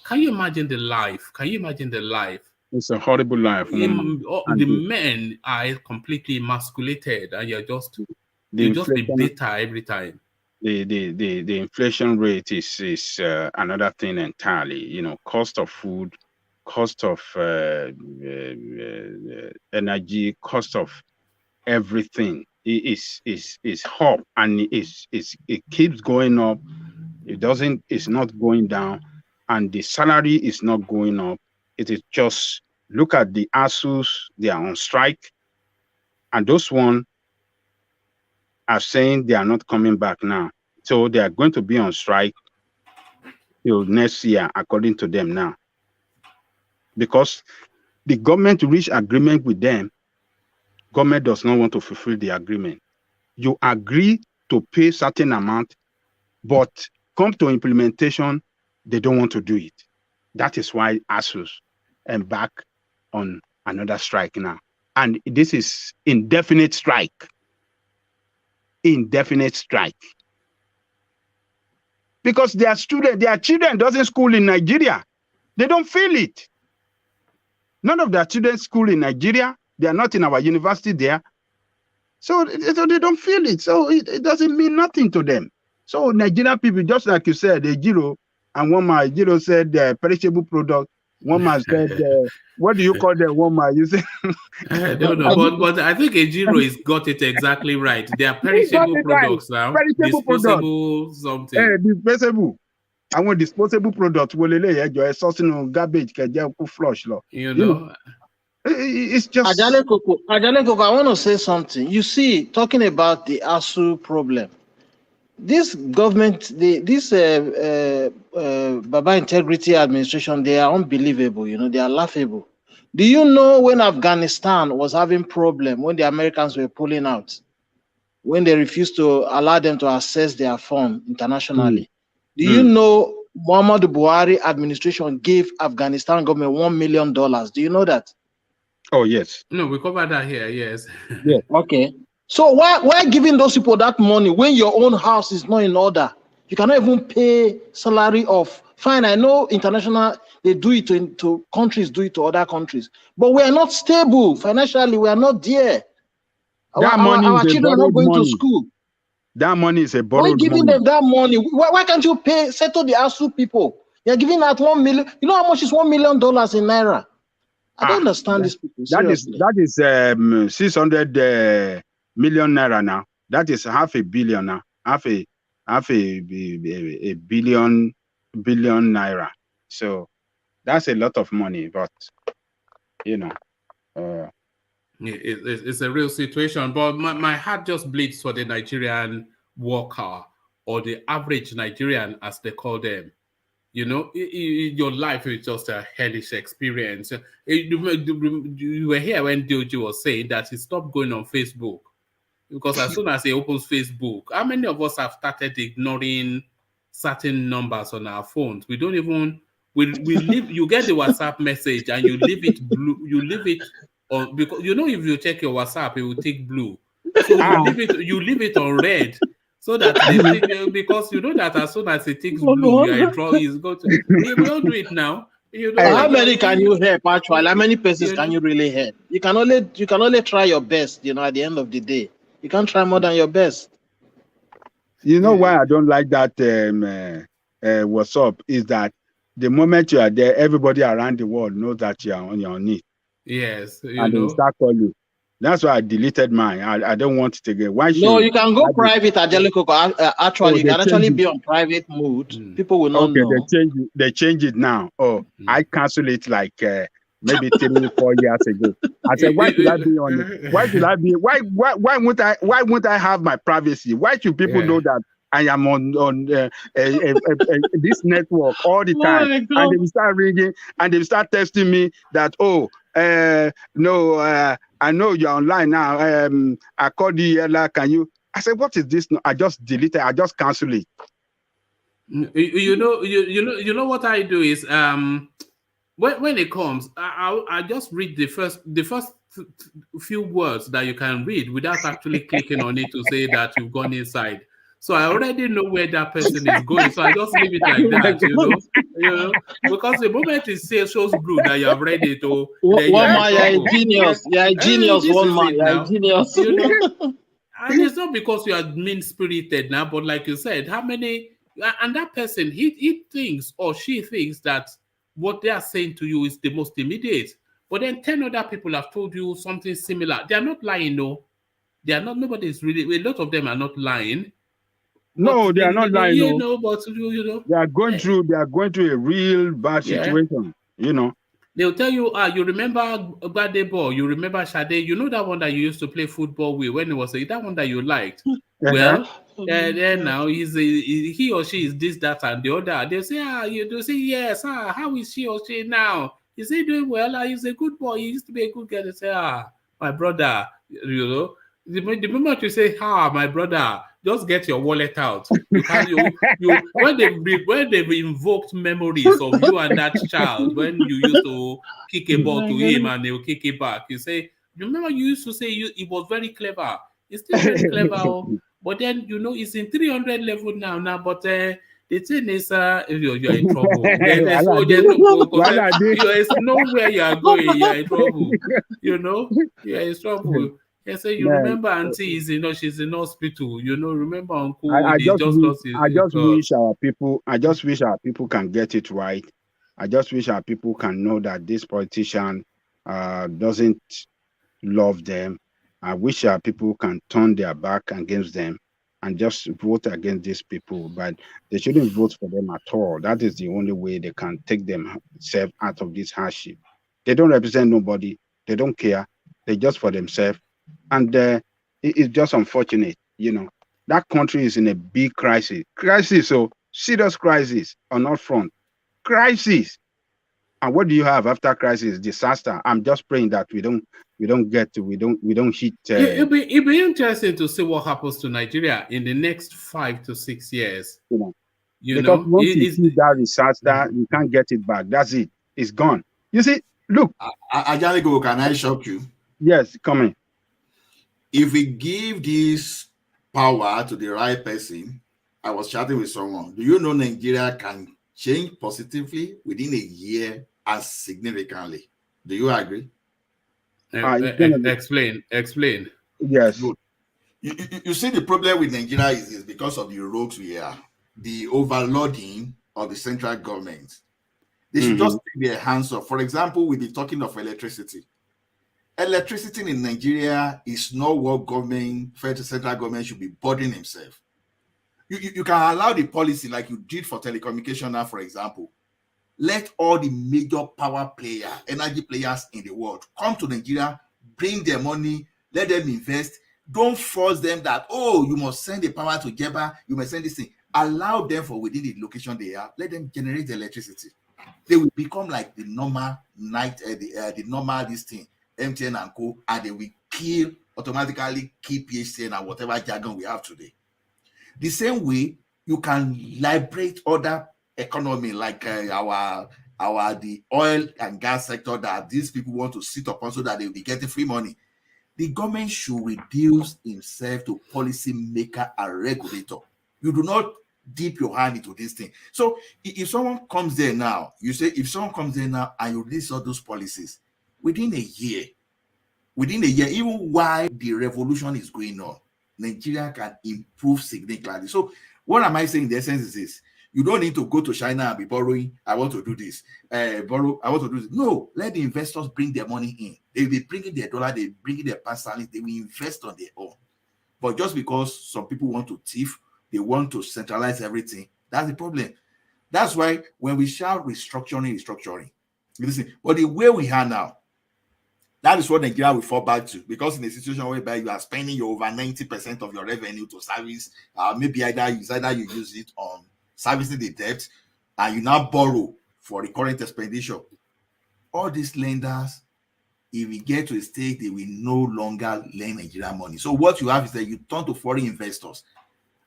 Can you imagine the life? Can you imagine the life? It's a horrible life. The men are completely emasculated, and you just be bitter every time. The inflation rate is another thing entirely. You know, cost of food, cost of energy, cost of everything is up, and it keeps going up. It's not going down, and the salary is not going up. It is just, look at the ASUs, they are on strike, and those one are saying they are not coming back now. So they are going to be on strike till next year, according to them now. Because the government reached agreement with them, government does not want to fulfill the agreement. You agree to pay certain amount, but come to implementation, they don't want to do it. That is why ASUS embark on another strike now. And this is indefinite strike. Indefinite strike. Because their children doesn't school in Nigeria. They don't feel it. None of their children school in Nigeria. They are not in our university there. So they don't feel it. So it doesn't mean nothing to them. So Nigerian people, just like you said, Ejiro, and one man, Ejiro said perishable product. One man said, what do you call them, one man? You say, I don't know, but I think Ejiro has got it exactly right. They are perishable products now. Disposable something. Disposable. I want disposable product. Garbage, flush. You know. It's just. Ajale Koko, I want to say something. You see, talking about the ASU problem, this government, this Baba Integrity Administration, they are unbelievable. You know, they are laughable. Do you know when Afghanistan was having problem, when the Americans were pulling out, when they refused to allow them to access their fund internationally? Do you know Muhammadu Buhari administration gave Afghanistan government $1 million. Do you know that? Oh, yes. No, we covered that here, yes. Yeah. Okay. So why giving those people that money when your own house is not in order? You cannot even pay salary of, fine, I know international, they do it to countries, do it to other countries. But we are not stable financially, we are not there. Our children are not going to school. That money is a Why borrowed giving money. them that money? Why can't you settle the ASU people? You're giving out 1 million. You know how much is $1 million in Naira? I don't understand these people, seriously. That is 600 million Naira now. That is half a billion now. Half a billion Naira. So that's a lot of money, but you know. It's a real situation, but my heart just bleeds for the Nigerian worker or the average Nigerian, as they call them. You know, your life is just a hellish experience. You were here when Dioji was saying that he stopped going on Facebook because as soon as he opens Facebook, how many of us have started ignoring certain numbers on our phones? We don't even we leave. You get the WhatsApp message and you leave it blue. You leave it on because you know if you check your WhatsApp, it will take blue. So you leave it on red. So that they think, because you know that as soon as it takes blue, you're in trouble. We don't do it now. You know, how many can you help actually? How many persons can you really help? You can only try your best, you know, at the end of the day. You can't try more than your best. You know why I don't like that WhatsApp is that the moment you are there, everybody around the world knows that you are on your knee. Yes, and they start calling you. That's why I deleted mine. I don't want it again. Why should you can go private, Angelico. Actually, you can actually be on private mode. People will not know. They change it now. Oh, I cancel it like maybe 3-4 years ago. I said, why should I be on it? Why should I be? Why won't I have my privacy? Why should people know that I am on this network all the time? And they will start ringing and they will start texting me that I know you're online now. I called you. Can you? I said, what is this? I just delete it. I just cancel it. You know what I do is when it comes, I just read the first few words that you can read without actually clicking on it to say that you've gone inside. So I already know where that person is going. So I just leave it like that, you know, because the moment it shows blue that you have read it, you're a genius. You're a genius, one man. You're a genius. You know? And it's not because you are mean-spirited now, but like you said, how many, and that person, he thinks or she thinks that what they are saying to you is the most immediate. But then 10 other people have told you something similar. They are not lying, no. They are not, nobody's really, a lot of them are not lying. No, they are not lying. You know, but you know, they are going through a real bad situation. You know, they'll tell you, you remember Gbadebo, you remember Sade, you know that one that you used to play football with when it was that one that you liked. Well, then now he or she is this, that, and the other. They say, you say yes, how is she or she now? Is he doing well? He's a good boy. He used to be a good girl. They say, my brother, you know. The moment you say, my brother, just get your wallet out. When they've invoked memories of you and that child, when you used to kick a ball to him and he'll kick it back, you say, remember you used to say he was very clever. He's still very clever, but then you know he's in 300 level now. But the thing is, you're in trouble. There's nowhere you are going. You're in trouble. You know, you're in trouble. Yes, you remember Auntie is she's in hospital. You know, remember Uncle. I just wish our people can get it right. I just wish our people can know that this politician doesn't love them. I wish our people can turn their back against them and just vote against these people. But they shouldn't vote for them at all. That is the only way they can take themselves out of this hardship. They don't represent nobody. They don't care. They're just for themselves. And it's just unfortunate, you know. That country is in a big crisis. So serious crisis on all front. Crisis. And what do you have after crisis? Disaster. I'm just praying that we don't hit. It'll be interesting to see what happens to Nigeria in the next 5 to 6 years. You know. Because once you see that disaster, you can't get it back. That's it. It's gone. You see, look. Ajanigo, can I shock you? Yes, come in. If we give this power to the right person, I was chatting with someone. Do you know Nigeria can change positively within a year and significantly? Do you agree? Explain. Yes. Good. You see, the problem with Nigeria is because of the rogues we are, the overloading of the central government. They should just take their hands off. For example, we'll be talking of electricity. Electricity in Nigeria is not what federal central government should be burdening himself. You can allow the policy like you did for telecommunication now, for example. Let all the major power players, energy players in the world come to Nigeria, bring their money, let them invest. Don't force them that, oh, you must send the power to Jeba, you must send this thing. Allow them for within the location they are. Let them generate the electricity. They will become like the normal the normal this thing, MTN and Co, and they will automatically kill PHCN and whatever jargon we have today. The same way, you can liberate other economy like the oil and gas sector that these people want to sit upon so that they will be getting free money. The government should reduce himself to policy maker and regulator. You do not dip your hand into this thing. So if someone comes there now, if someone comes there now and you release all those policies, within a year, even while the revolution is going on, Nigeria can improve significantly. So what am I saying in the essence is this? You don't need to go to China and be borrowing. I want to do this. I want to do this. No, let the investors bring their money in. They will be bringing their dollar, they bring their pound sterling, they will invest on their own. But just because some people want to thief, they want to centralize everything, that's the problem. That's why when we shout restructuring, listen, but the way we are now, that is what Nigeria will fall back to, because in a situation whereby you are spending your over 90% of your revenue to service, maybe either you use it on servicing the debt, and you now borrow for the current expenditure. All these lenders, if we get to a stage, they will no longer lend Nigeria money. So what you have is that you turn to foreign investors.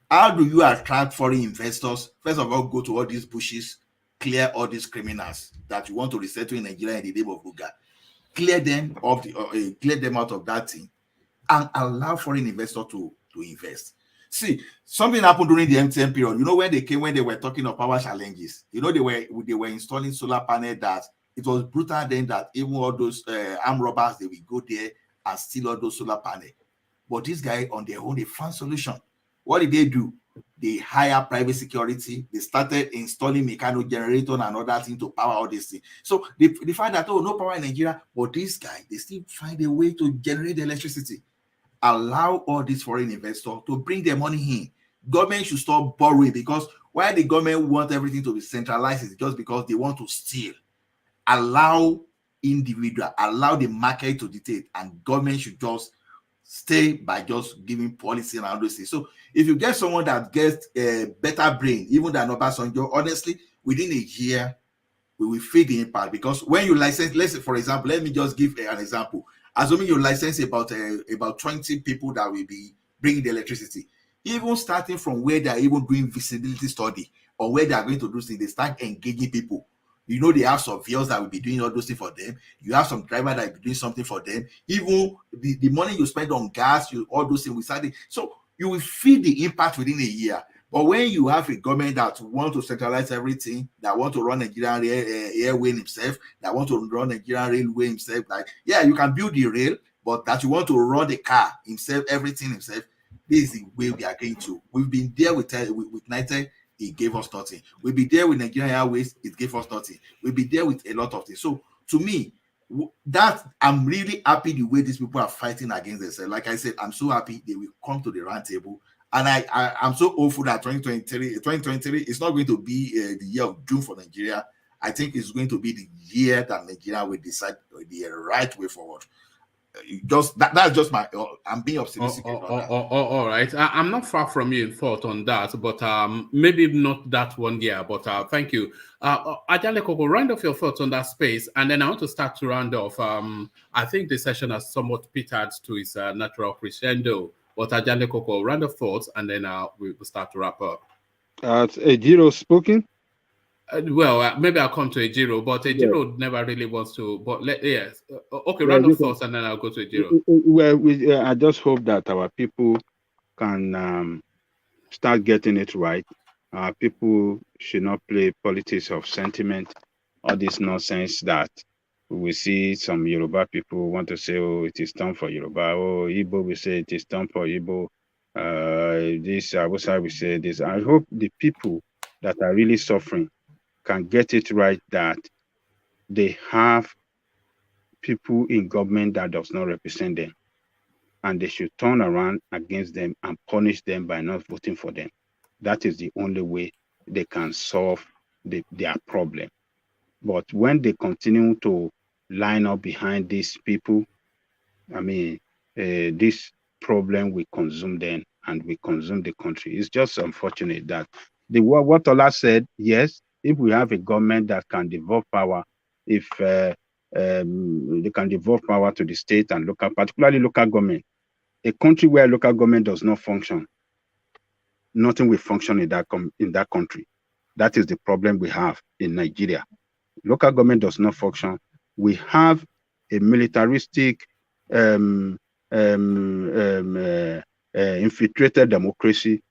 How do you attract foreign investors? First of all, go to all these bushes, clear all these criminals that you want to resettle in Nigeria in the name of Buga. Clear them out of that thing and allow foreign investors to invest. See, something happened during the MTN period. You know, when they were talking of power challenges, you know, they were installing solar panel that it was brutal then that even all those armed robbers, they will go there and steal all those solar panels. But this guy on their own, they found solution. What did they do? They hire private security. They started installing mechanical generator and other things to power all these things. So they find that, oh, no power in Nigeria, but this guy, they still find a way to generate the electricity. Allow all these foreign investors to bring their money in. Government should stop borrowing, because why the government want everything to be centralized is just because they want to steal. Allow the market to dictate, and government should just stay by just giving policy and all those things. So if you get someone that gets a better brain, even than Obasanjo, honestly, within a year, we will feel the impact. Because when you license, let's say, for example, let me just give an example. Assuming you license about 20 people that will be bringing the electricity, even starting from where they are even doing visibility study or where they are going to do things, they start engaging people. You know, they have surveyors that will be doing all those things for them. You have some driver that will be doing something for them. Even the money you spend on gas, all those things will start. So you will feel the impact within a year. But when you have a government that want to centralize everything, that want to run Nigerian airway himself, that want to run Nigerian railway himself, like, yeah, you can build the rail, but that you want to run the car himself, everything himself, this is the way we are going to. We've been there with United, it gave us nothing. We'll be there with Nigerian Airways, it gave us nothing. We'll be there with a lot of things. So to me, that I'm really happy the way these people are fighting against themselves. Like I said, I'm so happy they will come to the round table. And I'm so hopeful that 2023 is not going to be the year of doom for Nigeria. I think it's going to be the year that Nigeria will decide the right way forward. That's just my. I'm being optimistic. All right, I'm not far from you in thought on that, but maybe not that one year. But thank you, Ajale Koko. Round off your thoughts on that space, and then I want to start to round off. I think the session has somewhat petered to its natural crescendo. But Ajale Koko, round of thoughts, and then we'll start to wrap up. Ejiro spoken. Well, maybe I'll come to Ejiro, but Ejiro never really wants to. But yes, okay, round of thoughts, and then I'll go to Ejiro. Well, I just hope that our people can start getting it right. People should not play politics of sentiment, all this nonsense that we see some Yoruba people want to say, oh, it is time for Yoruba. Oh, Igbo, we say it is time for Igbo. This, what I will say this. I hope the people that are really suffering can get it right, that they have people in government that does not represent them, and they should turn around against them and punish them by not voting for them. That is the only way they can solve their problem. But when they continue to line up behind these people, I mean, this problem will consume them and will consume the country. It's just unfortunate that what Ola said, yes, if we have a government that can devolve power, if they can devolve power to the state and local, particularly local government, a country where local government does not function, nothing will function in that country. That is the problem we have in Nigeria. Local government does not function. We have a militaristic, infiltrated democracy.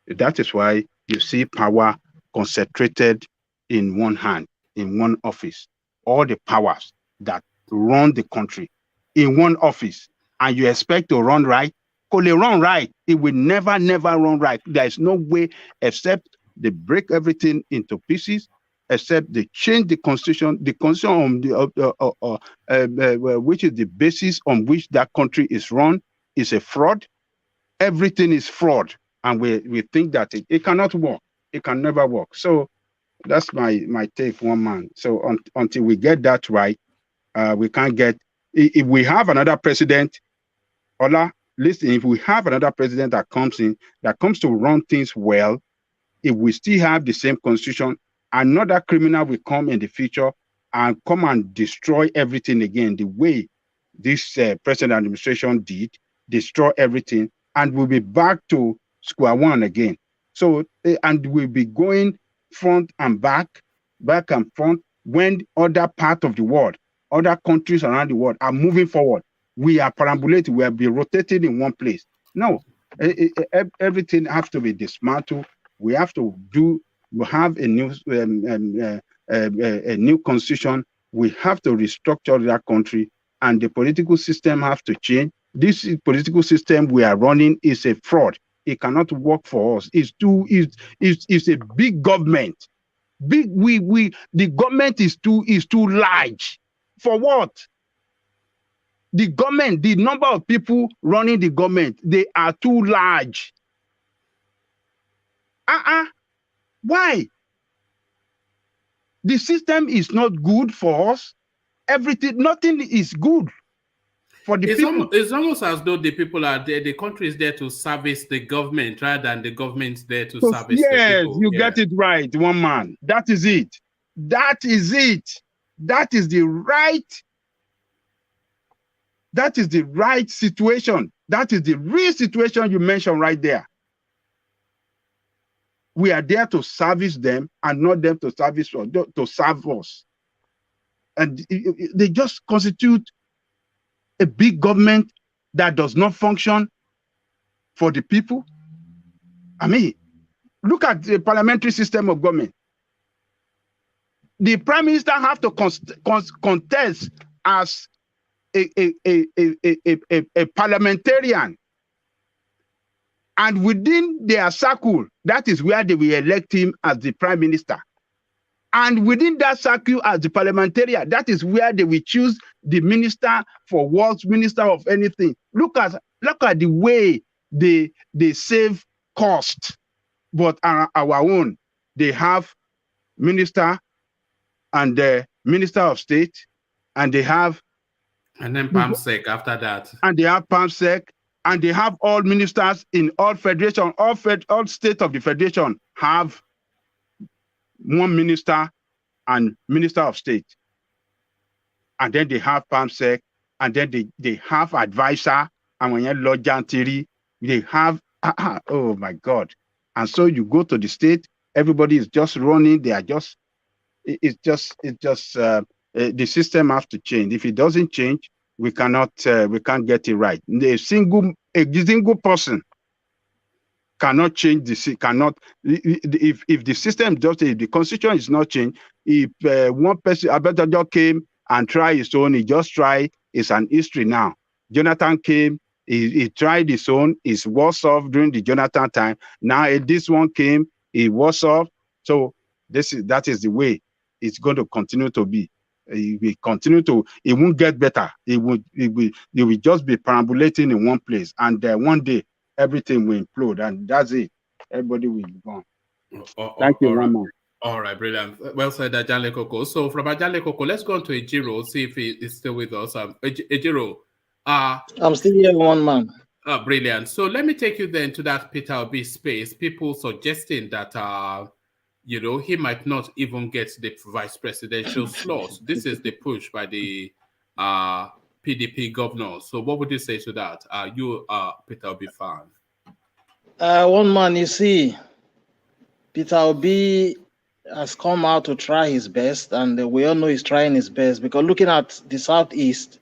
That is why you see power concentrated in one hand, in one office. All the powers that run the country in one office, and you expect to run right. Could they run right? It will never run right. There is no way except they break everything into pieces, except they change the constitution on which is the basis on which that country is run, is a fraud. Everything is fraud, and we think that it cannot work. It can never work. So that's my take, one man. So until we get that right, we can't get. If we have another president, Ola, listen, if we have another president that comes to run things well, if we still have the same constitution, another criminal will come in the future and come and destroy everything again, the way this present administration did, destroy everything, and we'll be back to square one again. So, and we'll be going front and back and front, when other part of the world, other countries around the world are moving forward. We are perambulating, we will be rotating in one place. No, everything has to be dismantled. We have to have a new constitution. We have to restructure that country, and the political system has to change. This political system we are running is a fraud. It cannot work for us. It's a big government. The government is too large. For what? The government, the number of people running the government, they are too large. Why? The system is not good for us. Nothing is good for the people. It's almost as though the people are there, the country is there to service the government rather than the government's there to service the people. Yes, you get it right, one man. That is it. That is it. That is the right. That is the right situation. That is the real situation you mentioned right there. We are there to service them and not them to serve us. And they just constitute a big government that does not function for the people. I mean, look at the parliamentary system of government. The prime minister have to contest as a parliamentarian, and within their circle, that is where they will elect him as the prime minister. And within that circle as the parliamentarian, that is where they will choose the minister for works, minister of anything. Look at the way they save cost. But our own, they have minister and the minister of state, and they have. And then PAMSEC after that. And they have PAMSEC, and they have all ministers in all federation, all state of the federation have one minister and minister of state. And then they have PAMSEC, and then they have advisor, and when you log Jantiri, they have, oh my God. And so you go to the state, everybody is just running. They are just, the system has to change. If it doesn't change, we can't get it right. A single person cannot change if the system just, if the constitution is not changed, if one person, Abedajo came and tried his own, he just tried, it's an history now. Jonathan came, he tried his own, it's worse off during the Jonathan time. Now this one came, it was off. So that is the way it's going to continue to be. It will continue to, it won't get better. It will just be perambulating in one place. And one day everything will implode, and that's it. Everybody will be gone. Thank you, one more. All right, brilliant. Well said, Ajale Koko. So from Ajale Koko, let's go on to Ejiro, see if he is still with us. Ejiro. I'm still here, one man. Brilliant. So let me take you then to that Peter Obi space. People suggesting that, he might not even get the vice presidential slot. This is the push by the PDP governor. So what would you say to that? You are Peter Obi fan. One man, you see, Peter Obi has come out to try his best, and we all know he's trying his best, because looking at the Southeast,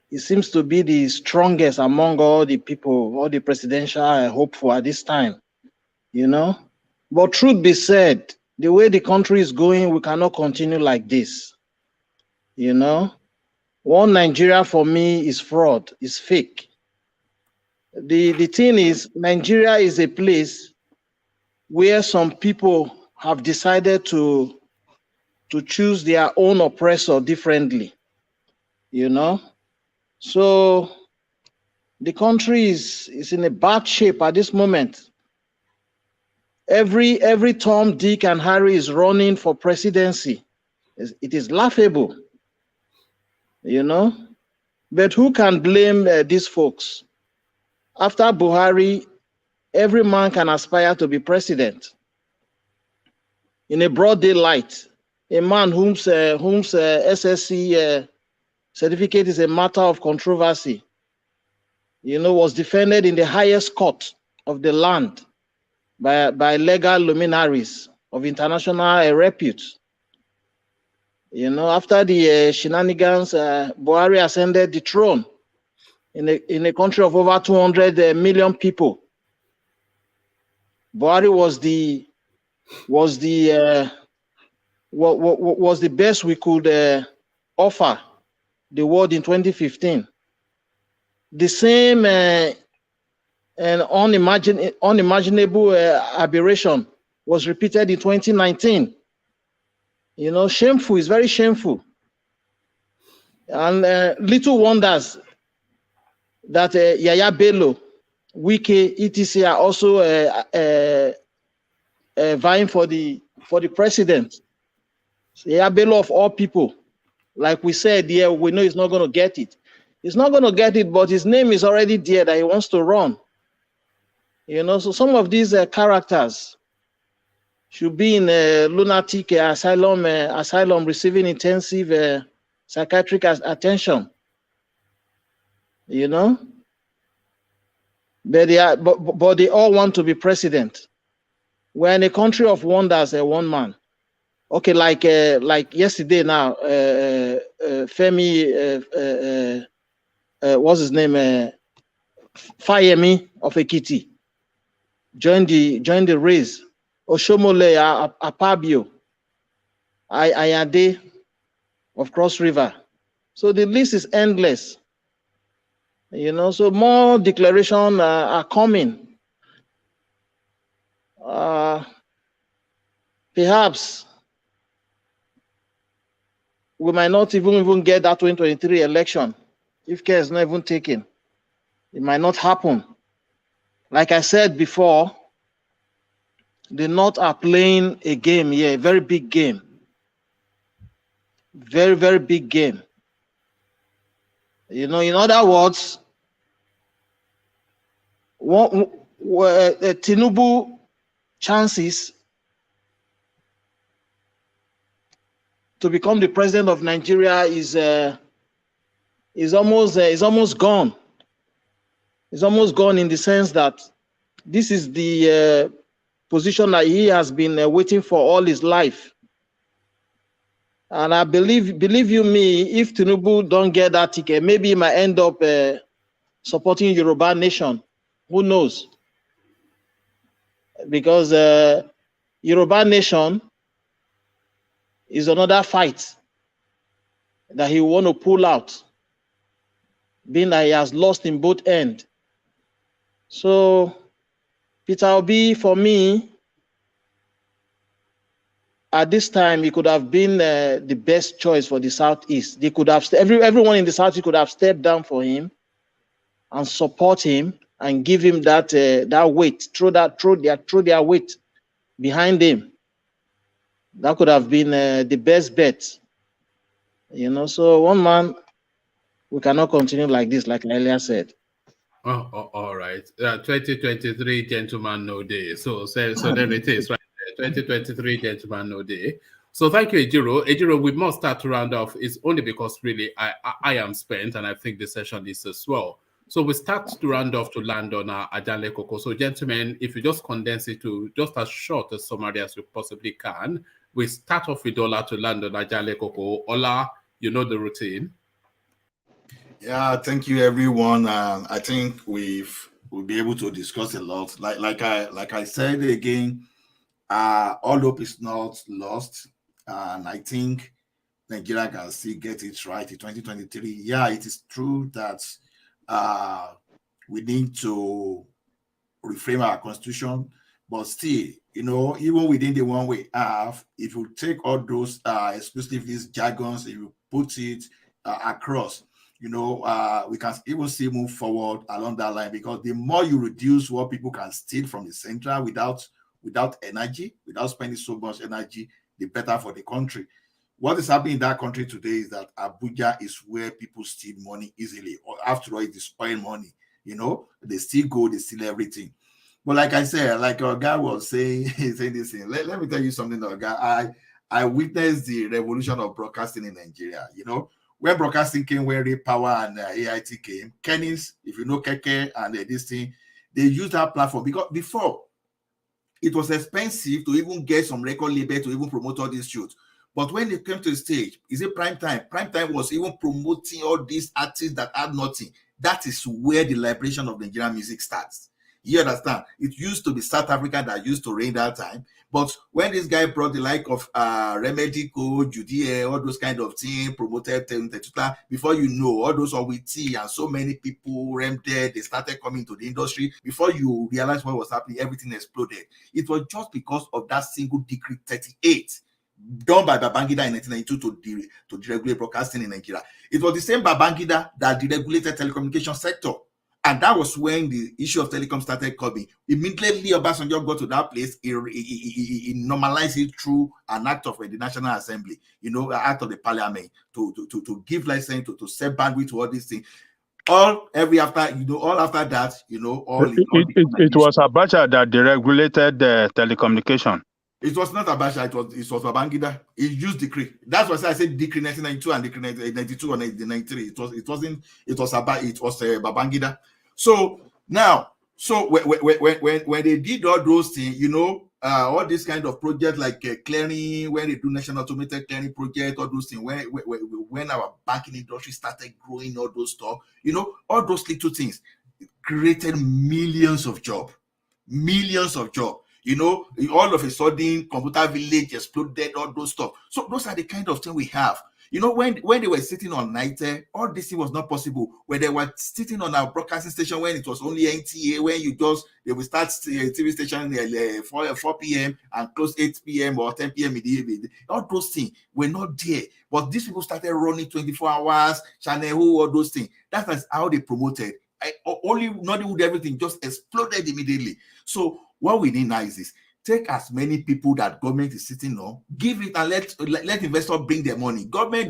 he seems to be the strongest among all the people, all the presidential hopeful at this time, But truth be said, the way the country is going, we cannot continue like this, One Nigeria for me is fraud, is fake. The thing is, Nigeria is a place where some people have decided to choose their own oppressor differently, So the country is in a bad shape at this moment. Every Tom, Dick, and Harry is running for presidency. It is laughable, But who can blame these folks? After Buhari, every man can aspire to be president. In a broad daylight, a man whose SSC certificate is a matter of controversy, was defended in the highest court of the land by legal luminaries of international repute. After the shenanigans, Buhari ascended the throne in a country of over 200 million people. Buhari was the best we could offer the world in 2015. The same and unimaginable aberration was repeated in 2019. Shameful, it's very shameful. And little wonders that Yaya Bello, Wike, etc. are also vying for the president. Yaya Bello of all people, like we said, we know he's not going to get it. He's not going to get it, but his name is already there that he wants to run. So some of these characters should be in lunatic asylum receiving intensive psychiatric attention. But they all want to be president. We're in a country of wonders, one man. Okay, like yesterday now, Fayemi, what's his name? Fayemi of Ekiti joined the race. OSHIOMOLE, Apabio, Ayade of Cross River. So the list is endless. So more declarations are coming. Perhaps we might not even get that 2023 election if care is not even taken. It might not happen. Like I said before, the North are playing a game here, a very big game. Very, very big game. In other words, Tinubu chances to become the president of Nigeria is almost gone. It's almost gone in the sense that this is the position that he has been waiting for all his life. And I believe you me, if Tinubu don't get that ticket, maybe he might end up supporting Yoruba nation. Who knows? Because Yoruba nation is another fight that he want to pull out, being that he has lost in both ends. So Peter Obi, for me, at this time, he could have been the best choice for the Southeast. They could have everyone in the Southeast could have stepped down for him and support him and give him that that weight, throw their weight behind him. That could have been the best bet, you know. So one man, we cannot continue like this, like earlier said. All right. 2023 gentleman no day. So there it is, right? 2023 gentleman no day. So thank you, Ejiro. Ejiro, we must start to round off. It's only because really I am spent, and I think the session is as well. So we start to round off to land on Ajale Koko. So gentlemen, if you just condense it to just as short a summary as you possibly can, we start off with Ola to land on Ajale Koko. Ola, you know the routine. Yeah, thank you, everyone. I think we'll be able to discuss a lot. Like I said again, all hope is not lost, and I think Nigeria can still get it right in 2023. Yeah, it is true that we need to reframe our constitution, but still, you know, even within the one we have, if you take all those exclusivist jargons, if you put it across, you know, we can even still move forward along that line, because the more you reduce what people can steal from the central without energy, without spending so much energy, the better for the country. What is happening in that country today is that Abuja is where people steal money easily. Or after all, it is oil money. You know, they steal gold, they steal everything. But like I said, like our guy was saying, saying this thing. Let me tell you something, guy. I witnessed the revolution of broadcasting in Nigeria. You know, when broadcasting came, when Ray Power and AIT came, Kenny's, if you know Keke and this thing, they used that platform because before it was expensive to even get some record label to even promote all these shows. But when they came to the stage, is it prime time? Prime time was even promoting all these artists that had nothing. That is where the liberation of Nigerian music starts. You understand? It used to be South Africa that used to reign that time. But when this guy brought the like of Remedy Code, Judea, all those kind of things, promoted before you know, all those Owiti and so many people Remded, they started coming to the industry. Before you realize what was happening, everything exploded. It was just because of that single decree 38 done by Babangida in 1992 to deregulate broadcasting in Nigeria. It was the same Babangida that deregulated telecommunication sector. And that was when the issue of telecom started coming. Immediately, Obasanjo got to that place. He normalized it through an act of the National Assembly, you know, an act of the Parliament to give license to set bandwidth to all these things. All after that, you know, it was Abacha that deregulated the telecommunication. It was not Abacha, it was Babangida. He used decree. That's why I said decree 1992 and decree 1992 and 1993. It was Babangida. So now, when they did all those things, you know, all this kind of project like clearing, when they do national automated clearing project, all those things, when our banking industry started growing, all those stuff, you know, all those little things created millions of jobs. You know, all of a sudden, computer village exploded, all those stuff. So those are the kind of things we have. You know, when they were sitting on night, all this thing was not possible. When they were sitting on our broadcasting station, when it was only NTA, when they will start TV station 4 p.m. and close 8 p.m. or 10 p.m. in the evening. All those things were not there. But these people started running 24 hours, channel, all those things. That was how they promoted. Nollywood, everything just exploded immediately. So what we need now is this: take as many people that government is sitting on, give it, and let investors bring their money. Government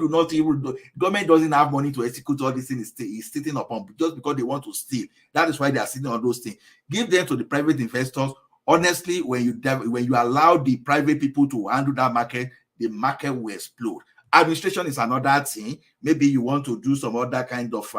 doesn't have money to execute all these things is sitting upon just because they want to steal. That is why they are sitting on those things. Give them to the private investors. Honestly, when you allow the private people to handle that market, the market will explode. Administration is another thing. Maybe you want to do some other kind of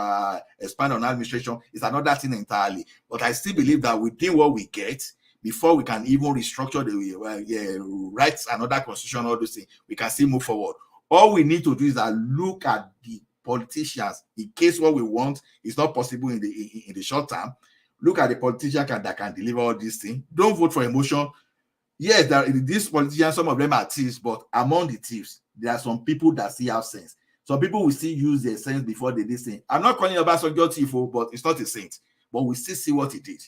expand on administration. It's another thing entirely. But I still believe that within what we get, before we can even restructure the rights and other constitution, all those things, we can still move forward. All we need to do is look at the politicians in case what we want is not possible in the short term. Look at the politician that can deliver all these things. Don't vote for emotion. Yes, these politicians, some of them are thieves, but among the thieves, there are some people that still have sense. Some people will still use their sense before they did things. I'm not calling Obasanjo thief, but it's not a saint. But we still see what he did.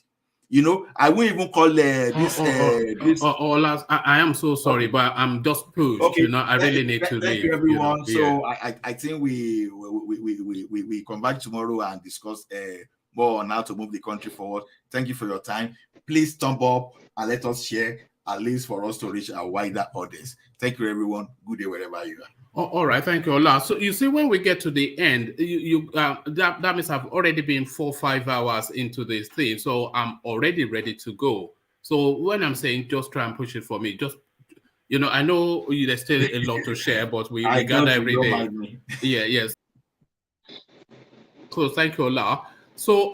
You know, I won't even call this. I am so sorry, but I'm just pushed. Okay. You know, I really need to leave. Thank you, everyone. You know, so I think we come back tomorrow and discuss more on how to move the country forward. Thank you for your time. Please thumb up and let us share, at least for us to reach a wider audience. Thank you, everyone. Good day wherever you are. All right, thank you, Ola. So you see, when we get to the end, that means I've already been 4 or 5 hours into this thing, so I'm already ready to go. So when I'm saying just try and push it for me, just, you know, I know there's still a lot to share, but we gather every day. Yeah, yes. So thank you, Ola. So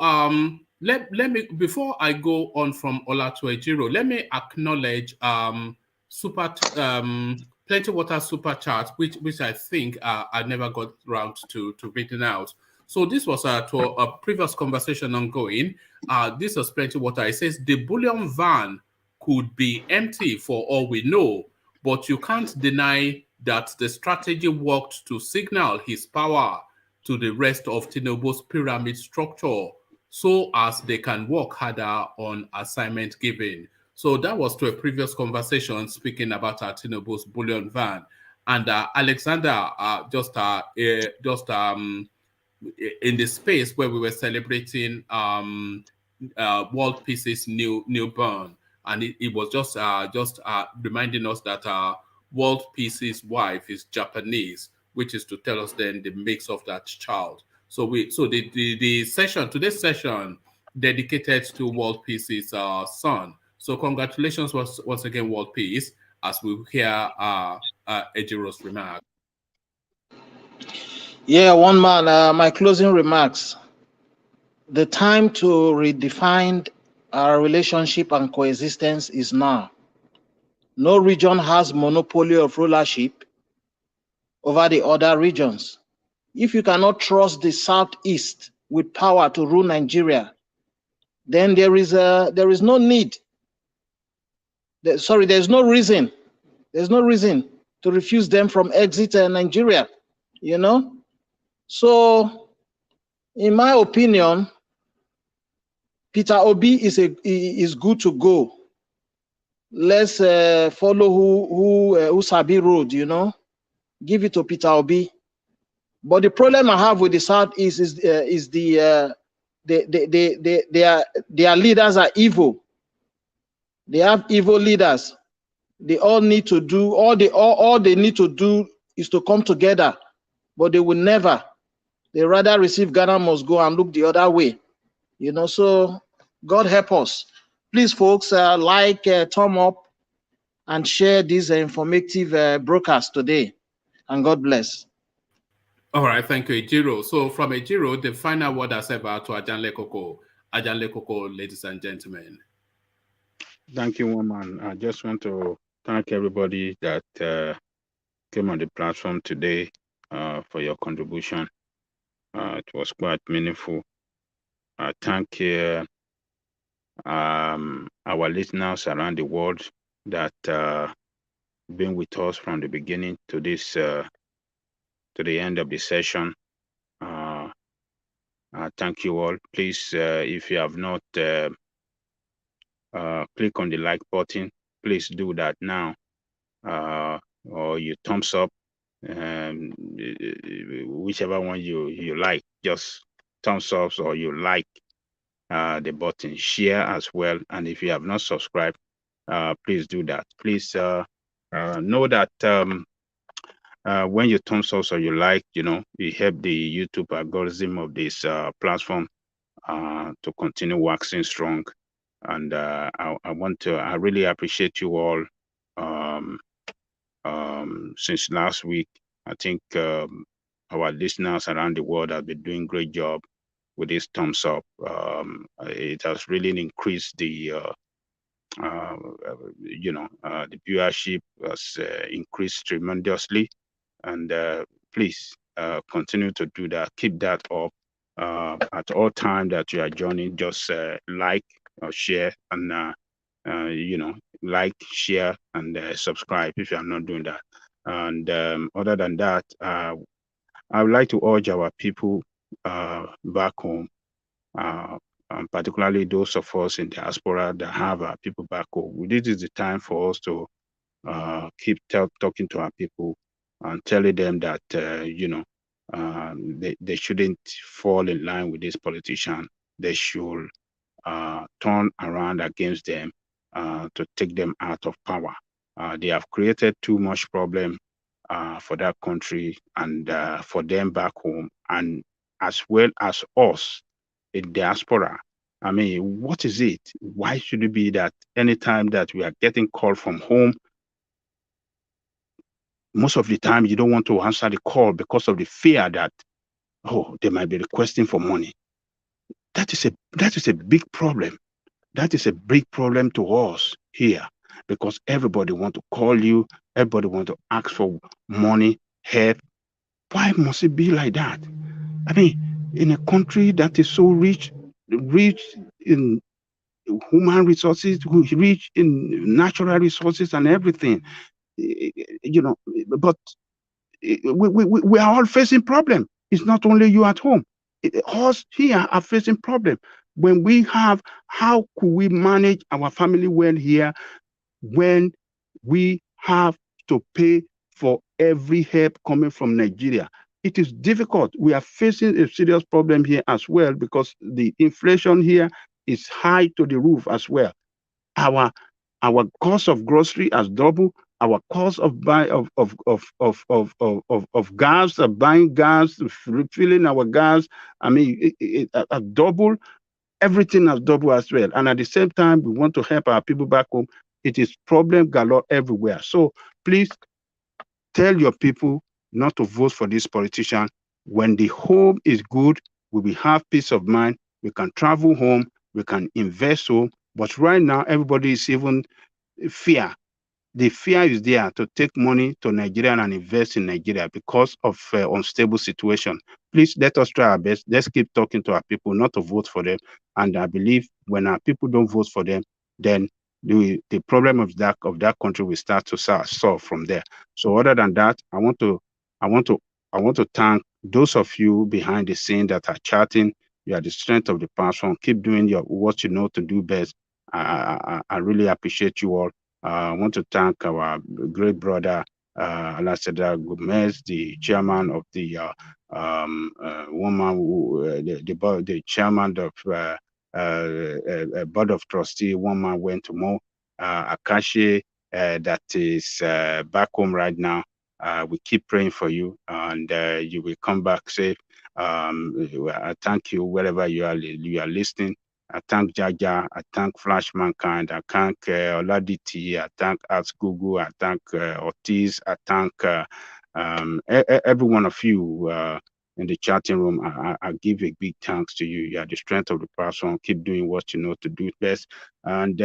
let me, before I go on from Ola to Ejiro, let me acknowledge Plenty Water super chat, which I think I never got around to reading out. So this was to a previous conversation ongoing. This was Plenty Water. It says the bullion van could be empty for all we know, but you can't deny that the strategy worked to signal his power to the rest of Tinubu's pyramid structure, so as they can work harder on assignment giving. So that was to a previous conversation speaking about Tinubu's bullion van, and Alexander in the space where we were celebrating World Peace's newborn, and it was just reminding us that World Peace's wife is Japanese, which is to tell us then the mix of that child. So the session, today's session, dedicated to World Peace's son. So congratulations once again, World Peace, as we hear Ejiro's remarks. Yeah, one man, my closing remarks. The time to redefine our relationship and coexistence is now. No region has monopoly of rulership over the other regions. If you cannot trust the Southeast with power to rule Nigeria, then there is no need. There's no reason. There's no reason to refuse them from exit Nigeria, you know? So, in my opinion, Peter Obi is good to go. Let's follow who Sabi road, you know? Give it to Peter Obi. But the problem I have with the Southeast is their leaders are evil. They have evil leaders. They all need to do, all they need to do is to come together, but they will never. They rather receive Ghana must go and look the other way. You know, so God help us. Please, folks, like, thumb up, and share this informative broadcast today. And God bless. All right, thank you, Ejiro. So from Ejiro, the final word as ever to Ajanle Koko. Ajanle Koko, ladies and gentlemen. Thank you, woman. I just want to thank everybody that came on the platform today for your contribution. It was quite meaningful. Thank our listeners around the world that been with us from the beginning to this to the end of the session. Thank you all. Please, if you have not click on the like button, please do that now, or you thumbs up, whichever one you like, just thumbs up, or you like the button. Share as well, and if you have not subscribed, please do that. Please know that when you thumbs up or you like, you know, you help the YouTube algorithm of this platform to continue waxing strong. And I really appreciate you all. Since last week, I think our listeners around the world have been doing a great job with this thumbs up. It has really increased the the viewership has increased tremendously, and please continue to do that. Keep that up. At all time that you are joining, just like or share and like, share, and subscribe if you are not doing that. And other than that, I would like to urge our people back home, and particularly those of us in diaspora that have our people back home. This is the time for us to keep talking to our people and telling them that they shouldn't fall in line with this politician. They should turn around against them to take them out of power. They have created too much problem for that country and for them back home, and as well as us in diaspora. I mean, what is it? Why should it be that anytime that we are getting call from home, most of the time you don't want to answer the call because of the fear that, oh, they might be requesting for money? That is a big problem. That is a big problem to us here, because everybody want to call you, everybody want to ask for money, help. Why must it be like that? I mean, in a country that is so rich in human resources, rich in natural resources and everything, but we are all facing problem. It's not only you at home. Us here are facing problem. When we have, how could we manage our family well here when we have to pay for every help coming from Nigeria? It is difficult. We are facing a serious problem here as well, because the inflation here is high to the roof as well. Our cost of grocery has doubled. Our cost of gas, buying gas, refilling our gas, I mean, it has doubled. Everything has doubled as well. And at the same time, we want to help our people back home. It is problem galore everywhere. So please tell your people not to vote for this politician. When the home is good, we will have peace of mind. We can travel home. We can invest home. But right now, everybody is even fear. The fear is there to take money to Nigeria and invest in Nigeria because of unstable situation. Please let us try our best. Let's keep talking to our people, not to vote for them. And I believe when our people don't vote for them, then the problem of that country will start to solve from there. So other than that, I want to thank those of you behind the scene that are chatting. You are the strength of the platform. Keep doing what you know to do best. I really appreciate you all. I want to thank our great brother, Alaseda Gomez, the chairman of the the chairman of board of trustee. One man went to Mo Akashi, that is back home right now. We keep praying for you, and you will come back safe. I thank you wherever you are listening. I thank Jaja, I thank Flash Mankind, I thank Oladiti, I thank Arts Google, I thank Ortiz, I thank every one of you in the chatting room. I give a big thanks to you. You are the strength of the person. Keep doing what you know to do best. And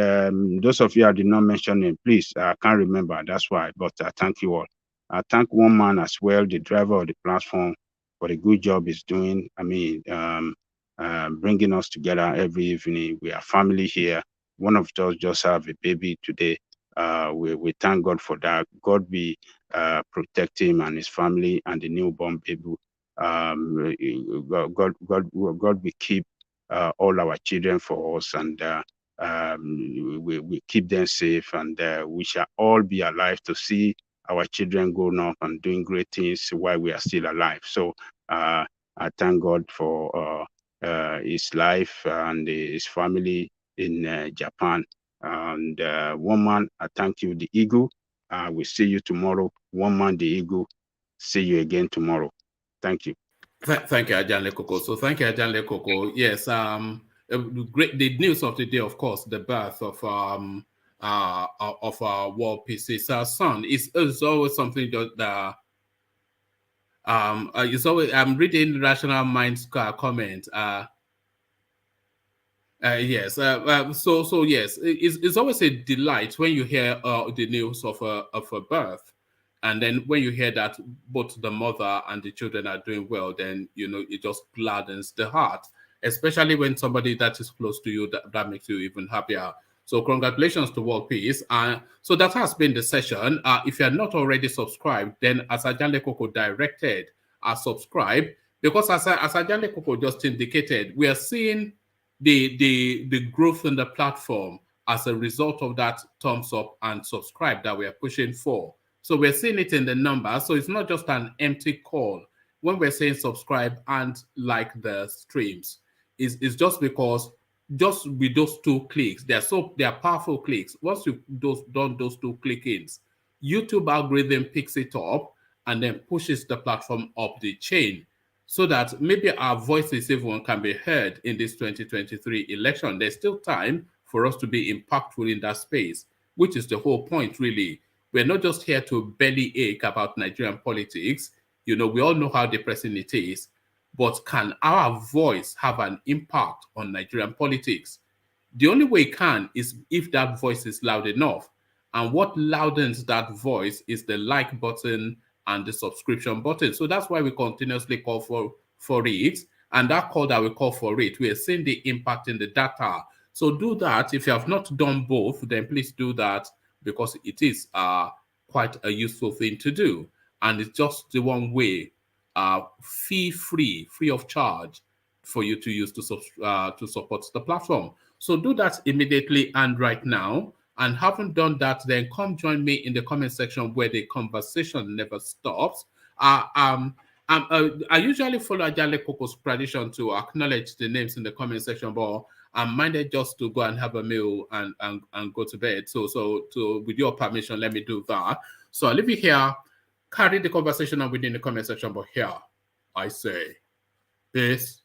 those of you I did not mention name, please, I can't remember, that's why, but I thank you all. I thank one man as well, the driver of the platform, for the good job he's doing. I mean, bringing us together every evening. We are family here. One of us just have a baby today. We thank God for that. God be protect him and his family and the newborn baby. God will keep all our children for us, and we keep them safe, and we shall all be alive to see our children growing up and doing great things while we are still alive. So I thank God for his life and his family in Japan. And one man, I thank you, the Eagle. We'll see you tomorrow. One man, the Eagle. See you again tomorrow. Thank you. Thank you, Ajan Lekoko. So thank you, Ajan Lekoko. Yes, the news of the day, of course, the birth of our world peace. Our son is always something that it's always. I'm reading Rational Minds comment. Yes. So yes, it's always a delight when you hear the news of a birth, and then when you hear that both the mother and the children are doing well, then it just gladdens the heart. Especially when somebody that is close to you, that makes you even happier. So congratulations to World Peace. So that has been the session. If you are not already subscribed, then as Ajale Koko directed, subscribe, because as Ajale Koko just indicated, we are seeing the growth in the platform as a result of that thumbs up and subscribe that we are pushing for. So we're seeing it in the numbers. So it's not just an empty call when we're saying subscribe and like the streams. It's just because just with those 2 clicks, they are powerful clicks. Once you've done those 2 click-ins, YouTube algorithm picks it up and then pushes the platform up the chain, so that maybe our voices even can be heard in this 2023 election. There's still time for us to be impactful in that space, which is the whole point, really. We're not just here to bellyache about Nigerian politics. We all know how depressing it is, but can our voice have an impact on Nigerian politics? The only way it can is if that voice is loud enough. And what loudens that voice is the like button and the subscription button. So that's why we continuously call for it. And that call that we call for it, we are seeing the impact in the data. So do that. If you have not done both, then please do that, because it is quite a useful thing to do. And it's just the one way, fee-free, free of charge, for you to use to support the platform. So do that immediately and right now. And haven't done that, then come join me in the comment section where the conversation never stops. I usually follow Ajale Koko's tradition to acknowledge the names in the comment section, but I'm minded just to go and have a meal and go to bed. So with your permission, let me do that. So I'll leave you here. Carry the conversation on within the comment section, but here I say peace.